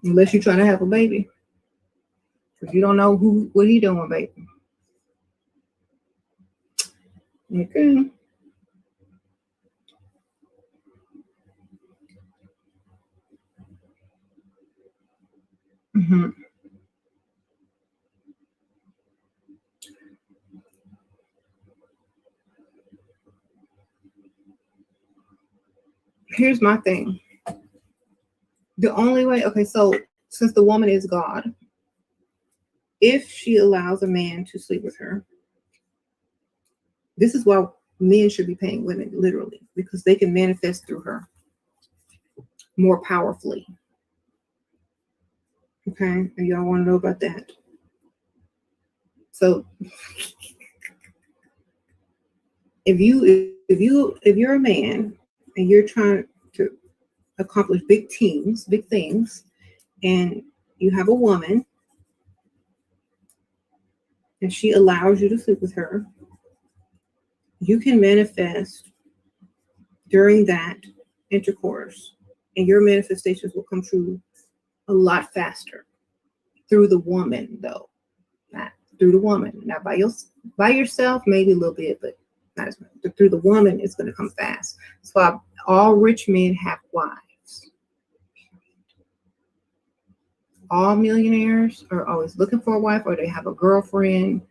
Unless you're trying to have a baby. Because you don't know what he doing, baby. Okay. Mm-hmm. Here's my thing. The only way, okay, so since the woman is God, if she allows a man to sleep with her, this is why men should be paying women, literally, because they can manifest through her more powerfully. Okay, and y'all want to know about that? So, if you're a man and you're trying to accomplish big things, and you have a woman and she allows you to sleep with her, you can manifest during that intercourse, and your manifestations will come true a lot faster through the woman, though. Not through the woman. Not by yourself, maybe a little bit, but not as much. But through the woman, it's going to come fast. That's why all rich men have wives. All millionaires are always looking for a wife, or they have a girlfriend.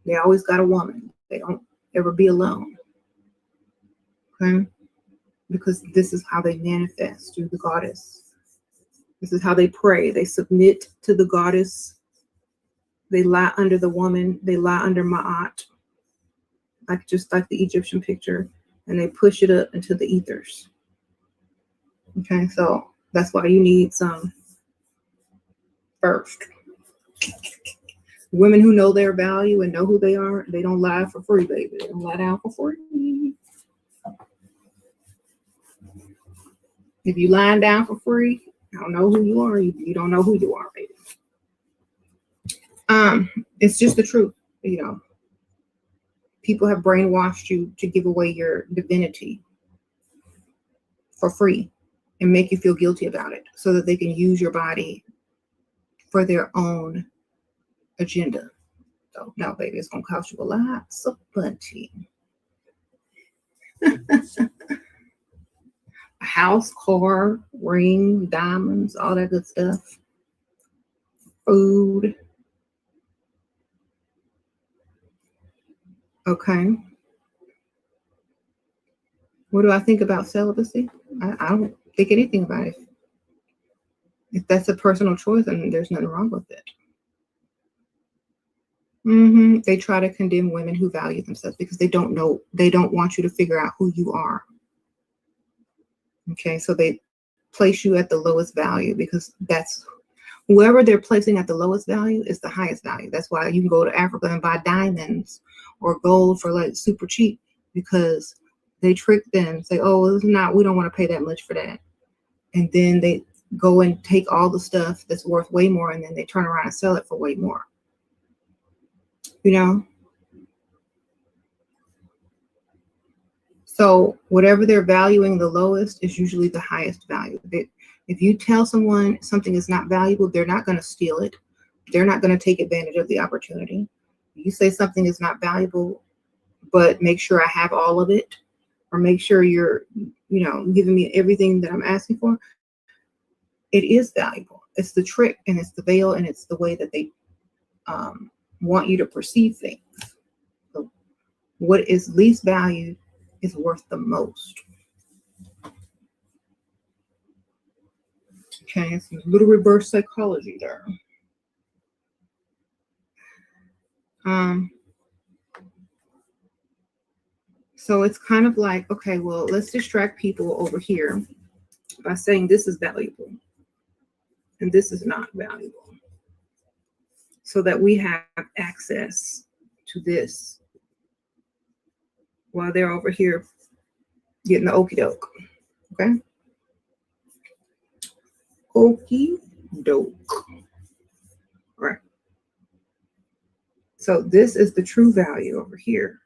They always got a woman. They don't ever be alone. Okay? Because this is how they manifest through the goddess. This is how they pray. They submit to the goddess. They lie under the woman. They lie under Ma'at, just like the Egyptian picture, and they push it up into the ethers. Okay, so that's why you need some first. Women who know their value and know who they are, they don't lie for free, baby. They don't lie down for free. If you lying down for free, I don't know who you are. You don't know who you are, baby. It's just the truth, you know. People have brainwashed you to give away your divinity for free and make you feel guilty about it so that they can use your body for their own agenda. So no, baby, it's gonna cost you a lot of money. A house, car, ring, diamonds, all that good stuff. Food. Okay. What do I think about celibacy? I don't think anything about it. If that's a personal choice, then there's nothing wrong with it. They try to condemn women who value themselves because they don't know. They don't want you to figure out who you are. Okay, so they place you at the lowest value because that's whoever they're placing at the lowest value is the highest value. That's why you can go to Africa and buy diamonds or gold for like super cheap because they trick them, say, oh, it's not, we don't want to pay that much for that. And then they go and take all the stuff that's worth way more and then they turn around and sell it for way more. You know? So whatever they're valuing the lowest is usually the highest value. If you tell someone something is not valuable, they're not going to steal it. They're not going to take advantage of the opportunity. You say something is not valuable, but make sure I have all of it, or make sure you're, giving me everything that I'm asking for. It is valuable. It's the trick and it's the veil and it's the way that they want you to perceive things. So what is least valued is worth the most. Okay, it's a little reverse psychology there. So it's kind of like, okay, well, let's distract people over here by saying this is valuable and this is not valuable, so that we have access to this while they're over here getting the okie doke. Okay? Okie doke. All right. So this is the true value over here.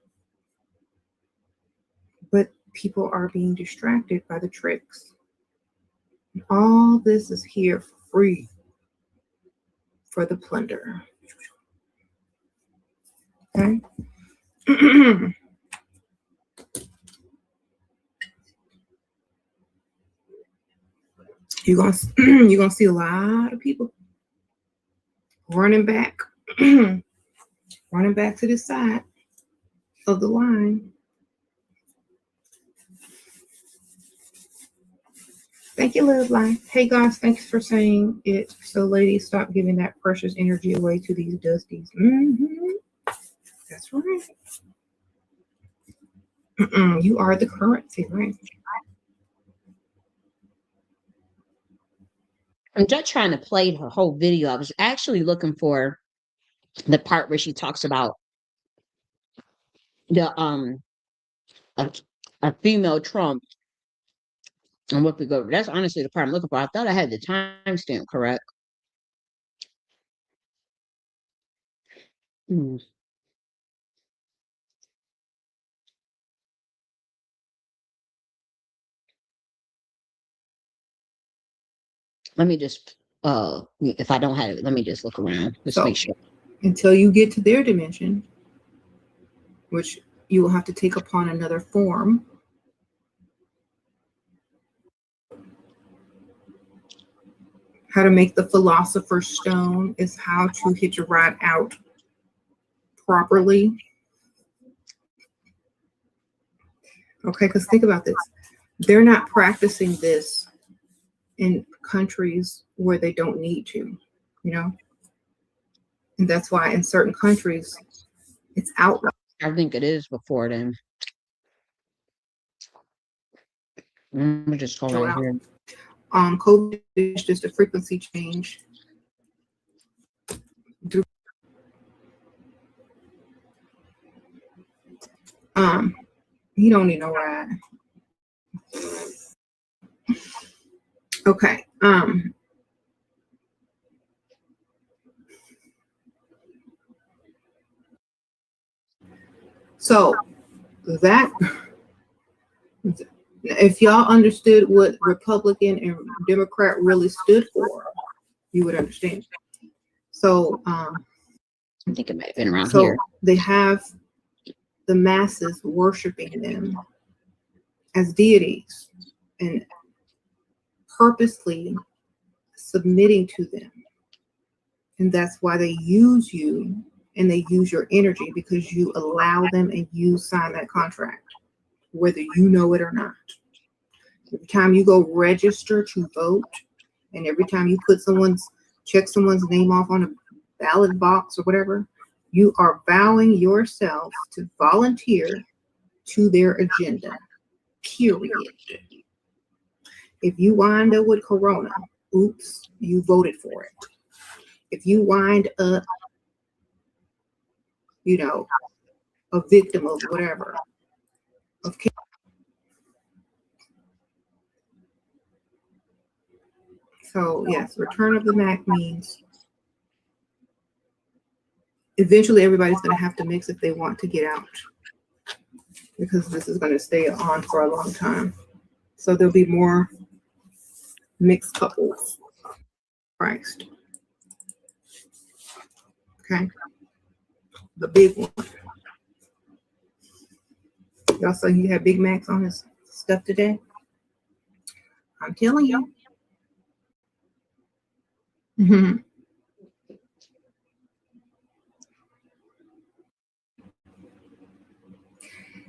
But people are being distracted by the tricks. All this is here for free for the plunder. Okay. you're gonna see a lot of people running back, running back to this side of the line. Thank you, Live Life. Hey guys, thanks for saying it. So ladies, stop giving that precious energy away to these dusties. That's right. You are the currency, right? I'm just trying to play her whole video. I was actually looking for the part where she talks about the a, a female Trump and what we go. That's honestly the part I'm looking for. I thought I had the timestamp correct. Hmm. Let me just if I don't have it, let me just look around. Let's make sure. Until you get to their dimension, which you will have to take upon another form. How to make the philosopher's stone is how to hit your rod out properly. Okay, because think about this. They're not practicing this in countries where they don't need to, you know? And that's why in certain countries, it's outlawed. I think it is before then. Let me just go right here. COVID is just a frequency change. You don't need no ride. Okay. So that, if y'all understood what Republican and Democrat really stood for, you would understand. So I think it might have been around so here. They have the masses worshiping them as deities and purposely submitting to them. And that's why they use you and they use your energy, because you allow them and you sign that contract, whether you know it or not. Every time you go register to vote, and every time you check someone's name off on a ballot box or whatever, you are vowing yourself to volunteer to their agenda, period. If you wind up with corona, oops, you voted for it. If you wind up, a victim of whatever, of cancer. So yes, return of the Mac means eventually everybody's going to have to mix if they want to get out, because this is going to stay on for a long time. So there'll be more mixed couples. Christ. Okay. The big one. Y'all saw he had Big Macs on his stuff today? I'm telling you.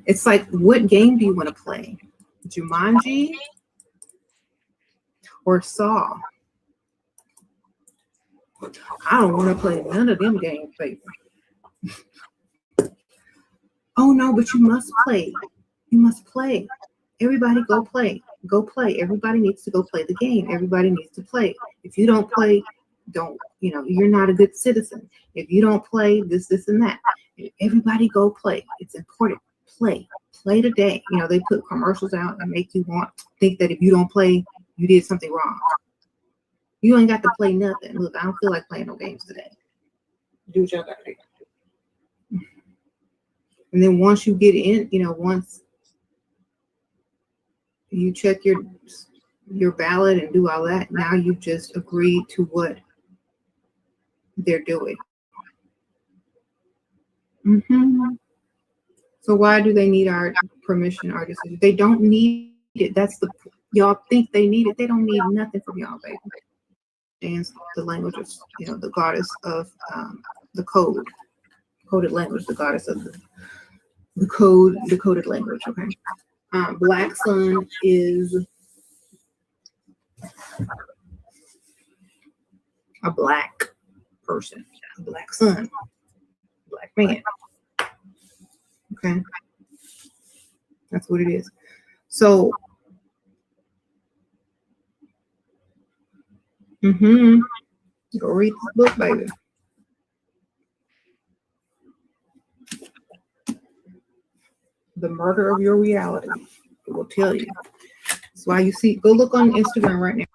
It's like, what game do you want to play? Jumanji or Saw? I don't want to play none of them games, baby. Oh no, but you must play. You must play. Everybody go play. Go play. Everybody needs to go play the game. Everybody needs to play. If you don't play, you're not a good citizen. If you don't play this, and that. Everybody go play. It's important. Play today. They put commercials out and make you think that if you don't play, you did something wrong. You ain't got to play nothing. Look, I don't feel like playing no games today. Do what y'all gotta do. And then once you get in, once you check your ballot and do all that, now you've just agreed to what they're doing. So why do they need our permission, our decision? They don't need it. Y'all think they need it. They don't need nothing from y'all, baby. And the language of, the goddess of the coded language, the goddess of the coded language. Okay. Black sun is a black person, a black sun, black man. Okay. That's what it is. So, go read this book, baby. The Murder of Your Reality. It will tell you. That's why you see, go look on Instagram right now.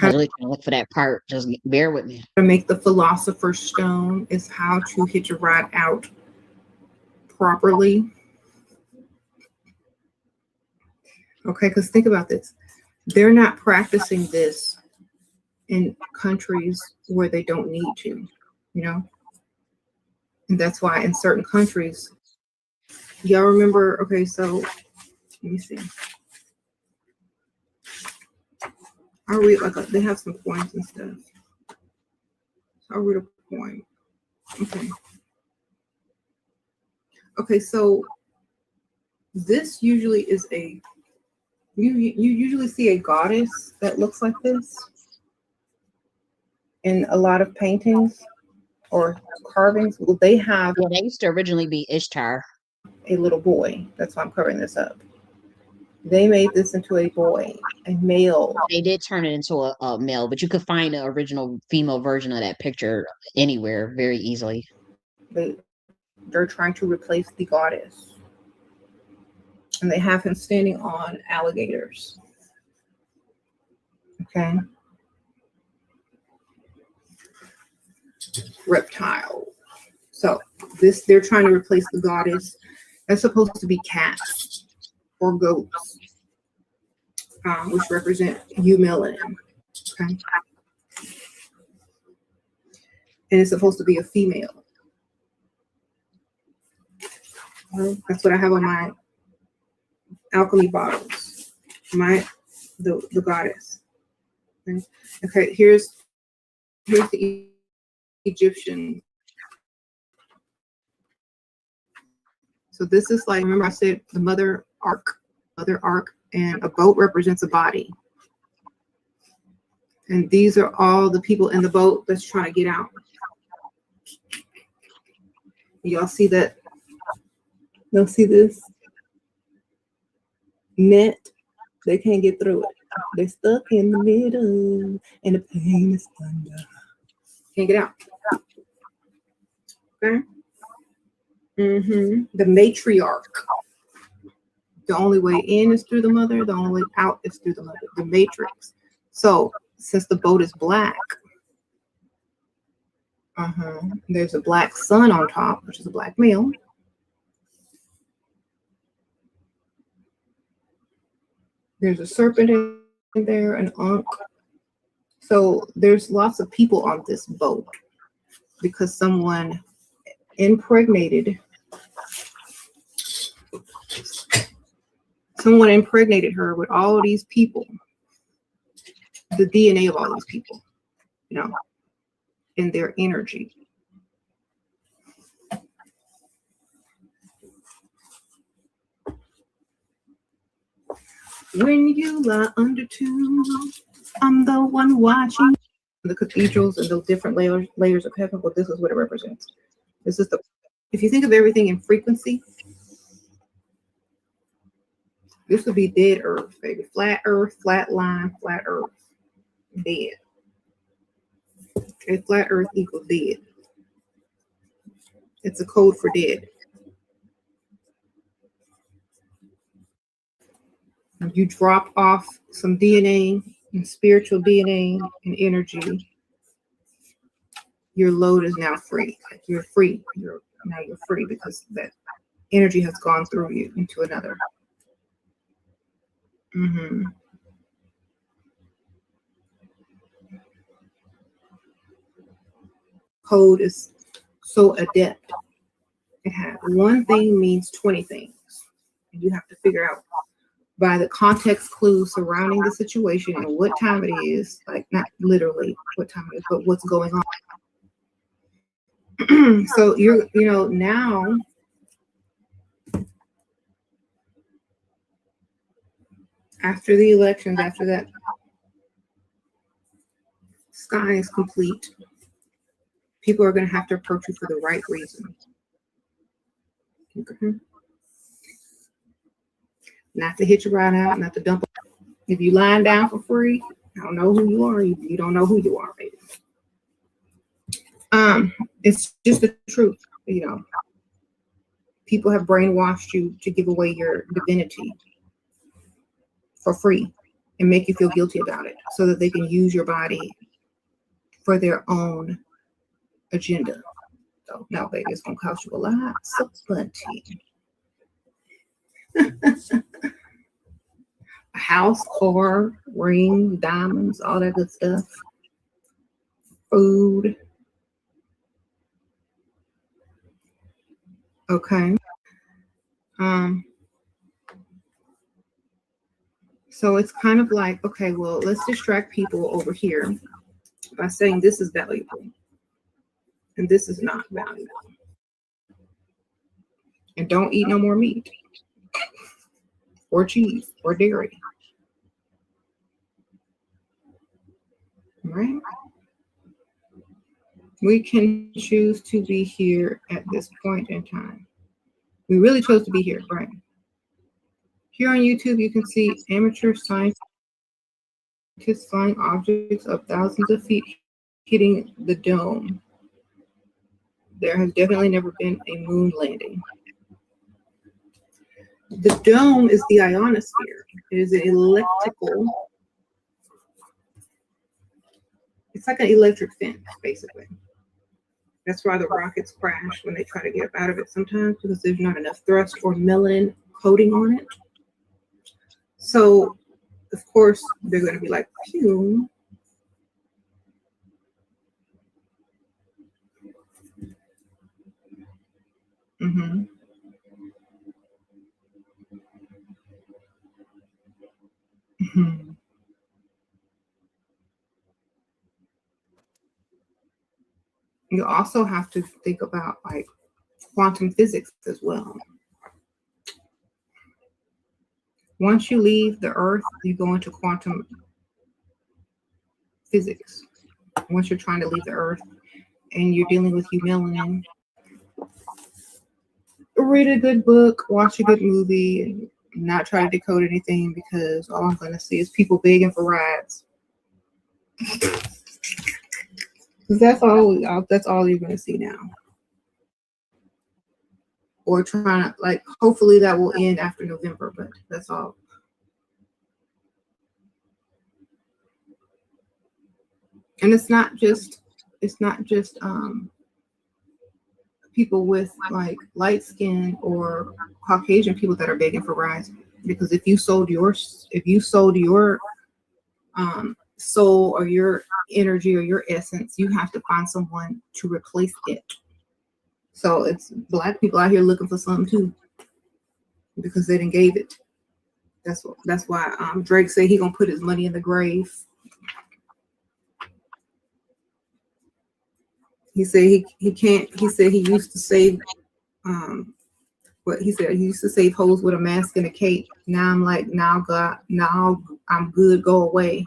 I really can't look for that part. Just bear with me. To make the Philosopher's Stone is how to hit your rod out properly. Okay, because think about this. They're not practicing this in countries where they don't need to, And that's why in certain countries, y'all remember, okay, so let me see. I'll read they have some points and stuff. I'll read a poem. Okay. Okay, so this usually is you usually see a goddess that looks like this in a lot of paintings or carvings. Well, they have. Yeah, they used to originally be Ishtar. A little boy. That's why I'm covering this up. They made this into a boy, a male. They did turn it into a male, but you could find the original female version of that picture anywhere very easily. They're trying to replace the goddess. And they have him standing on alligators. Okay. Reptile. So they're trying to replace the goddess. That's supposed to be cats or goats, which represent humility. Okay. And it's supposed to be a female. That's what I have on my alchemy bottles. The goddess. Okay, here's the Egyptian. So this is like, remember I said the mother ark, and a boat represents a body. And these are all the people in the boat that's trying to get out. Y'all see that? Y'all see this? Net. They can't get through it. They're stuck in the middle, and the pain is thunder. Can't get out. Okay. The matriarch. The only way in is through the mother. The only way out is through the mother. The matrix. So since the boat is black, there's a black sun on top, which is a black male. There's a serpent in there, an ankh. So there's lots of people on this boat because someone impregnated her with all of these people, the DNA of all these people, in their energy. When you lie under two, I'm the one watching. The cathedrals and the different layers of heaven, well, this is what it represents. This is if you think of everything in frequency, this would be dead earth, baby. Flat earth, flat line, flat earth, dead. Okay, flat earth equals dead. It's a code for dead. You drop off some DNA and spiritual DNA and energy, your load is now free. Like you're free. now you're free because that energy has gone through you into another. Code is so adept. It has one thing means 20 things. And you have to figure out by the context clues surrounding the situation and what time it is, like not literally what time it is, but what's going on. So now after the elections, after that sky is complete, people are going to have to approach you for the right reason. Okay. Not to hit you right out, not to dump. If you lying down for free, I don't know who you are. You don't know who you are, baby. It's just the truth. People have brainwashed you to give away your divinity for free and make you feel guilty about it so that they can use your body for their own agenda. So now, baby, it's going to cost you a lot of plenty. A house, car, ring, diamonds, all that good stuff. Food. Okay. So it's kind of like, okay, well, let's distract people over here by saying this is valuable and this is not valuable. And don't eat no more meat or cheese or dairy. Right? We can choose to be here at this point in time. We really chose to be here, right? Here on YouTube, you can see amateur scientists flying objects up thousands of feet hitting the dome. There has definitely never been a moon landing. The dome is the ionosphere. It is an electrical. It's like an electric fence, basically. That's why the rockets crash when they try to get up out of it sometimes, because there's not enough thrust or melanin coating on it. So, of course, they're going to be like, pew. Mm-hmm. Mm-hmm. You also have to think about like quantum physics as well. Once you leave the Earth, you go into quantum physics. Once you're trying to leave the Earth and you're dealing with melanin, read a good book, watch a good movie, and not try to decode anything because all I'm going to see is people begging for rides. That's all you're going to see now. Or trying to, like, hopefully that will end after November, but that's all. And it's not just people with like light skin or Caucasian people that are begging for rides, because if you sold your soul or your energy or your essence, you have to find someone to replace it. So it's Black people out here looking for something too, because they didn't gave it. That's why Drake said he gonna put his money in the grave. He said he can't. He said he used to save. What he said, he used to save hoes with a mask and a cape. Now I'm like, now God, now I'm good. Go away.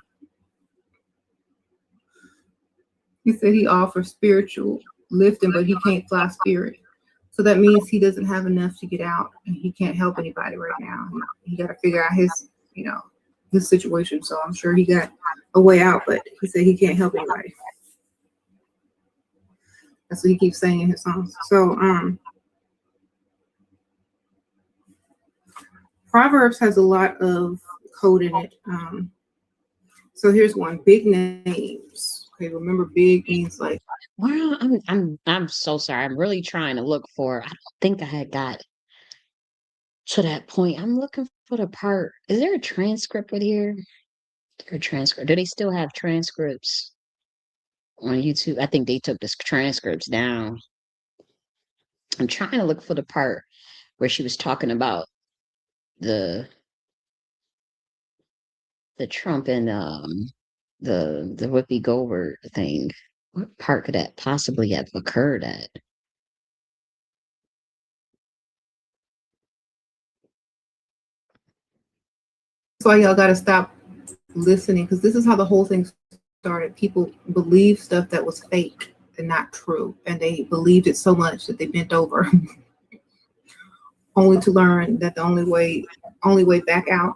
He said he offers spiritual lifting, but he can't fly spirit. So that means he doesn't have enough to get out, and he can't help anybody right now. He got to figure out his situation. So I'm sure he got a way out, but he said he can't help anybody. That's what he keeps saying in his songs. So Proverbs has a lot of code in it. So here's one: big names. Okay, remember, big means like Well, I'm so sorry. I'm really trying to look for. I don't think I had got to that point. I'm looking for the part. Is there a transcript with here? Or transcript? Do they still have transcripts on YouTube? I think they took the transcripts down. I'm trying to look for the part where she was talking about the Trump and the Whoopi Goldberg thing. What part could that possibly have occurred at? That's why y'all got to stop listening, because this is how the whole thing started. People believed stuff that was fake and not true, and they believed it so much that they bent over, only to learn that the only way back out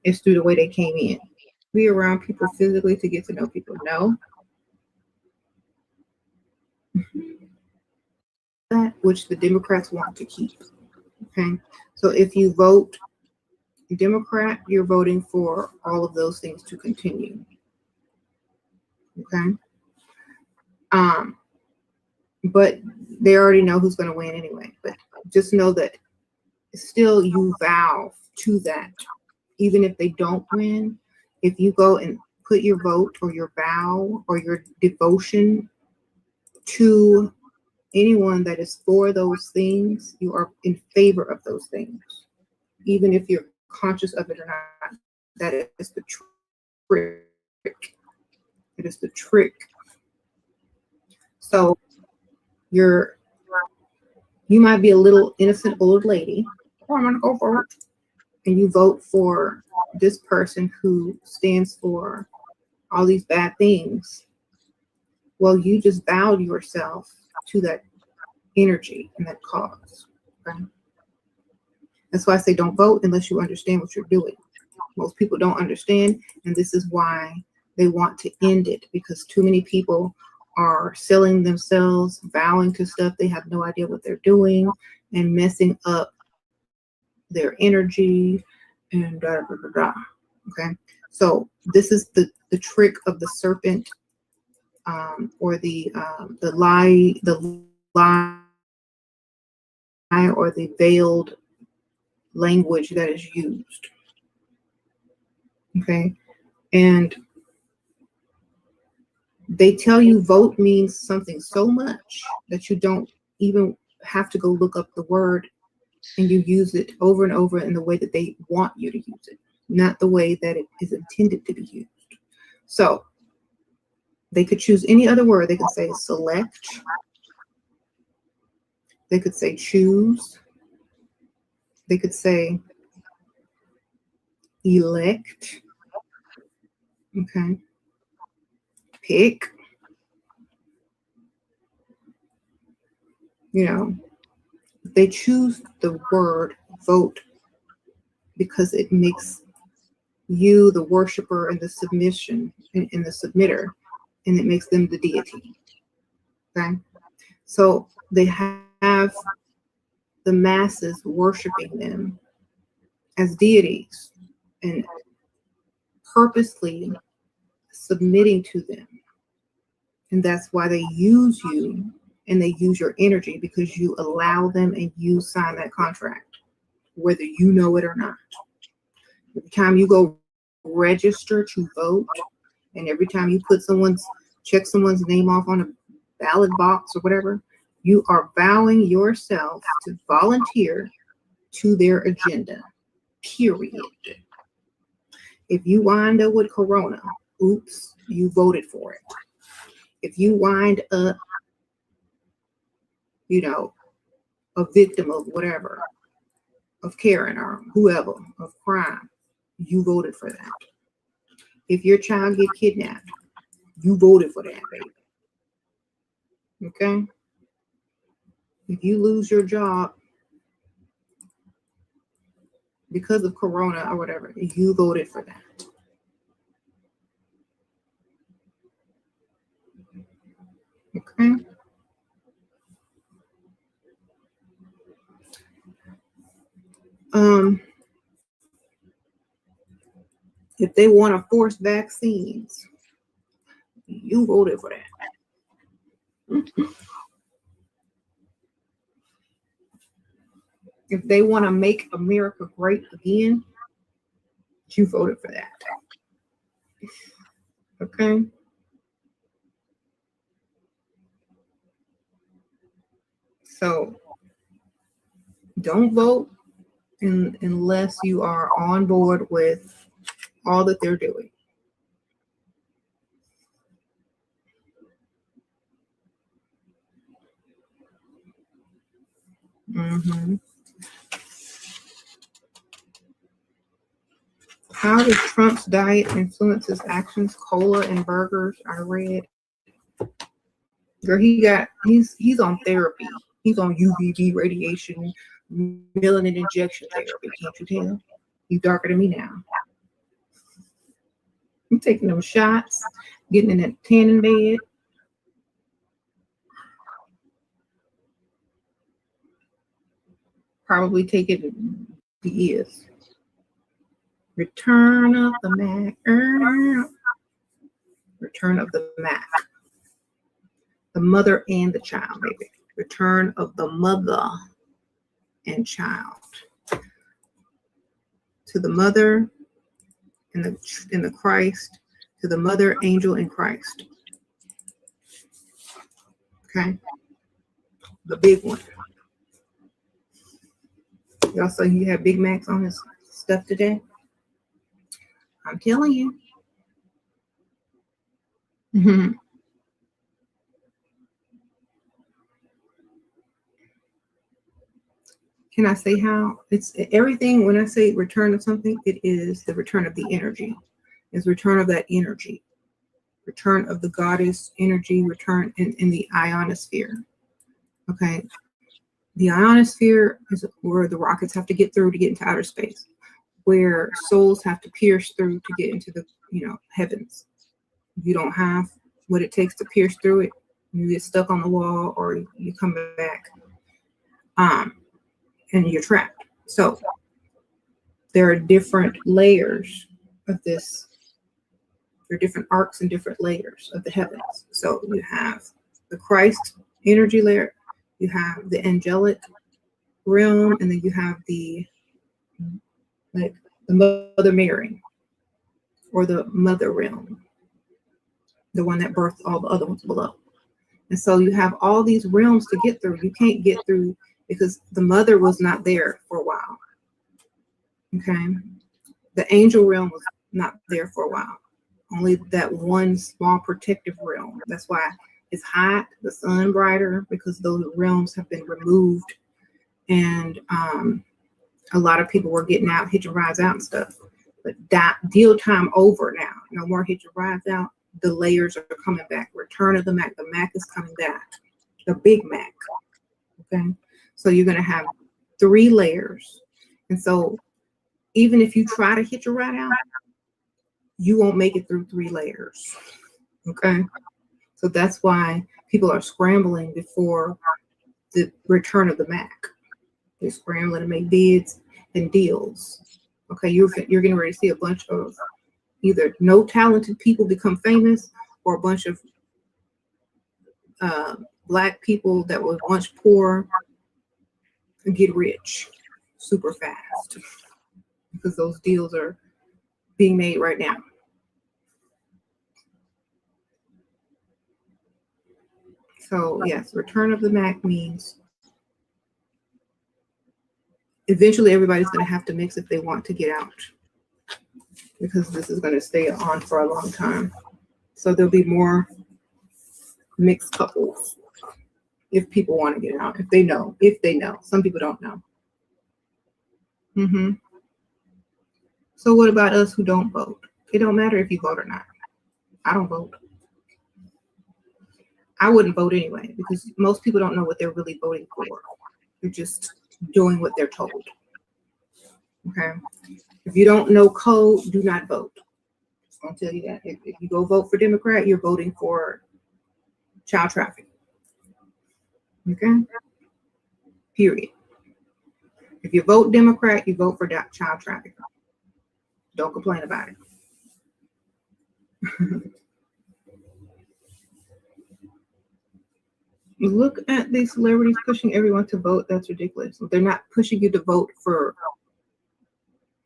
is through the way they came in. Be around people physically to get to know people. No, that which the Democrats want to keep. Okay, so if you vote Democrat, you're voting for all of those things to continue. Okay. But they already know who's going to win anyway. But just know that still you vow to that, even if they don't win. If you go and put your vote or your vow or your devotion to anyone that is for those things, you are in favor of those things, even if you're conscious of it or not. That is the trick. It is the trick. So you might be a little innocent old lady. Oh, I'm gonna go vote, and you vote for this person who stands for all these bad things. Well, you just vowed yourself to that energy and that cause. Okay? That's why I say don't vote unless you understand what you're doing. Most people don't understand, and this is why they want to end it, because too many people are selling themselves, vowing to stuff they have no idea what they're doing, and messing up their energy and da da da da. Okay, so this is the trick of the serpent, or the lie or the veiled language that is used. Okay, and they tell you vote means something so much that you don't even have to go look up the word, and you use it over and over in the way that they want you to use it, not the way that it is intended to be used. So they could choose any other word. They could say select. They could say choose. They could say elect. Okay. Pick. You know, they choose the word vote because it makes you the worshiper and the submission and the submitter, and it makes them the deity. Okay. So they have the masses worshiping them as deities and purposely submitting to them. And that's why they use you and they use your energy, because you allow them and you sign that contract, whether you know it or not. Every time you go register to vote, and every time you check someone's name off on a ballot box or whatever, you are vowing yourself to volunteer to their agenda, period. If you wind up with corona, oops, you voted for it. If you wind up, a victim of whatever, of Karen or whoever, of crime, you voted for that. If your child get kidnapped, you voted for that, baby. Okay? If you lose your job because of corona or whatever, you voted for that. Okay? If they want to force vaccines, you voted for that. If they want to make America great again, you voted for that. Okay. So don't vote unless you are on board with all that they're doing. Mm-hmm. How does Trump's diet influence his actions? Cola and burgers, I read. Girl, he's on therapy. He's on UVB radiation, melanin injection therapy. Can't you tell? He's darker than me now. I'm taking them shots, getting in that tanning bed. Probably taking he is. Return of the Mac. Return of the Mac. The mother and the child, maybe. Return of the mother and child. To the mother and the Christ, to the mother, angel, and Christ. Okay? The big one. Y'all saw you have Big Macs on his stuff today? I'm telling you. Mm-hmm. Can I say how? It's everything. When I say return of something, it is the return of the energy. It's return of that energy. Return of the goddess energy, return in the ionosphere. Okay. The ionosphere is where the rockets have to get through to get into outer space, where souls have to pierce through to get into the heavens. If you don't have what it takes to pierce through it, you get stuck on the wall or you come back and you're trapped. So there are different layers of this. There are different arcs and different layers of the heavens. So you have the Christ energy layer, you have the angelic realm, and then you have the Mother Mary, or the mother realm, the one that birthed all the other ones below. And so you have all these realms to get through. You can't get through because the mother was not there for a while. Okay. The angel realm was not there for a while. Only that one small protective realm. That's why it's hot, the sun brighter, because those realms have been removed. And a lot of people were getting out, hitching rides out and stuff. But that deal time over now. No more hitching rides out. The layers are coming back. Return of the Mac. The Mac is coming back. The Big Mac. Okay. So you're going to have 3 layers. And so even if you try to hitch a ride out, you won't make it through 3 layers. Okay. So that's why people are scrambling before the return of the Mac. They're scrambling to make bids and deals. Okay. You're getting ready to see a bunch of either no talented people become famous or a bunch of Black people that were once poor get rich super fast because those deals are being made right now. So yes, return of the Mac means eventually everybody's going to have to mix if they want to get out, because this is going to stay on for a long time. So there'll be more mixed couples if people want to get out, if they know. Some people don't know. Mm-hmm. So what about us who don't vote? It don't matter if you vote or not. I don't vote. I wouldn't vote anyway, because most people don't know what they're really voting for. They're just doing what they're told. Okay. If you don't know code, do not vote. I'll tell you that. If you go vote for Democrat, you're voting for child trafficking. Okay. Period. If you vote Democrat, you vote for child trafficking. Don't complain about it. Look at these celebrities pushing everyone to vote. That's ridiculous. They're not pushing you to vote for,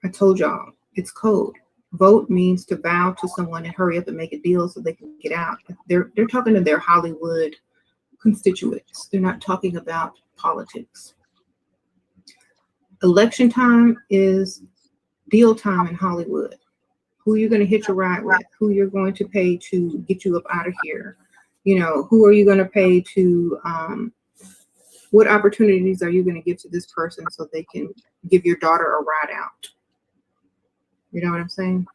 I told y'all, it's code. Vote means to bow to someone and hurry up and make a deal so they can get out. They're talking to their Hollywood constituents. They're not talking about politics. Election time is deal time in Hollywood. Who you're going to hitch a ride with, who you're going to pay to get you up out of here. You know, who are you going to pay to, what opportunities are you going to give to this person so they can give your daughter a ride out? You know what I'm saying?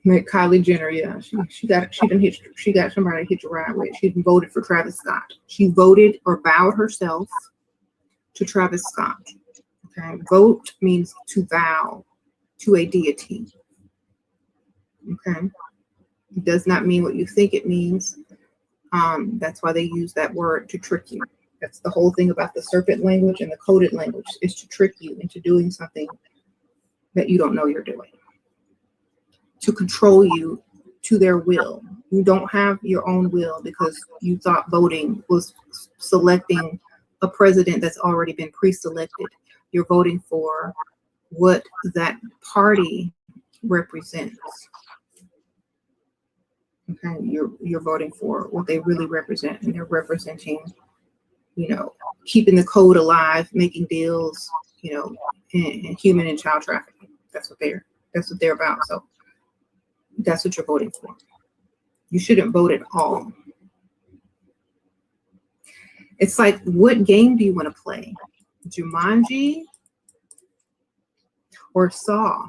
Like Kylie Jenner, yeah, she got somebody to hitch a ride with. She voted for Travis Scott. She voted or bowed herself to Travis Scott. Okay, vote means to vow to a deity. Okay, it does not mean what you think it means. That's why they use that word to trick you. That's the whole thing about the serpent language and the coded language, is to trick you into doing something that you don't know you're doing, to control you to their will. You don't have your own will because you thought voting was selecting a president that's already been pre-selected. You're voting for what that party represents. Okay, you're voting for what they really represent, and they're representing, you know, keeping the code alive, making deals, you know, and human and child trafficking. That's what they're about. So that's what you're voting for. You shouldn't vote at all. It's like, what game do you want to play? Jumanji or Saw?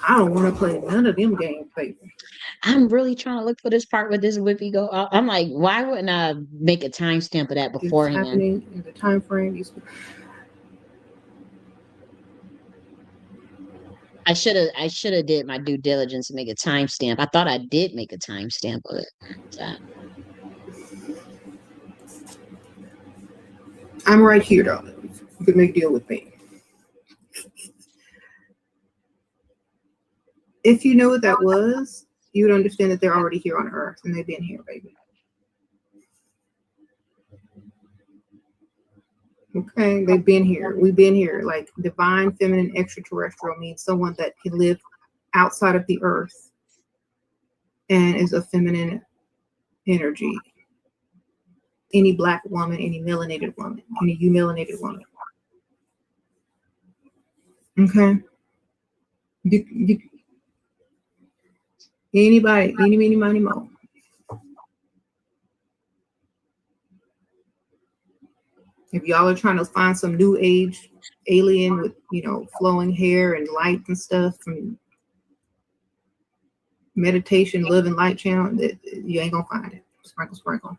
I don't want to play none of them games, baby. I'm really trying to look for this part where this whippy go. I'm like, why wouldn't I make a timestamp of that It's beforehand? happening in the time frame. I should have did my due diligence and make a timestamp. I thought I did make a timestamp of it. So, I'm right here, though. You can make a deal with me. If you know what that was, you would understand that they're already here on Earth and they've been here, baby. Okay, they've been here. We've been here. Like, divine feminine extraterrestrial means someone that can live outside of the Earth and is a feminine energy. Any black woman, any melanated woman, any melanated woman. Okay. Anybody, any, meeny, miny, mo. If y'all are trying to find some new age alien with, you know, flowing hair and light and stuff from meditation, love and light channel, that you ain't gonna find it. Sprinkle, sprinkle.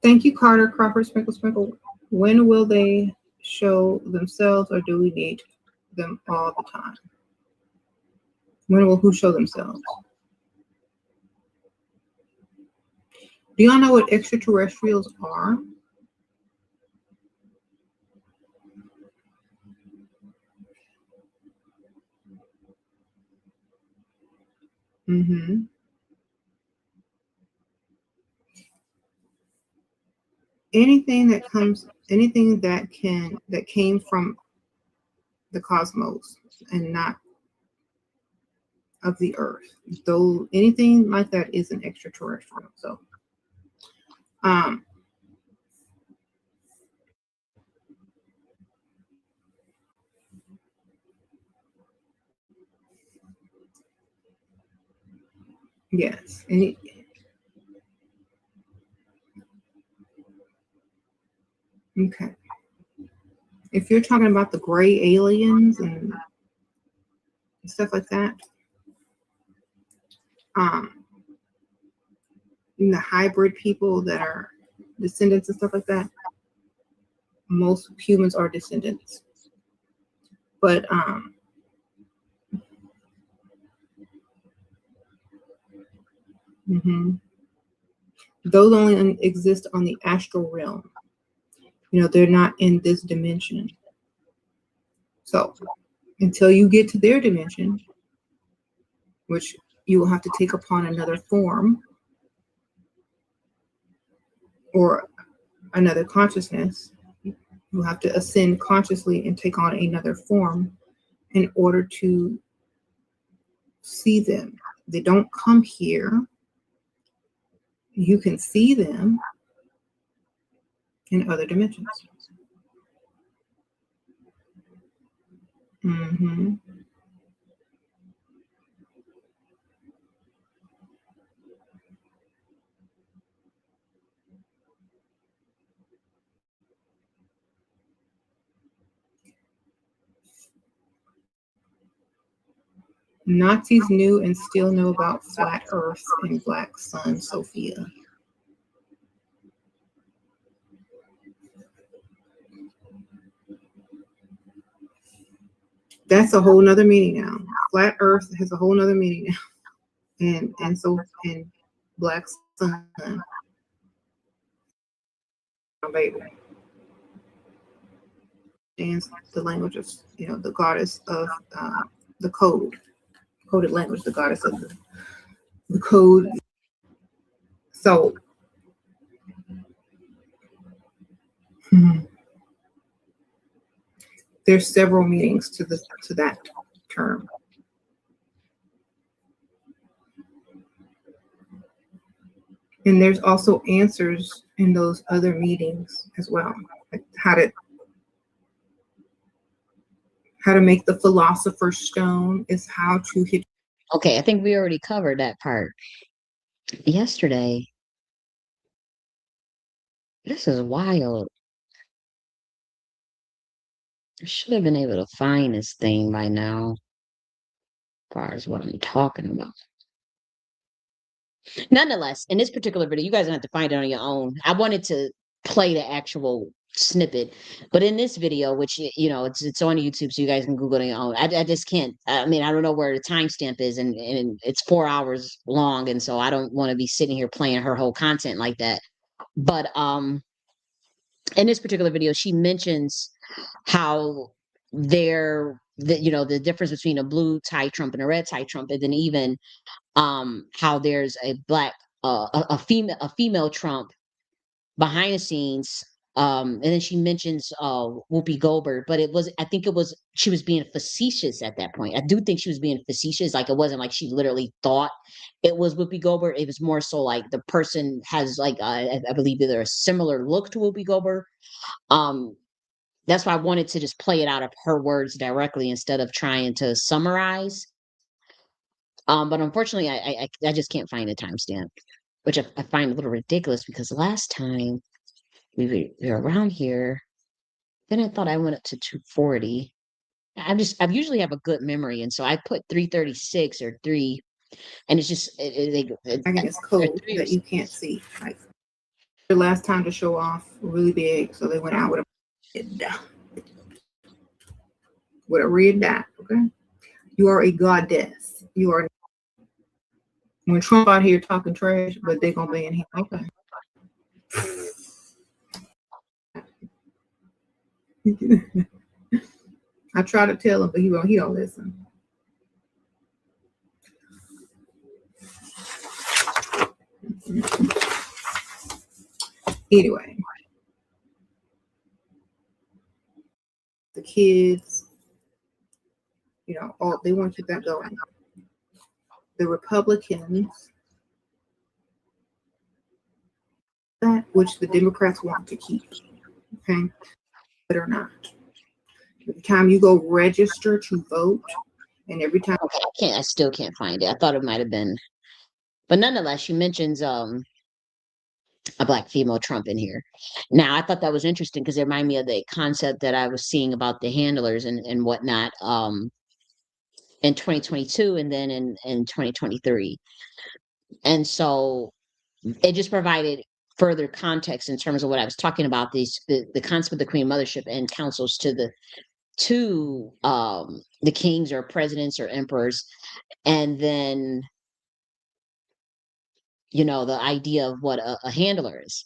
Thank you, Carter, Crawford, sprinkle, sprinkle. When will they show themselves, or do we need them all the time? When will who show themselves? Do y'all know what extraterrestrials are? Mm-hmm. Anything that came from the cosmos and not of the Earth. Though anything like that is an extraterrestrial. So yes. Okay. If you're talking about the gray aliens and stuff like that, the hybrid people that are descendants and stuff like that, most humans are descendants. But those only exist on the astral realm. You know, they're not in this dimension. So until you get to their dimension, which you will have to take upon another form or another consciousness. You have to ascend consciously and take on another form in order to see them. They don't come here. You can see them in other dimensions. Mm-hmm. Nazis knew and still know about flat Earth and black sun, Sophia. That's a whole nother meaning now. Flat Earth has a whole nother meaning now. And black sun. Oh, baby. And the language of, the goddess of the coded language, the goddess of the code. So there's several meanings to that term. And there's also answers in those other meetings as well. Like how to make the philosopher's stone is how to hit. Okay, I think we already covered that part yesterday. This is wild. I should have been able to find this thing by now, as far as what I'm talking about. Nonetheless, in this particular video, you guys don't have to find it on your own. I wanted to play the actual snippet, but in this video, which it's on YouTube, so you guys can Google it on your own. I just can't. I mean, I don't know where the timestamp is, and it's 4 hours long, and so I don't want to be sitting here playing her whole content like that. But in this particular video, she mentions how the difference between a blue tie trump and a red tie trump, and then even how there's a black a female Trump behind the scenes. And then she mentions Whoopi Goldberg, but I think it was she was being facetious at that point. I do think she was being facetious. Like, it wasn't like she literally thought it was Whoopi Goldberg. It was more so like the person has like I believe either a similar look to Whoopi Goldberg. Um, that's why I wanted to just play it out of her words directly instead of trying to summarize. But unfortunately, I just can't find a timestamp, which I find a little ridiculous because last time we were around here, then I thought I went up to 240. I've usually have a good memory, and so I put 336 or 3, and it's just I think it's code that you can't see. Like the last time to show off really big, so they went out with a red dot. Okay, you are a goddess. You are. When Trump out here talking trash, but they gonna ban him. Okay. I try to tell him, but he don't listen. Anyway, the kids, they want to keep that going. The Republicans, that which the Democrats want to keep. Okay, but or not. Every time you go register to vote, and every time I still can't find it. I thought it might have been, but nonetheless, she mentions a black female Trump in here. Now, I thought that was interesting because it reminded me of the concept that I was seeing about the handlers and whatnot in 2022 and then in 2023. And so it just provided further context in terms of what I was talking about, the concept of the Queen Mothership and councils to the kings or presidents or emperors, and then the idea of what a handler is.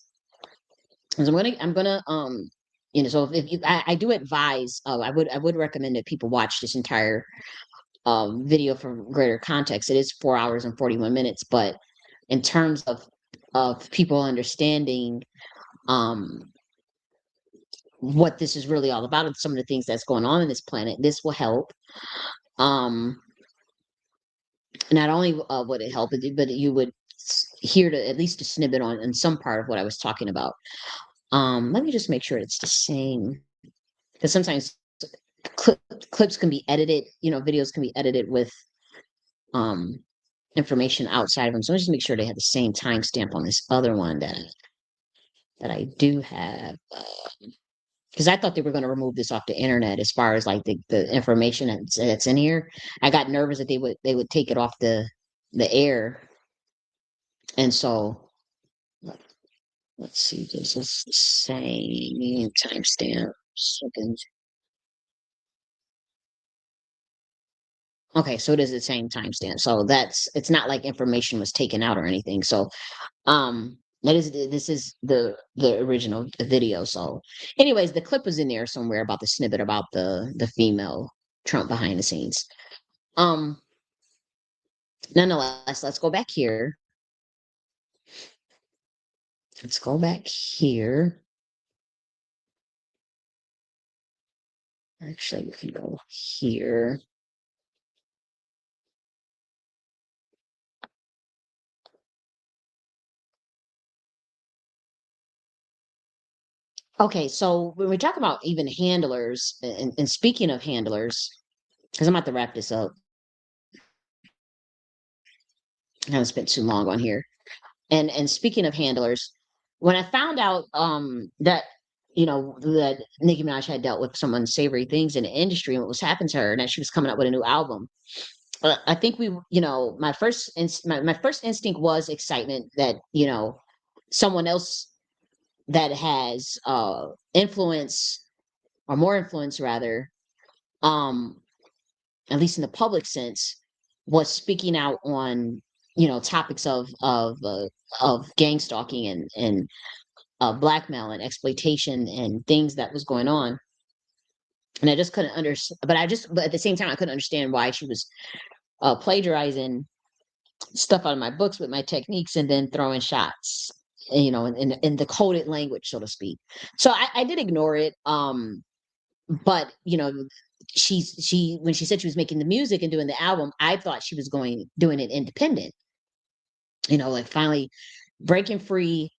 So I'm gonna So if you, I do advise, I would recommend that people watch this entire video for greater context. It is 4 hours and 41 minutes, but in terms of people understanding um what this is really all about and some of the things that's going on in this planet, this will help. Um, not only would it help, but you would hear to at least a snippet on some part of what I was talking about. Let me just make sure it's the same because sometimes clips can be edited. Videos can be edited with um information outside of them. So let's just make sure they have the same timestamp on this other one that I do have. Because I thought they were going to remove this off the internet as far as like the information that's in here. I got nervous that they would take it off the air, and so let's see, this is the same timestamp. Second. Okay, so it is the same timestamp. So it's not like information was taken out or anything. So this is the original video. So anyways, the clip was in there somewhere about the snippet about the female Trump behind the scenes. Um, Nonetheless, let's go back here. Let's go back here. Actually, we can go here. Okay, so when we talk about even handlers, and speaking of handlers, because I'm about to wrap this up, I haven't spent too long on here. And speaking of handlers, when I found out that that Nicki Minaj had dealt with some unsavory things in the industry and what was happening to her, and that she was coming up with a new album, I think my first instinct was excitement that someone else that has influence or more influence rather, um, at least in the public sense, was speaking out on topics of gang stalking and blackmail and exploitation and things that was going on. And I just couldn't understand, but at the same time, I couldn't understand why she was plagiarizing stuff out of my books with my techniques and then throwing shots, in the coded language, so to speak. So I did ignore it. But she when she said she was making the music and doing the album, I thought she was doing it independent, like finally breaking free,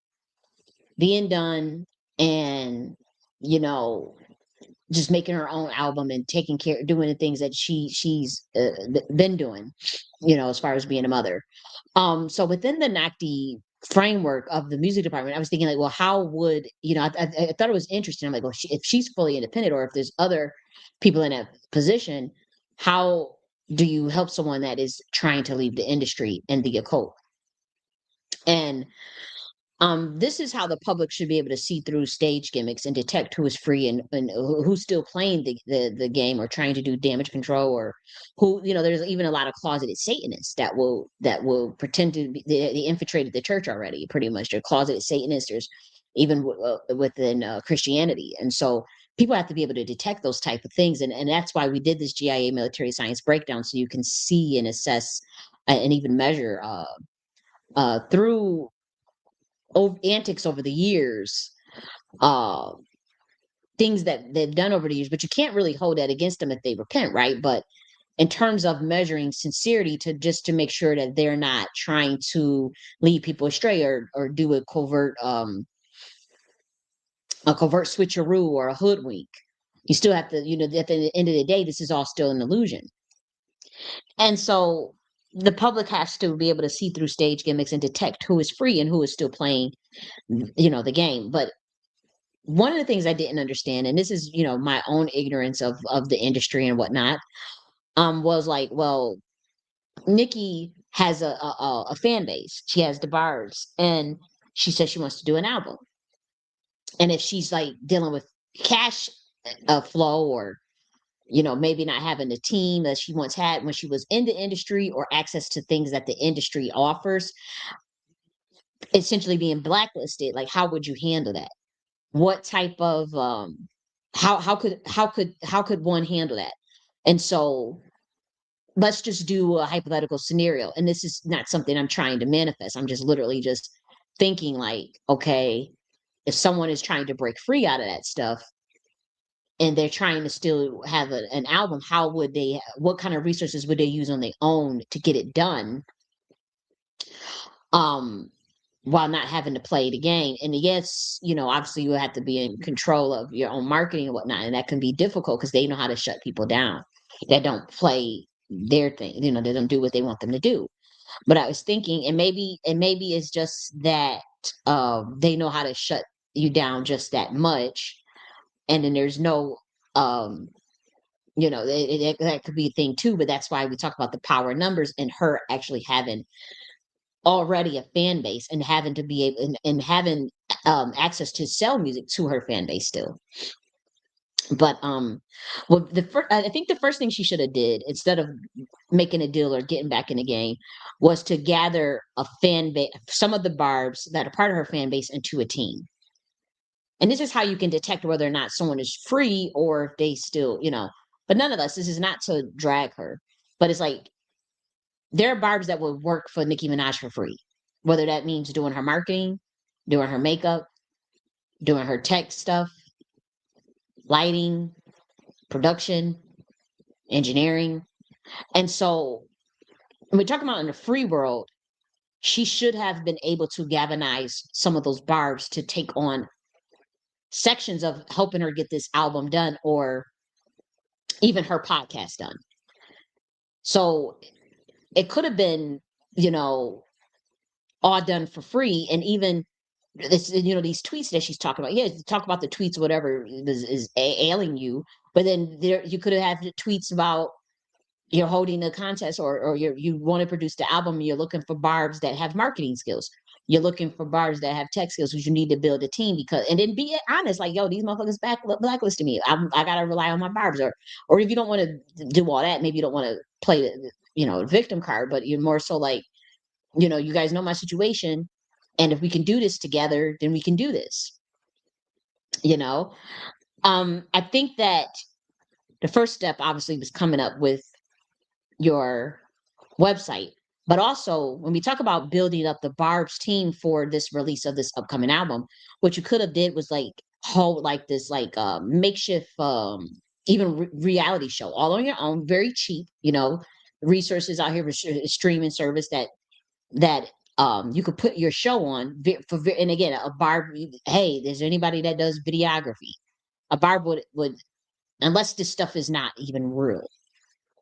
being done, and you know just making her own album and taking care doing the things that she's been doing, as far as being a mother. So within the Nakhti framework of the music department, I was thinking like, well, how would I thought it was interesting. I'm like, well, if she's fully independent, or if there's other people in that position, how do you help someone that is trying to leave the industry and the occult? And this is how the public should be able to see through stage gimmicks and detect who is free and who's still playing the game or trying to do damage control, or who, there's even a lot of closeted Satanists that will pretend to be, they infiltrated the church already, pretty much. They're closeted Satanists. There's even within Christianity. And so people have to be able to detect those type of things. And that's why we did this G.I.A military science breakdown, so you can see and assess and even measure through antics over the years, uh, things that they've done over the years, but you can't really hold that against them if they repent, right? But in terms of measuring sincerity, to make sure that they're not trying to lead people astray, or do a covert switcheroo or a hoodwink, you still have to, at the end of the day, this is all still an illusion. And so the public has to be able to see through stage gimmicks and detect who is free and who is still playing, the game. But one of the things I didn't understand, and this is, my own ignorance of the industry and whatnot, was like, well, Nikki has a fan base. She has the bars, and she says she wants to do an album. And if she's like dealing with cash flow, or maybe not having the team that she once had when she was in the industry, or access to things that the industry offers, essentially being blacklisted, like how would you handle that? what type of how could one handle that? And so let's just do a hypothetical scenario. And this is not something I'm trying to manifest. I'm just literally just thinking like, okay, if someone is trying to break free out of that stuff and they're trying to still have an album, how would they, what kind of resources would they use on their own to get it done? Um, while not having to play the game. And yes, obviously you have to be in control of your own marketing and whatnot. And that can be difficult because they know how to shut people down that don't play their thing, they don't do what they want them to do. But I was thinking, and maybe it's just that they know how to shut you down just that much. And then there's no um that could be a thing too, but that's why we talk about the power of numbers and her actually having already a fan base and having to be able and having access to sell music to her fan base still. But well, I think the first thing she should have did instead of making a deal or getting back in the game was to gather a fan base, some of the barbs that are part of her fan base, into a team. And this is how you can detect whether or not someone is free or if they still, but none of us, this is not to drag her, but it's like there are barbs that would work for Nicki Minaj for free, whether that means doing her marketing, doing her makeup, doing her tech stuff, lighting, production, engineering. And so when we're talking about in the free world, she should have been able to galvanize some of those barbs to take on sections of helping her get this album done or even her podcast done. So it could have been, you know, all done for free. And even this, these tweets that she's talking about. Yeah, talk about the tweets, whatever is ailing you. But then there, you could have had the tweets about you're holding a contest or you want to produce the album. You're looking for barbs that have marketing skills. You're looking for barbs that have tech skills, because you need to build a team. Because and then be honest, like, yo, these motherfuckers blacklisted me. I gotta rely on my barbs, or if you don't want to do all that, maybe you don't want to play the victim card, but you're more so like, you guys know my situation, and if we can do this together, then we can do this. You know, I think that the first step obviously was coming up with your website. But also, when we talk about building up the Barb's team for this release of this upcoming album, what you could have did was like hold like this like makeshift even reality show all on your own, very cheap, resources out here for streaming service that you could put your show on and again a Barb. Hey, is there anybody that does videography? A Barb would unless this stuff is not even real,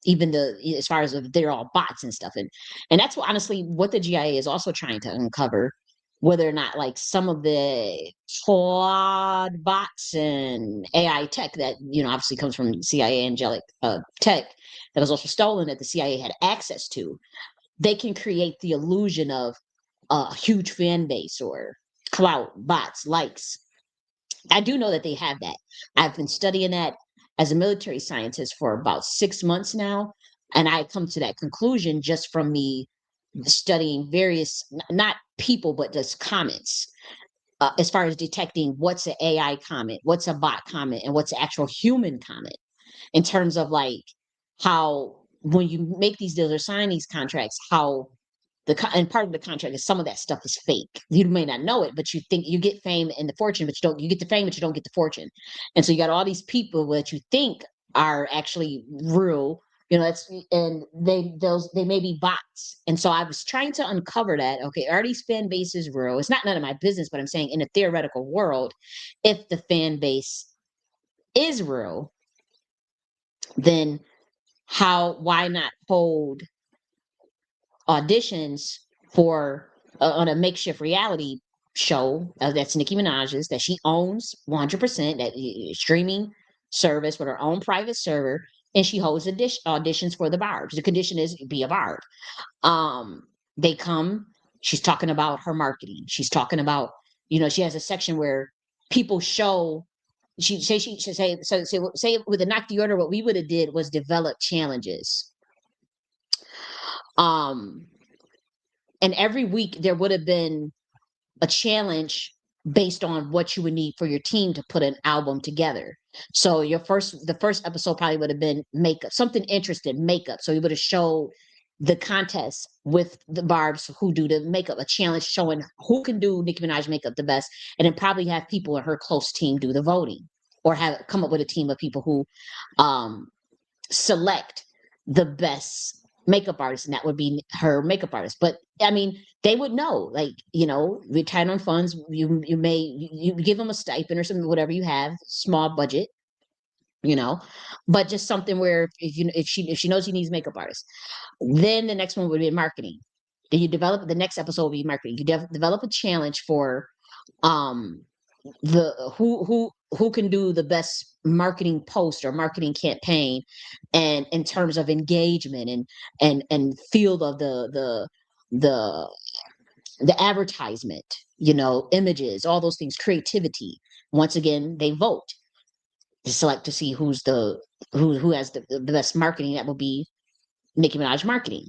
even as far as if they're all bots and stuff. And that's what honestly what the GIA is also trying to uncover, whether or not like some of the flawed bots and AI tech that obviously comes from CIA angelic tech that was also stolen that the CIA had access to, they can create the illusion of a huge fan base or clout, bots, likes. I do know that they have that. I've been studying that as a military scientist for about 6 months now. And I come to that conclusion just from me studying various, not people, but just comments, as far as detecting what's an AI comment, what's a bot comment, and what's an actual human comment, in terms of like how when you make these deals or sign these contracts, how and part of the contract is some of that stuff is fake. You may not know it, but you think you get fame and the fortune, but you don't. You get the fame, but you don't get the fortune. And so you got all these people that you think are actually real. That's and they may be bots. And so I was trying to uncover that. Okay, are these fan bases real? It's not none of my business, but I'm saying in a theoretical world, if the fan base is real, then why not hold auditions for on a makeshift reality show that's Nicki Minaj's that she owns 100%, that streaming service with her own private server, and she holds auditions for the barbs. The condition is be a barb. Um, they come. She's talking about her marketing. She's talking about she has a section where people show. She should say so. Say with the Nakhti order, what we would have did was develop challenges. Um, and every week there would have been a challenge based on what you would need for your team to put an album together. So the first episode probably would have been makeup, something interesting, makeup. So you would have showed the contest with the Barbs who do the makeup, a challenge showing who can do Nicki Minaj makeup the best, and then probably have people in her close team do the voting, or have come up with a team of people who um select the best makeup artist, and that would be her makeup artist. But I mean, they would know, like, retired on funds, you give them a stipend or something, whatever you have, small budget, you know, but just something where if she knows she needs makeup artists, then the next one would be marketing. Then you develop the next episode will be marketing. You develop a challenge for um the who can do the best marketing post or marketing campaign, and in terms of engagement and field of the the advertisement, images, all those things, creativity. Once again, they vote to select to see who has the best marketing. That will be Nicki Minaj marketing.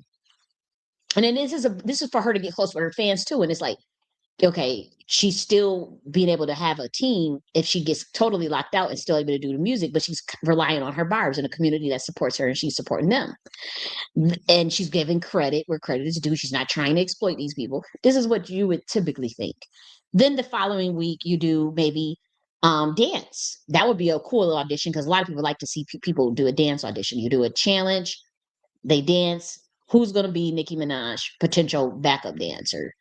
And then this is for her to get close with her fans too. And it's like, okay, she's still being able to have a team if she gets totally locked out and still able to do the music, but she's relying on her barbs and a community that supports her, and she's supporting them. And she's giving credit where credit is due. She's not trying to exploit these people. This is what you would typically think. Then the following week, you do maybe dance. That would be a cool audition, because a lot of people like to see people do a dance audition. You do a challenge, they dance. Who's going to be Nicki Minaj potential backup dancer?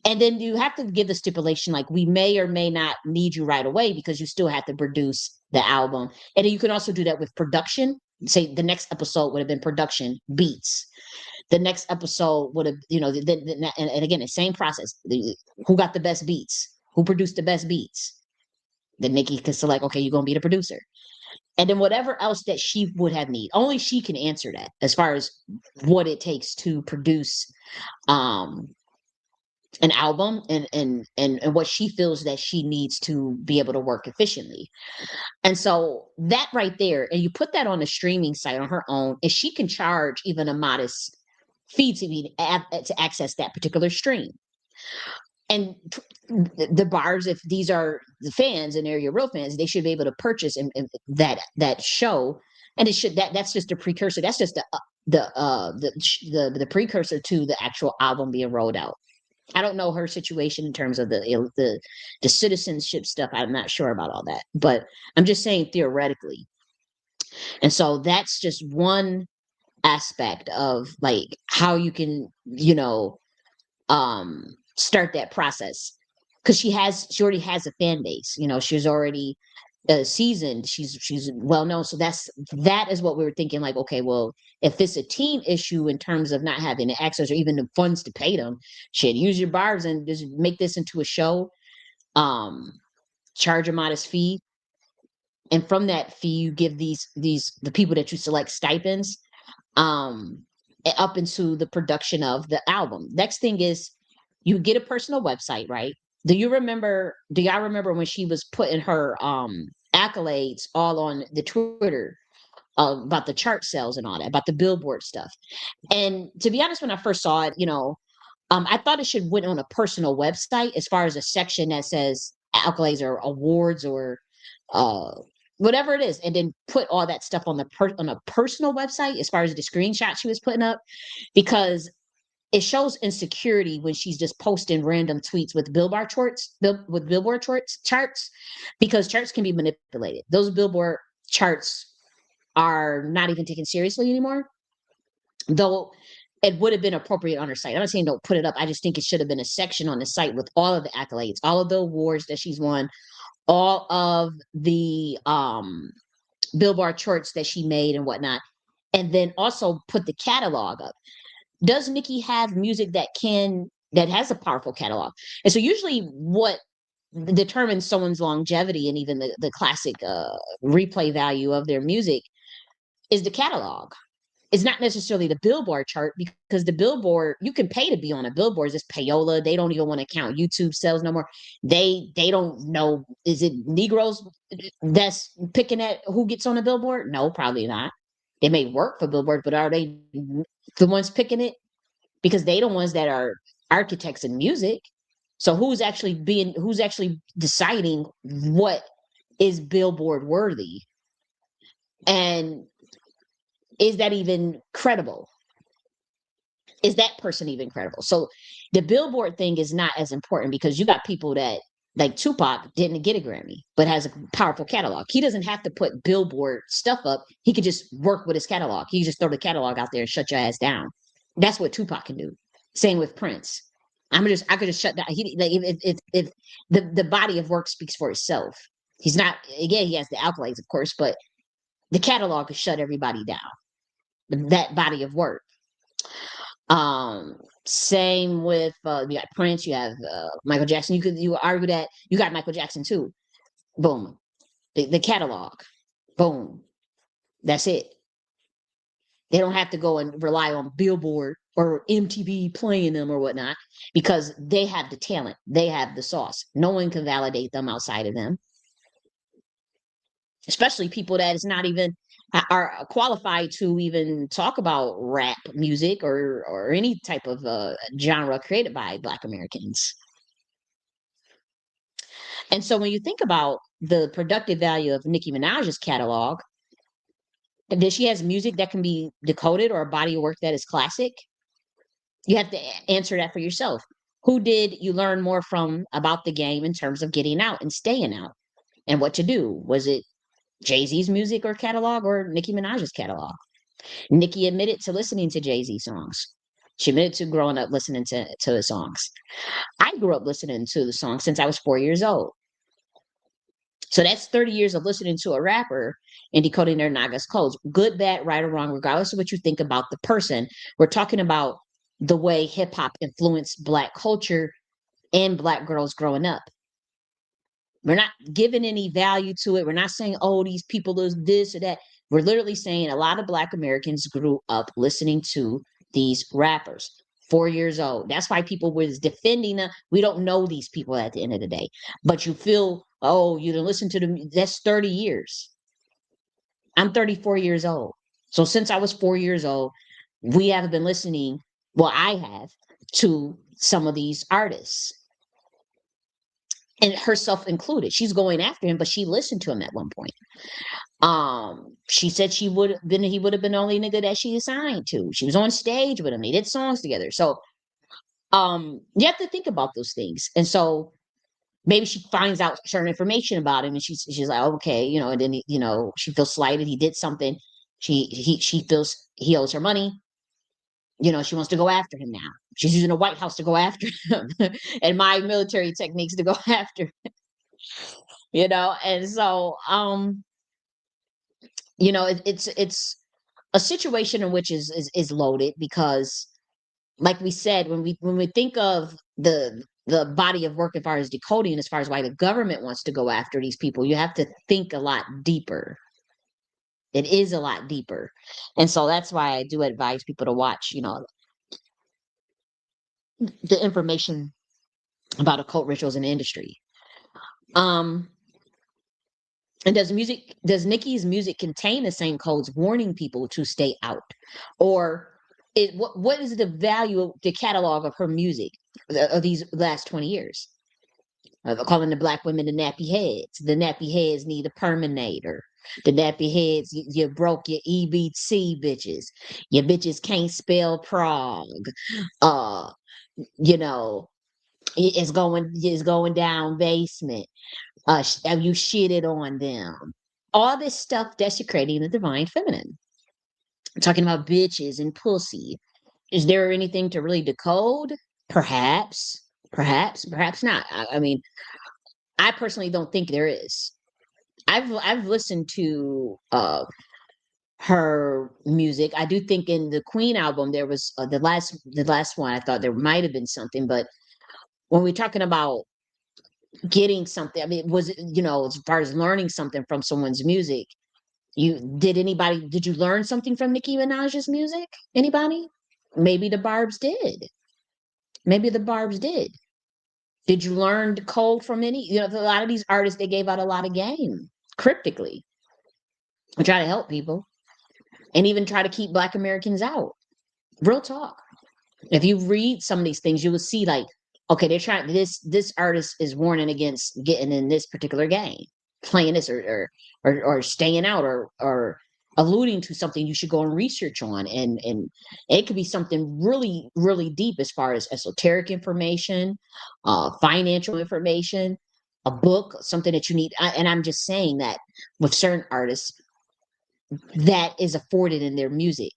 And then you have to give the stipulation, like, we may or may not need you right away, because you still have to produce the album. And then you can also do that with production. Say the next episode would have been production, beats. The next episode would have, and again, the same process. Who got the best beats? Who produced the best beats? Then Nikki can select, okay, you're going to be the producer. And then whatever else that she would have need, only she can answer that, as far as what it takes to produce um an album, and what she feels that she needs to be able to work efficiently. And so that right there, and you put that on a streaming site on her own, and she can charge even a modest fee to access that particular stream. And the bars, if these are the fans and they're your real fans, they should be able to purchase that show. And that's just a precursor. That's just the precursor to the actual album being rolled out. I don't know her situation in terms of the citizenship stuff. I'm not sure about all that, but I'm just saying theoretically. And so that's just one aspect of, like, how you can, start that process, because she already has a fan base. She's already seasoned. She's well known. So that is what we were thinking. Like, okay, well, if it's a team issue in terms of not having the access or even the funds to pay them, shit, use your bars and just make this into a show. Charge a modest fee, and from that fee, you give the people that you select stipends, um, up into the production of the album. Next thing is, you get a personal website, right? Do y'all remember when she was putting her accolades all on the Twitter, about the chart sales and all that, about the Billboard stuff? And to be honest, when I first saw it, I thought it should went on a personal website, as far as a section that says accolades or awards or uh whatever it is, and then put all that stuff on on a personal website, as far as the screenshot she was putting up, because it shows insecurity when she's just posting random tweets with Billboard charts, because charts can be manipulated. Those Billboard charts are not even taken seriously anymore, though it would have been appropriate on her site. I'm not saying don't put it up. I just think it should have been a section on the site with all of the accolades, all of the awards that she's won, all of the Billboard charts that she made and whatnot, and then also put the catalog up. Does Nicki have music that has a powerful catalog? And so usually what determines someone's longevity and even the classic replay value of their music is the catalog. It's not necessarily the Billboard chart, because the Billboard, you can pay to be on a Billboard. It's payola. They don't even want to count YouTube sales no more. They don't know, is it Negroes that's picking at who gets on a Billboard? No, probably not. They may work for Billboard, but are they the ones picking it? Because they the ones that are architects in music. So who's actually deciding what is Billboard worthy? And is that even credible? Is that person even credible? So the Billboard thing is not as important because you got people that, like Tupac didn't get a Grammy, but has a powerful catalog. He doesn't have to put Billboard stuff up. He could just work with his catalog. He just throw the catalog out there and shut your ass down. That's what Tupac can do. Same with Prince. I could just shut down. He like if the body of work speaks for itself. He's not, again, he has the accolades, of course, but the catalog could shut everybody down. That body of work. Same with you got Prince, you have Michael Jackson. You argue that you got Michael Jackson too. Boom, the catalog. Boom, that's it. They don't have to go and rely on Billboard or MTV playing them or whatnot because they have the talent, they have the sauce. No one can validate them outside of them, especially people that is not even are qualified to even talk about rap music or any type of genre created by Black Americans. And so when you think about the productive value of Nicki Minaj's catalog, that she has music that can be decoded or a body of work that is classic, you have to answer that for yourself. Who did you learn more from about the game in terms of getting out and staying out and what to do? Was it Jay-Z's music or catalog or Nicki Minaj's catalog? Nicki admitted to listening to Jay-Z songs. She admitted to growing up listening to his songs. I grew up listening to the songs since I was 4 years old. So that's 30 years of listening to a rapper and decoding their Nagas codes. Good, bad, right, or wrong, regardless of what you think about the person. We're talking about the way hip hop influenced Black culture and Black girls growing up. We're not giving any value to it. We're not saying, oh, these people is this or that. We're literally saying a lot of Black Americans grew up listening to these rappers. 4 years old. That's why people was defending them. We don't know these people at the end of the day. But you feel, oh, you didn't listen to them. That's 30 years. I'm 34 years old. So since I was 4 years old, we have been listening. Well, I have to some of these artists and herself included. She's going after him, but she listened to him at one point. She said he would have been the only nigga that she assigned to. She was on stage with him. They did songs together. So you have to think about those things. And so maybe she finds out certain information about him and she's like, oh, okay, and then she feels slighted. He did something. She feels he owes her money. She wants to go after him now. She's using the White House to go after him and my military techniques to go after him, and so it's a situation in which is loaded because, like we said, when we think of the body of work as far as decoding, as far as why the government wants to go after these people, you have to think a lot deeper. It is a lot deeper. And so that's why I do advise people to watch, the information about occult rituals in the industry. Um, and does Nikki's music contain the same codes warning people to stay out? Or what is the value of the catalog of her music of these last 20 years? Calling the Black women the nappy heads. The nappy heads need a perminator. The nappy heads, you broke your EBT bitches. Your bitches can't spell Prague. Uh, you know, it's going down basement. You shitted on them. All this stuff desecrating the divine feminine. Talking about bitches and pussy. Is there anything to really decode? Perhaps, perhaps not. I mean, I personally don't think there is. I've listened to her music. I do think in the Queen album there was the last one. I thought there might have been something, but when we're talking about getting something, I mean, was it as far as learning something from someone's music? Did you learn something from Nicki Minaj's music? Anybody? Maybe the Barbs did. Maybe the Barbs did. Did you learn the code from any? A lot of these artists, they gave out a lot of game cryptically and try to help people and even try to keep Black Americans out. Real talk. If you read some of these things, you will see like okay, they're trying this artist is warning against getting in this particular game, playing this or staying out or alluding to something you should go and research on. And it could be something really, really deep as far as esoteric information, financial information, a book, something that you need. And I'm just saying that with certain artists, that is afforded in their music.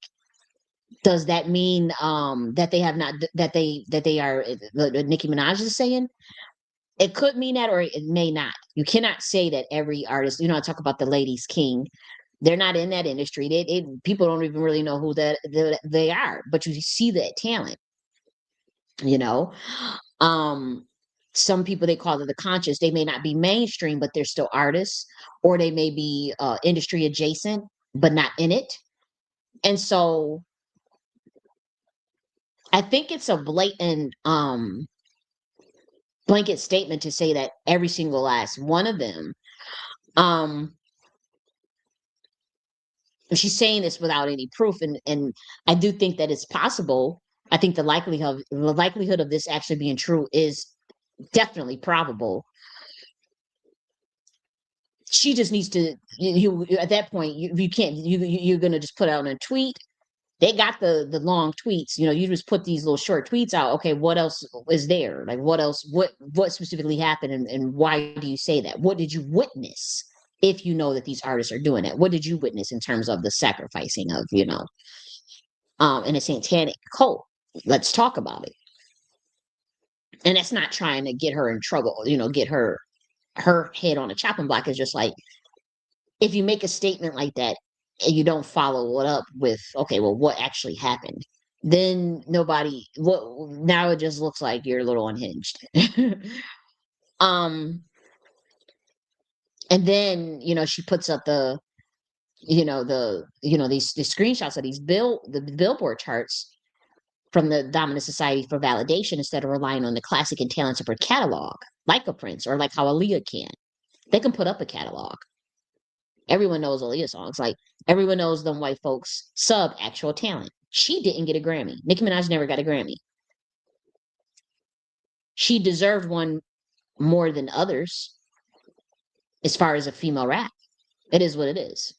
Does that mean that they have not that they are what Nicki Minaj is saying? It could mean that, or it may not. You cannot say that every artist. You know, I talk about the ladies' king. They're not in that industry. People don't even really know who they are, but you see that talent. You know, um, some people they call it the conscious. They may not be mainstream, but they're still artists, or they may be industry adjacent, but not in it. And so I think it's a blatant blanket statement to say that every single last one of them, um she's saying this without any proof, and I do think that it's possible. I think the likelihood of this actually being true is definitely probable. She just needs to at that point you can't you're gonna just put out a tweet. They got the long tweets, you just put these little short tweets out. Okay, what else is there? Like what else, what specifically happened, and why do you say that? What did you witness? If you know that these artists are doing it, what did you witness in terms of the sacrificing of, in a satanic cult? Let's talk about it. And that's not trying to get her in trouble, get her head on a chopping block. Is just like, if you make a statement like that and you don't follow it up with, okay, well, what actually happened? Then nobody, what now it just looks like you're a little unhinged. um, and then, she puts up these screenshots of the billboard charts from the dominant society for validation instead of relying on the classic and talents of her catalog, like a Prince or like how Aaliyah can. They can put up a catalog. Everyone knows Aaliyah songs. Like everyone knows them white folks sub actual talent. She didn't get a Grammy. Nicki Minaj never got a Grammy. She deserved one more than others as far as a female rap. It is what it is.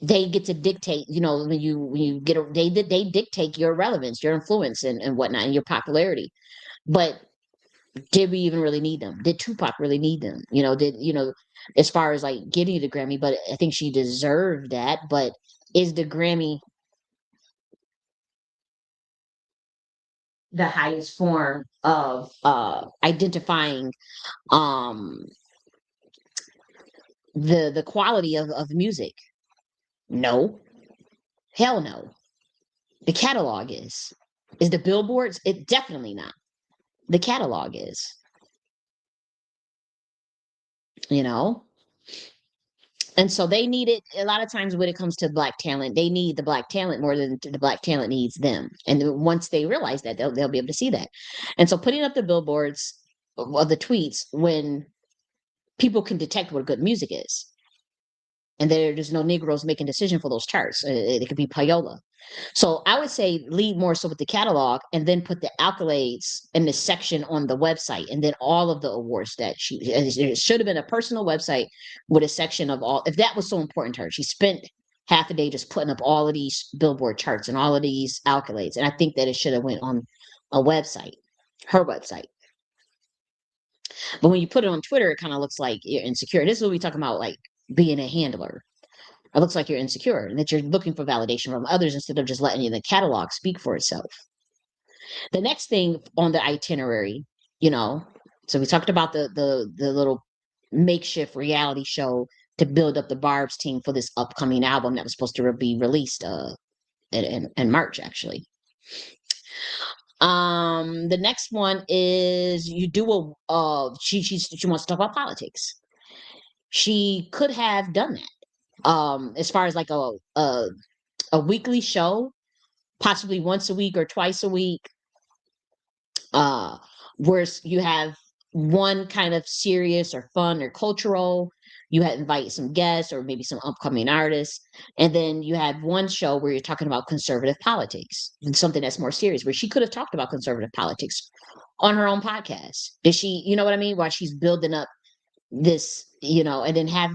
They get to dictate, when you get they dictate your relevance, your influence, and whatnot, and your popularity. But did we even really need them? Did Tupac really need them? As far as like getting the Grammy, but I think she deserved that. But is the Grammy the highest form of identifying um the quality of music? No. Hell no. The catalog is the billboards, it definitely not. The catalog is, you know and so they need it a lot of times. When it comes to black talent, they need the black talent more than the black talent needs them. And then once they realize that, they'll be able to see that. And so putting up the billboards of the tweets when people can detect what good music is, and there's no Negroes making decision for those charts. It could be payola. So I would say lead more so with the catalog, and then put the accolades in the section on the website, and then all of the awards that it should have been a personal website with a section of all. If that was so important to her, she spent half a day just putting up all of these billboard charts and all of these accolades, and I think that it should have went on a website, her website. But when you put it on Twitter, it kind of looks like you're insecure. This is what we talk about, like being a handler. It looks like you're insecure and that you're looking for validation from others instead of just letting the catalog speak for itself. The next thing on the itinerary, you know, so we talked about the little makeshift reality show to build up the Barb's team for this upcoming album that was supposed to be released in March, actually. The next one is you do she wants to talk about politics. She could have done that. As far as like a weekly show, possibly once a week or twice a week, where you have one kind of serious or fun or cultural, you had invite some guests or maybe some upcoming artists. And then you had one show where you're talking about conservative politics and something that's more serious, where she could have talked about conservative politics on her own podcast. Did she, you know what I mean? While she's building up this, and then have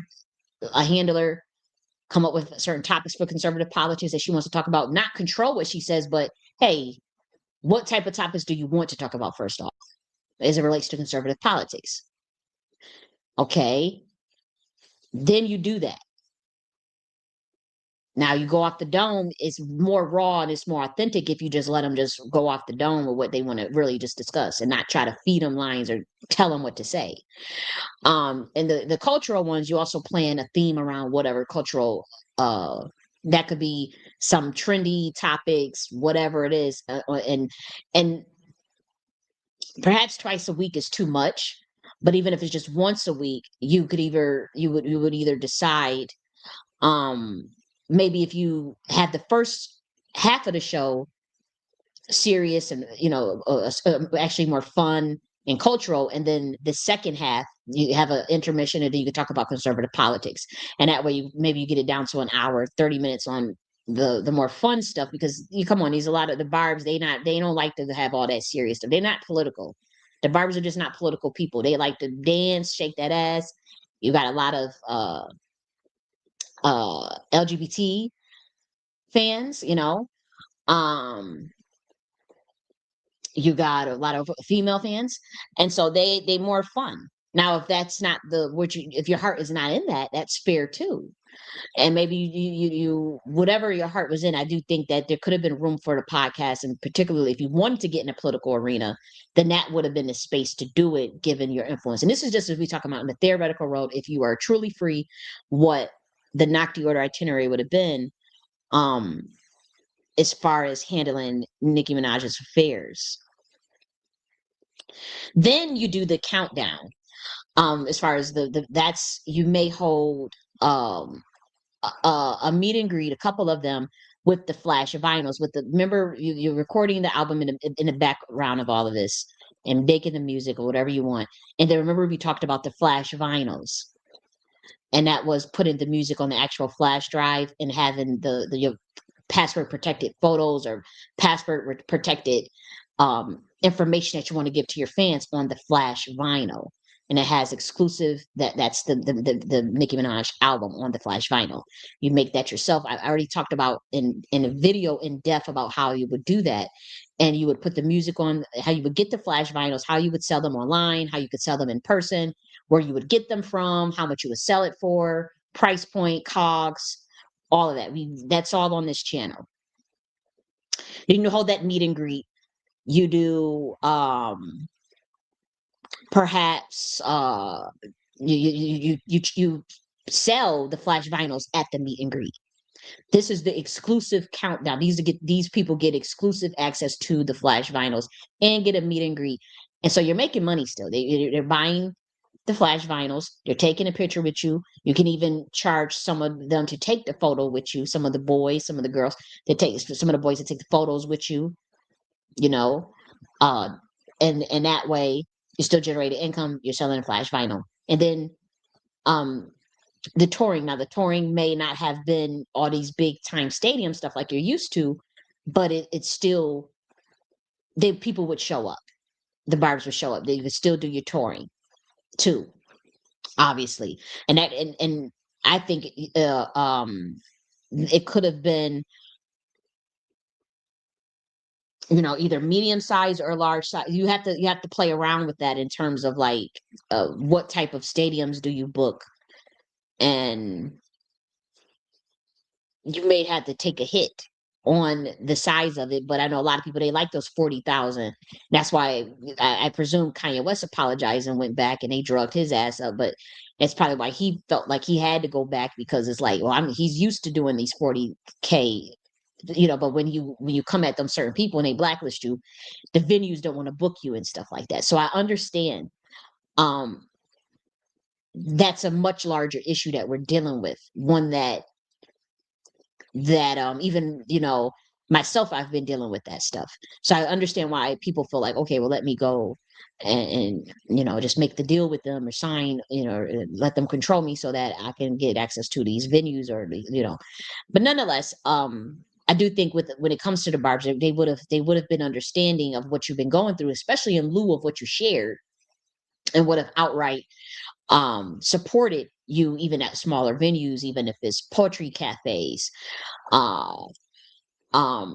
a handler come up with certain topics for conservative politics that she wants to talk about, not control what she says, but hey, what type of topics do you want to talk about first off as it relates to conservative politics? Okay. Then you do that. Now you go off the dome, it's more raw and it's more authentic if you just let them just go off the dome with what they want to really just discuss and not try to feed them lines or tell them what to say. And the cultural ones, you also plan a theme around whatever cultural, that could be some trendy topics, whatever it is. And perhaps twice a week is too much, but even if it's just once a week, you would either decide, um maybe if you had the first half of the show serious and actually more fun and cultural, and then the second half you have an intermission and then you can talk about conservative politics, and that way maybe you get it down to an hour 30 minutes on the more fun stuff, because you come on, these a lot of the barbs, they don't like to have all that serious stuff. They're not political. The barbs are just not political people. They like to dance, shake that ass. You got a lot of LGBT fans, um you got a lot of female fans, and so they more fun. Now if that's not if your heart is not in that, that's fair too. And maybe you whatever your heart was in, I do think that there could have been room for the podcast, and particularly if you wanted to get in a political arena, then that would have been the space to do it given your influence. And this is just as we talk about in the theoretical road, if you are truly free, what the Nakhti order itinerary would have been, um as far as handling Nicki Minaj's affairs. Then you do the countdown. As far as that's, you may hold a meet and greet, a couple of them, with the flash of vinyls. Remember, you're recording the album in the background of all of this and making the music or whatever you want. And then remember we talked about the flash vinyls, and that was putting the music on the actual flash drive and having your password protected photos or password protected information that you want to give to your fans on the flash vinyl. And it has exclusive, that's the Nicki Minaj album on the flash vinyl. You make that yourself. I already talked about in a video in depth about how you would do that. And you would put the music on, how you would get the flash vinyls, how you would sell them online, how you could sell them in person, where you would get them from, how much you would sell it for, price point, cogs, all of that. That's all on this channel. Then you hold that meet and greet. You do perhaps you sell the flash vinyls at the meet and greet. This is the exclusive countdown. These people get exclusive access to the flash vinyls and get a meet and greet. And so you're making money still. They're buying the flash vinyls. They're taking a picture with you. You can even charge some of them to take the photo with you. Some of the boys, some of the girls, some of the boys that take the photos with you. You know, uh, and that way you still generating income. You're selling a flash vinyl, and then um the touring. Now the touring may not have been all these big time stadium stuff like you're used to, but it's still, people would show up. The barbs would show up. They would still do your touring too, obviously. And I think it could have been, either medium size or large size. You have to play around with that in terms of like what type of stadiums do you book, and you may have to take a hit on the size of it. But I know a lot of people, they like those 40,000. That's why I presume Kanye West apologized and went back and they drugged his ass up. But that's probably why he felt like he had to go back, because it's like, well, he's used to doing these 40K, but when you come at them certain people and they blacklist you, the venues don't want to book you and stuff like that. So I understand um that's a much larger issue that we're dealing with, one that even myself, I've been dealing with that stuff. So I understand why people feel like, okay, well, let me go and just make the deal with them or sign, or let them control me so that I can get access to these venues or but nonetheless, I do think when it comes to the barbs, they would have been understanding of what you've been going through, especially in lieu of what you shared, and would have outright supported you even at smaller venues, even if it's poetry cafes, uh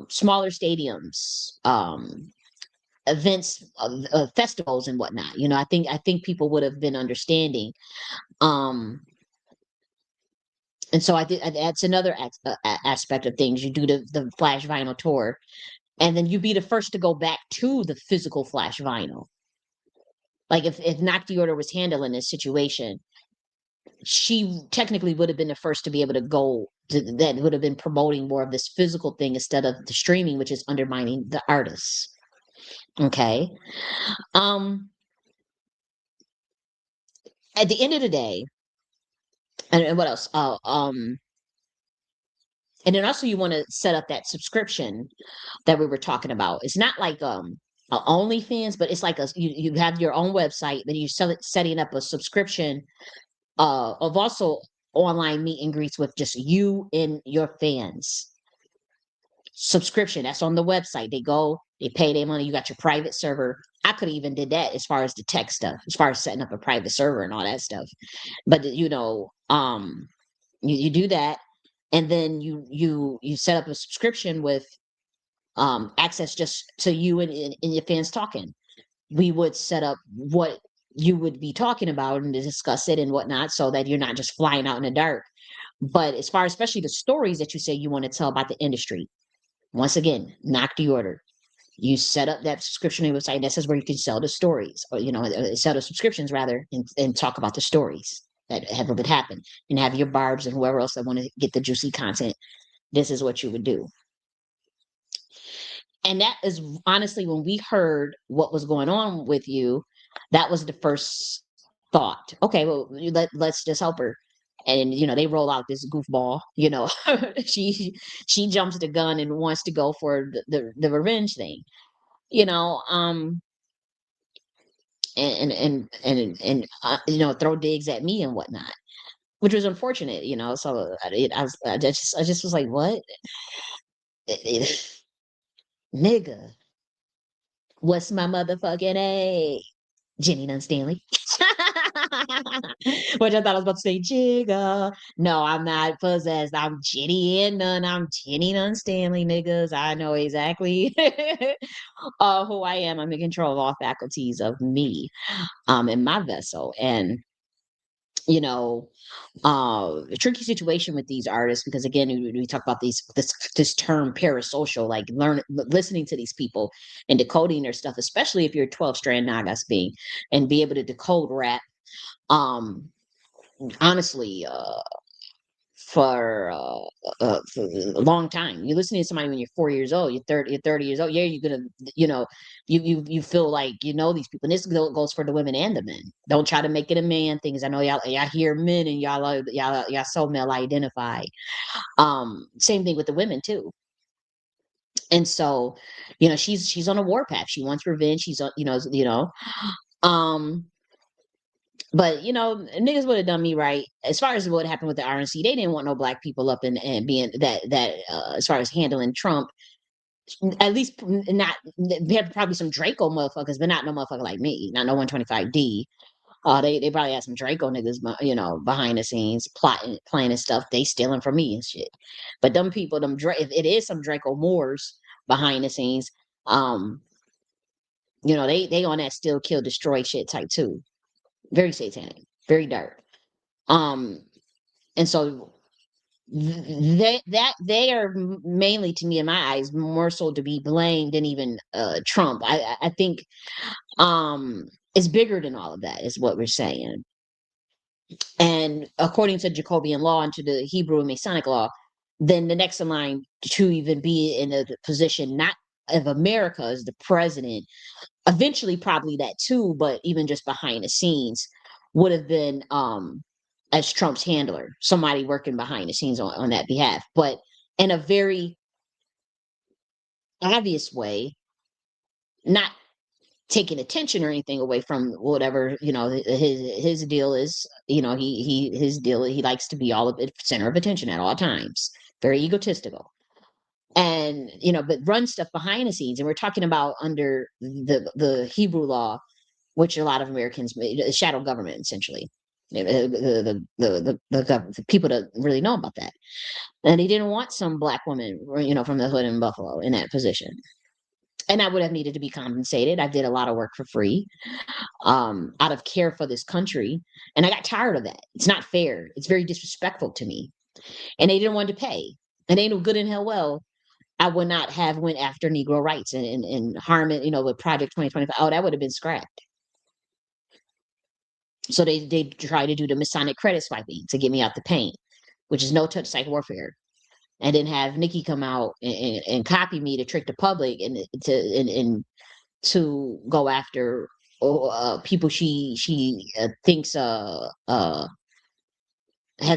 smaller stadiums, events, festivals and whatnot. I think people would have been understanding. um and so I think that's another aspect of things. You do the flash vinyl tour, and then you be the first to go back to the physical flash vinyl. Like if Nakhti was handling this situation, she technically would have been the first to be able to go that would have been promoting more of this physical thing instead of the streaming, which is undermining the artists. Okay. um at the end of the day, and what else, and then also you want to set up that subscription that we were talking about. It's not like OnlyFans, but it's like you have your own website, then you setting up a subscription of also online meet and greets with just you and your fans. Subscription that's on the website. They go, they pay their money. You got your private server. I could have even did that as far as the tech stuff, as far as setting up a private server and all that stuff. But you do that, and then you set up a subscription with access just to you and your fans talking. We would set up what you would be talking about and to discuss it and whatnot, so that you're not just flying out in the dark. But as far, especially the stories that you say you want to tell about the industry, once again, knock the order. You set up that subscription website. That says where you can sell the stories, or sell the subscriptions rather, and talk about the stories that have been happened, and have your barbs and whoever else that want to get the juicy content. This is what you would do. And that is honestly, when we heard what was going on with you, that was the first thought. Okay, well, let's just help her. And they roll out this goofball. She jumps the gun and wants to go for the revenge thing. You know, um, and throw digs at me and whatnot, which was unfortunate. So I just was like, what, nigga? What's my motherfucking A? Jenny Nunn Stanley. Which I thought I was about to say Jigga. No, I'm not possessed. I'm Jenny and Nunn. I'm Jenny Nunn Stanley, niggas. I know exactly who I am. I'm in control of all faculties of me, in my vessel. And you know, a tricky situation with these artists, because again, we talk about this term parasocial, like listening to these people and decoding their stuff, especially if you're 12 strand nagas being, and be able to decode rap. um Honestly, for a long time, you're listening to somebody when you're 4 years old, you're 30 years old. Yeah, you're gonna, you know you feel like these people. And this goes for the women and the men. Don't try to make it a man thing, 'cause I know y'all hear men and y'all so male identified. Same thing with the women too. And so, she's on a warpath. She wants revenge. She's on, um but niggas would have done me right. As far as what happened with the RNC, they didn't want no black people up and being that as far as handling Trump. At least not. They had probably some Draco motherfuckers, but not no motherfucker like me, not no 125D. They probably had some Draco niggas, behind the scenes plotting, planning stuff. They stealing from me and shit. But them people, if it is some Draco Moors behind the scenes, um, they on that still kill destroy shit type too. Very satanic, very dark. Um, and so they are mainly, to me, in my eyes, more so to be blamed than even Trump. I think it's bigger than all of that, is what we're saying. And according to Jacobian law and to the Hebrew and Masonic law, then the next in line to even be in a position not of America as the president, eventually probably that too, but even just behind the scenes, would have been as Trump's handler, somebody working behind the scenes on that behalf. But in a very obvious way, not taking attention or anything away from whatever, his deal is. His deal, he likes to be all of the center of attention at all times, very egotistical. And but run stuff behind the scenes. And we're talking about under the Hebrew law, which a lot of Americans made a shadow government, essentially. The people that really know about that. And he didn't want some black woman, from the hood in Buffalo in that position. And I would have needed to be compensated. I did a lot of work for free, out of care for this country. And I got tired of that. It's not fair. It's very disrespectful to me. And they didn't want to pay. And they knew good and hell well I would not have went after Negro rights and harm it, with Project 2025. Oh, that would have been scrapped. So they try to do the Masonic credit swiping to get me out the paint, which is no touch psych warfare. And then have Nikki come out and copy me to trick the public to go after people she thinks has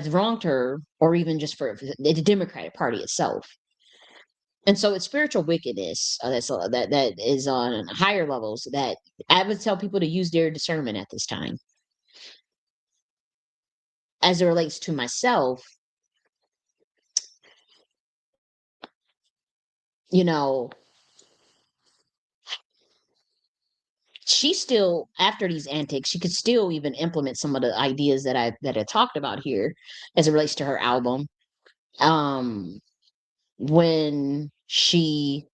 wronged her, or even just for the Democratic Party itself. And so it's spiritual wickedness that is on higher levels that I would tell people to use their discernment at this time. As it relates to myself, you know, she still, after these antics, she could still even implement some of the ideas that I talked about here as it relates to her album. Um, when she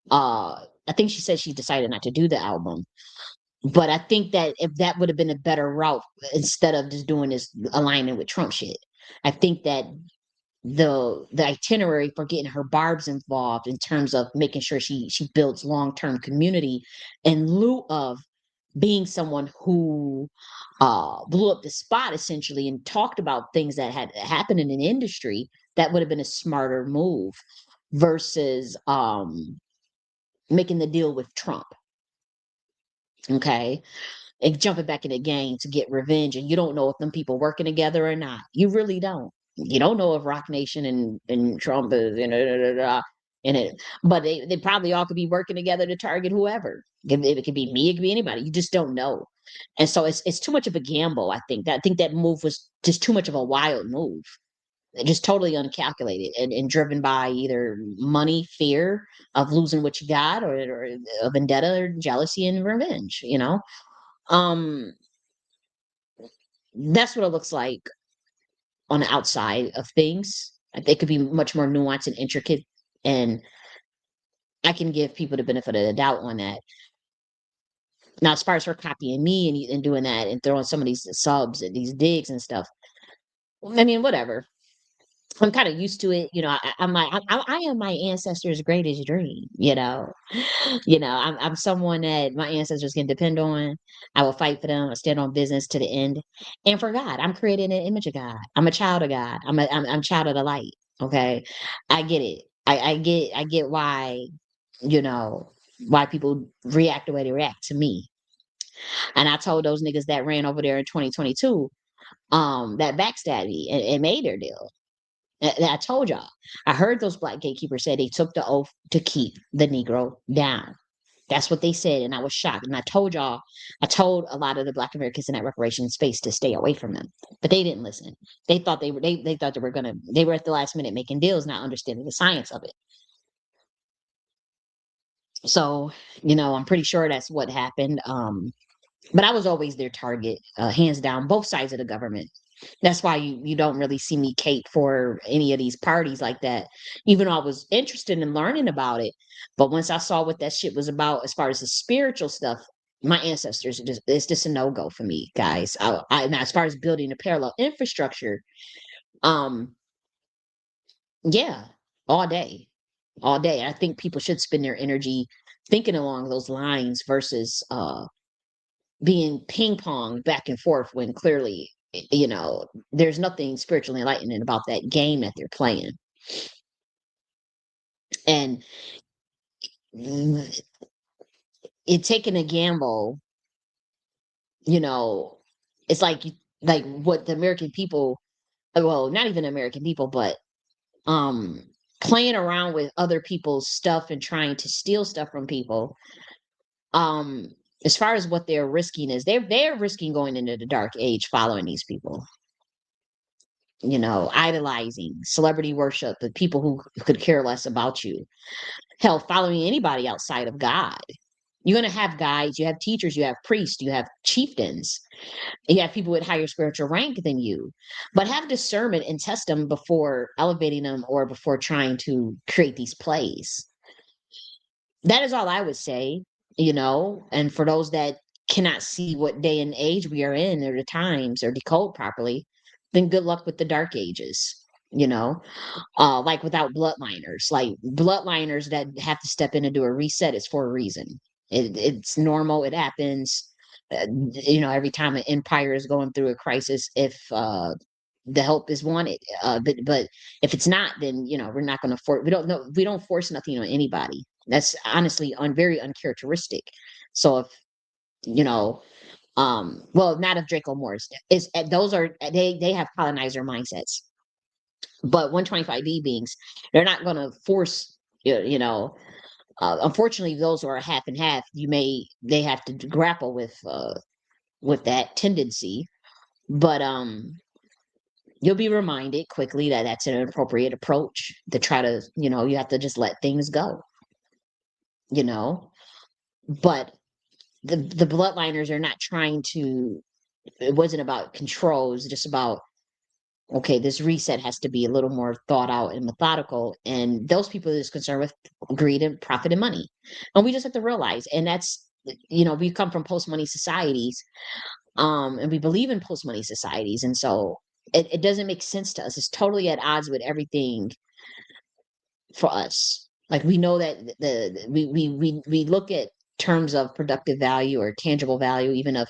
I think she said she decided not to do the album. But I think that if that would have been a better route instead of just doing this aligning with Trump shit, I think that the itinerary for getting her barbs involved in terms of making sure she builds long-term community in lieu of being someone who blew up the spot essentially and talked about things that had happened in an industry, that would have been a smarter move versus making the deal with Trump. Okay. And jumping back in the game to get revenge, and you don't know if them people working together or not. You really don't. You don't know if Rock Nation and Trump is in it, but they probably all could be working together to target whoever. It could be me, it could be anybody. You just don't know, and so it's too much of a gamble. I think that move was just too much of a wild move, just totally uncalculated and driven by either money, fear of losing what you got, or a vendetta, or jealousy and revenge. Um, that's what it looks like on the outside of things. It could be much more nuanced and intricate, and I can give people the benefit of the doubt on that. Now, as far as her copying me and doing that and throwing some of these subs and these digs and stuff, I mean, whatever. I'm kind of used to it. I'm like, I am my ancestors' greatest dream. I'm someone that my ancestors can depend on. I will fight for them. I stand on business to the end. And for God, I'm created in the image of God. I'm a child of God. I'm child of the light. Okay, I get it. I get you know why people react the way they react to me. And I told those niggas that ran over there in 2022, that backstabbed me and made their deal. I told y'all. I heard those black gatekeepers say they took the oath to keep the Negro down. That's what they said, and I was shocked. And I told y'all, I told a lot of the Black Americans in that reparations space to stay away from them, but they didn't listen. They thought they thought they were at the last minute making deals, not understanding the science of it. So, I'm pretty sure that's what happened. But I was always their target, hands down, both sides of the government. That's why you don't really see me cape for any of these parties like that, even though I was interested in learning about it. But once I saw what that shit was about, as far as the spiritual stuff, my ancestors, it's just a no-go for me, guys. Now, as far as building a parallel infrastructure, um, yeah, all day, all day. I think people should spend their energy thinking along those lines versus being ping pong back and forth when clearly, there's nothing spiritually enlightening about that game that they're playing. And it taking a gamble, you know, it's like what the American people, well, not even American people, but um playing around with other people's stuff and trying to steal stuff from people. Um as far as what they're risking is they're risking going into the dark age following these people, idolizing, celebrity worship, the people who could care less about you. Hell, following anybody outside of God. You're going to have guides, you have teachers, you have priests, you have chieftains, you have people with higher spiritual rank than you. But have discernment and test them before elevating them or before trying to create these plays. That is all I would say, and for those that cannot see what day and age we are in or the times or decode properly, then good luck with the dark ages, you know like without bloodliners, like bloodliners that have to step in and do a reset is for a reason. It's normal, it happens, every time an empire is going through a crisis, if the help is wanted, but if it's not, then we're not going to force, we don't force nothing on anybody. That's honestly very uncharacteristic. So if you know well, not of Draco Moore's, is those are they have colonizer mindsets. But 125B beings, they're not going to force, unfortunately, those who are half and half, they have to grapple with that tendency. But you'll be reminded quickly that that's an appropriate approach to try to, you have to just let things go, you know. But the bloodliners are not trying to. It wasn't about control. It was just about, okay, this reset has to be a little more thought out and methodical. And those people is concerned with greed and profit and money. And we just have to realize, and that's, we come from post money societies, and we believe in post money societies. And so it doesn't make sense to us. It's totally at odds with everything for us. Like we know that we look at terms of productive value or tangible value, even of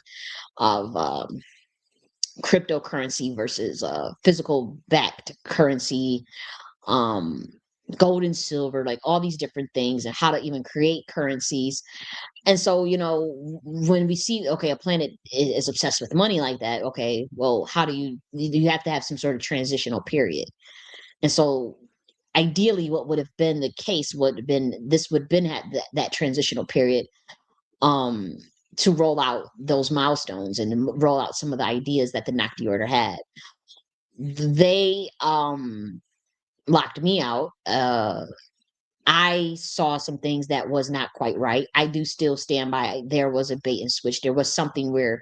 cryptocurrency versus physical backed currency, um gold and silver, like all these different things, and how to even create currencies. And so when we see, okay, a planet is obsessed with money like that, okay, well, how do you have to have some sort of transitional period. And so ideally what would have been the case would have been, this would have been that transitional period, um to roll out those milestones and roll out some of the ideas that the Nakhti order had. They locked me out. I saw some things that was not quite right. I do still stand by, there was a bait and switch. There was something where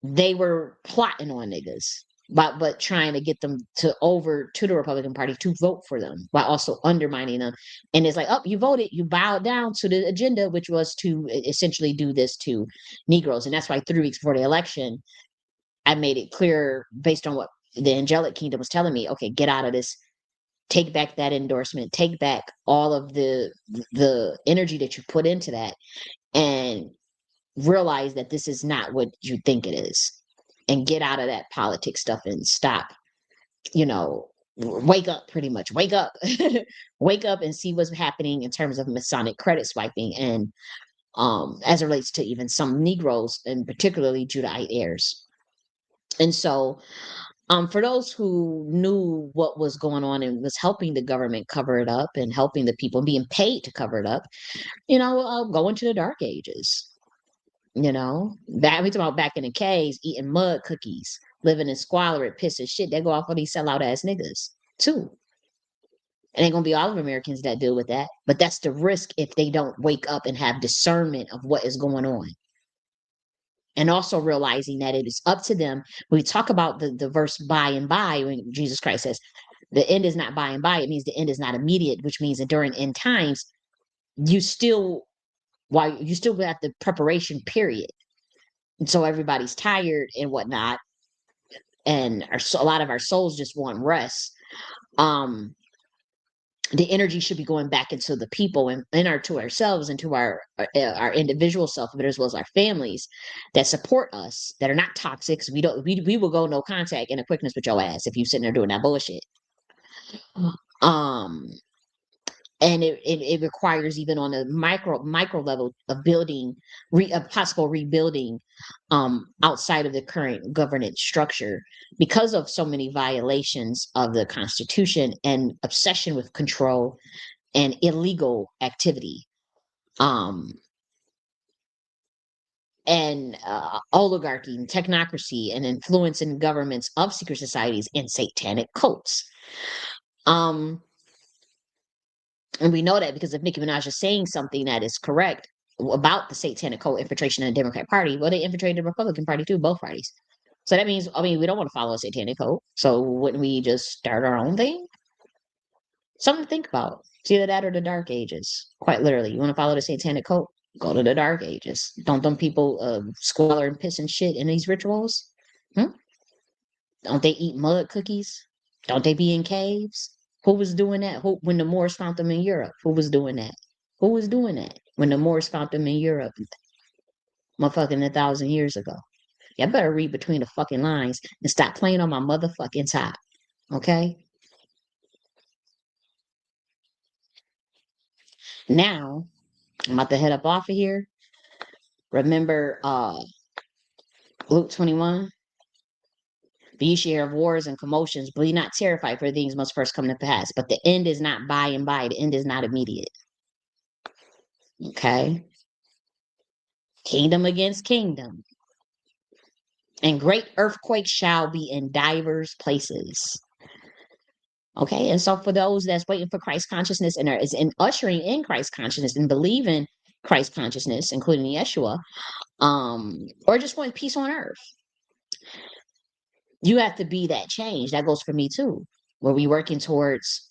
they were plotting on niggas, but trying to get them to the Republican Party to vote for them while also undermining them. And it's like, oh, you voted, you bowed down to the agenda, which was to essentially do this to Negroes. And that's why 3 weeks before the election, I made it clear, based on what the angelic kingdom was telling me, okay, get out of this, take back that endorsement, take back all of the energy that you put into that, and realize that this is not what you think it is, and get out of that politics stuff and stop, wake up, pretty much wake up. Wake up and see what's happening in terms of Masonic credit swiping, and as it relates to even some Negroes, and particularly Judahite heirs. And so for those who knew what was going on and was helping the government cover it up and helping the people being paid to cover it up, go into the dark ages. That we talk about back in the caves, eating mud cookies, living in squalor and piss and shit. They go off on these sellout ass niggas too. It ain't gonna be all of Americans that deal with that, but that's the risk if they don't wake up and have discernment of what is going on. And also realizing that it is up to them. When we talk about the verse by and by, when Jesus Christ says the end is not by and by, it means the end is not immediate, which means that during end times, you still got the preparation period. And so everybody's tired and whatnot, and a lot of our souls just want rest. Um, the energy should be going back into the people and to ourselves and to our individual self, but as well as our families that support us, that are not toxic. We will go no contact in a quickness with your ass if you sitting there doing that bullshit. Um, and it requires, even on a micro level, of building a possible rebuilding outside of the current governance structure, because of so many violations of the Constitution and obsession with control and illegal activity. Um, and oligarchy and technocracy and influence in governments of secret societies and satanic cults. Um, and we know that because if Nicki Minaj is saying something that is correct about the satanic cult infiltration in the Democratic Party, well, they infiltrated the Republican Party too, both parties. So that means, I mean, we don't want to follow a satanic cult. So wouldn't we just start our own thing? Something to think about. It's either that or the Dark Ages. Quite literally, you want to follow the satanic cult? Go to the Dark Ages. Don't them people squalor and piss and shit in these rituals? Hmm? Don't they eat mud cookies? Don't they be in caves? Who was doing that? Who, when the Moors found them in Europe? Who was doing that? Who was doing that when the Moors found them in Europe? Motherfucking 1,000 years ago. Y'all better read between the fucking lines and stop playing on my motherfucking top. Okay? Now, I'm about to head up off of here. Remember Luke 21? Be ye share of wars and commotions, be not terrified, for things must first come to pass. But the end is not by and by, the end is not immediate. Okay? Kingdom against kingdom. And great earthquakes shall be in divers places. Okay, and so for those that's waiting for Christ consciousness and is in ushering in Christ consciousness and believing Christ consciousness, including Yeshua, or just want peace on earth, you have to be that change. That goes for me too. Where we working towards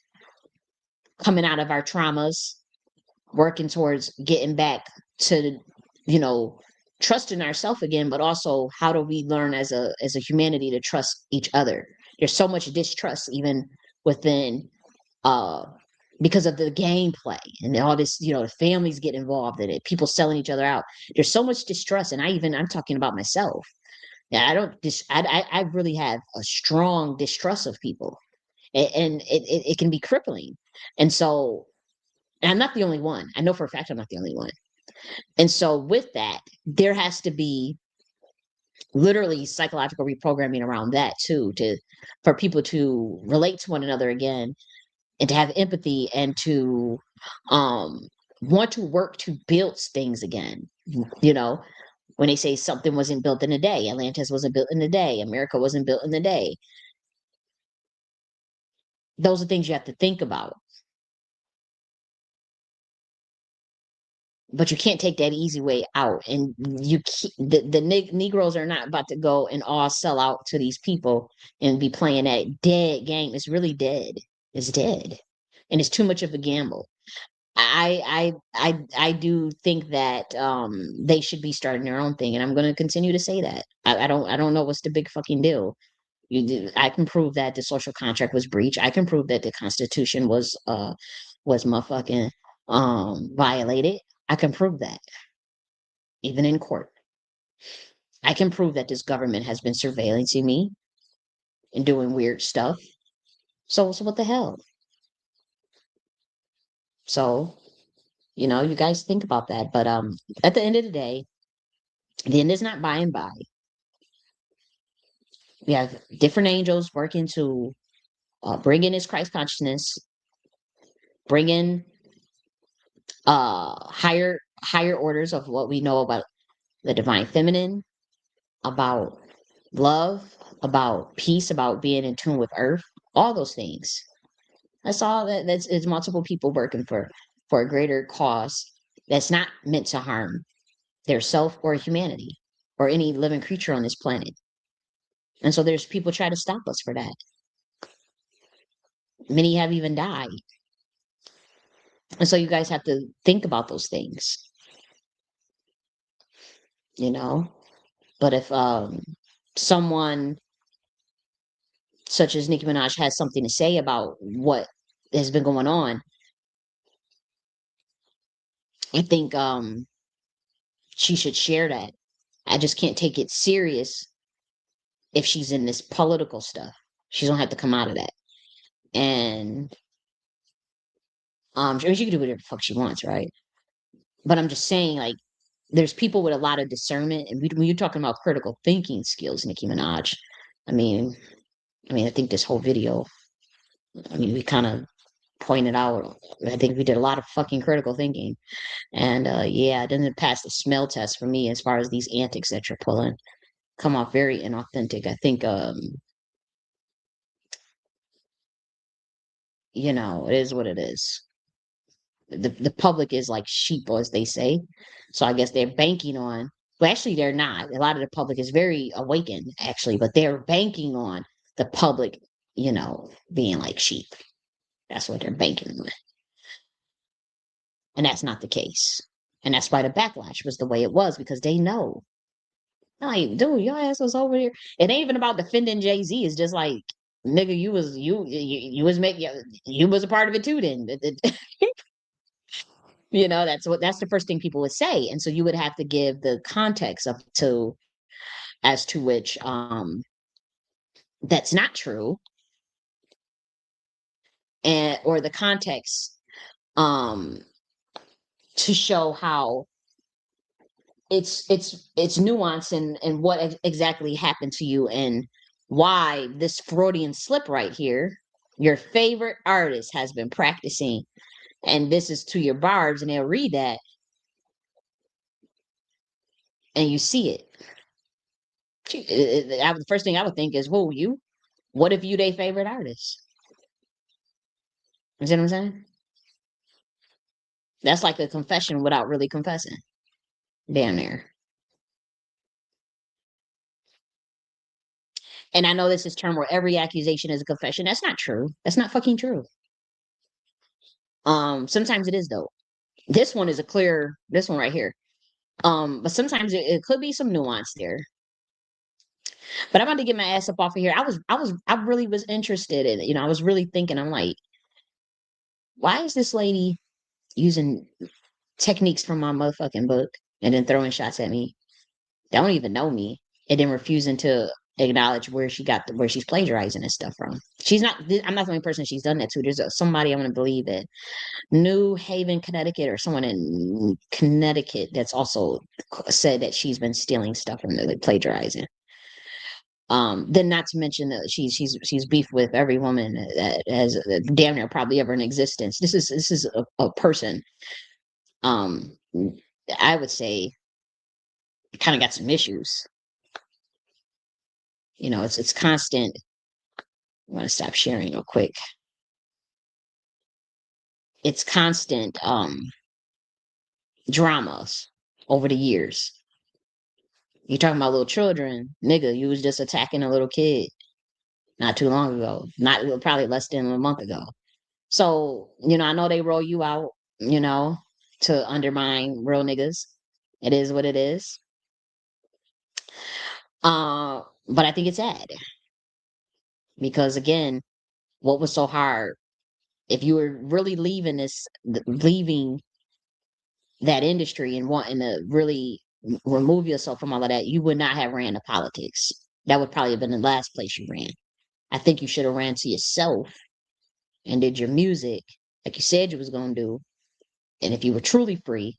coming out of our traumas, working towards getting back to, you know, trusting ourselves again, but also how do we learn as a humanity to trust each other? There's so much distrust even within uh because of the gameplay and all this, you know, the families get involved in it, people selling each other out. There's so much distrust, and I'm talking about myself. Yeah, I don't I really have a strong distrust of people, and it can be crippling. And so, and I'm not the only one. I know for a fact I'm not the only one. And so with that, there has to be literally psychological reprogramming around that too, to for people to relate to one another again and to have empathy and to um want to work to build things again. You know, when they say something wasn't built in a day, Atlantis wasn't built in a day, America wasn't built in a day. Those are things you have to think about. But you can't take that easy way out, and the Negroes are not about to go and all sell out to these people and be playing that dead game. It's really dead. It's dead, and it's too much of a gamble. I do think that they should be starting their own thing, and I'm going to continue to say that. I don't know what's the big fucking deal. I can prove that the social contract was breached. I can prove that the Constitution was motherfucking violated. I can prove that even in court. I can prove that this government has been surveillancing me and doing weird stuff. So what the hell? So, you know, you guys think about that. But at the end of the day, the end is not by and by. We have different angels working to bring in his Christ consciousness, bring in higher orders of what we know about the divine feminine, about love, about peace, about being in tune with earth, all those things. That's all that that's it's multiple people working for a greater cause that's not meant to harm their self or humanity or any living creature on this planet. And so there's people try to stop us for that. Many have even died. And so you guys have to think about those things, you know. But if someone such as Nicki Minaj has something to say about what has been going on, I think she should share that. I just can't take it serious if she's in this political stuff. She's gonna have to come out of that. And I mean, she can do whatever the fuck she wants, right? But I'm just saying, like, there's people with a lot of discernment, and when you're talking about critical thinking skills, Nicki Minaj, I mean, I think this whole video, I mean, we kind of pointed out. I think we did a lot of fucking critical thinking. And yeah, it doesn't pass the smell test for me as far as these antics that you're pulling. Come off very inauthentic. I think it is what it is. The public is like sheep, as they say. So I guess they're banking on, well, actually they're not. A lot of the public is very awakened, actually, but they're banking on the public, being like sheep. That's what they're banking on. And that's not the case. And that's why the backlash was the way it was, because they know. Like, dude, your ass was over here. It ain't even about defending Jay-Z. It's just like, nigga, you was making, you was a part of it too. Then, that's the first thing people would say, and so you would have to give the context of to as to which that's not true, and or the context um to show how it's nuance and what exactly happened to you and why this Freudian slip right here, your favorite artist has been practicing, and this is to your barbs, and they'll read that and you see it. The first thing I would think is, whoa, you, what if you their favorite artist? You see what I'm saying? That's like a confession without really confessing. Damn near. And I know this is term where every accusation is a confession. That's not true. That's not fucking true. Sometimes it is though. This one right here. But sometimes it could be some nuance there. But I'm about to get my ass up off of here. I really was interested in it. I was really thinking, I'm like, why is this lady using techniques from my motherfucking book and then throwing shots at me? They don't even know me, and then refusing to acknowledge where where she's plagiarizing this stuff from. I'm not the only person she's done that to. There's somebody, I'm going to believe, in New Haven, Connecticut, or someone in Connecticut that's also said that she's been stealing stuff from the plagiarizing. Then not to mention that she's beefed with every woman that has damn near probably ever in existence. This is a person. Um, I would say kind of got some issues. It's constant. I'm gonna stop sharing real quick. It's constant dramas over the years. You talking about little children, nigga, you was just attacking a little kid not too long ago. Not probably less than a month ago. So, I know they roll you out, to undermine real niggas. It is what it is. But I think it's sad because again, what was so hard? If you were really leaving that industry and wanting to really remove yourself from all of that, you would not have ran to politics. That would probably have been the last place you ran. I think you should have ran to yourself and did your music like you said you was going to do. And if you were truly free,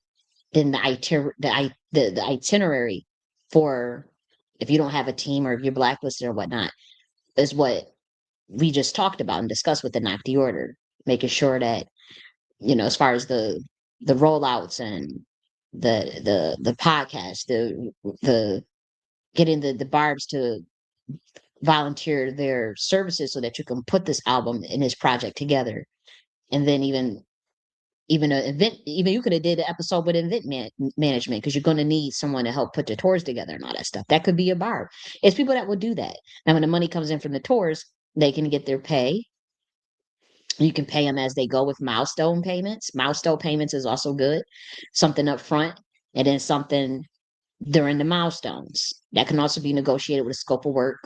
then the itinerary for if you don't have a team or if you're blacklisted or whatnot is what we just talked about and discussed with the Nakhti order, making sure that as far as the rollouts and the podcast, the getting the barbs to volunteer their services so that you can put this album and this project together, and then even an event, even you could have did an episode with management because you're going to need someone to help put the tours together and all that stuff. That could be a barb. It's people that will do that. Now, when the money comes in from the tours, they can get their pay. You can pay them as they go with milestone payments. Milestone payments is also good. Something up front and then something during the milestones. That can also be negotiated with a scope of work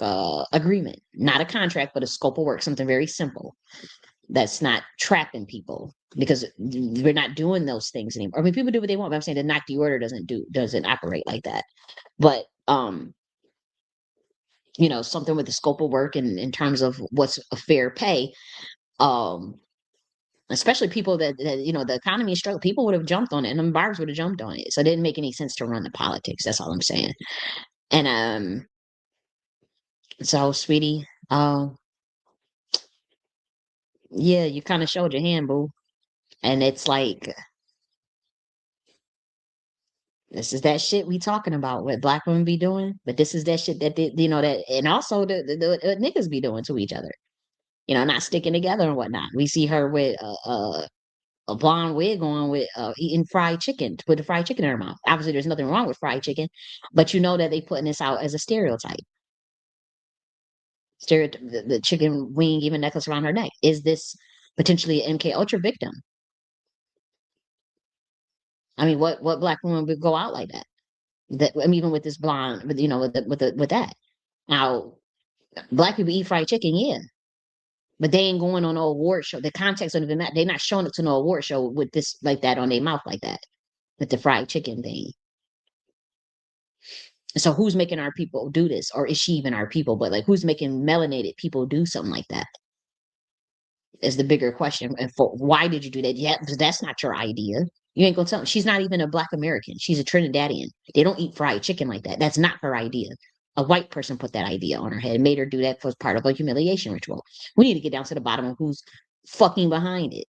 agreement. Not a contract, but a scope of work, something very simple that's not trapping people because we're not doing those things anymore. I mean, people do what they want, but I'm saying the Nakhti order doesn't operate like that. But something with the scope of work and in terms of what's a fair pay. Um, Especially people that the economy is struggling, people would have jumped on it and them barbs would have jumped on it. So it didn't make any sense to run the politics. That's all I'm saying. And so sweetie, Yeah, you kind of showed your hand, boo. And it's like, this is that shit we talking about, what black women be doing, but this is that shit that they, that, and also the niggas be doing to each other, not sticking together and whatnot. We see her with a blonde wig on with eating fried chicken with the fried chicken in her mouth. Obviously, there's nothing wrong with fried chicken, but you know that they putting this out as a stereotype. The chicken wing, even necklace around her neck. Is this potentially an MK Ultra victim? I mean, what black woman would go out like that? That I mean, even with this blonde, with that. Now, black people eat fried chicken, yeah, but they ain't going on no award show. The context of it, they're not showing up to no award show with this like that on their mouth like that with the fried chicken thing. So who's making our people do this, or is she even our people? But like, who's making melanated people do something like that? Is the bigger question. And for why did you do that? Yeah, because that's not your idea. You ain't gonna tell me. She's not even a black American. She's a Trinidadian. They don't eat fried chicken like that. That's not her idea. A white person put that idea on her head and made her do that for part of a humiliation ritual. We need to get down to the bottom of who's fucking behind it,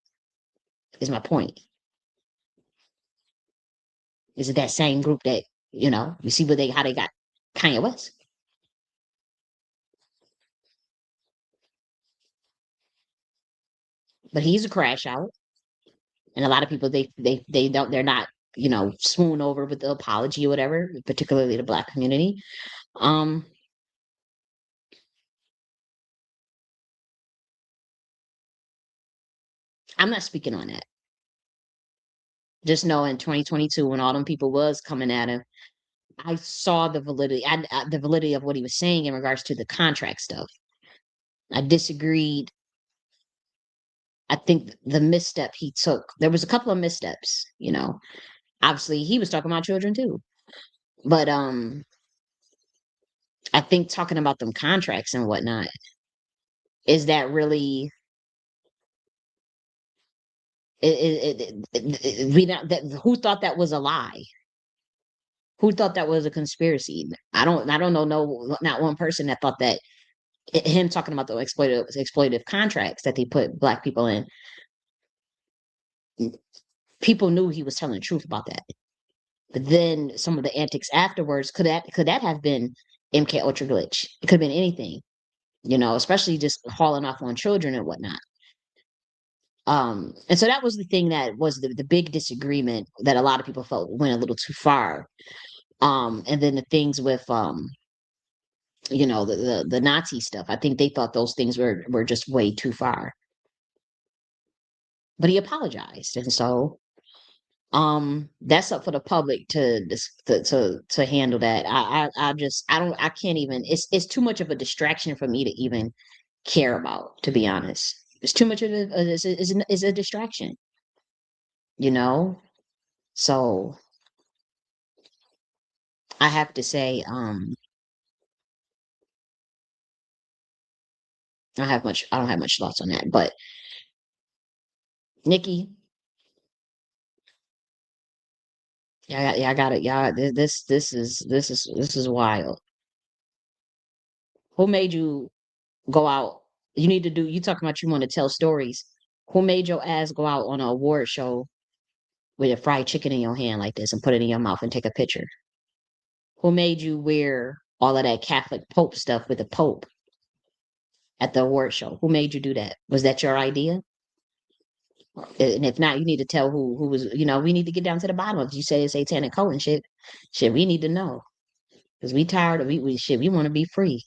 is my point. Is it that same group that, you see what how they got Kanye West? But he's a crash out. And a lot of people they're not, swoon over with the apology or whatever, particularly the black community. Um, I'm not speaking on that. Just know in 2022, when all them people was coming at him, I saw the validity of what he was saying in regards to the contract stuff. I disagreed. I think the misstep he took, there was a couple of missteps, Obviously, he was talking about children too. But I think talking about them contracts and whatnot, is that really we not that who thought that was a lie? Who thought that was a conspiracy? I don't know not one person that thought that him talking about the exploitative contracts that they put black people in, people knew he was telling the truth about that. But then some of the antics afterwards, could that have been MK Ultra glitch? It could have been anything, especially just hauling off on children and whatnot. And so that was the thing that was the big disagreement that a lot of people felt went a little too far. And then the things with the Nazi stuff. I think they thought those things were just way too far. But he apologized, and so that's up for the public to handle that. I can't even. It's too much of a distraction for me to even care about. To be honest, it's too much of a distraction. You know, so I have to say, I don't have much thoughts on that. But Nikki, yeah, yeah, I got it. Yeah, this is wild. Who made you go out? You need to do. You talking about you want to tell stories? Who made your ass go out on an award show with a fried chicken in your hand like this and put it in your mouth and take a picture? Who made you wear all of that Catholic Pope stuff with the Pope at the award show? Who made you do that? Was that your idea? And if not, you need to tell who was. We need to get down to the bottom of it. You say it's satanic cult and shit. Shit, we need to know because we tired of we shit. We want to be free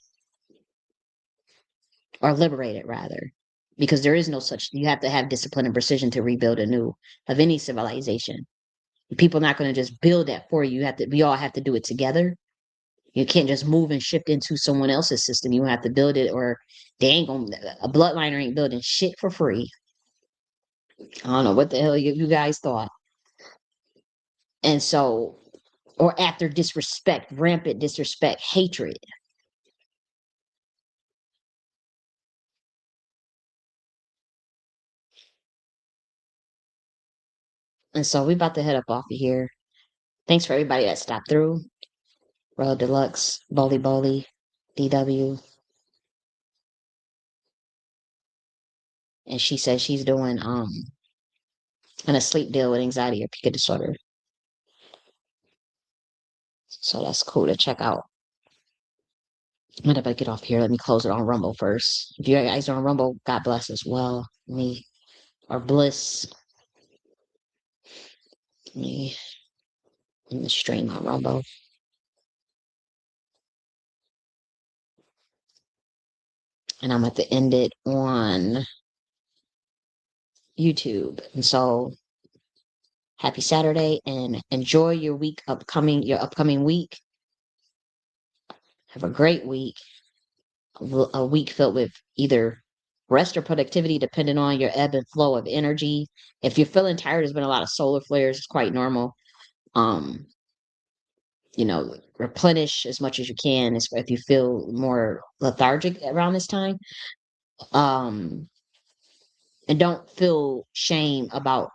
or liberated rather, because there is no such. You have to have discipline and precision to rebuild anew of any civilization. People not going to just build that for you. You have to. We all have to do it together. You can't just move and shift into someone else's system. You have to build it, or they ain't gonna. A bloodliner ain't building shit for free. I don't know what the hell you guys thought. And so, or after disrespect, rampant disrespect, hatred. And so we about to head up off of here. Thanks for everybody that stopped through. Royal Deluxe, Boli Boli, DW. and she says she's doing an a sleep deal with anxiety or pica disorder. So that's cool to check out. What if I get off here? Let me close it on Rumble first. If you guys are on Rumble, God bless as well. Me or bliss. Me in the stream on Rumble. And I'm at to end it on YouTube. And so happy Saturday and enjoy your upcoming week. Have a great week. A week filled with either rest or productivity, depending on your ebb and flow of energy. If you're feeling tired, there's been a lot of solar flares. It's quite normal. Um, replenish as much as you can if you feel more lethargic around this time. Um, and don't feel shame about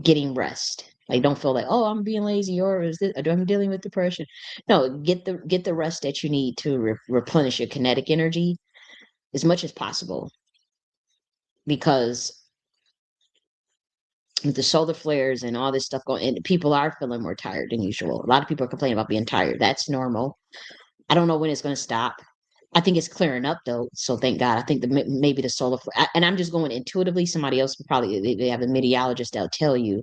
getting rest. Like don't feel like, oh, I'm being lazy or I'm dealing with depression. No, get the rest that you need to replenish your kinetic energy as much as possible because with the solar flares and all this stuff going, and people are feeling more tired than usual. A lot of people are complaining about being tired. That's normal. I don't know when it's going to stop. I think it's clearing up though, so thank God. I think maybe the solar flare, and I'm just going intuitively. Somebody else would probably they have a meteorologist that'll tell you,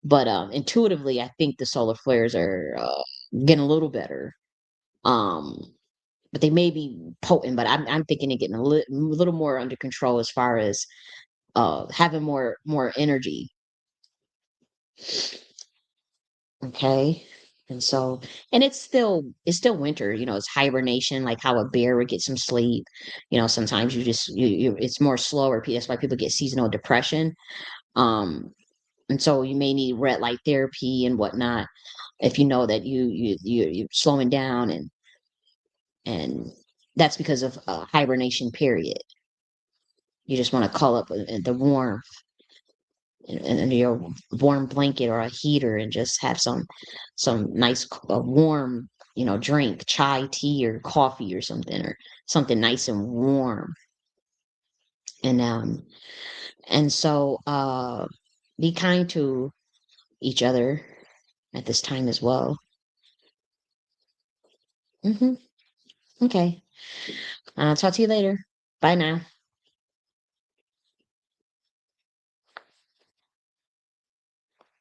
but intuitively, I think the solar flares are getting a little better. Um, but they may be potent, but I'm thinking they're getting a little more under control as far as having more energy. Okay. And so, and it's still winter, it's hibernation, like how a bear would get some sleep. Sometimes it's more slower. That's why people get seasonal depression. Um, and so you may need red light therapy and whatnot if you know that you're slowing down and that's because of a hibernation period. You just want to call up the warmth and your warm blanket or a heater and just have some nice warm drink, chai tea or coffee or something nice and warm. And so be kind to each other at this time as well. Okay. I'll talk to you later. Bye now.